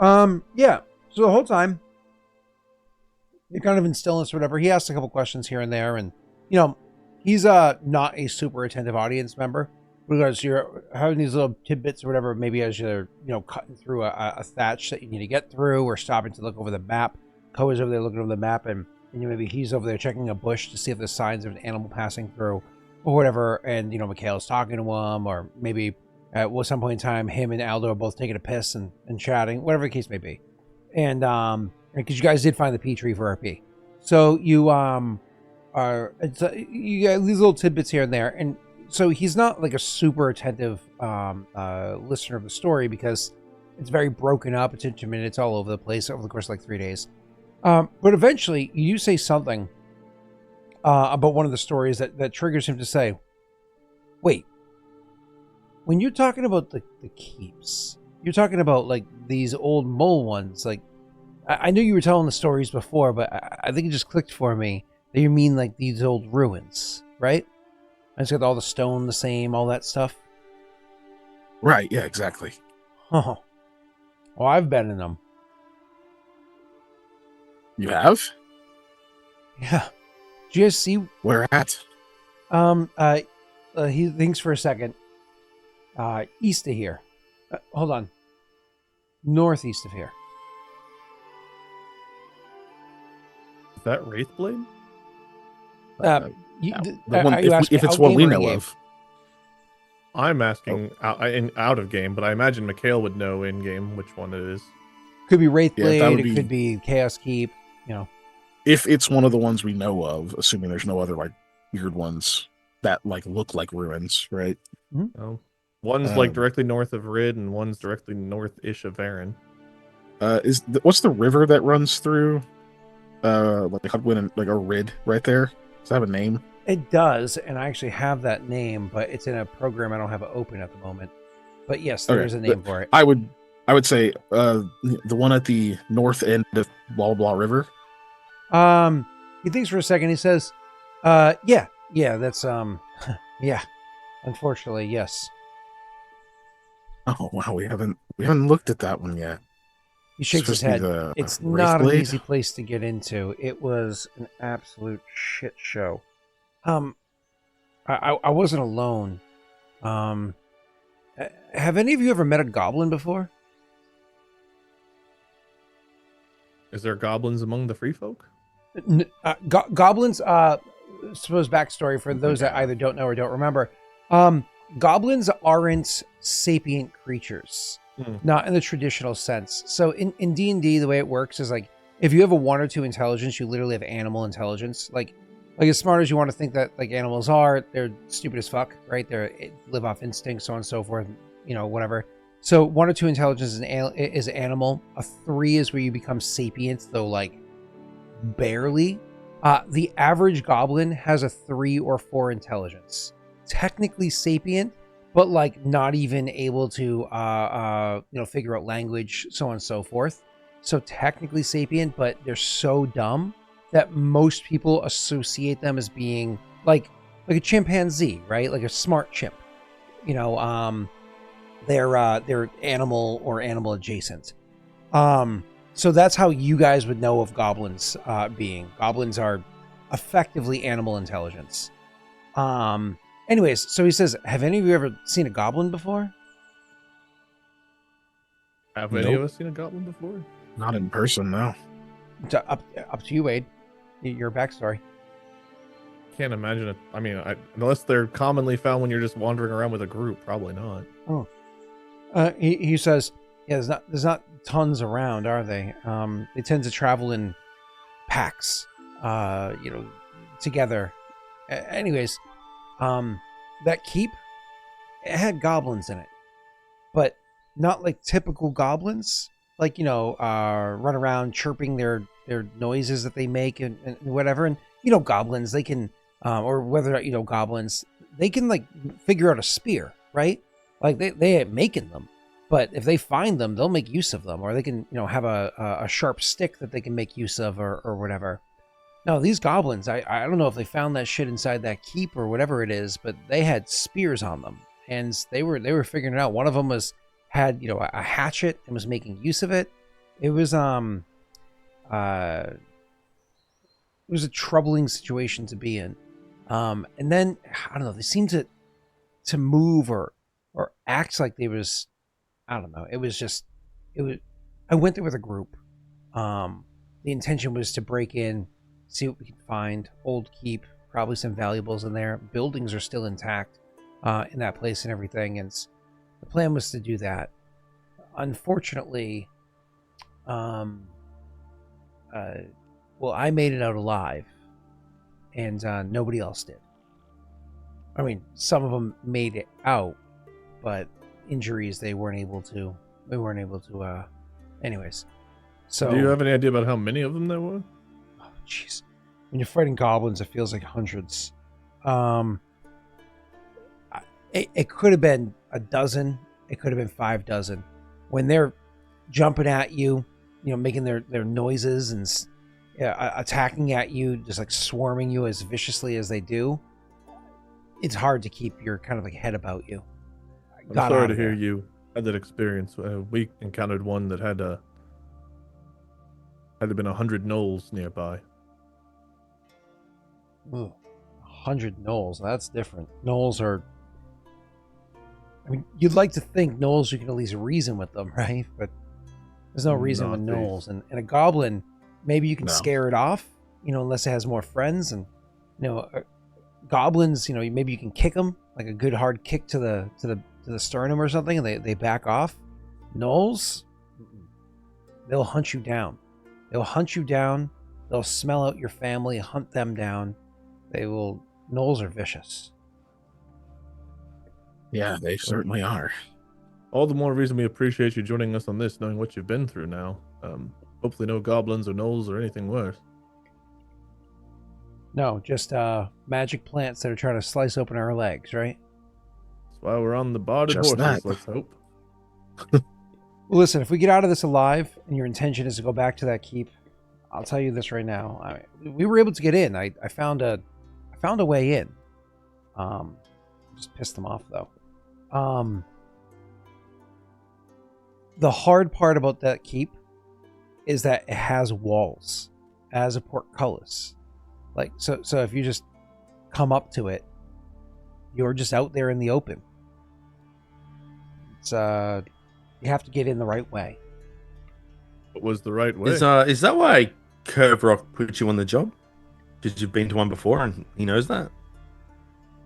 Yeah. So the whole time, you're kind of in stillness or whatever. He asks a couple questions here and there, and you know, he's not a super attentive audience member because you're having these little tidbits or whatever. Maybe as you're cutting through a thatch that you need to get through, or stopping to look over the map. Koa's over there looking over the map, and maybe he's over there checking a bush to see if there's signs of an animal passing through, or whatever. And Mikhail's talking to him, or maybe at some point in time, him and Aldo are both taking a piss and chatting, whatever the case may be. And because you guys did find the P tree for RP, so you you get these little tidbits here and there, and so he's not like a super attentive listener of the story because it's very broken up. It's intermittent. It's all over the place over the course of like 3 days. But eventually, you say something about one of the stories that triggers him to say, "Wait, when you're talking about the keeps, you're talking about like these old mole ones. Like, I knew you were telling the stories before, but I think it just clicked for me that you mean like these old ruins, right? And it's got all the stone the same, all that stuff." Right. Yeah. Exactly. Oh, well, I've been in them. You have? Yeah. Do you guys see? Where at? He thinks for a second. East of here. Hold on. Northeast of here. Is that Wraithblade? The one, are you asking if it's out one game we or in know game? of. I'm asking out of game, but I imagine Mikhail would know in game which one it is. Could be Wraithblade. Yeah, that would It could be Chaos Keep. If it's one of the ones we know of, assuming there's no other like weird ones that like look like ruins, right? Oh, one's like directly north of Rid, and one's directly north-ish of Varen. What's the river that runs through? Like Hudwin and like a Rid right there. Does that have a name? It does, and I actually have that name, but it's in a program I don't have it open at the moment. But yes, there is a name for it. I would say the one at the north end of blah blah river. He thinks for a second. He says, yeah, that's yeah. Unfortunately, yes." Oh wow, we haven't looked at that one yet. He shakes his head. It's not an easy place to get into. It was an absolute shit show. I wasn't alone. Have any of you ever met a goblin before? Is there goblins among the free folk? Goblins, suppose backstory for those that either don't know or don't remember. Goblins aren't sapient creatures, not in the traditional sense. So in D&D, the way it works is like, if you have a 1 or 2 intelligence, you literally have animal intelligence. Like as smart as you want to think that like animals are, they're stupid as fuck, right? They live off instinct, so on and so forth, whatever. So 1 or 2 intelligence is animal. A 3 is where you become sapient, though like barely. The average goblin has a 3 or 4 intelligence. Technically sapient, but like not even able to figure out language, so on and so forth. So technically sapient, but they're so dumb that most people associate them as being like a chimpanzee, right? Like a smart chimp. They're animal or animal adjacent. So that's how you guys would know of goblins being. Goblins are effectively animal intelligence. Anyways, so he says, have any of you ever seen a goblin before? Have any of us seen a goblin before? Not in person, no. Up to you, Wade. Your backstory. Can't imagine it. I mean, unless they're commonly found when you're just wandering around with a group, probably not. Oh. He says, yeah, there's not tons around, are they? They tend to travel in packs, together. Anyways, that keep, it had goblins in it, but not like typical goblins. Like, run around chirping their noises that they make and whatever. And goblins, they can, or whether goblins, they can like figure out a spear, right? Like they ain't making them, but if they find them, they'll make use of them, or they can have a sharp stick that they can make use of, or whatever. No, these goblins, I don't know if they found that shit inside that keep or whatever it is, but they had spears on them, and they were figuring it out. One of them had a hatchet and was making use of it. It was a troubling situation to be in. And then I don't know, they seemed to move or act like they was, I don't know. It was I went there with a group. The intention was to break in, see what we could find. Old keep, probably some valuables in there. Buildings are still intact in that place and everything, and the plan was to do that. Unfortunately, I made it out alive, and nobody else did. I mean, some of them made it out, but injuries they weren't able to. Anyways, so Do you have any idea about how many of them there were? oh, jeez, when you're fighting goblins, it feels like hundreds. It could have been a dozen. It could have been 5 dozen. When they're jumping at you, making their noises and attacking at you, just like swarming you as viciously as they do, it's hard to keep your kind of like head about you. I'm sorry to hear you had that experience. We encountered one that had been 100 gnolls nearby. Ooh, 100 gnolls. That's different. Gnolls are. I mean, you'd like to think gnolls you can at least reason with them, right? But there's no reason with gnolls. And a goblin, maybe you can scare it off, unless it has more friends. And goblins, maybe you can kick them, like a good hard kick to the sternum or something, and they back off. Gnolls, they'll hunt you down. They'll hunt you down. They'll smell out your family, hunt them down. Gnolls are vicious. Yeah, they certainly are. All the more reason we appreciate you joining us on this, knowing what you've been through now. Hopefully no goblins or gnolls or anything worse. No, just magic plants that are trying to slice open our legs, right? That's why we're on the barded Just horses, that. let's hope. Well, listen, if we get out of this alive and your intention is to go back to that keep, I'll tell you this right now. We were able to get in. I found a way in. Just pissed them off though. The hard part about that keep is that it has walls, as a portcullis. Like so if you just come up to it, you're just out there in the open. It's you have to get in the right way. What was the right way? Is that why Curve Rock put you on the job? Because you've been to one before and he knows that?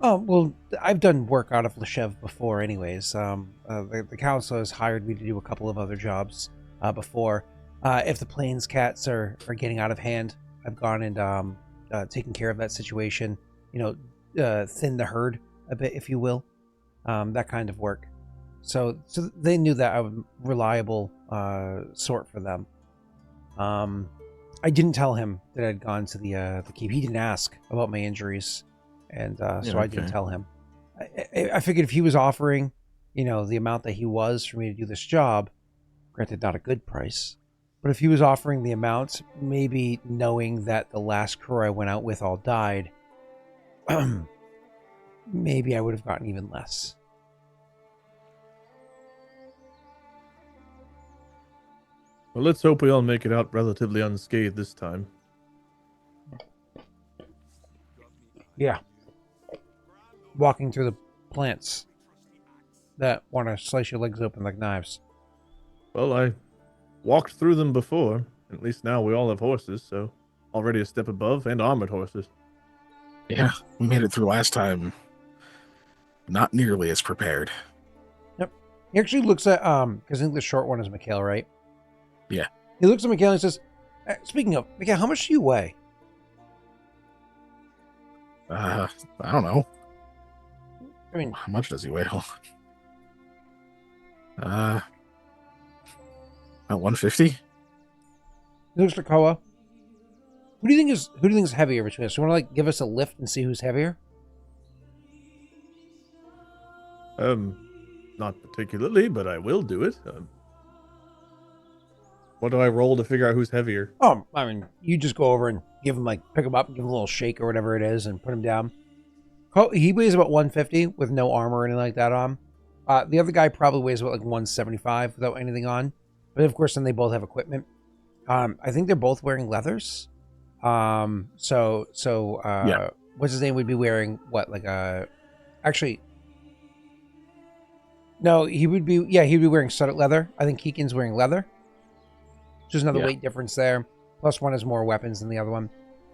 Oh, well, I've done work out of Loshev before anyways. The council has hired me to do a couple of other jobs before. If the plains cats are getting out of hand, I've gone and taken care of that situation. Thin the herd a bit, if you will. That kind of work. So they knew that I was a reliable sort for them. I didn't tell him that I'd gone to the keep. He didn't ask about my injuries. And so I didn't tell him. I figured if he was offering, the amount that he was for me to do this job, granted not a good price, but if he was offering the amount, maybe knowing that the last crew I went out with all died, maybe I would have gotten even less. Well, let's hope we all make it out relatively unscathed this time. Yeah. Walking through the plants that want to slice your legs open like knives. Well, I walked through them before. At least now we all have horses, so already a step above, and armored horses. Yeah, we made it through last time. Not nearly as prepared. Yep. He actually looks at, because I think the short one is Mikhail, right? Yeah. He looks at Mikhail and says, speaking of, Mikhail, how much do you weigh? I don't know. I mean, How much does he weigh? Hold on. About 150. he looks like Koa. Who do you think is heavier between us? You want to like give us a lift and see who's heavier? Not particularly, but I will do it. What do I roll to figure out who's heavier? Oh, I mean, you just go over and give him like pick him up, give him a little shake or whatever it is, and put him down. He weighs about 150 with no armor or anything like that on. The other guy probably weighs about like 175 without anything on. But of course, then they both have equipment. I think they're both wearing leathers. Yeah. What's his name would be wearing what, like actually, no, he'd be wearing studded leather. I think Keegan's wearing leather. Just another weight difference there. Plus one has more weapons than the other one.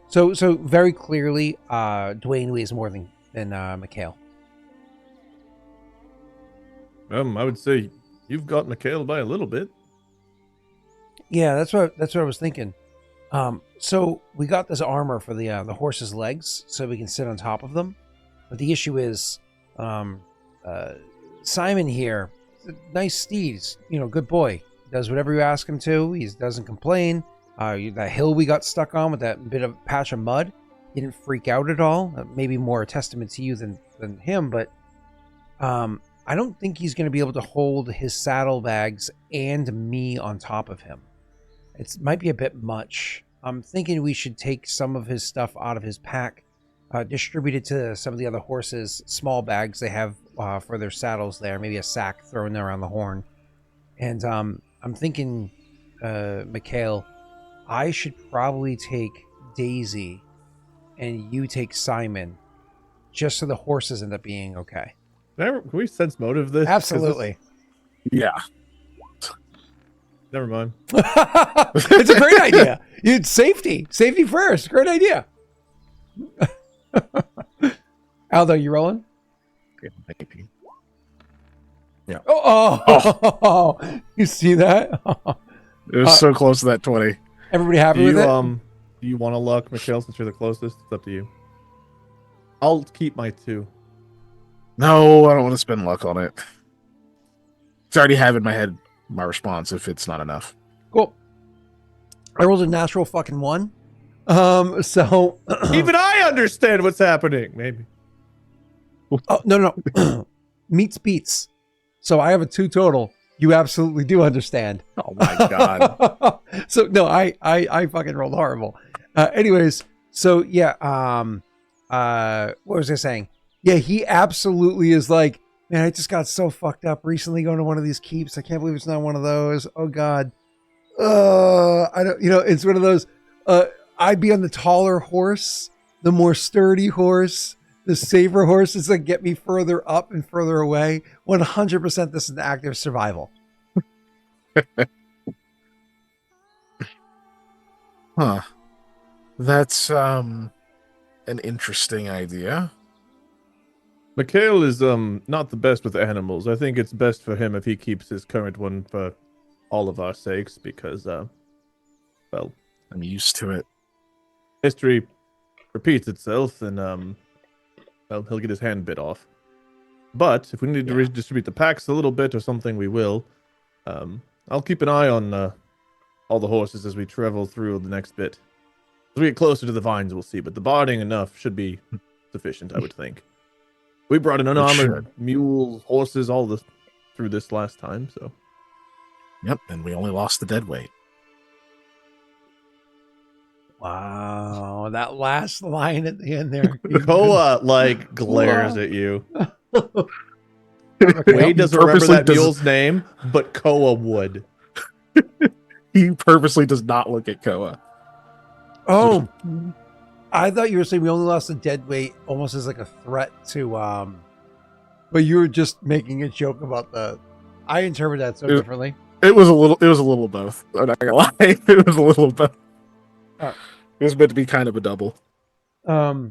So very clearly, Dwayne weighs more than Mikhail. I would say you've got Mikhail by a little bit. Yeah, that's what I was thinking. So we got this armor for the horse's legs, so we can sit on top of them. But the issue is, Simon here, nice steed, he's, good boy. Does whatever you ask him to. He doesn't complain. That hill we got stuck on with that bit of patch of mud, he didn't freak out at all. Maybe more a testament to you than him, but I don't think he's going to be able to hold his saddlebags and me on top of him. It might be a bit much. I'm thinking we should take some of his stuff out of his pack, distribute it to some of the other horses, small bags they have for their saddles there, maybe a sack thrown around the horn. And I'm thinking, Mikhail, I should probably take Daisy and you take Simon, just so the horses end up being okay. Can we sense motive this? Absolutely. Yeah. Never mind. It's a great idea. It's safety first. Great idea. Aldo, you rolling? Yeah. Oh. You see that? It was so close to that 20. Everybody happy with it? Do you want to luck, Mikhail, since you're the closest? It's up to you. I'll keep my 2. No, I don't want to spend luck on it. It's already have in my head my response if it's not enough. Cool. I rolled a natural fucking 1. So even I understand what's happening. Maybe. Oh, no. Meets beats. So I have a 2 total. You absolutely do understand. Oh my god. So no, I fucking rolled horrible. Anyways, so yeah, what was I saying? Yeah, he absolutely is like, man, I just got so fucked up recently going to one of these keeps. I can't believe it's not one of those. Oh god. I don't, it's one of those, I'd be on the taller horse, the more sturdy horse, the safer horses that get me further up and further away. 100% this is an active survival. Huh. That's an interesting idea. Mikhail is not the best with animals. I think it's best for him if he keeps his current one for all of our sakes, because well, I'm used to it. history repeats itself, and well, he'll get his hand bit off. But if we need to redistribute the packs a little bit or something, we will. I'll keep an eye on all the horses as we travel through the next bit. As we get closer to the vines, we'll see. But the barding enough should be sufficient, I would think. We brought in unarmored mules, horses, all this through this last time, so. Yep, and we only lost the dead weight. Wow, that last line at the end there. Koa, glares at you. Wade doesn't remember that mule's name, but Koa would. He purposely does not look at Koa. Oh, I thought you were saying we only lost the dead weight almost as like a threat to, but you were just making a joke about I interpret that so differently. It was a little both. I'm not gonna lie. It was a little both. It was meant to be kind of a double. A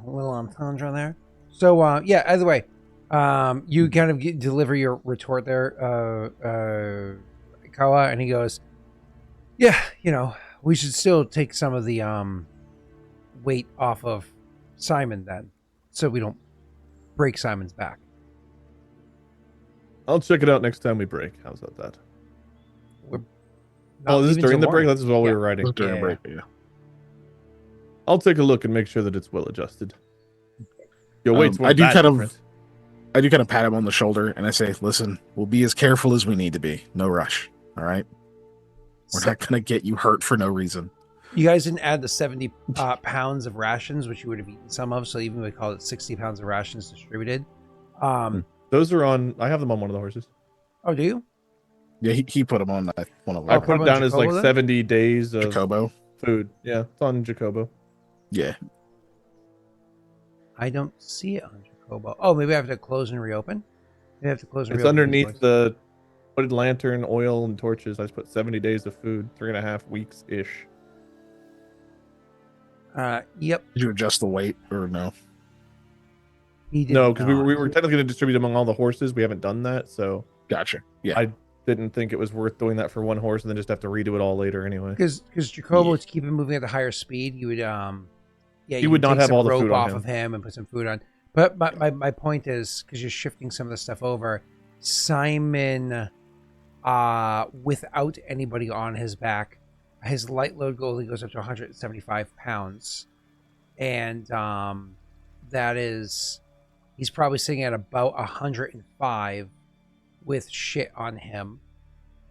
little entendre there. So, either way, you kind of deliver your retort there, Koa, and he goes, yeah, we should still take some of the weight off of Simon then, so we don't break Simon's back. I'll check it out next time we break. How's about that? We're Oh, this is leaving during till the break? morning. This is while we Yeah. were writing. During Yeah. break, yeah. I'll take a look and make sure that it's well adjusted. Your weight's I do that kind of- different. I do kind of pat him on the shoulder and I say, listen, we'll be as careful as we need to be. No rush. All right? We're not going to get you hurt for no reason. You guys didn't add the 70 pounds of rations, which you would have eaten some of, so even we call it 60 pounds of rations distributed. Those are on. I have them on one of the horses. Oh, do you? Yeah, he put him on one of I them. put it on down as like Jacobo then? 70 days of Jacobo. food. Yeah, it's on Jacobo. Yeah. I don't see it on Jacobo. Oh, maybe I have to close and reopen? Maybe I have to close and It's reopen. underneath the hooded lantern, oil, and torches. I just put 70 days of food, 3.5 weeks ish. Yep. Did you adjust the weight or no? He did No, because we not. were technically going to distribute among all the horses. We haven't done that, so Gotcha. Yeah. I didn't think it was worth doing that for one horse and then just have to redo it all later anyway. Because Jacobo, Yeah. to keep him moving at a higher speed, you would He would not take have some all the rope food on off him. of him and put some food on. But my point is, because you're shifting some of the stuff over, Simon, without anybody on his back, his light load only goes up to 175 pounds, and that is, he's probably sitting at about 105 with shit on him,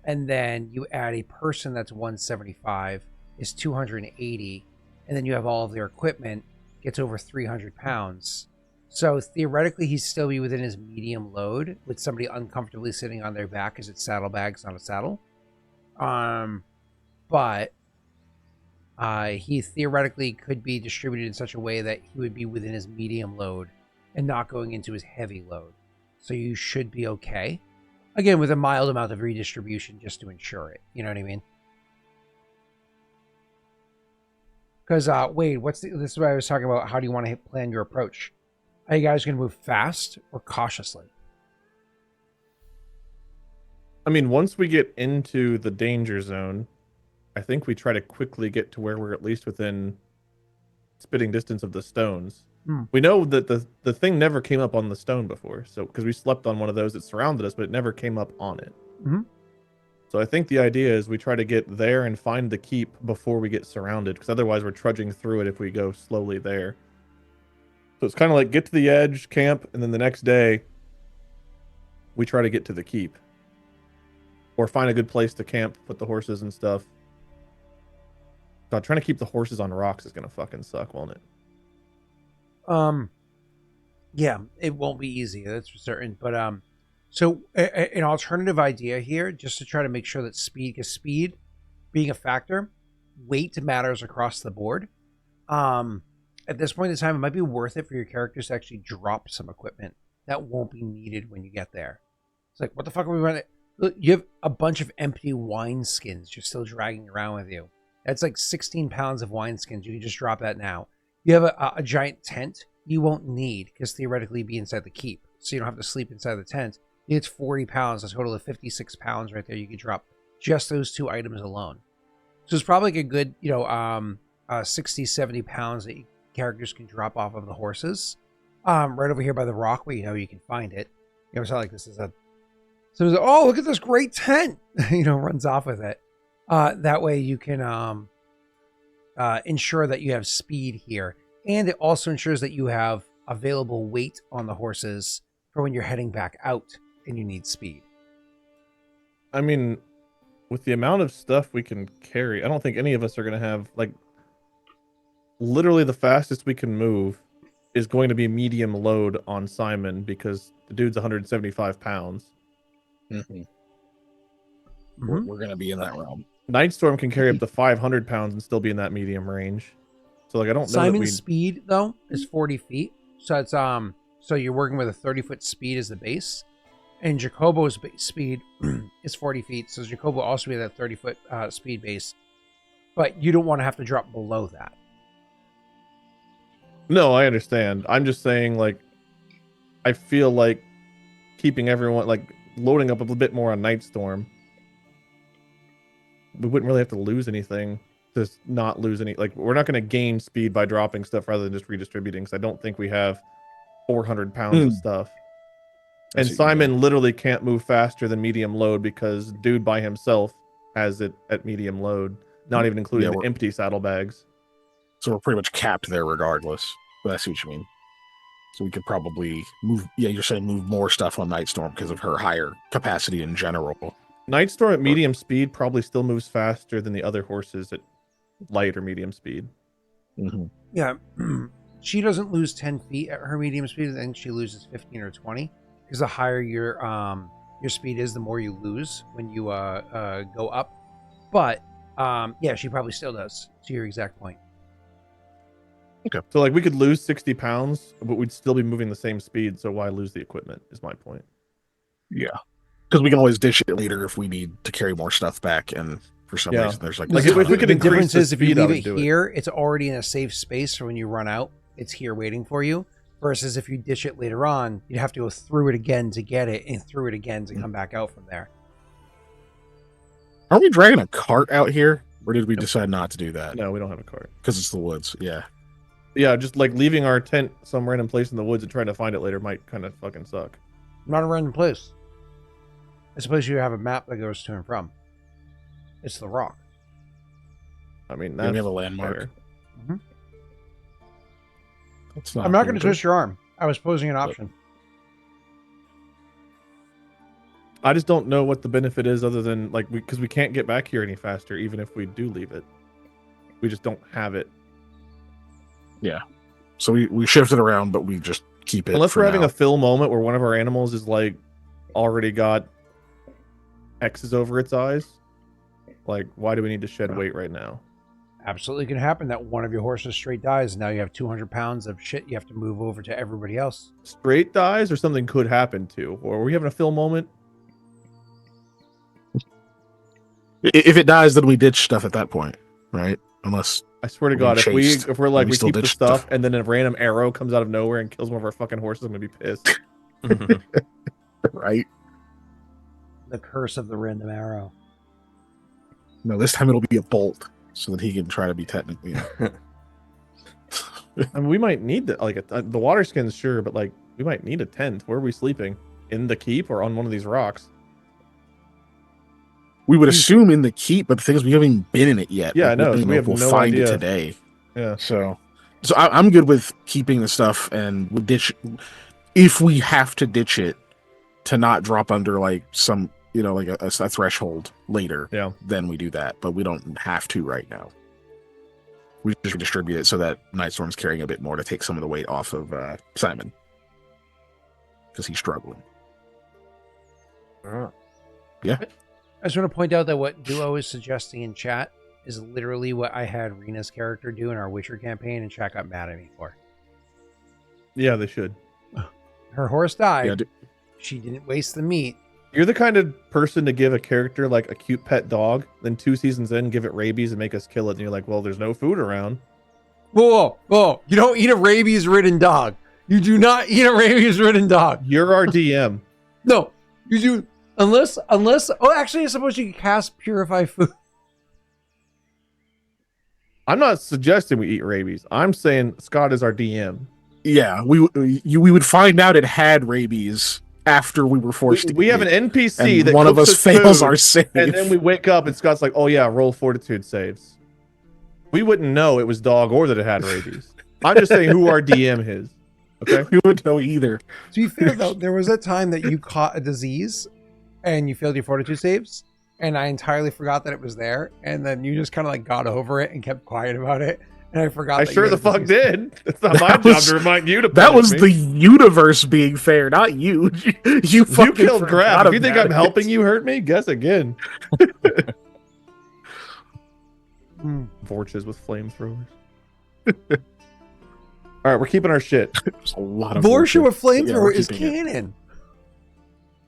and then you add a person that's 175 is 280, and then you have all of their equipment gets over 300 pounds. So theoretically, he'd still be within his medium load with somebody uncomfortably sitting on their back because it's saddlebags, not a saddle. But he theoretically could be distributed in such a way that he would be within his medium load and not going into his heavy load. So you should be okay. Again, with a mild amount of redistribution just to ensure it. You know what I mean? Because, Wade, this is what I was talking about. How do you want to plan your approach? Are you guys going to move fast or cautiously? I mean, once we get into the danger zone, I think we try to quickly get to where we're at least within spitting distance of the stones. We know that the thing never came up on the stone before, so because we slept on one of those that surrounded us, but it never came up on it. Mm-hmm. So I think the idea is we try to get there and find the keep before we get surrounded, because otherwise we're trudging through it if we go slowly there. So it's kind of like get to the edge, camp, and then the next day we try to get to the keep. Or find a good place to camp, put the horses and stuff. God, trying to keep the horses on rocks is going to fucking suck, won't it? Yeah, it won't be easy, that's for certain. But so an alternative idea here, just to try to make sure that because speed being a factor, weight matters across the board. At this point in time, it might be worth it for your characters to actually drop some equipment that won't be needed when you get there. It's like, what the fuck are we running? Look, you have a bunch of empty wine skins you're still dragging around with you. That's like 16 pounds of wine skins. You can just drop that now. You have a giant tent you won't need because theoretically you'd be inside the keep. So you don't have to sleep inside the tent. It's 40 pounds, a total of 56 pounds right there. You could drop just those two items alone. So it's probably like a good, 60, 70 pounds that characters can drop off of the horses. Right over here by the rock where you can find it. It's not like this is oh, look at this great tent, runs off with it. That way you can ensure that you have speed here. And it also ensures that you have available weight on the horses for when you're heading back out and you need speed. I mean, with the amount of stuff we can carry, I don't think any of us are going to have, literally the fastest we can move is going to be medium load on Simon because the dude's 175 pounds. Mm-hmm. Mm-hmm. We're going to be in that realm. Nightstorm can carry up to 500 pounds and still be in that medium range. So I don't know Simon's speed though is 40 feet. So it's so you're working with a 30-foot speed as the base, and Jacobo's speed is 40 feet. So Jacobo also be that 30-foot speed base, but you don't want to have to drop below that. No, I understand. I'm just saying, I feel like keeping everyone, loading up a little bit more on Nightstorm, we wouldn't really have to lose anything. Just not lose any. We're not going to gain speed by dropping stuff rather than just redistributing, because I don't think we have 400 pounds of stuff. I And see what you mean. Simon literally can't move faster than medium load because dude by himself has it at medium load, not even including the empty saddlebags. So we're pretty much capped there regardless. But I see what you mean. So we could probably move. Yeah, you're saying move more stuff on Nightstorm because of her higher capacity in general. Nightstorm at medium speed probably still moves faster than the other horses at light or medium speed. Mm-hmm. Yeah, she doesn't lose 10 feet at her medium speed, and then she loses 15 or 20. Because the higher your speed is, the more you lose when you go up. But yeah, she probably still does. To your exact point. Okay. So like we could lose 60 pounds, but we'd still be moving the same speed. So why lose the equipment? Is my point. Yeah, because we can always ditch it later if we need to carry more stuff back, and for some reason there's like if we could the increase difference the is if you speed, I leave would it do here, it's already in a safe space. So when you run out, it's here waiting for you. Versus if you dish it later on, you'd have to go through it again to get it, and through it again to come back out from there. Are we dragging a cart out here, or did we decide not to do that? No, we don't have a cart. Because it's the woods. Yeah. Yeah, just like leaving our tent some random place in the woods and trying to find it later might kind of fucking suck. Not a random place. I suppose you have a map that goes to and from. It's the rock. I mean, Yeah, that's we have a landmark. fair. Mhm. That's I'm not going to good. twist your arm. I was posing an option. I just don't know what the benefit is other than like because we can't get back here any faster, even if we do leave it. We just don't have it. Yeah. So we shift it around, but we just keep it. Unless for we're having now. a fill moment where one of our animals is like already got X's over its eyes. Like, why do we need to shed weight right now? Absolutely can happen that one of your horses straight dies. And now you have 200 pounds of shit you have to move over to everybody else. Straight dies or something could happen to? Or are we having a fill moment? If it dies, then we ditch stuff at that point, right? Unless I swear to We God, chased, if we're like we we still keep the ditch stuff stuff. and then a random arrow comes out of nowhere and kills one of our fucking horses, I'm gonna be pissed. right? The curse of the random arrow. No, this time it'll be a bolt, so that he can try to be technically. I mean, we might need the water skins, sure, but like we might need a tent. Where are we sleeping? In the keep or on one of these rocks? We would assume in the keep, but the thing is, we haven't even been in it yet. Yeah, I Like, know, don't so even we know have if we'll no find idea. it today. Yeah. So I'm good with keeping the stuff, and we'll ditch if we have to ditch it to not drop under like some, like a threshold later. Yeah. Then we do that, but we don't have to right now. We just redistribute it so that Nightstorm's carrying a bit more to take some of the weight off of Simon because he's struggling. Yeah. I just want to point out that what Duo is suggesting in chat is literally what I had Rena's character do in our Witcher campaign, and chat got mad at me for. Yeah, they should. Her horse died. Yeah, She didn't waste the meat. You're the kind of person to give a character like a cute pet dog, then 2 seasons in, give it rabies and make us kill it, and you're like, well, there's no food around. Whoa, whoa. You don't eat a rabies-ridden dog. You do not eat a rabies-ridden dog. You're our DM. No, you do. Unless, oh, actually, I suppose you can cast Purify Food. I'm not suggesting we eat rabies. I'm saying Scott is our DM. Yeah, we would find out it had rabies after we were forced to. We have eat an it, NPC and that one of cooks us fails food, our save, and then we wake up and Scott's like, "Oh yeah, roll fortitude saves." We wouldn't know it was dog or that it had rabies. I'm just saying who our DM is. Okay, we wouldn't know either. To be fair, though, there was a time that you caught a disease and you failed your fortitude saves, and I entirely forgot that it was there, and then you just kind of like got over it and kept quiet about it, and I forgot. I that sure you the had a fuck disease. did. It's not my job to remind you to. That punish was me. the universe being fair, not you. You You fucking killed forgot Grab. If you think about I'm it. helping you hurt me, guess again. Vorches with flamethrowers. All right, we're keeping our shit. There's a lot of Vorsha with bullshit. Yeah, we're flamethrower is keeping it. canon.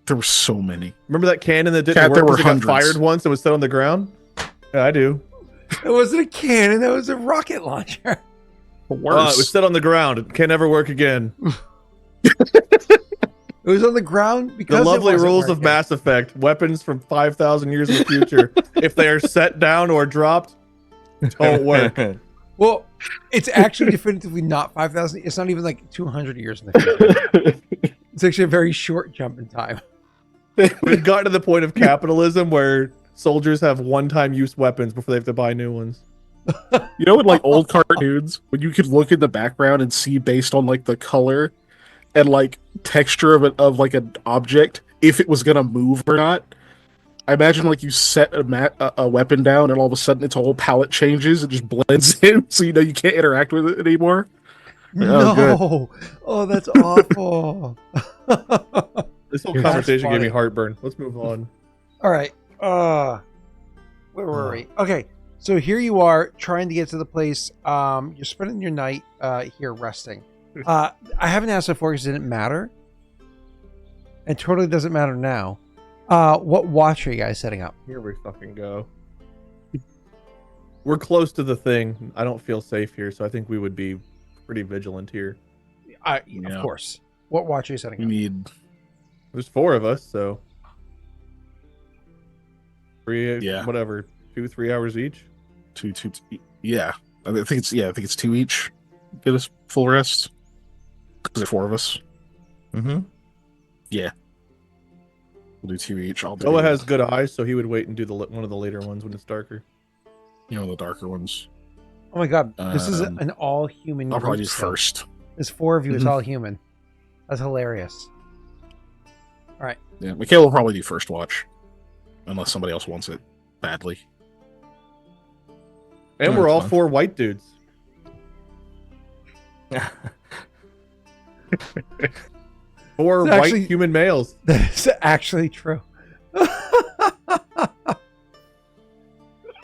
There were so many. Remember that cannon that didn't Cat, work there were because it got hundreds. fired once and was set on the ground? Yeah, I do. It wasn't a cannon. That was a rocket launcher. But It worse. was set on the ground. It can never work again. It was on the ground because The lovely it wasn't rules of working. Mass Effect. Weapons from 5,000 years in the future. If they are set down or dropped, don't work. Well, it's actually definitively not 5,000. It's not even like 200 years in the future. It's actually a very short jump in time. We've gotten to the point of capitalism where soldiers have one-time use weapons before they have to buy new ones. You know, in like old cartoons, when you could look in the background and see based on like the color and like texture of like an object if it was gonna move or not. I imagine like you set a weapon down and all of a sudden its whole palette changes and just blends in, so you know you can't interact with it anymore. Like, No. oh, Oh, that's awful. This whole That's conversation gave me funny. heartburn. Let's move on. All right. Where were we? Okay. So here you are trying to get to the place. You're spending your night here resting. I haven't asked before because it didn't matter. It totally doesn't matter now. What watch are you guys setting up? Here we fucking go. We're close to the thing. I don't feel safe here, so I think we would be pretty vigilant here. Of Yeah. course. What watch are you setting you up? need There's 4 of us, so Yeah. whatever, 2-3 hours each. two. Yeah, I think it's 2 each. Get us full rest because there's 4 of us. Mm-hmm. We'll do 2 each. I'll do Noah has good eyes, so he would wait and do one of the later ones when it's darker. the darker ones. Oh my god. This is Um, an all-human I'll probably group do still. first. There's 4 of you. It's Mhm. all human. That's hilarious. Yeah, Mikhail will probably do first watch, unless somebody else wants it badly. And Oh, we're that's all fine. 4 white dudes. 4 It's white actually- human males. That is actually true.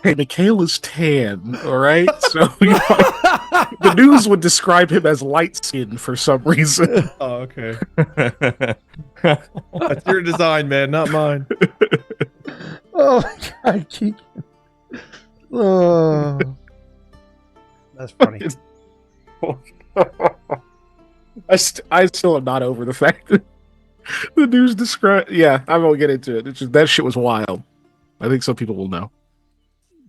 Hey, Mikhail is tan, all right? So the news would describe him as light skinned for some reason. Oh, okay. That's your design, man, not mine. Oh my god, Keegan. Oh. That's funny. I still am not over the fact that the news describe. Yeah, I won't get into it. It's just that shit was wild. I think some people will know.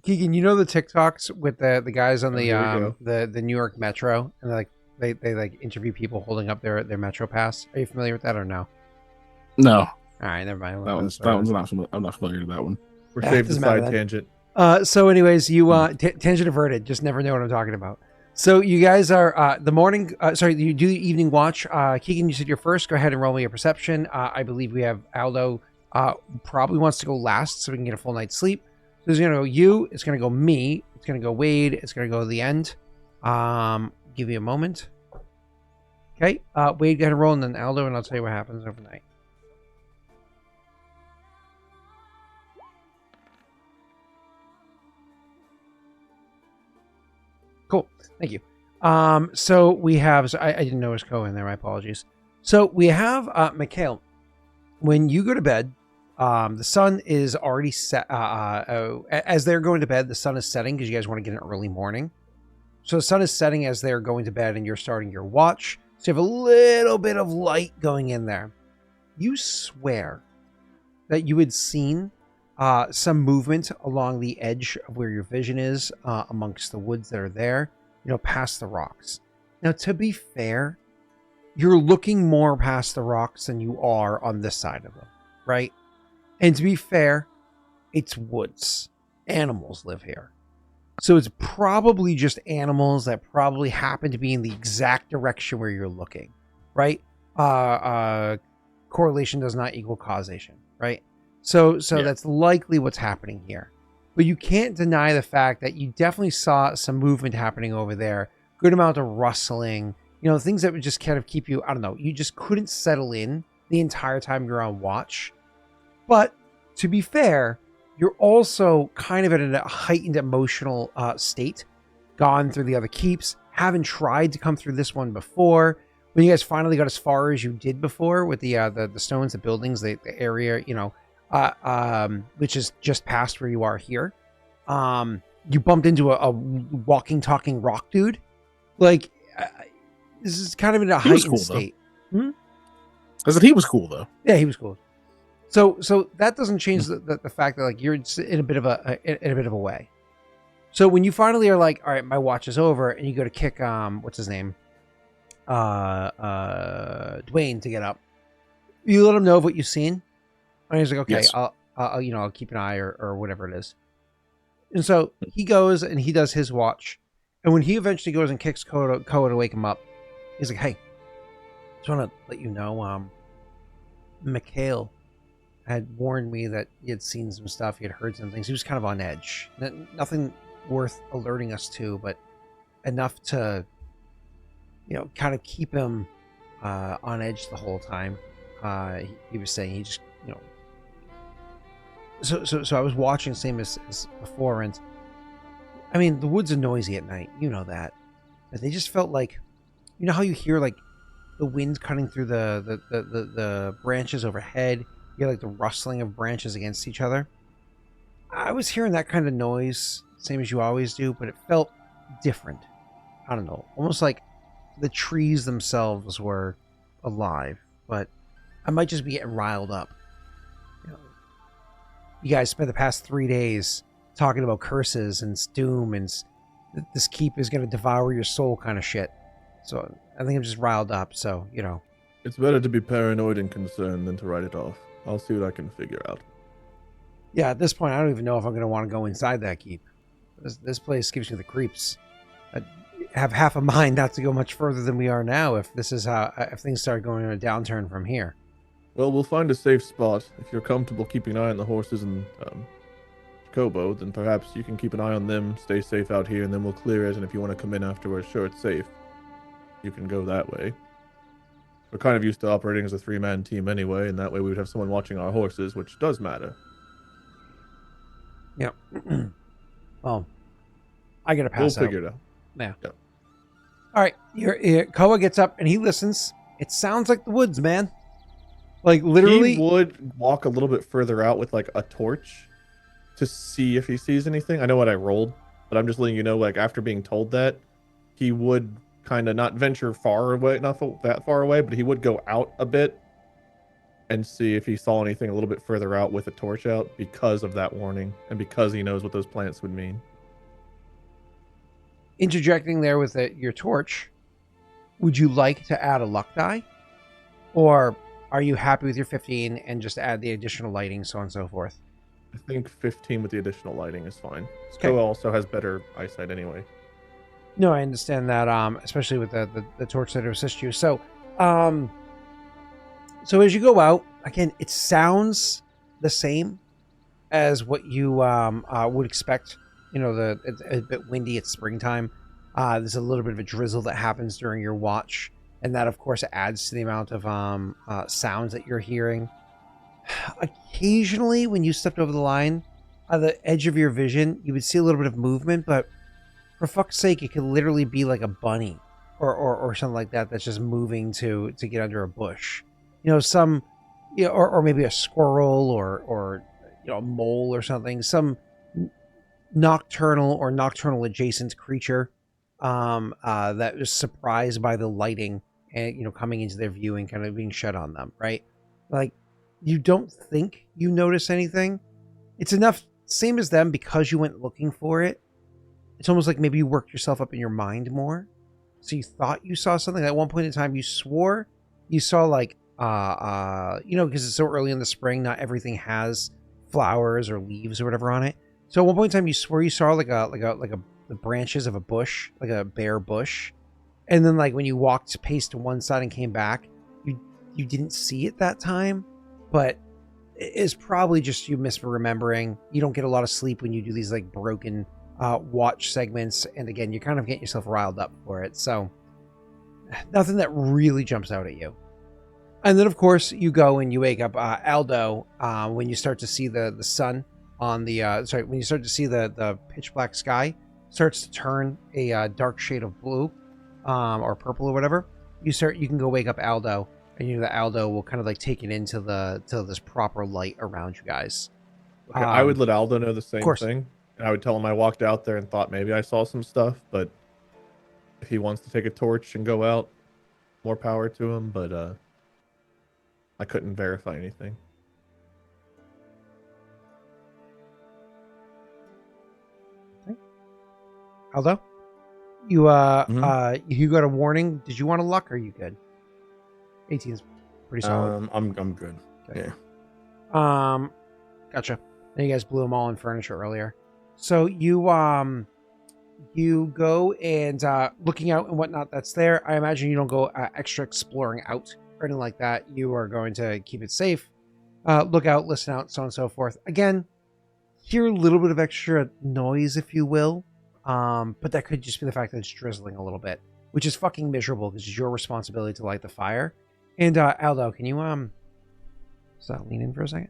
Keegan, you know the TikToks with the guys on Oh, here we the New York Metro, and they like interview people holding up their Metro pass. Are you familiar with that or no? No, All right, never mind. that one's not familiar. I'm not familiar with that one. We're Yeah, saved the doesn't matter side then. tangent. So, anyways, you tangent averted. Just never know what I'm talking about. So, you guys are the morning. Sorry, you do the evening watch. Keegan, you said you're first. Go ahead and roll me a perception. I believe we have Aldo. Probably wants to go last, so we can get a full night's sleep. So it's gonna go you. It's gonna go me. It's gonna go Wade. It's gonna go the end. Give me a moment. Okay. Wade, go ahead and roll, and then Aldo, and I'll tell you what happens overnight. Cool. Thank you. So we have. So I didn't notice Co in there. My apologies. So we have Mikhail. When you go to bed, the sun is already set. As they're going to bed, the sun is setting because you guys want to get an early morning. So the sun is setting as they're going to bed, and you're starting your watch. So you have a little bit of light going in there. You swear that you had seen some movement along the edge of where your vision is, amongst the woods that are there, past the rocks. Now, to be fair, you're looking more past the rocks than you are on this side of them, right? And to be fair, it's woods. Animals live here. So it's probably just animals that probably happen to be in the exact direction where you're looking, right? Correlation does not equal causation, right? So Yeah. that's likely what's happening here. But you can't deny the fact that you definitely saw some movement happening over there. Good amount of rustling, things that would just kind of keep you, I don't know, you just couldn't settle in the entire time you're on watch. But to be fair, you're also kind of at a heightened emotional state, gone through the other keeps, haven't tried to come through this one before. When you guys finally got as far as you did before with the stones, the buildings, the area, which is just past where you are here, you bumped into a walking, talking rock dude. Like, this is kind of in a He was heightened cool, state. I said he was cool though. Yeah, he was cool. So that doesn't change the fact that like you're in a bit of a way. So when you finally are like, all right, my watch is over, and you go to kick what's his name? Dwayne to get up. You let him know of what you've seen. And he's like, okay, Yes. I'll keep an eye or whatever it is. And so he goes and he does his watch. And when he eventually goes and kicks Koa to wake him up, he's like, hey, just want to let you know, Mikhail had warned me that he had seen some stuff, he had heard some things. He was kind of on edge. Nothing worth alerting us to, but enough to, kind of keep him on edge the whole time. He was saying he just, So I was watching the same as before, and I mean the woods are noisy at night, you know that, but they just felt like, how you hear like the wind cutting through the branches overhead. You hear like the rustling of branches against each other. I was hearing that kind of noise, same as you always do, but it felt different. I don't know, almost like the trees themselves were alive, but I might just be getting riled up. You guys spent the past 3 days talking about curses and doom and this keep is going to devour your soul kind of shit. So I think I'm just riled up. So, It's better to be paranoid and concerned than to write it off. I'll see what I can figure out. Yeah, at this point, I don't even know if I'm going to want to go inside that keep. This place gives me the creeps. I have half a mind not to go much further than we are now if if things start going in a downturn from here. Well, we'll find a safe spot. If you're comfortable keeping an eye on the horses and Kobo, then perhaps you can keep an eye on them, stay safe out here, and then we'll clear it. And if you want to come in afterwards, sure, it's safe. You can go that way. We're kind of used to operating as a 3-man team anyway, and that way we would have someone watching our horses, which does matter. Yeah. Well, I gotta pass We'll out. figure it out. Yeah. Yep. All right. Koa gets up and he listens. It sounds like the woods, man. Like literally. He would walk a little bit further out with like a torch to see if he sees anything. I know what I rolled, but I'm just letting you know, like after being told that, he would kind of not venture far away, not that far away, but he would go out a bit and see if he saw anything a little bit further out with a torch out because of that warning and because he knows what those plants would mean. Interjecting there with your torch, would you like to add a luck die? Or are you happy with your 15 and just add the additional lighting, so on and so forth? I think 15 with the additional lighting is fine. Okay. Skoa also has better eyesight anyway. No, I understand that, especially with the torch that assist you. So, so as you go out, again, it sounds the same as what you would expect. It's a bit windy. It's springtime. There's a little bit of a drizzle that happens during your watch, and that, of course, adds to the amount of sounds that you're hearing. Occasionally, when you stepped over the line, on the edge of your vision, you would see a little bit of movement, but for fuck's sake, it could literally be like a bunny or something like that that's just moving to get under a bush. Or maybe a squirrel or a mole or something, some nocturnal or nocturnal adjacent creature that was surprised by the lighting and coming into their view and kind of being shed on them, right? Like, you don't think you notice anything. It's enough, same as them, because you went looking for it. It's almost like maybe you worked yourself up in your mind more. So you thought you saw something. At one point in time, you swore you saw like, because it's so early in the spring, not everything has flowers or leaves or whatever on it. So at one point in time, you swore you saw the branches of a bush, like a bare bush. And then like when you walked, paced to one side and came back, you didn't see it that time, but it's probably just you misremembering. You don't get a lot of sleep when you do these like broken watch segments, and again, you're kind of getting yourself riled up for it. So nothing that really jumps out at you. And then of course you go and you wake up Aldo when you start to see the sun on the when you start to see the pitch black sky starts to turn a dark shade of blue or purple or whatever. You can go wake up Aldo, and that Aldo will kind of like take it into this proper light around you guys. Okay, I would let Aldo know the same course. thing. And I would tell him I walked out there and thought maybe I saw some stuff, but if he wants to take a torch and go out, more power to him, but I couldn't verify anything. Okay. Aldo, you got a warning. Did you want a luck or are you good? 18 is pretty solid. I'm good. Okay. Yeah. Gotcha. And you guys blew them all in furniture earlier. So you go and looking out and whatnot that's there. I imagine you don't go extra exploring out or anything like that. You are going to keep it safe. Look out, listen out, so on and so forth. Again, hear a little bit of extra noise, if you will. But that could just be the fact that it's drizzling a little bit, which is fucking miserable because it's your responsibility to light the fire. And Aldo, can you lean in for a second?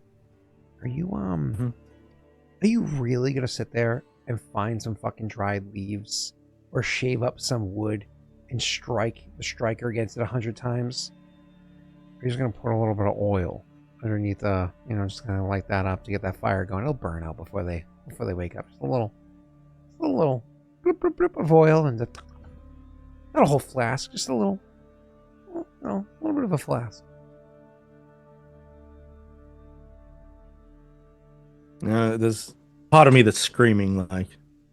Are you are you really gonna sit there and find some fucking dried leaves or shave up some wood and strike the striker against it 100 times? Or you're just gonna pour a little bit of oil underneath just kind of light that up to get that fire going. It'll burn out before they wake up. Just a little bloop, bloop, bloop of oil and not a whole flask, just a little bit of a flask. There's part of me that's screaming like,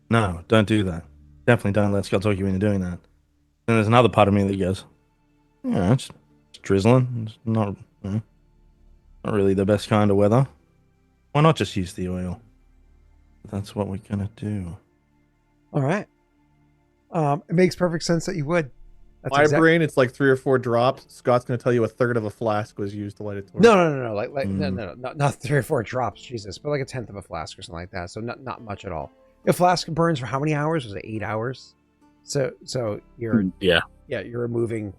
no, don't do that. Definitely don't let Scott talk you into doing that. And there's another part of me that goes, yeah, it's drizzling. It's not really the best kind of weather. Why not just use the oil? That's what we're gonna do. All right. It makes perfect sense that you would. That's My brain, it's like 3 or 4 drops. Scott's going to tell you a third of a flask was used to light it. No. No, not 3 or 4 drops, Jesus, but like a tenth of a flask or something like that. So not much at all. A flask burns for how many hours? Was it 8 hours? So you're you're removing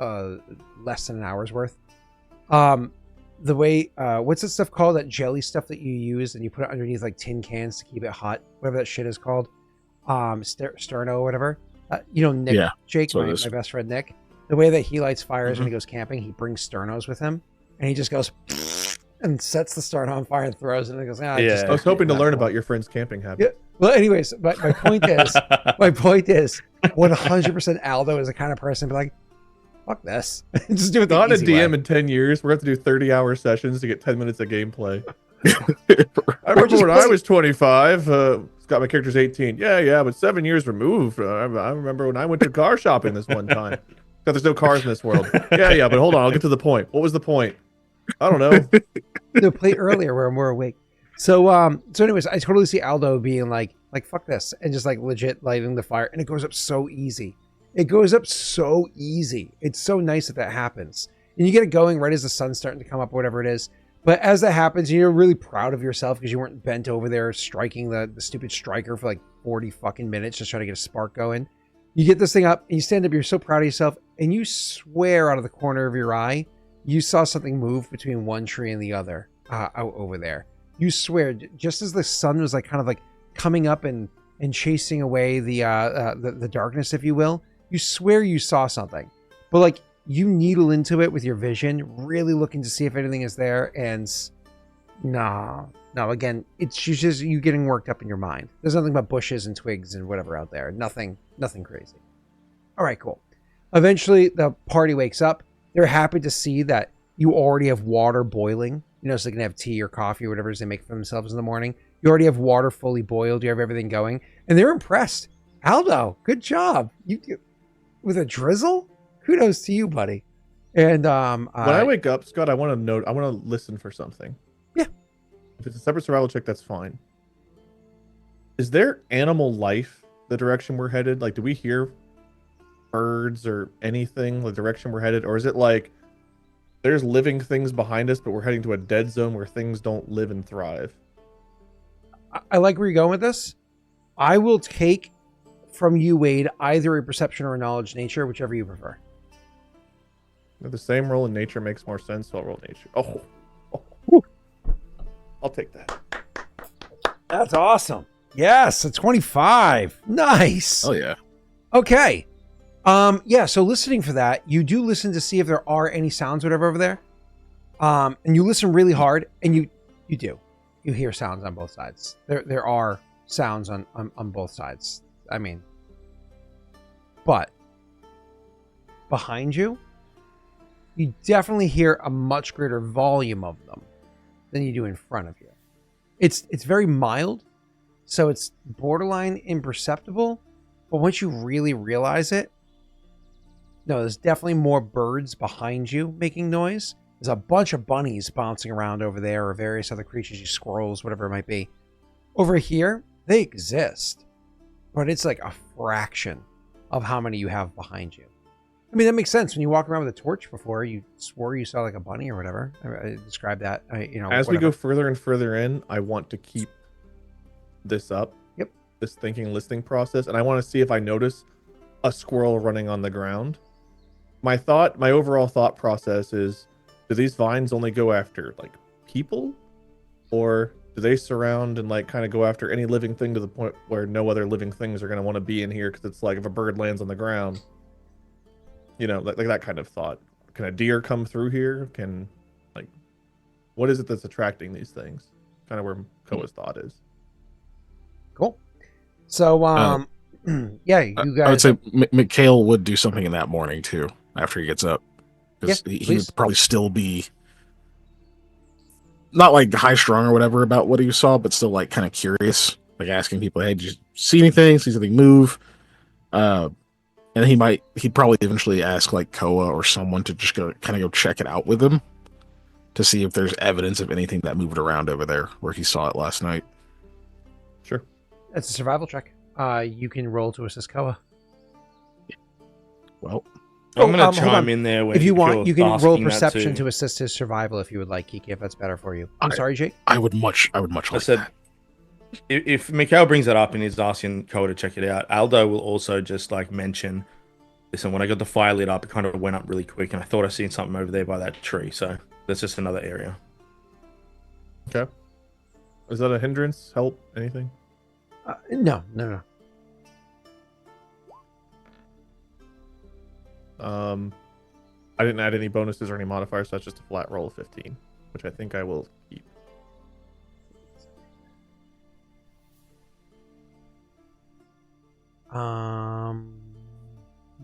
less than an hour's worth. The way what's that stuff called? That jelly stuff that you use and you put it underneath like tin cans to keep it hot. Whatever that shit is called. Sterno or whatever. Nick, Jake, my best friend Nick, the way that he lights fires when he goes camping, he brings sternos with him, and he just goes and sets the sterno on fire and throws it, and he goes, I was hoping to learn about your friend's camping habit. Yeah. Well, anyways, my point is, 100% Aldo is the kind of person to be like, fuck this. Just do it the Not a easy DM way. in 10 years. We're going to have to do 30-hour sessions to get 10 minutes of gameplay. I remember when I was 25. Scott, my character's 18. Yeah, but 7 years removed. I remember when I went to car shopping this one time. Because there's no cars in this world. Yeah, but hold on. I'll get to the point. What was the point? I don't know. No, play earlier where I'm more awake. So anyways, I totally see Aldo being like fuck this, and just like legit lighting the fire, and it goes up so easy. It's so nice that happens, and you get it going right as the sun's starting to come up, or whatever it is. But as that happens, you're really proud of yourself because you weren't bent over there striking the stupid striker for like 40 fucking minutes just trying to get a spark going. You get this thing up, and you stand up, you're so proud of yourself, and you swear out of the corner of your eye, you saw something move between one tree and the other out over there. You swear, just as the sun was like kind of like coming up and chasing away the darkness, if you will, you swear you saw something. But like, you needle into it with your vision, really looking to see if anything is there, and no, again, it's just you getting worked up in your mind. There's nothing but bushes and twigs and whatever out there. Nothing crazy. All right, cool. Eventually, the party wakes up. They're happy to see that you already have water boiling. So they can have tea or coffee or whatever it is they make for themselves in the morning. You already have water fully boiled. You have everything going, and they're impressed. Aldo, good job. You with a drizzle. Kudos to you, buddy. And when I wake up, Scott, I want to listen for something. Yeah. If it's a separate survival check, that's fine. Is there animal life the direction we're headed? Like, do we hear birds or anything the direction we're headed? Or is it like there's living things behind us, but we're heading to a dead zone where things don't live and thrive? I like where you're going with this. I will take from you, Wade, either a perception or a knowledge nature, whichever you prefer. The same roll in nature makes more sense, so I'll roll nature. Oh. I'll take that. That's awesome. Yes, a 25. Nice. Oh yeah. Okay. So listening for that, you do listen to see if there are any sounds, whatever, over there. And you listen really hard, and you do. You hear sounds on both sides. There are sounds on both sides. I mean, but behind you, you definitely hear a much greater volume of them than you do in front of you. It's very mild, so it's borderline imperceptible, But once you really realize it, no, there's definitely more birds behind you making noise. There's a bunch of bunnies bouncing around over there, or various other creatures, squirrels, whatever it might be. Over here, they exist, but it's like a fraction of how many you have behind you. I mean, that makes sense. When you walk around with a torch before, you swore you saw like a bunny or whatever. I described that. As we go further and further in, I want to keep this up. Yep. This thinking, listening process, and I want to see if I notice a squirrel running on the ground. My overall thought process is: do these vines only go after like people, or do they surround and like kind of go after any living thing to the point where no other living things are going to want to be in here? Because it's like if a bird lands on the ground, like that kind of thought. Can a deer come through here? What is it that's attracting these things? Kind of where Koa's thought is. Cool. So, yeah, you guys. I would say Mikhail would do something in that morning too after he gets up, because he would probably still be not like high strung or whatever about what he saw, but still like kind of curious, like asking people, "Hey, did you see anything? See something move?" And he'd probably eventually ask like Koa or someone to just go check it out with him to see if there's evidence of anything that moved around over there where he saw it last night. Sure. That's a survival check. You can roll to assist Koa. Well, I'm going to chime in there. If you want, you can roll asking that perception too. to assist his survival if you would like, Kiki, if that's better for you. I'm sorry, Jake. I would much like that. If Mikhail brings that up and is asking Koa to check it out, Aldo will also just like mention, listen, when I got the fire lit up, it kind of went up really quick, and I thought I seen something over there by that tree. So that's just another area. Okay. Is that a hindrance? Help? Anything? No. I didn't add any bonuses or any modifiers, so that's just a flat roll of 15, which I think I will keep.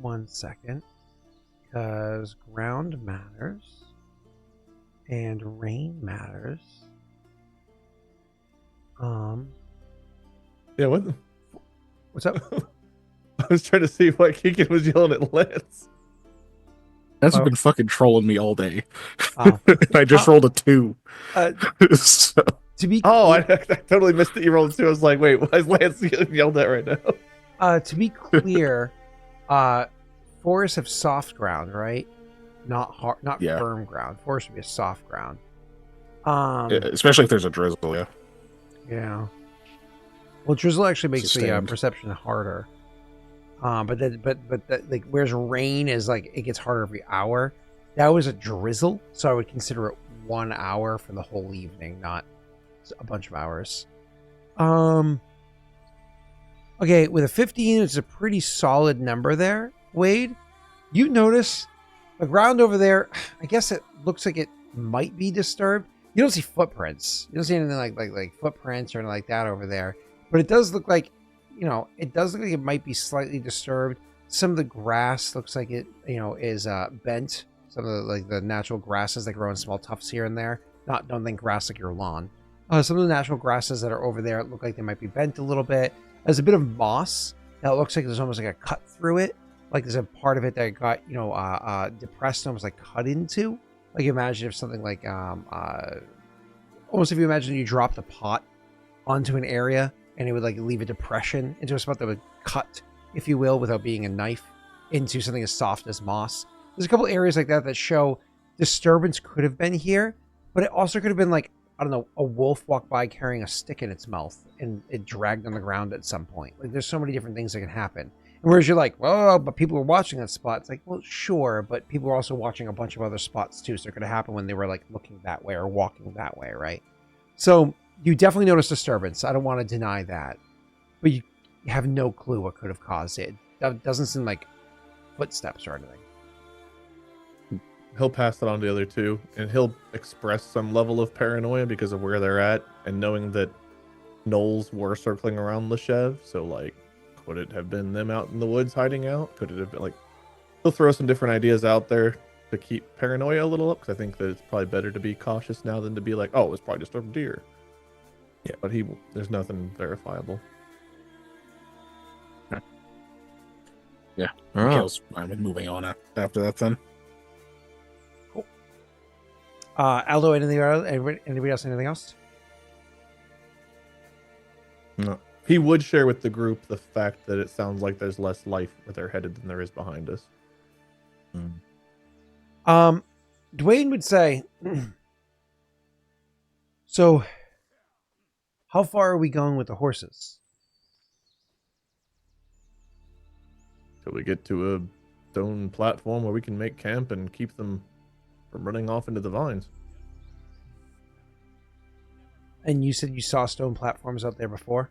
One second, because ground matters and rain matters. Yeah, What's up? I was trying to see why Keegan was yelling at Lance. Lance has been fucking trolling me all day. Oh. I just rolled a 2. To be I totally missed that you rolled 2. I was like, wait, why is Lance getting yelled at right now? To be clear, forests have soft ground, right? Not hard, not firm ground. Forest would be a soft ground. Especially if there's a drizzle, yeah. Yeah. Well, drizzle actually makes the Sustained. perception harder. But like whereas rain is like it gets harder every hour. That was a drizzle, so I would consider it 1 hour for the whole evening, not a bunch of hours. Okay, with a 15, it's a pretty solid number there, Wade. You notice the ground over there. I guess it looks like it might be disturbed. You don't see footprints. You don't see anything like footprints or anything like that over there. But it does look like, it might be slightly disturbed. Some of the grass looks like it, is bent. Some of the natural grasses that grow in small tufts here and there. Don't think grass like your lawn. Some of the natural grasses that are over there look like they might be bent a little bit. There's a bit of moss that looks like there's almost like a cut through it. Like there's a part of it that got, depressed and almost like cut into. Like imagine if something like, almost if you imagine you dropped a pot onto an area and it would like leave a depression into a spot that would cut, if you will, without being a knife into something as soft as moss. There's a couple areas like that that show disturbance could have been here, but it also could have been like, I don't know, a wolf walked by carrying a stick in its mouth and it dragged on the ground at some point. Like there's so many different things that can happen. And whereas you're like, well, but people were watching that spot. It's like, well, sure, but people were also watching a bunch of other spots too. So it could have happened when they were like looking that way or walking that way, right? So you definitely notice disturbance. I don't want to deny that. But you have no clue what could have caused it. That doesn't seem like footsteps or anything. He'll pass it on to the other two, and he'll express some level of paranoia because of where they're at, and knowing that gnolls were circling around Loshev. So, like, could it have been them out in the woods hiding out? Could it have been, like, he'll throw some different ideas out there to keep paranoia a little up, because I think that it's probably better to be cautious now than to be like, oh, it was probably just a deer. Yeah, but there's nothing verifiable. Yeah. All right. Mikhail's fine with moving on after that then. Aldo, anybody else? Anything else? No. He would share with the group the fact that it sounds like there's less life where they're headed than there is behind us. Dwayne would say, so how far are we going with the horses? Till we get to a stone platform where we can make camp and keep them from running off into the vines. And you said you saw stone platforms out there before?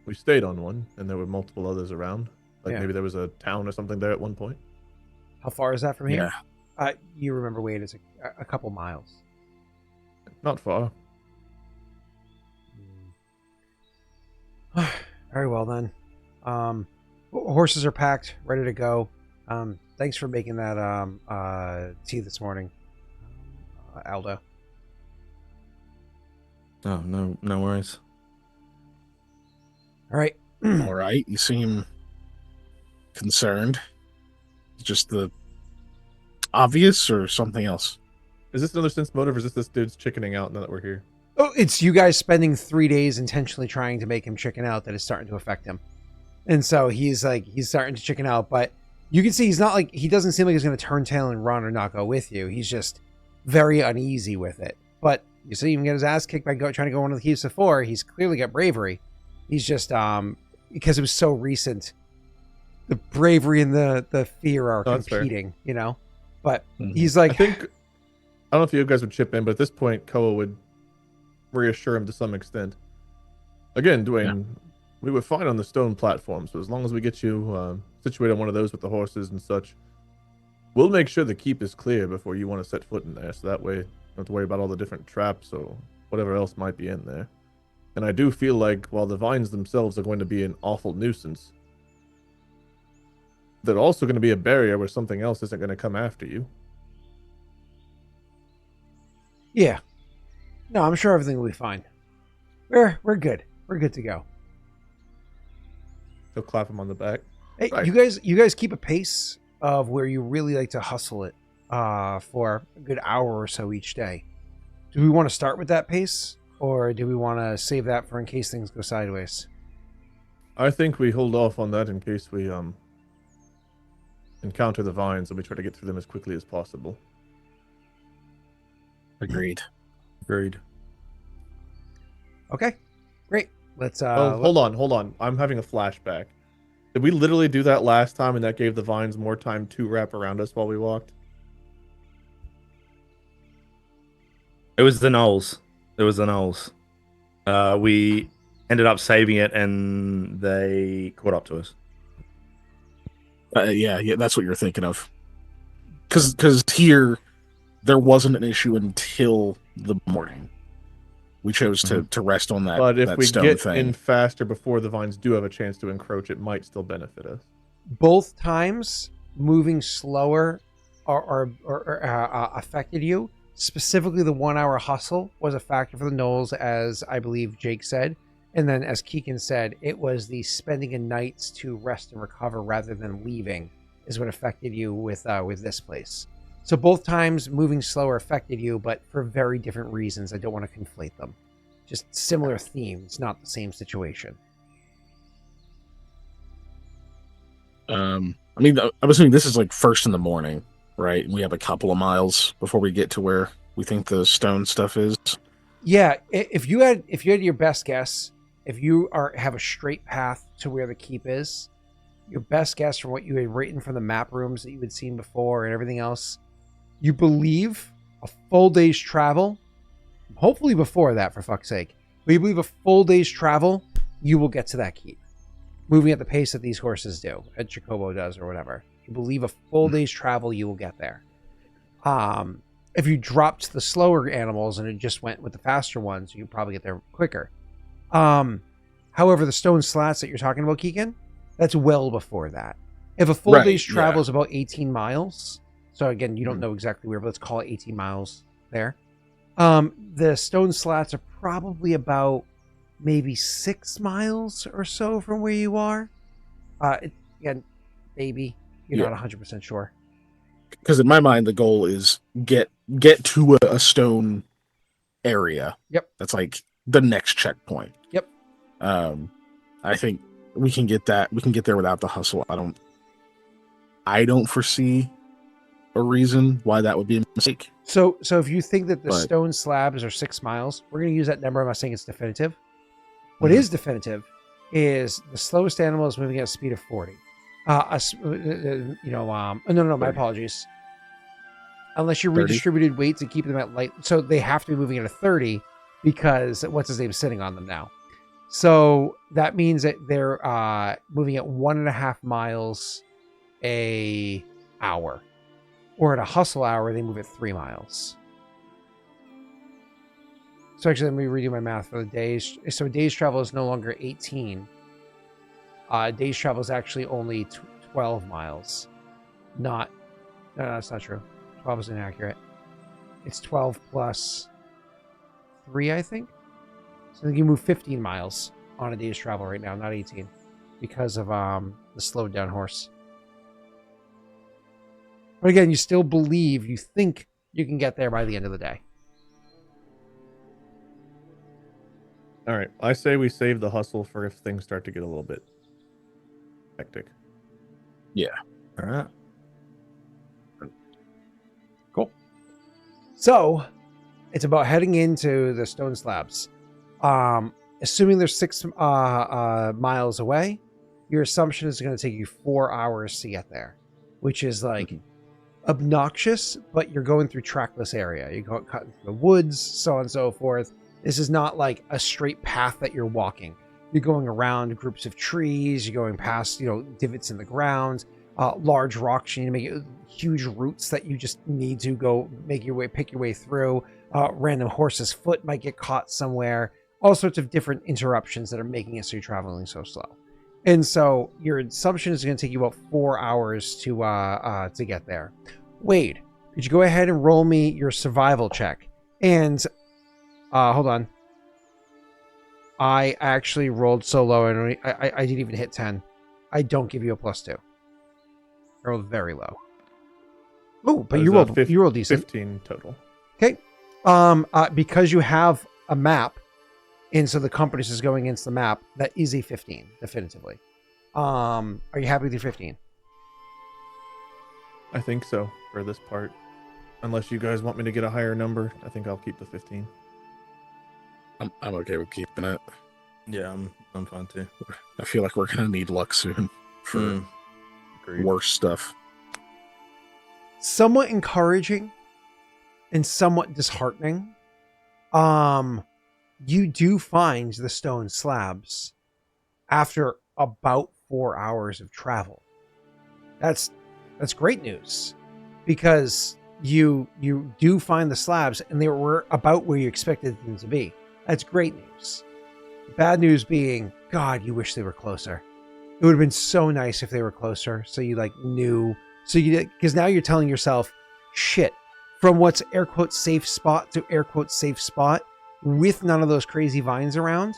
We stayed on one, and there were multiple others around. Like Yeah. maybe there was a town or something there at one point. How far is that from here? Yeah. You remember, Wade, it's a couple miles. Not far. Very well then. Horses are packed, ready to go. Thanks for making that tea this morning, Aldo. Oh, no worries. All right. All right. You seem concerned. Just the obvious or something else? Is this another sense motive, or is this dude's chickening out now that we're here? Oh, it's you guys spending 3 days intentionally trying to make him chicken out that is starting to affect him. And so he's starting to chicken out, but you can see he doesn't seem like he's going to turn tail and run or not go with you. He's just very uneasy with it. But you see him get his ass kicked by trying to go one of the keeps before. He's clearly got bravery. He's just, because it was so recent, the bravery and the fear are competing, you know? But he's like... I don't know if you guys would chip in, but at this point, Koa would reassure him to some extent. Again, Dwayne, we were fine on the stone platform, so as long as we get you situated on one of those with the horses and such, we'll make sure the keep is clear before you want to set foot in there, so that way you don't have to worry about all the different traps or whatever else might be in there. And I do feel like while the vines themselves are going to be an awful nuisance, they're also going to be a barrier where something else isn't going to come after you. Yeah. No, I'm sure everything will be fine. We're good. We're good to go. He'll clap him on the back. Hey, Right. you guys keep a pace of where you really like to hustle it for a good hour or so each day. Do we want to start with that pace, or do we want to save that for in case things go sideways? I think we hold off on that in case we encounter the vines and we try to get through them as quickly as possible. Agreed. Okay, great. Let's hold on. I'm having a flashback. Did we literally do that last time and that gave the vines more time to wrap around us while we walked? It was the Knolls. We ended up saving it, and they caught up to us. Yeah, that's what you're thinking of. Because here, there wasn't an issue until the morning. We chose to rest on that. But if that we stone get thing. in faster before the vines do have a chance to encroach, it might still benefit us. both times moving slower or affected you. Specifically, the 1 hour hustle was a factor for the Knolls, as I believe Jake said. And then, as Keegan said, it was the spending a nights to rest and recover rather than leaving is what affected you with this place. So both times moving slower affected you, but for very different reasons. I don't want to conflate them. Just similar themes, not the same situation. I mean, I'm assuming this is like first in the morning, right? We have a couple of miles before we get to where we think the stone stuff is. Yeah, if you had your best guess, if you have a straight path to where the keep is, your best guess from what you had written from the map rooms that you had seen before and everything else, you believe a full day's travel, hopefully before that, for fuck's sake, but you believe a full day's travel, you will get to that keep. Moving at the pace that these horses do, at Jacobo does or whatever. You believe a full day's travel, you will get there. If you dropped the slower animals and it just went with the faster ones, you'd probably get there quicker. However, the stone slats that you're talking about, Keegan, that's well before that. If a full day's travel is about 18 miles, so again, you don't know exactly where, but let's call it 18 miles there. The stone slats are probably about maybe 6 miles or so from where you are. Again, maybe. You're Yeah. not 100% sure. Because in my mind, the goal is get to a stone area. Yep. That's like the next checkpoint. Yep. I think we can get that. We can get there without the hustle. I don't foresee a reason why that would be a mistake. So if you think that the But- stone slabs are 6 miles, we're going to use that number. I'm not saying it's definitive. What Mhm. is definitive is the slowest animal is moving at a speed of 40. My 30. apologies. Unless you 30. redistributed weights and keep them at light. So they have to be moving at a 30 because what's his name is sitting on them now. So that means that they're moving at 1.5 miles a hour. Or at a hustle hour, they move at 3 miles. So actually, let me redo my math for the days. So days travel is no longer 18. Days travel is actually only 12 miles. No, that's not true. 12 is inaccurate. It's 12 plus 3, I think. So you move 15 miles on a day's travel right now, not 18, because of the slowed down horse. But again, you still believe, you think you can get there by the end of the day. All right. I say we save the hustle for if things start to get a little bit hectic. All right. So it's about heading into the stone slabs. Assuming they're 6 miles away, your assumption is going to take you 4 hours to get there, which is like obnoxious, but you're going through trackless area. You go cutting through the woods, so on and so forth. This is not like a straight path that you're walking. You're going around groups of trees. You're going past, divots in the ground, large rocks. You need to make it huge roots that you just need to go pick your way through. Random horse's foot might get caught somewhere. All sorts of different interruptions that are making it so you're traveling so slow. And so your assumption is going to take you about 4 hours to get there. Wade, could you go ahead and roll me your survival check? And hold on. I actually rolled so low, and I didn't even hit 10. I don't give you a +2. I rolled very low. Oh, but you rolled decent. 15 total. Okay. Because you have a map, and so the compass is going against the map, that is a 15, definitively. Are you happy with your 15? I think so for this part. Unless you guys want me to get a higher number, I think I'll keep the 15. I'm okay with keeping it. Yeah, I'm fine too. I feel like we're gonna need luck soon for Agreed. worse stuff. Somewhat encouraging and somewhat disheartening. You do find the stone slabs after about 4 hours of travel. That's great news, because you do find the slabs and they were about where you expected them to be. That's great news. Bad news being, God, you wish they were closer. It would have been so nice if they were closer, so you knew. So because now you're telling yourself, shit, from what's air quotes safe spot to air quotes safe spot with none of those crazy vines around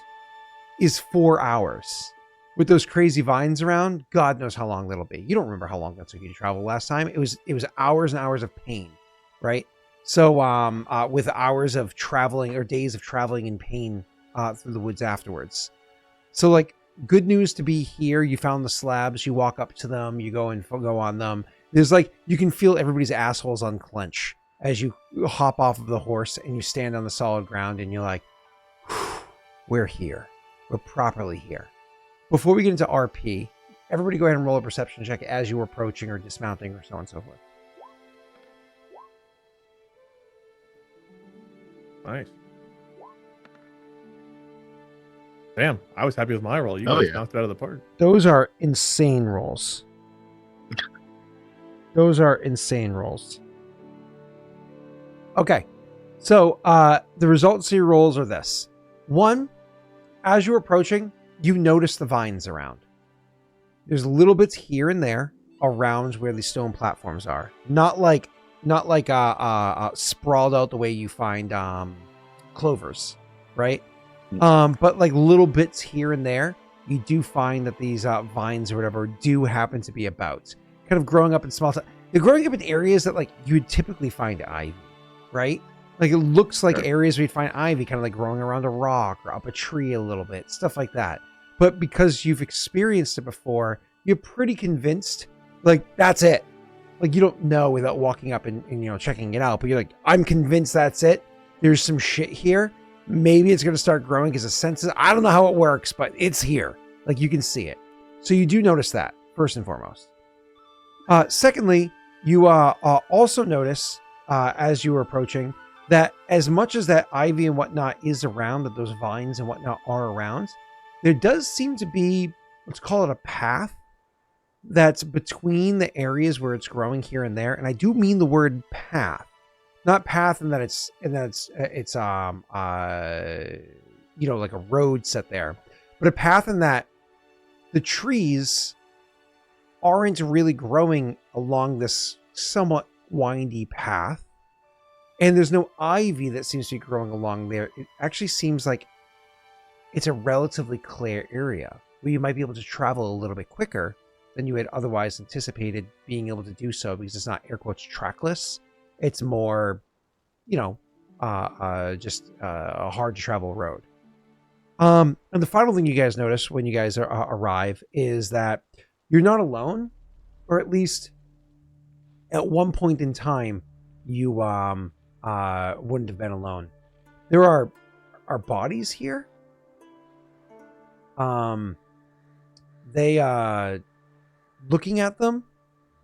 is 4 hours. With those crazy vines around, God knows how long that'll be. You don't remember how long that took you to travel last time. It was hours and hours of pain, right? So with hours of traveling or days of traveling in pain through the woods afterwards. So good news to be here. You found the slabs. You walk up to them. You go and go on them. There's you can feel everybody's assholes unclench as you hop off of the horse and you stand on the solid ground and you're like, we're here. We're properly here. Before we get into RP, everybody go ahead and roll a perception check as you're approaching or dismounting or so on and so forth. Nice. Damn, I was happy with my roll. You guys knocked it out of the park. Those are insane rolls. Those are insane rolls. Okay. So the results of your rolls are this. 1, as you're approaching, you notice the vines around. There's little bits here and there around where the stone platforms are. Not like sprawled out the way you find clovers, right? But little bits here and there. you do find that these vines or whatever do happen to be about. Kind of growing up in small towns. They're growing up in areas that like you would typically find ivy, right? Like it looks like areas where you'd find ivy kind of like growing around a rock or up a tree a little bit, stuff like that. But because you've experienced it before, you're pretty convinced, like, that's it. Like, you don't know without walking up and checking it out, but you're like, I'm convinced that's it. There's some shit here. Maybe it's going to start growing because of senses. I don't know how it works, but it's here. Like, you can see it. So you do notice that, first and foremost. Secondly, you also notice, as you were approaching, that as much as that ivy and whatnot is around, that those vines and whatnot are around, there does seem to be, let's call it a path, that's between the areas where it's growing here and there. And I do mean the word path, not path in that it's like a road set there, but a path in that the trees aren't really growing along this somewhat windy path. And there's no ivy that seems to be growing along there. It actually seems like it's a relatively clear area where you might be able to travel a little bit quicker than you had otherwise anticipated being able to do so, because it's not air quotes trackless. It's more, just a hard to travel road. And the final thing you guys notice when you guys arrive is that you're not alone, or at least at one point in time, you wouldn't have been alone. There are bodies here. They looking at them,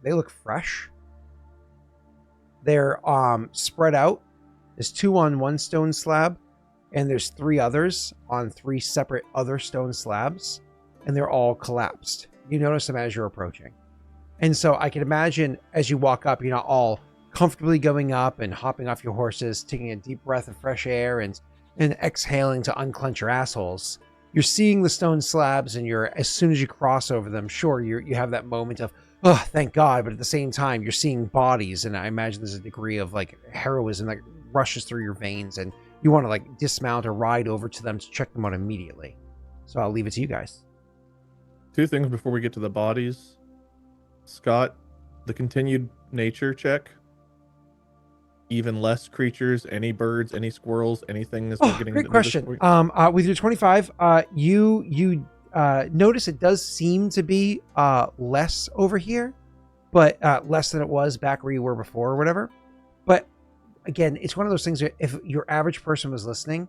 they look fresh. They're spread out. There's 2 on one stone slab, and there's 3 others on 3 separate other stone slabs, and they're all collapsed. You notice them as you're approaching. And so I can imagine as you walk up, you're not all comfortably going up and hopping off your horses, taking a deep breath of fresh air and exhaling to unclench your assholes. You're seeing the stone slabs, and as soon as you cross over them, sure, you have that moment of, oh, thank God, but at the same time, you're seeing bodies, and I imagine there's a degree of like heroism that rushes through your veins, and you want to like dismount or ride over to them to check them out immediately. So I'll leave it to you guys. 2 things before we get to the bodies. Scott, the continued nature check. Even less creatures, any birds, any squirrels, anything is getting. Great question. With your 25, you notice it does seem to be less over here, but less than it was back where you were before or whatever. But again, it's one of those things that if your average person was listening,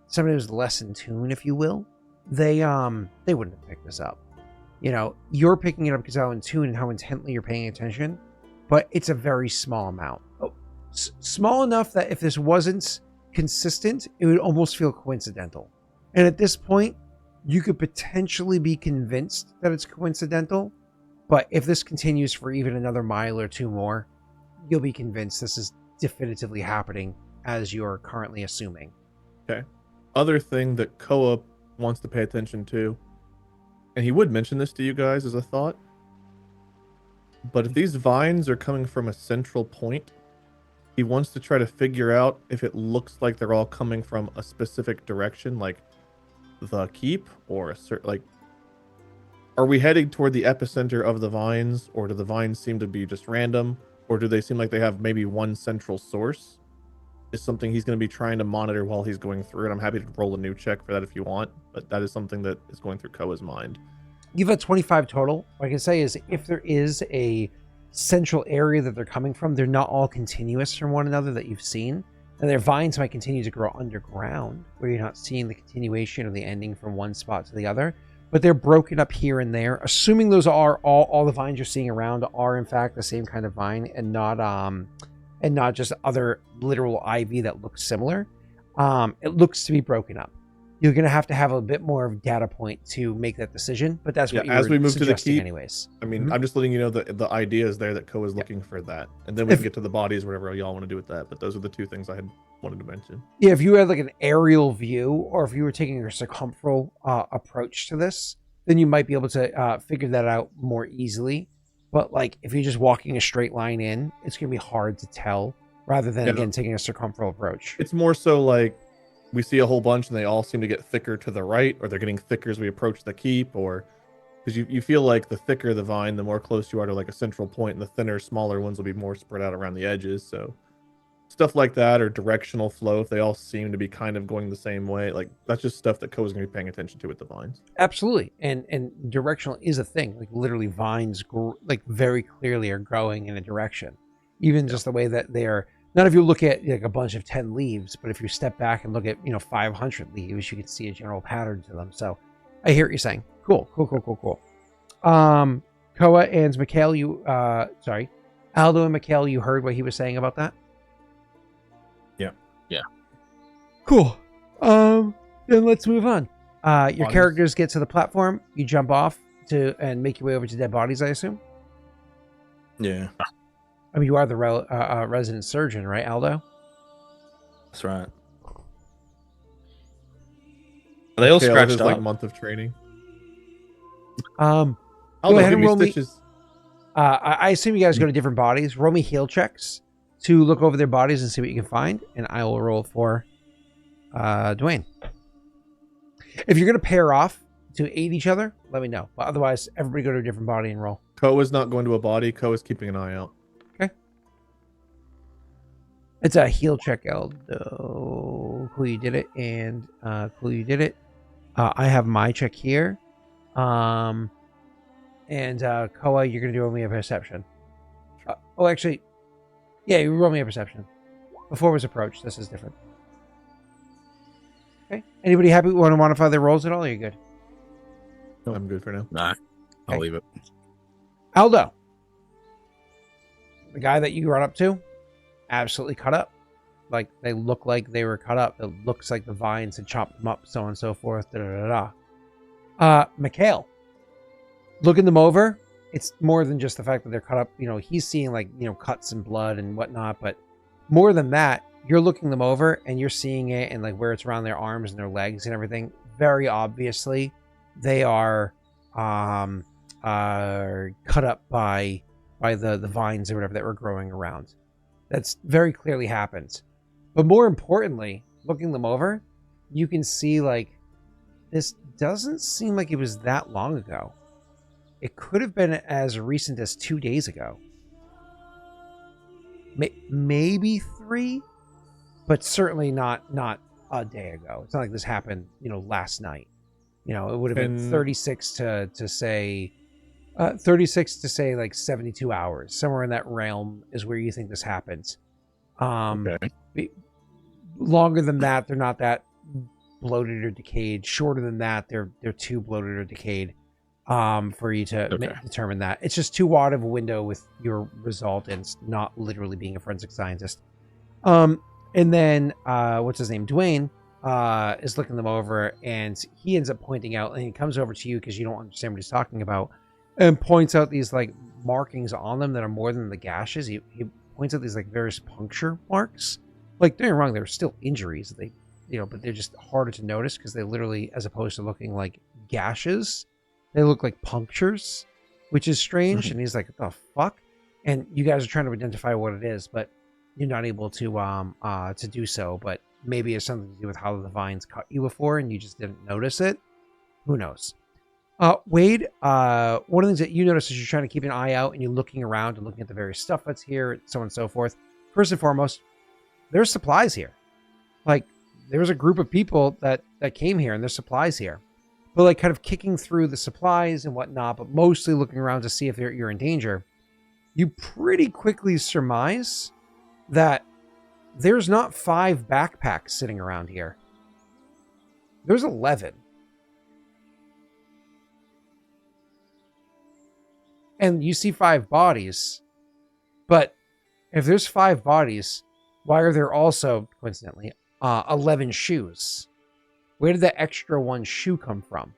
somebody who's less in tune, if you will, they wouldn't have picked this up. You're picking it up because how in tune and how intently you're paying attention, but it's a very small amount. Small enough that if this wasn't consistent, it would almost feel coincidental. And at this point, you could potentially be convinced that it's coincidental, but if this continues for even another mile or 2 more, you'll be convinced this is definitively happening as you're currently assuming. Okay. Other thing that Koa wants to pay attention to, and he would mention this to you guys as a thought, but if these vines are coming from a central point, he wants to try to figure out if it looks like they're all coming from a specific direction, like the keep, or a certain, like, are we heading toward the epicenter of the vines, or do the vines seem to be just random, or do they seem like they have maybe one central source? Is something he's going to be trying to monitor while he's going through it. I'm happy to roll a new check for that if you want, but that is something that is going through Koa's mind. You've got 25 total. What I can say is if there is a central area that they're coming from, they're not all continuous from one another that you've seen, and their vines might continue to grow underground where you're not seeing the continuation or the ending from one spot to the other, but they're broken up here and there, assuming those are all the vines you're seeing around are in fact the same kind of vine and not just other literal ivy that looks similar. It looks to be broken up. You're going to have a bit more of a data point to make that decision, but that's what as we move to the keep, anyways. I mean, I'm just letting you know that the idea is there that Koa is looking for that, and then we can get to the bodies, whatever y'all want to do with that. But those are the 2 things I had wanted to mention. Yeah, if you had like an aerial view, or if you were taking a circumferential approach to this, then you might be able to figure that out more easily. But like if you're just walking a straight line in, it's going to be hard to tell, rather than again taking a circumferential approach. It's more so like we see a whole bunch and they all seem to get thicker to the right, or they're getting thicker as we approach the keep, or because you feel like the thicker the vine, the more close you are to like a central point, and the thinner, smaller ones will be more spread out around the edges. So stuff like that, or directional flow, if they all seem to be kind of going the same way, like that's just stuff that Co's gonna be paying attention to with the vines. Absolutely, and directional is a thing. Like literally, vines like very clearly are growing in a direction. Even just the way that they are. Not if you look at like a bunch of 10 leaves, but if you step back and look at 500 leaves, you can see a general pattern to them. So I hear what you're saying. Cool. Koa and Mikhail, Aldo and Mikhail, you heard what he was saying about that? Yeah. Cool. Then let's move on. Your Bodies. characters get to the platform. You jump off and make your way over to dead bodies, I assume. Yeah, I mean, you are the resident surgeon, right, Aldo? that's right. Are they all Kale, scratched his up? like month of training. Go Aldo, ahead give and me roll me. stitches. I assume you guys go to different bodies. Roll me heal checks to look over their bodies and see what you can find, and I will roll for Dwayne. If you're going to pair off to aid each other, let me know. But otherwise, everybody go to a different body and roll. Ko is not going to a body. Ko is keeping an eye out. It's a heal check, Aldo. Cool, you did it, and cool, you did it. I have my check here. And Koa, you're going to roll me a perception. Actually, yeah, you roll me a perception. Before was approach. This is different. Okay. Anybody happy? Want to modify their rolls at all? Or are you good? I'm good for now. Nah, I'll Okay. leave it. Aldo, the guy that you run up to, absolutely cut up. Like they look like they were cut up. It looks like the vines had chopped them up, so on and so forth. Mikhail, looking them over, it's more than just the fact that they're cut up. He's seeing like cuts and blood and whatnot, but more than that, you're looking them over and you're seeing it and like where it's around their arms and their legs and everything. Very obviously, they are cut up by the vines or whatever that were growing around. That's very clearly happens. But more importantly, looking them over, you can see like this doesn't seem like it was that long ago. It could have been as recent as 2 days ago. Maybe 3, but certainly not a day ago. It's not like this happened, last night. It would have been 36 to say 36 to say like 72 hours. Somewhere in that realm is where you think this happens. Okay. Longer than that, they're not that bloated or decayed. Shorter than that, they're too bloated or decayed for you to determine that. It's just too wide of a window with your result and not literally being a forensic scientist. And then what's his name? Dwayne is looking them over, and he ends up pointing out, and he comes over to you because you don't understand what he's talking about, and points out these like markings on them that are more than the gashes. He points out these like various puncture marks. Like, don't get me wrong, they're still injuries. They, but they're just harder to notice because they literally, as opposed to looking like gashes, they look like punctures, which is strange. Mm-hmm. And he's like, "What the fuck?" And you guys are trying to identify what it is, but you're not able to do so. But maybe it's something to do with how the vines cut you before, and you just didn't notice it. Who knows? Wade, one of the things that you notice is you're trying to keep an eye out and you're looking around and looking at the various stuff that's here, so on and so forth. First and foremost, there's supplies here. Like, there was a group of people that came here and there's supplies here. But like kind of kicking through the supplies and whatnot, but mostly looking around to see if you're in danger. You pretty quickly surmise that there's not 5 backpacks sitting around here. There's 11. And you see 5 bodies. But if there's 5 bodies, why are there also, coincidentally, 11 shoes? Where did that extra 1 shoe come from?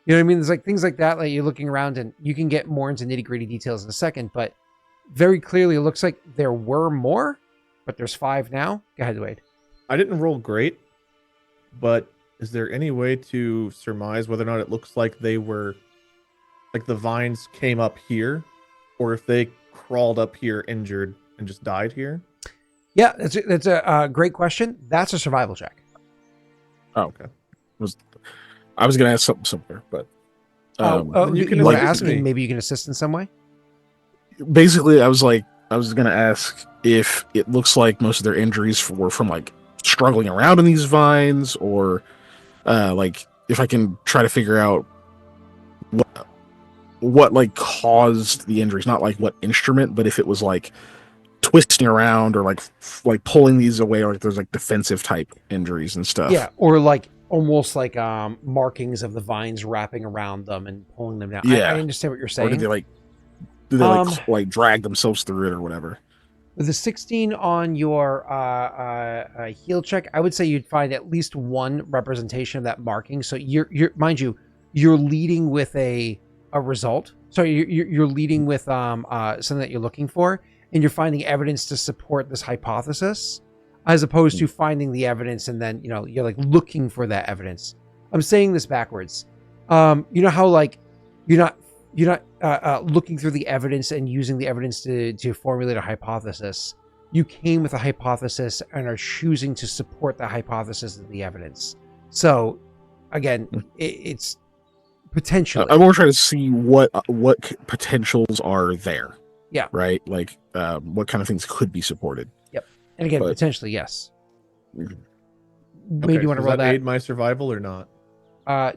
You know what I mean? There's like things like that, like you're looking around, and you can get more into nitty-gritty details in a second, but very clearly it looks like there were more, but there's 5 now. Go ahead, Wade. I didn't roll great, but is there any way to surmise whether or not it looks like they were, like the vines came up here, or if they crawled up here injured and just died here? Yeah, that's a great question. That's a survival check. Oh, okay. I was gonna ask something similar, but then you you, can want to assist ask, me. and maybe you can assist in some way. basically, I was gonna ask if it looks like most of their injuries were from like struggling around in these vines, or like if I can try to figure out what like caused the injuries, not like what instrument, but if it was like twisting around or like like pulling these away, or like there's like defensive type injuries and stuff. Yeah, or like almost like markings of the vines wrapping around them and pulling them down. Yeah. I understand what you're Or saying. did they like drag themselves through it or whatever? With a 16 on your heal check, I would say you'd find at least one representation of that marking. So you're mind you, you're leading with a result. So you're leading with something that you're looking for, and you're finding evidence to support this hypothesis, as opposed to finding the evidence and then you're like looking for that evidence. I'm saying this backwards. You know how like you're not looking through the evidence and using the evidence to formulate a hypothesis. You came with a hypothesis and are choosing to support the hypothesis of the evidence. So, again, it's potentially. I'm more trying to see what potentials are there. Yeah. Right. Like what kind of things could be supported. Yep. And again, potentially yes. Maybe you want to roll does that that. aid my survival or not?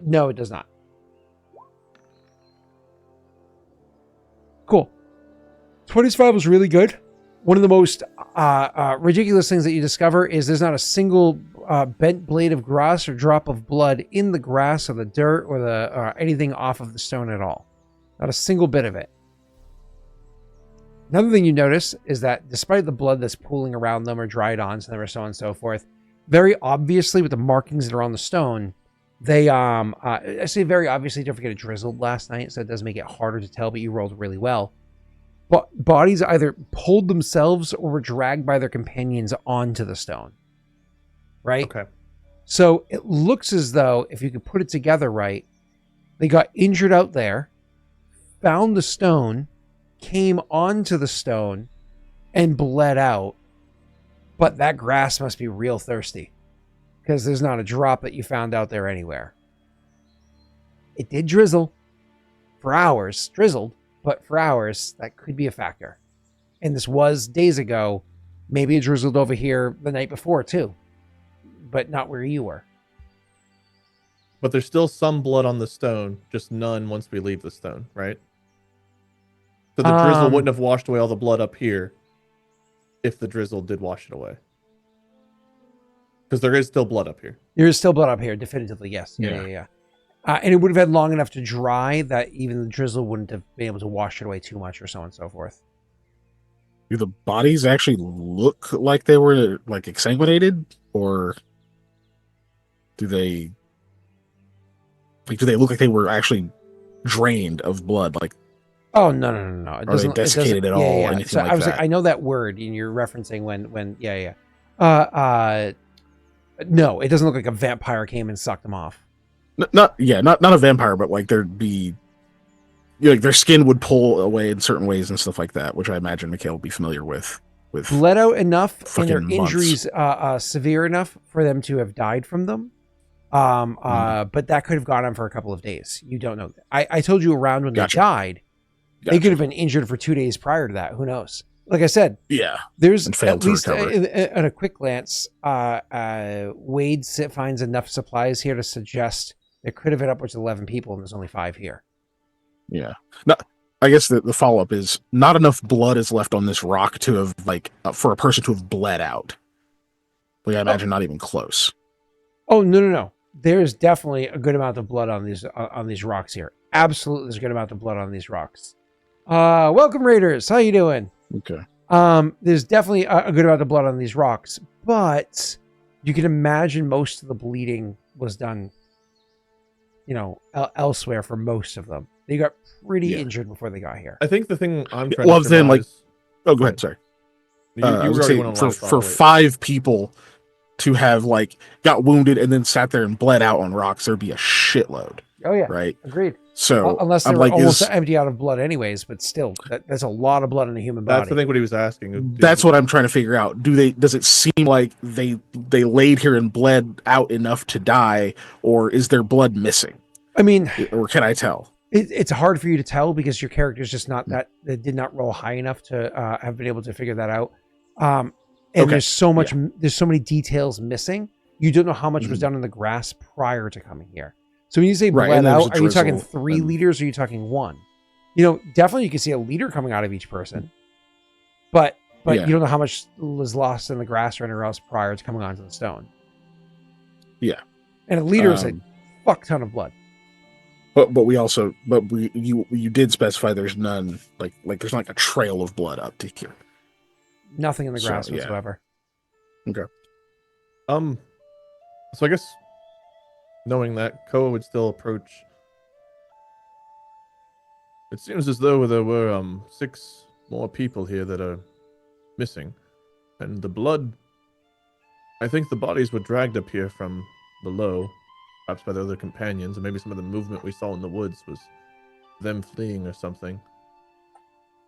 No, it does not. Cool. 20 survival is really good. One of the most ridiculous things that you discover is there's not a single bent blade of grass or drop of blood in the grass or the dirt or the anything off of the stone at all. Not a single bit of it. Another thing you notice is that despite the blood that's pooling around them or dried on, so on and so forth, very obviously with the markings that are on the stone, they I say very obviously, don't forget it drizzled last night, so it does make it harder to tell, but you rolled really well. But bodies either pulled themselves or were dragged by their companions onto the stone. Right? Okay. So it looks as though, if you could put it together right, they got injured out there, found the stone, came onto the stone, and bled out. But that grass must be real thirsty, because there's not a drop that you found out there anywhere. It did drizzle for hours, drizzled, but for hours, that could be a factor. And this was days ago. Maybe it drizzled over here the night before too, but not where you were. But there's still some blood on the stone, just none once we leave the stone, right? So the drizzle wouldn't have washed away all the blood up here if the drizzle did wash it away. Because there is still blood up here. There is still blood up here, definitively, yes. Yeah. And it would have had long enough to dry that even the drizzle wouldn't have been able to wash it away too much, or so on and so forth. Do the bodies actually look like they were like exsanguinated, or do they look like they were actually drained of blood? Like, oh no! It are they desiccated at all? Or anything so like I was that? like, I know that word, and you're referencing when no, it doesn't look like a vampire came and sucked them off. Not a vampire, but like there'd be, like their skin would pull away in certain ways and stuff like that, which I imagine Mikhail would be familiar with. Bled out enough and their fucking injuries severe enough for them to have died from them. But that could have gone on for a couple of days. You don't know. I told you around when Gotcha. they died, they could have been injured for 2 days prior to that. Who knows? Like I said, Yeah, there's and failed at to least recover. at a quick glance, Wade finds enough supplies here to suggest there could have been upwards of 11 people, and there's only 5 here. Yeah. No, I guess the follow up is not enough blood is left on this rock to have like for a person to have bled out. Like I imagine not even close. Oh no! There's definitely a good amount of blood on these rocks here. Absolutely, there's a good amount of blood on these rocks. Welcome, Raiders. How you doing? Okay. There's definitely a good amount of blood on these rocks, but you can imagine most of the bleeding was done, elsewhere for most of them. They got pretty injured before they got here. I think the thing I'm trying Well, to then, like, surmise- oh, go ahead. Sorry. You I was already gonna went say, on for 5 people to have like got wounded and then sat there and bled out on rocks, there'd be a shitload. Oh yeah, Right. agreed. So Unless they I'm were like, almost empty out of blood anyways, but still, that's a lot of blood in a human body. That's I think what he was asking. that's what I'm trying to figure out. Does it seem like they laid here and bled out enough to die, or is there blood missing? I mean, Or can I tell? it's hard for you to tell because your character's just not that, they did not roll high enough to have been able to figure that out. And Okay. there's so much, there's so many details missing. You don't know how much was Mhm. done in the grass prior to coming here. So when you say Right, bled and there was out, a are you talking drizzle, 3 and- liters or are you talking 1? You know, definitely you can see a liter coming out of each person, but Yeah. you don't know how much was lost in the grass or anywhere else prior to coming onto the stone. Yeah. And a liter is a Um, fuck ton of blood. But you did specify there's none, like there's not like a trail of blood up to here. Nothing in the So, grass yeah. whatsoever. So I guess knowing that Koa would still approach. It seems as though there were 6 more people here that are missing, and the blood. I think the bodies were dragged up here from below, perhaps by their other companions, and maybe some of the movement we saw in the woods was them fleeing or something.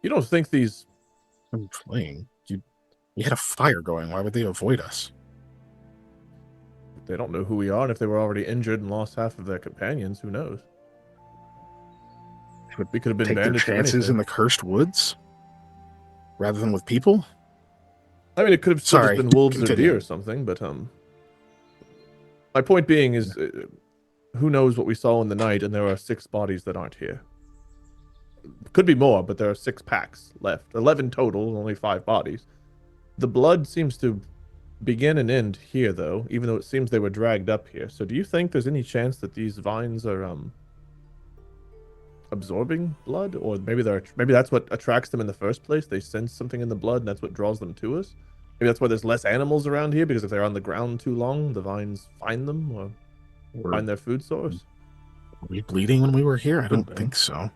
You don't think these? I'm playing. You had a fire going. Why would they avoid us? They don't know who we are, and if they were already injured and lost half of their companions, who knows? They would We could have been take their bandits or chances in anything. the cursed woods rather than with people. I mean, it could have still just Sorry, been wolves or continue. deer or something, but my point being is, who knows what we saw in the night, and there are 6 bodies that aren't here. Could be more, but there are 6 packs left. 11 total, only 5 bodies. The blood seems to begin and end here, though, even though it seems they were dragged up here. So do you think there's any chance that these vines are absorbing blood, or maybe that's what attracts them in the first place? They sense something in the blood, and that's what draws them to us. Maybe that's why there's less animals around here, because if they're on the ground too long, the vines find them or find their food source. Were we bleeding when we were here? I don't Could be. think so.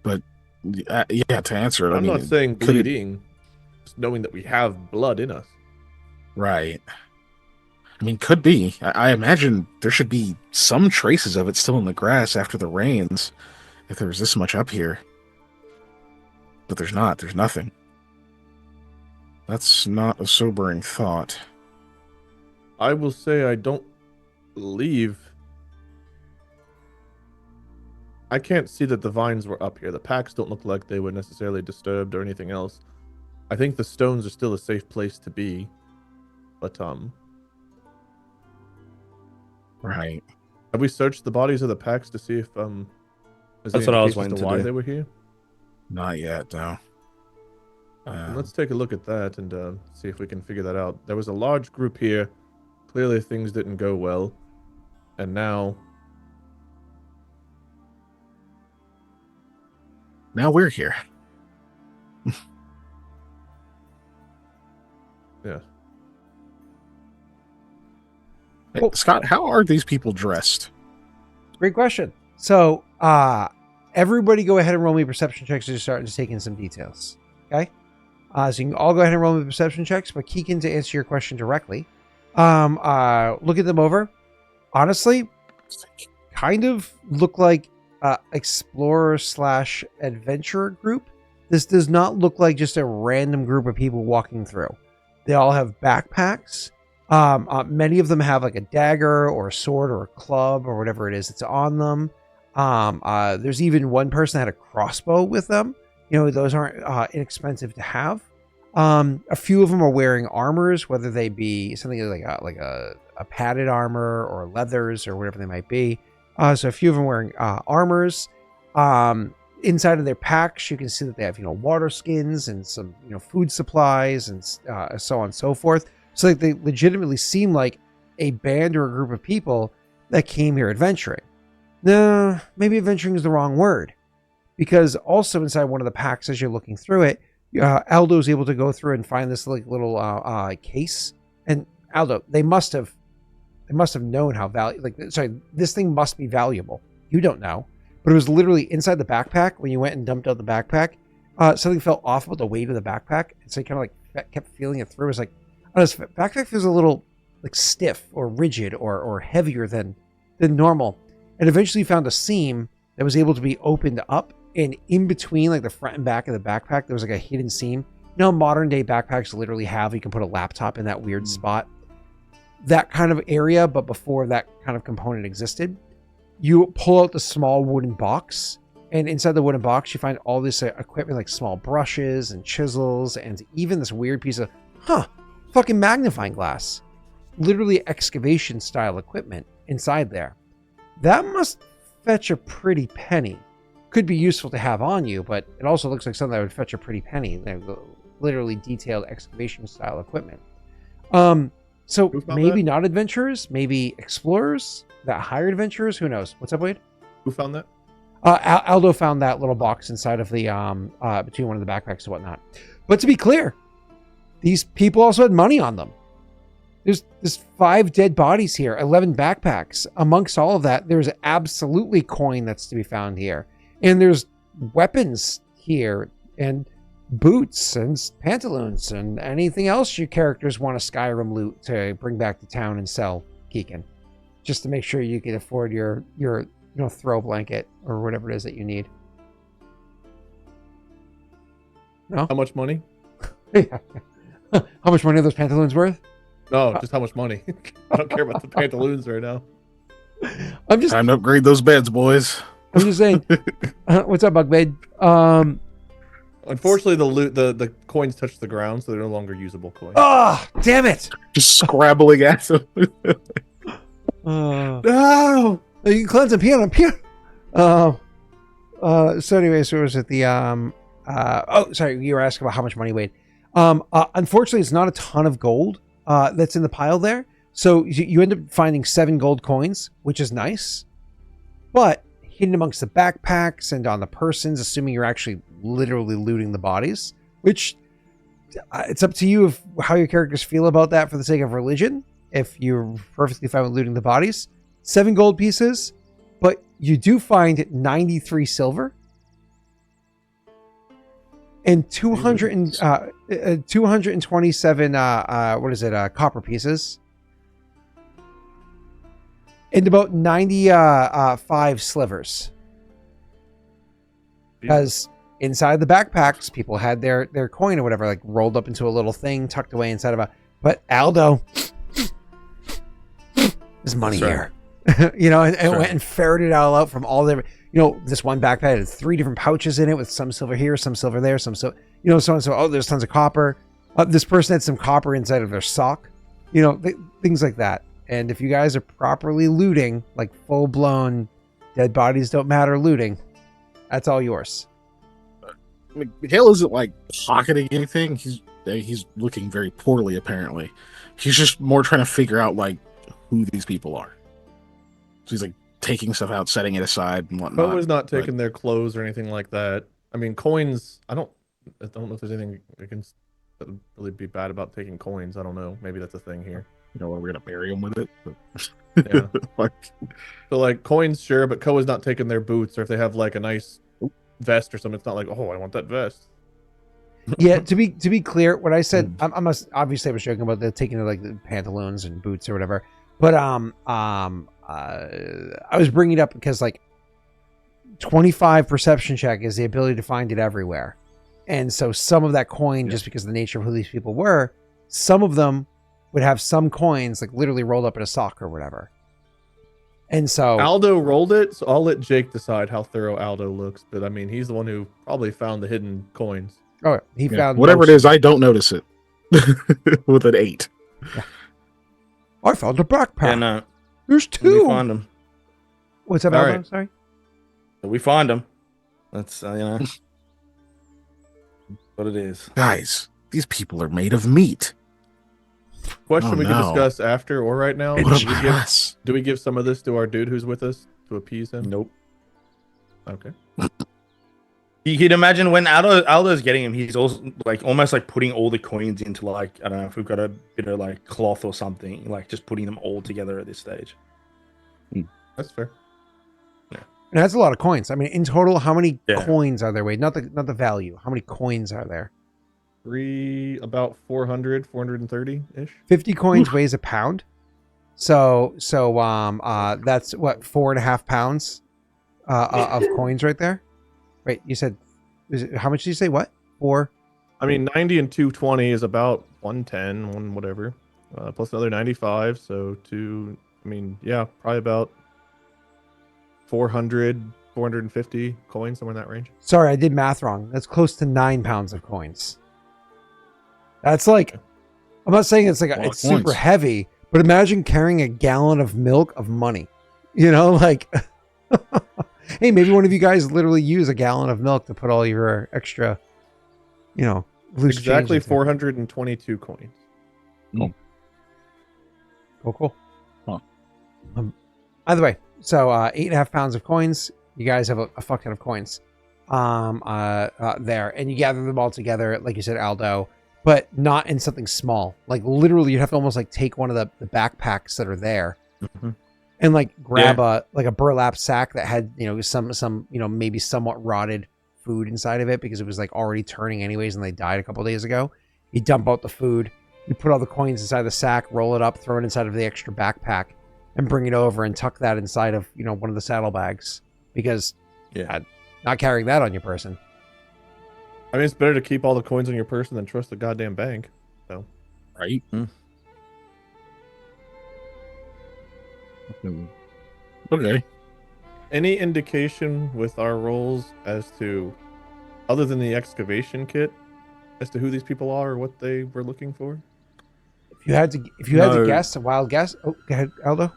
But yeah, to answer it, I'm not saying could it- bleeding, just knowing that we have blood in us. Right. I mean, could be. I imagine there should be some traces of it still in the grass after the rains, if there was this much up here. But there's not. There's nothing. That's not a sobering thought. I will say I don't believe. I can't see that the vines were up here. The packs don't look like they were necessarily disturbed or anything else. I think the stones are still a safe place to be. But Right. have we searched the bodies of the packs to see if there's That's any what I was indication as waiting to why do. they were here? Not yet, no. Let's take a look at that and see if we can figure that out. There was a large group here. Clearly things didn't go well. And now Now we're here. yeah. Hey, Well- Scott, how are these people dressed? Great question. So, everybody go ahead and roll me perception checks as you're starting to take in some details. Okay? So you can all go ahead and roll me perception checks, but Keegan, to answer your question directly, look at them over. Honestly, kind of look like explorer / adventurer group. This does not look like just a random group of people walking through. They all have backpacks. Many of them have like a dagger or a sword or a club or whatever it is that's on them. There's even one person that had a crossbow with them. You know, those aren't inexpensive to have. A few of them are wearing armors, whether they be something like a padded armor or leathers or whatever they might be. So a few of them wearing armors. Inside of their packs, you can see that they have, water skins and some, food supplies and so on and so forth. So like, they legitimately seem like a band or a group of people that came here adventuring. No, maybe adventuring is the wrong word, because also inside one of the packs, as you're looking through it, Aldo is able to go through and find this like little case. And Aldo, they must have known how this thing must be valuable. You don't know, but it was literally inside the backpack. When you went and dumped out the backpack, something felt off about the weight of the backpack, and so you kind of like kept feeling it through. It was like, this backpack feels a little like stiff or rigid or heavier than normal. and eventually found a seam that was able to be opened up. And in between, like the front and back of the backpack, there was like a hidden seam. You know, modern day backpacks literally have, you can put a laptop in that weird spot. That kind of area, but before that kind of component existed. You pull out the small wooden box, and inside the wooden box, you find all this equipment like small brushes and chisels, and even this weird piece of, fucking magnifying glass. Literally excavation style equipment inside there. That must fetch a pretty penny. Could be useful to have on you, but it also looks like something that would fetch a pretty penny. They're literally detailed excavation style equipment. So maybe not adventurers, maybe explorers that hired adventurers. Who knows? What's up, Wade? Who found that? Aldo found that little box inside of the between one of the backpacks and whatnot. But to be clear, these people also had money on them. There's 5 dead bodies here, 11 backpacks. Amongst all of that, there's absolutely coin that's to be found here. And there's weapons here, and boots, and pantaloons, and anything else your characters want to Skyrim loot to bring back to town and sell, Keegan. Just to make sure you can afford your throw blanket or whatever it is that you need. No? How much money? Yeah. How much money are those pantaloons worth? No, just how much money. I don't care about the pantaloons right now. Time to upgrade those beds, boys. I'm just saying. What's up, Bugbade? Unfortunately, the coins touch the ground, so they're no longer usable coins. Oh, damn it! Just scrabbling at them. No! You can cleanse them, piano. So anyway, so it was at the sorry, you were asking about how much money weighed. Unfortunately, it's not a ton of gold that's in the pile there. So you end up finding 7 gold coins, which is nice, but hidden amongst the backpacks and on the persons, assuming you're actually literally looting the bodies, which it's up to you of how your characters feel about that for the sake of religion. If you're perfectly fine with looting the bodies, 7 gold pieces, but you do find 93 silver and 227 copper pieces, and about 95 slivers. Because inside the backpacks, people had their coin or whatever, like rolled up into a little thing, tucked away inside of a. But Aldo, there's money here, and went and ferreted it all out from all the. This one backpack had 3 different pouches in it with some silver here, some silver there, some so on and so. Oh, there's tons of copper. This person had some copper inside of their sock. Things like that. And if you guys are properly looting, like full-blown dead bodies don't matter looting, that's all yours. Mikhail isn't like pocketing anything. He's looking very poorly, apparently. He's just more trying to figure out like who these people are. So he's like taking stuff out, setting it aside and whatnot. Poe is not taking their clothes or anything like that. I mean, coins, I don't know if there's anything against that would really be bad about taking coins. I don't know. Maybe that's a thing here. We're gonna bury him with it. Yeah. Like coins, sure, but Ko is not taking their boots, or if they have like a nice vest or something, it's not like, oh, I want that vest. Yeah, to be clear, what I said, obviously I was joking about the taking like the pantaloons and boots or whatever, but I was bringing it up because like 25 perception check is the ability to find it everywhere, and so some of that coin, just because of the nature of who these people were, some of them would have some coins like literally rolled up in a sock or whatever. And so Aldo rolled it, so I'll let Jake decide how thorough Aldo looks. But I mean, he's the one who probably found the hidden coins. Oh, he found whatever it is. I don't notice it with an 8. Yeah. I found a backpack. And there's 2. We find them. What's up, All Aldo? right. Sorry. We find them. That's what it is. Guys, these people are made of meat. Question we can discuss after or right now. Do we give some of this to our dude who's with us to appease him? Nope. Okay. You can imagine when Aldo's getting him, he's also like almost like putting all the coins into like, I don't know if we've got a bit of like cloth or something, like just putting them all together at this stage. That's fair. And that's a lot of coins. I mean, in total, how many coins are there? Wait, not the value. How many coins are there? About 430-ish. 50 coins weighs a pound. So that's what 4.5 pounds of coins right there. Wait, you said how much did you say? What 4? I mean, 90 and 220 is about 110, one whatever, plus another 95. So I mean, yeah, probably about 400, 450 coins, somewhere in that range. Sorry, I did math wrong. That's close to 9 pounds of coins. That's like, I'm not saying it's like it's super heavy, but imagine carrying a gallon of milk of money. You know, like, hey, maybe one of you guys literally use a gallon of milk to put all your extra, you know, loose Exactly change into. 422 coins. Cool. Huh. Either way, so 8.5 pounds of coins. You guys have a fuck ton of coins there, and you gather them all together, like you said, Aldo, but not in something small. Like literally, you'd have to almost like take one of the backpacks that are there and like grab a burlap sack that had, you know, some you know, maybe somewhat rotted food inside of it because it was like already turning anyways and they died a couple days ago. You dump out the food, you put all the coins inside the sack, roll it up, throw it inside of the extra backpack, and bring it over and tuck that inside of, you know, one of the saddlebags because not carrying that on your person. I mean, it's better to keep all the coins on your person than trust the goddamn bank. So, Right. Okay. any indication with our rolls as to, other than the excavation kit, as to who these people are or what they were looking for? If you had to guess, a wild guess. Oh, go ahead, Aldo.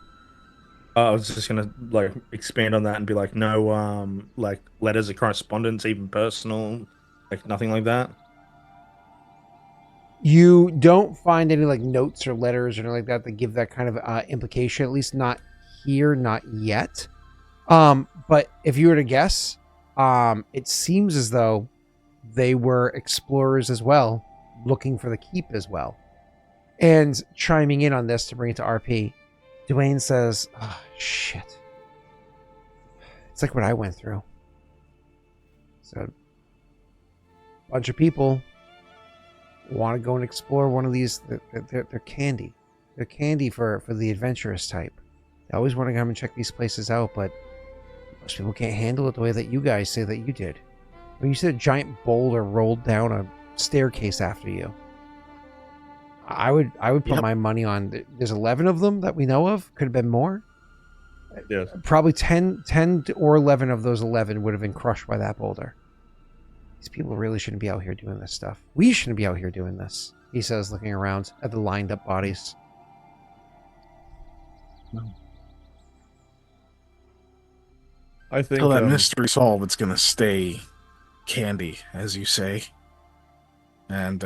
I was just gonna like expand on that and be like, no, like letters of correspondence, even personal, like nothing like that. You don't find any like notes or letters or anything like that that give that kind of implication. At least not here, not yet. But if you were to guess, it seems as though they were explorers as well, looking for the keep as well. And chiming in on this to bring it to RP, Dwayne says, oh, shit. It's like what I went through. So, a bunch of people want to go and explore one of these. They're candy. They're candy for the adventurous type. They always want to come and check these places out, but most people can't handle it the way that you guys say that you did. When you said a giant boulder rolled down a staircase after you, I would put my money on. There's 11 of them that we know of. Could have been more. Yes. Probably 10 or 11 of those 11 would have been crushed by that boulder. These people really shouldn't be out here doing this stuff. We shouldn't be out here doing this, he says, looking around at the lined up bodies. I think Until that mystery solved, it's gonna stay candy, as you say. And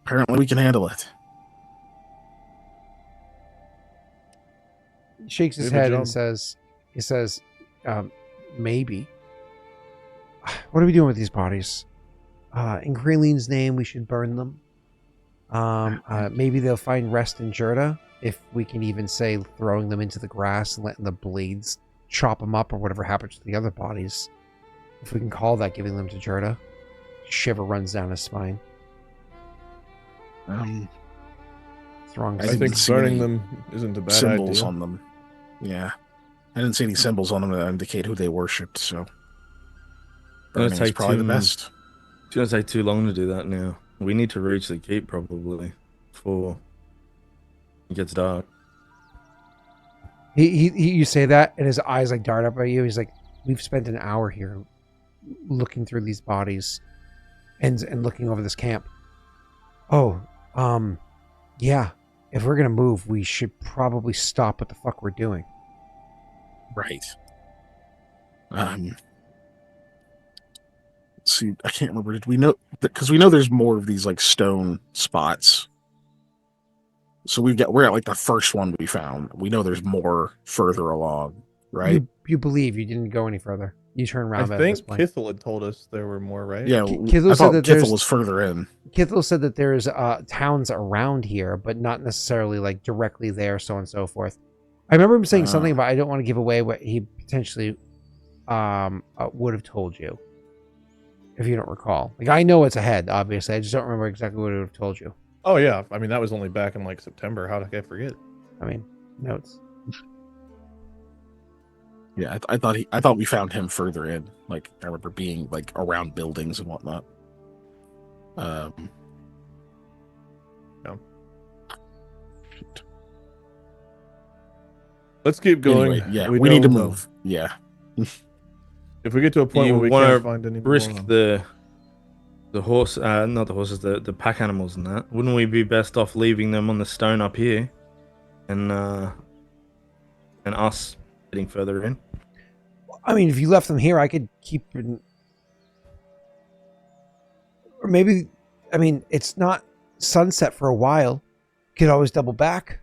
apparently we can handle it. He shakes his head and says, maybe. What are we doing with these bodies? In Greenlean's name, we should burn them. Maybe they'll find rest in Jurda, if we can even say throwing them into the grass and letting the blades chop them up or whatever happens to the other bodies. If we can call that giving them to Jurda. Shiver runs down his spine. I think burning them isn't a bad symbols idea. on them. Yeah. I didn't see any symbols on them that indicate who they worshipped, so burning is probably the best. It's gonna take too long to do that now. We need to reach the keep probably before it gets dark. You say that and his eyes like dart up at you. He's like, we've spent an hour here looking through these bodies and looking over this camp. Oh, yeah. If we're gonna move, we should probably stop what the fuck we're doing. Right. Let's see, I can't remember. Did we know? Because we know there's more of these like stone spots. So we're at like the first one we found. We know there's more further along, right? You believe you didn't go any further. You turn around. I think Kithel had told us there were more, right? Yeah, Kithel I said thought that Kithel was further in. Kithel said that there's towns around here, but not necessarily like directly there, so on and so forth. I remember him saying something about I don't want to give away what he potentially would have told you, if you don't recall. Like, I know it's ahead, obviously. I just don't remember exactly what he would have told you. Oh, yeah. I mean, that was only back in like September. How did I forget? I mean, notes. Yeah, I thought we found him further in. Like I remember being like around buildings and whatnot. No. Shoot. Let's keep going. Anyway, yeah, we need to move. Yeah. If we get to a point You where we wanna can't find any risk more, the horse, not the horses, the pack animals and that. Wouldn't we be best off leaving them on the stone up here, and us getting further in? I mean, if you left them here, I could keep. Or maybe, I mean, it's not sunset for a while. Could always double back.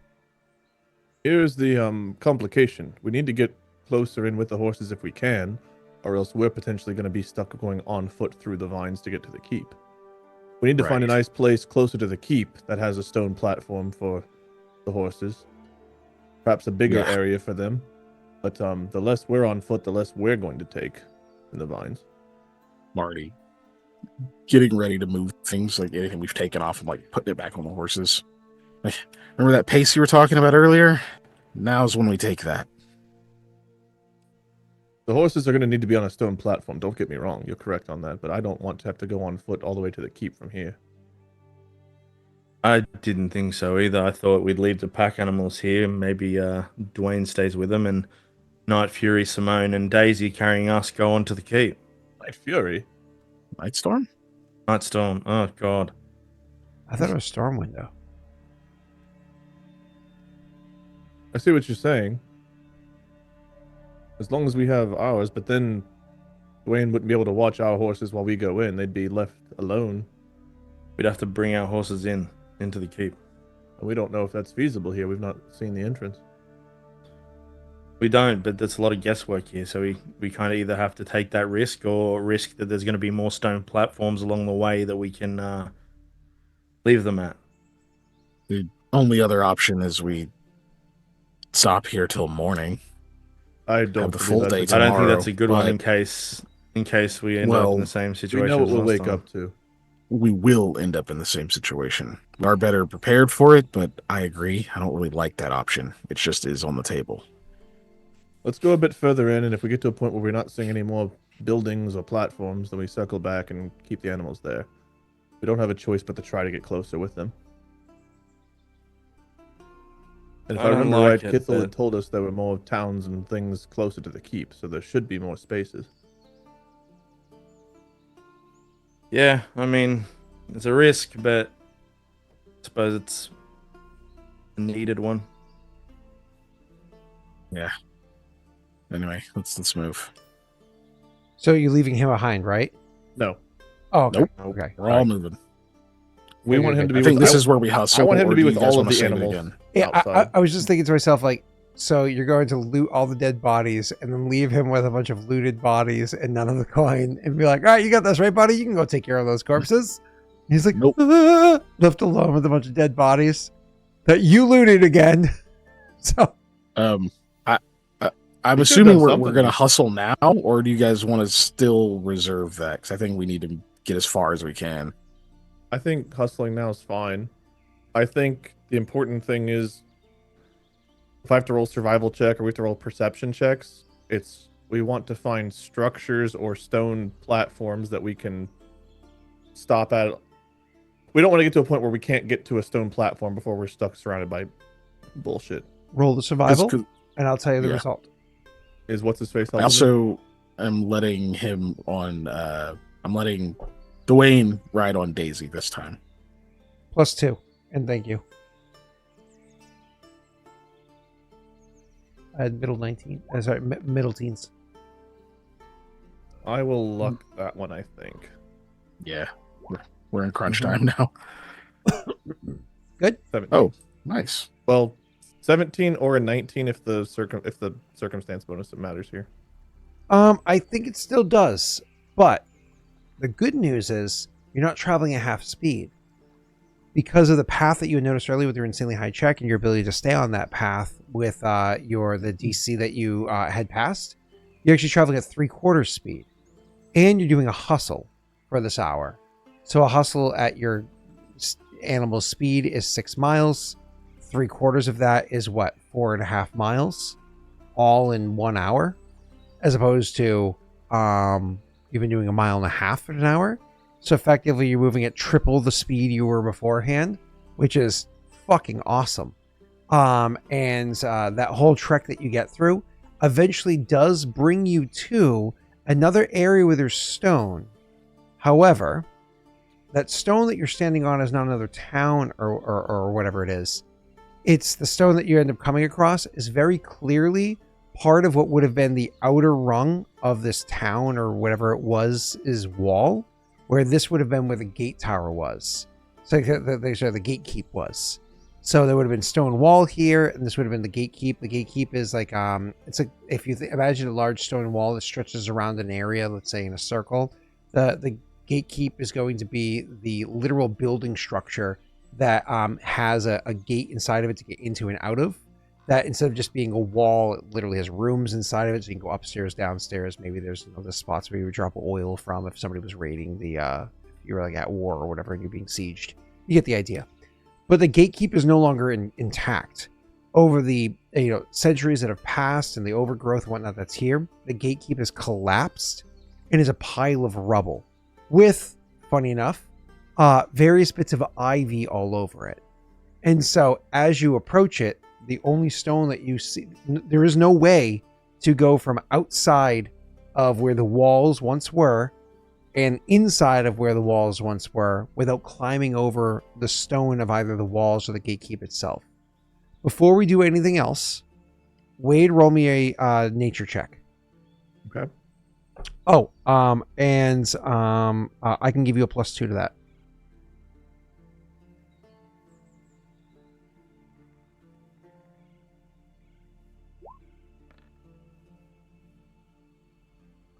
here's the complication. We need to get closer in with the horses if we can, or else we're potentially going to be stuck going on foot through the vines to get to the keep. We need to find a Right. nice place closer to the keep that has a stone platform for the horses. Perhaps a bigger Yeah. area for them. But the less we're on foot, the less we're going to take in the vines. Marty getting ready to move things, like anything we've taken off, and like putting it back on the horses. Remember that pace you were talking about earlier? Now's when we take that. The horses are going to need to be on a stone platform. Don't get me wrong. You're correct on that. But I don't want to have to go on foot all the way to the keep from here. I didn't think so either. I thought we'd leave the pack animals here. Maybe Dwayne stays with them, and Night Fury, Simone, and Daisy carrying us go on to the keep. Night Fury? Night Storm? Night Storm. Oh God. I thought it was Storm Window. I see what you're saying. As long as we have ours, but then Dwayne wouldn't be able to watch our horses while we go in. They'd be left alone. We'd have to bring our horses into the keep. And we don't know if that's feasible here. We've not seen the entrance. We don't, but there's a lot of guesswork here. So we kind of either have to take that risk or risk that there's going to be more stone platforms along the way that we can leave them at. The only other option is we stop here till morning. I don't Have the believe full that's day a good- I don't think tomorrow, that's a good one but- in case we end up in the same We situation. know what as we'll last wake time. up to. We will end up in the same situation. We are better prepared for it, but I agree. I don't really like that option. It just is on the table. Let's go a bit further in, and if we get to a point where we're not seeing any more buildings or platforms, then we circle back and keep the animals there. We don't have a choice but to try to get closer with them. And if I I don't remember like right, it, Kithel had but- told us there were more towns and things closer to the keep, so there should be more spaces. Yeah, I mean, it's a risk, but I suppose it's a needed one. Anyway, let's move. So you're leaving him behind, right? No, Oh, okay. Nope. Okay. We're all moving. we Okay, want him okay. to be. I think with, this is where we hustle. I want him or to be do with you guys all of wanna the save it animals. again? Yeah, outside. I was just thinking to myself, like, so you're going to loot all the dead bodies and then leave him with a bunch of looted bodies and none of the coin and be like, all right, you got this, right, buddy? You can go take care of those corpses. He's like, Nope. left alone with a bunch of dead bodies that you looted again. So I'm We could've assuming done we're something. going to hustle now, or do you guys want to still reserve that? Because I think we need to get as far as we can. I think hustling now is fine. I think the important thing is if I have to roll survival check or we have to roll perception checks, it's we want to find structures or stone platforms that we can stop at. We don't want to get to a point where we can't get to a stone platform before we're stuck surrounded by bullshit. roll the survival 'Cause and I'll tell you the yeah. result. Is what's his face? I also am letting him on. I'm letting Dwayne ride on Daisy this time. +2. And thank you. I had middle 19. Sorry, middle teens. I will luck that one, I think. Yeah, we're in crunch time now. 17. Oh, nice. Well, 17 or a 19 if the circumstance bonus that matters here. I think it still does, but the good news is you're not traveling at half speed. Because of the path that you had noticed earlier with your insanely high check and your ability to stay on that path with the DC that you had passed, you're actually traveling at 3/4 speed. And you're doing a hustle for this hour. So a hustle at your animal speed is 6 miles. 3/4 of that is what, 4.5 miles, all in 1 hour, as opposed to you've been doing 1.5 miles in an hour. So effectively, you're moving at triple the speed you were beforehand, which is fucking awesome. And that whole trek that you get through eventually does bring you to another area where there's stone. However, that stone that you're standing on is not another town or whatever it is. It's the stone that you end up coming across is very clearly part of what would have been the outer rung of this town or whatever it was is wall, where this would have been where the gate tower was. So the gatekeep was. So there would have been stone wall here, and this would have been the gatekeep. The gatekeep is like it's like if you imagine a large stone wall that stretches around an area, let's say in a circle. The gatekeep is going to be the literal building structure that has a gate inside of it to get into and out of. That instead of just being a wall, it literally has rooms inside of it, so you can go upstairs, downstairs. Maybe there's the spots where you would drop oil from if somebody was raiding the if you were like at war or whatever and you're being sieged. You get the idea. But the gatekeep is no longer intact. Over the centuries that have passed and the overgrowth and whatnot that's here, the gatekeep has collapsed and is a pile of rubble with, funny enough, various bits of ivy all over it. And so as you approach it, the only stone that you see, there is no way to go from outside of where the walls once were and inside of where the walls once were without climbing over the stone of either the walls or the gatekeep itself. Before we do anything else, Wade, roll me a nature check. Okay. Oh, I can give you a +2 to that.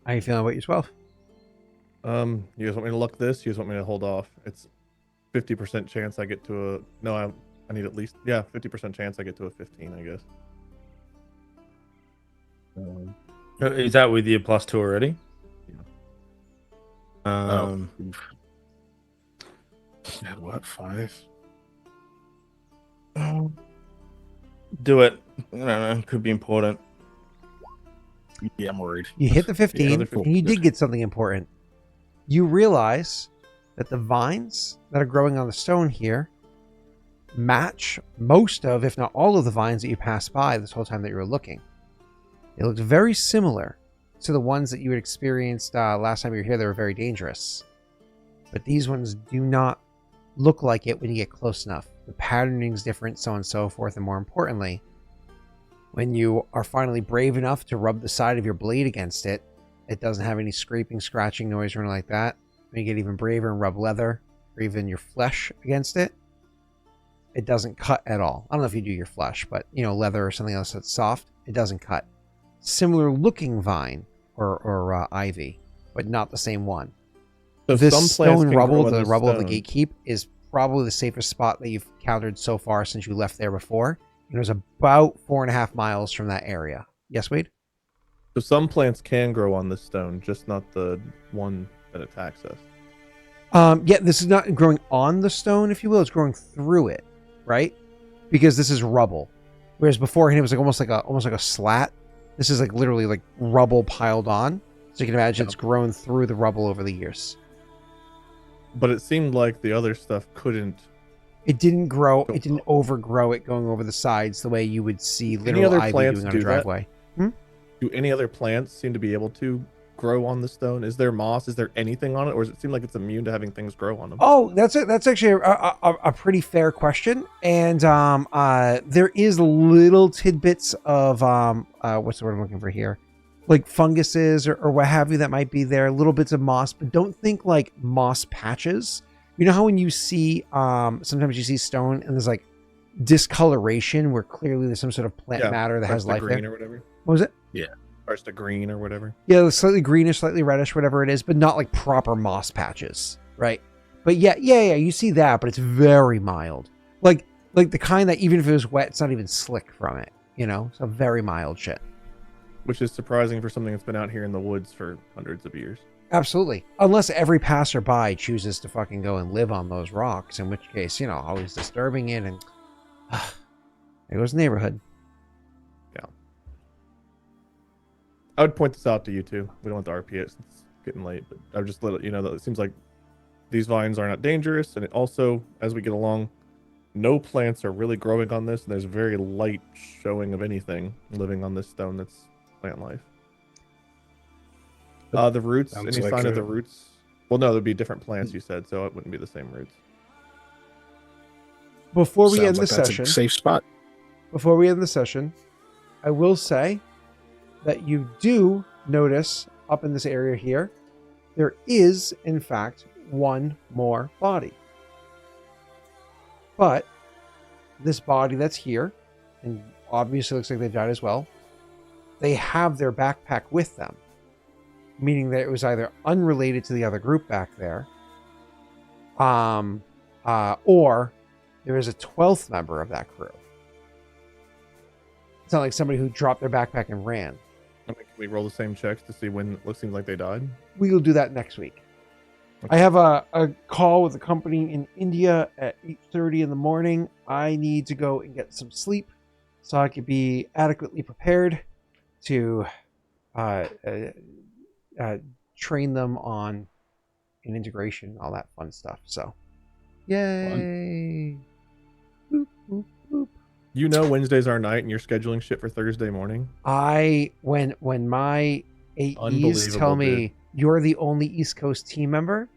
How are you feeling about your 12? You guys want me to look this? You guys want me to hold off? It's 50% chance I get to a... No, I need at least... Yeah, 50% chance I get to a 15, I guess. Is that with your +2 already? Yeah. At what, 5? Do it. I don't know. Could be important. Yeah, I'm worried. You hit the 15, another 15. and you did get something important. You realize that the vines that are growing on the stone here match most of, if not all of the vines that you passed by this whole time that you were looking. They looked very similar to the ones that you had experienced last time you were here. They were very dangerous. But these ones do not look like it when you get close enough. The patterning is different, so on and so forth. And more importantly, when you are finally brave enough to rub the side of your blade against it, it doesn't have any scraping, scratching noise or anything like that. When you get even braver and rub leather or even your flesh against it, it doesn't cut at all. I don't know if you do your flesh, but leather or something else that's soft, it doesn't cut. Similar looking vine or ivy, but not the same one. So this some plants stone can rubble, grow in the rubble of the stone. gatekeep, is probably the safest spot that you've encountered so far since you left there before. It was about 4.5 miles from that area. Yes, Wade? So some plants can grow on this stone, just not the one that attacks us. Yeah, this is not growing on the stone, if you will. It's growing through it, right? Because this is rubble. Whereas beforehand, it was like almost like a slat. This is like literally like rubble piled on. So you can imagine it's grown through the rubble over the years. But it seemed like the other stuff couldn't. It didn't grow. It didn't overgrow it going over the sides the way you would see Any literal other ivy plants doing on a do that? driveway. Do any other plants seem to be able to grow on the stone? Is there moss? Is there anything on it, or does it seem like it's immune to having things grow on them? Oh, that's actually a pretty fair question, and there is little tidbits of what's the word I'm looking for here, like funguses or what have you that might be there, little bits of moss, but don't think like moss patches. You know how when you see sometimes you see stone and there's like discoloration where clearly there's some sort of plant matter that has life green there. or whatever. What was it? Starts to green or whatever. Yeah, slightly greenish, slightly reddish, whatever it is, but not like proper moss patches, right? But yeah, you see that, but it's very mild. Like the kind that even if it was wet, it's not even slick from it, So very mild shit. Which is surprising for something that's been out here in the woods for hundreds of years. Absolutely. Unless every passerby chooses to fucking go and live on those rocks, in which case, always disturbing it and There goes the neighborhood. I would point this out to you too. We don't want the RP. It's getting late, but I've just let you know that it seems like these vines are not dangerous, and it also, as we get along, no plants are really growing on this, and there's very light showing of anything living on this stone that's plant life. The roots, Sounds any like sign of a- the roots? Well, no, there'd be different plants, you said, so it wouldn't be the same roots. Before we Sounds end the like that's session, a safe spot. I will say that you do notice up in this area here, there is, in fact, one more body. But this body that's here, and obviously looks like they died as well, they have their backpack with them, meaning that it was either unrelated to the other group back there, or there is a 12th member of that crew. It's not like somebody who dropped their backpack and ran. I mean, can we roll the same checks to see when it seems like they died? We will do that next week. I have a call with a company in India at 8:30 in the morning. I need to go and get some sleep so I could be adequately prepared to train them on an integration, all that fun stuff. So, yay! Boop, boop, boop. You know Wednesdays are night, and you're scheduling shit for Thursday morning. When my AEs tell Unbelievable, me dude. you're the only East Coast team member,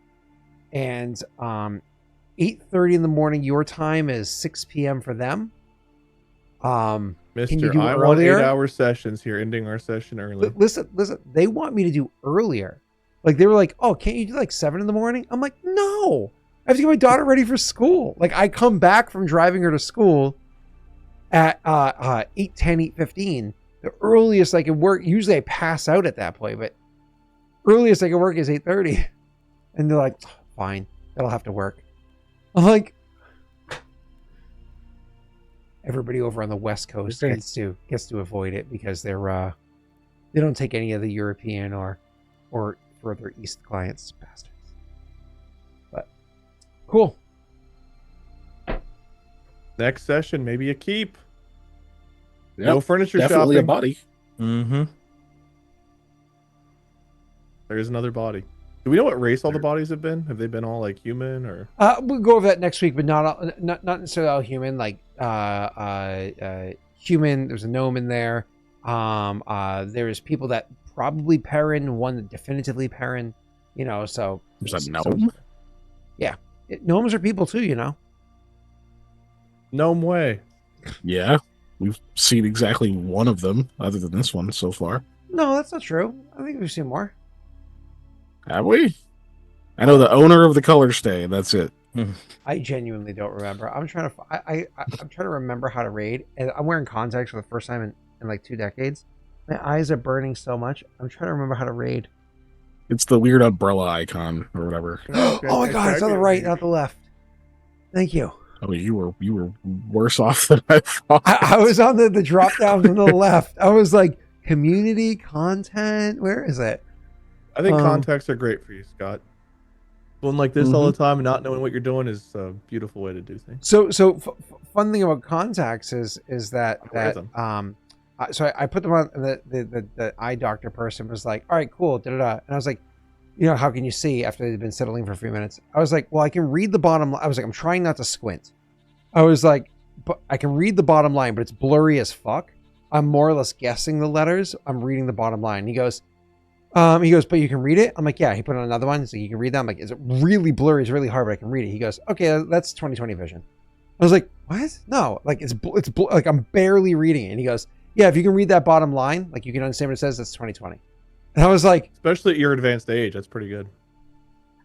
and 8:30 in the morning your time is 6 p.m. for them. Can you Mister, do I want earlier? 8-hour sessions here, ending our session early. Listen, they want me to do earlier. Like they were like, "Oh, can't you do like 7 in the morning?" I'm like, "No, I have to get my daughter ready for school." Like I come back from driving her to school at 8:10, 8:15. The earliest I can work. Usually I pass out at that point, but earliest I can work is 8:30. And they're like, "Oh, fine, that'll have to work." I'm like, everybody over on the West Coast Okay. gets to avoid it because they don't take any of the European or further east clients, bastards. But cool. Next session, maybe a keep. Yep, No furniture definitely shopping. a body. Mm-hmm. There's another body. Do we know what race all the bodies have been? Have they been all like human or? We'll go over that next week, but not necessarily all human. Like human. There's a gnome in there. There's people that probably Perrin, one that definitively Perrin. You know, so There's a gnome. Gnomes are people too. You know. Gnome way. Yeah, we've seen exactly one of them, other than this one so far. No, that's not true. I think we've seen more. Have we? I know the owner of the color stay. That's it. I genuinely don't remember. I'm trying to. I'm trying to remember how to raid, and I'm wearing contacts for the first time in like 2 decades. My eyes are burning so much. I'm trying to remember how to raid. It's the weird umbrella icon or whatever. Oh my god, it's on the right, not the left. Thank you. Oh, you were worse off than I thought. I was on the drop down from the left. I was like, community content. Where is it? I think contacts are great for you, Scott. Going like this all the time and not knowing what you're doing is a beautiful way to do things. So fun thing about contacts is that I'll raise so I put them on. The eye doctor person was like, all right, cool, da da da, and I was like, you know, how can you see after they've been settling for a few minutes? I was like, well, I can read the bottom. I was like, I'm trying not to squint. I was like, but I can read the bottom line, but it's blurry as fuck. I'm more or less guessing the letters. I'm reading the bottom line. He goes, but you can read it? I'm like, yeah. He put on another one. So you can read that. I'm like, is it really blurry? It's really hard, but I can read it. He goes, okay, that's 20/20 vision. I was like, what? No, like it's like I'm barely reading it. And he goes, yeah, if you can read that bottom line, like you can understand what it says, that's 20/20. And I was like, Especially at your advanced age, that's pretty good.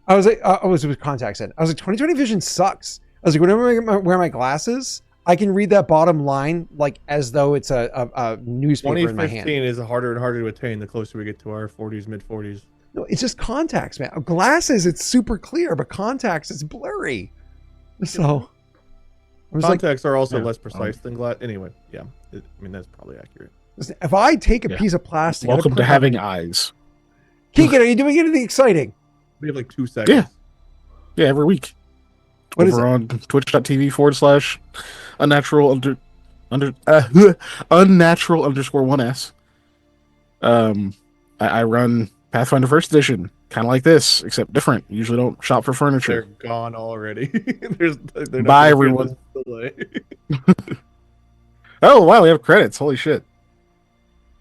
I was like, it was contacts in. I was like, 20/20 vision sucks. I was like, whenever I wear my glasses, I can read that bottom line like as though it's a newspaper in my hand. 2015 is harder and harder to attain the closer we get to our 40s, mid 40s. No, it's just contacts, man. Glasses, it's super clear, but contacts, it's blurry. So I was like, Contacts are also Yeah. less precise than glass. Anyway, yeah. I mean, that's probably accurate. listen, if I take a Yeah. piece of plastic, I Welcome put to it- having eyes. Keegan, are you doing anything exciting? We have like 2 seconds. Yeah, every week. What is Over it? on twitch.tv/unnatural under unnatural underscore 1S. I run Pathfinder First Edition, kind of like this, except different. Usually don't shop for They're furniture. gone already. They're not Bye, gonna fit everyone. this delay. Oh wow, we have credits. Holy shit.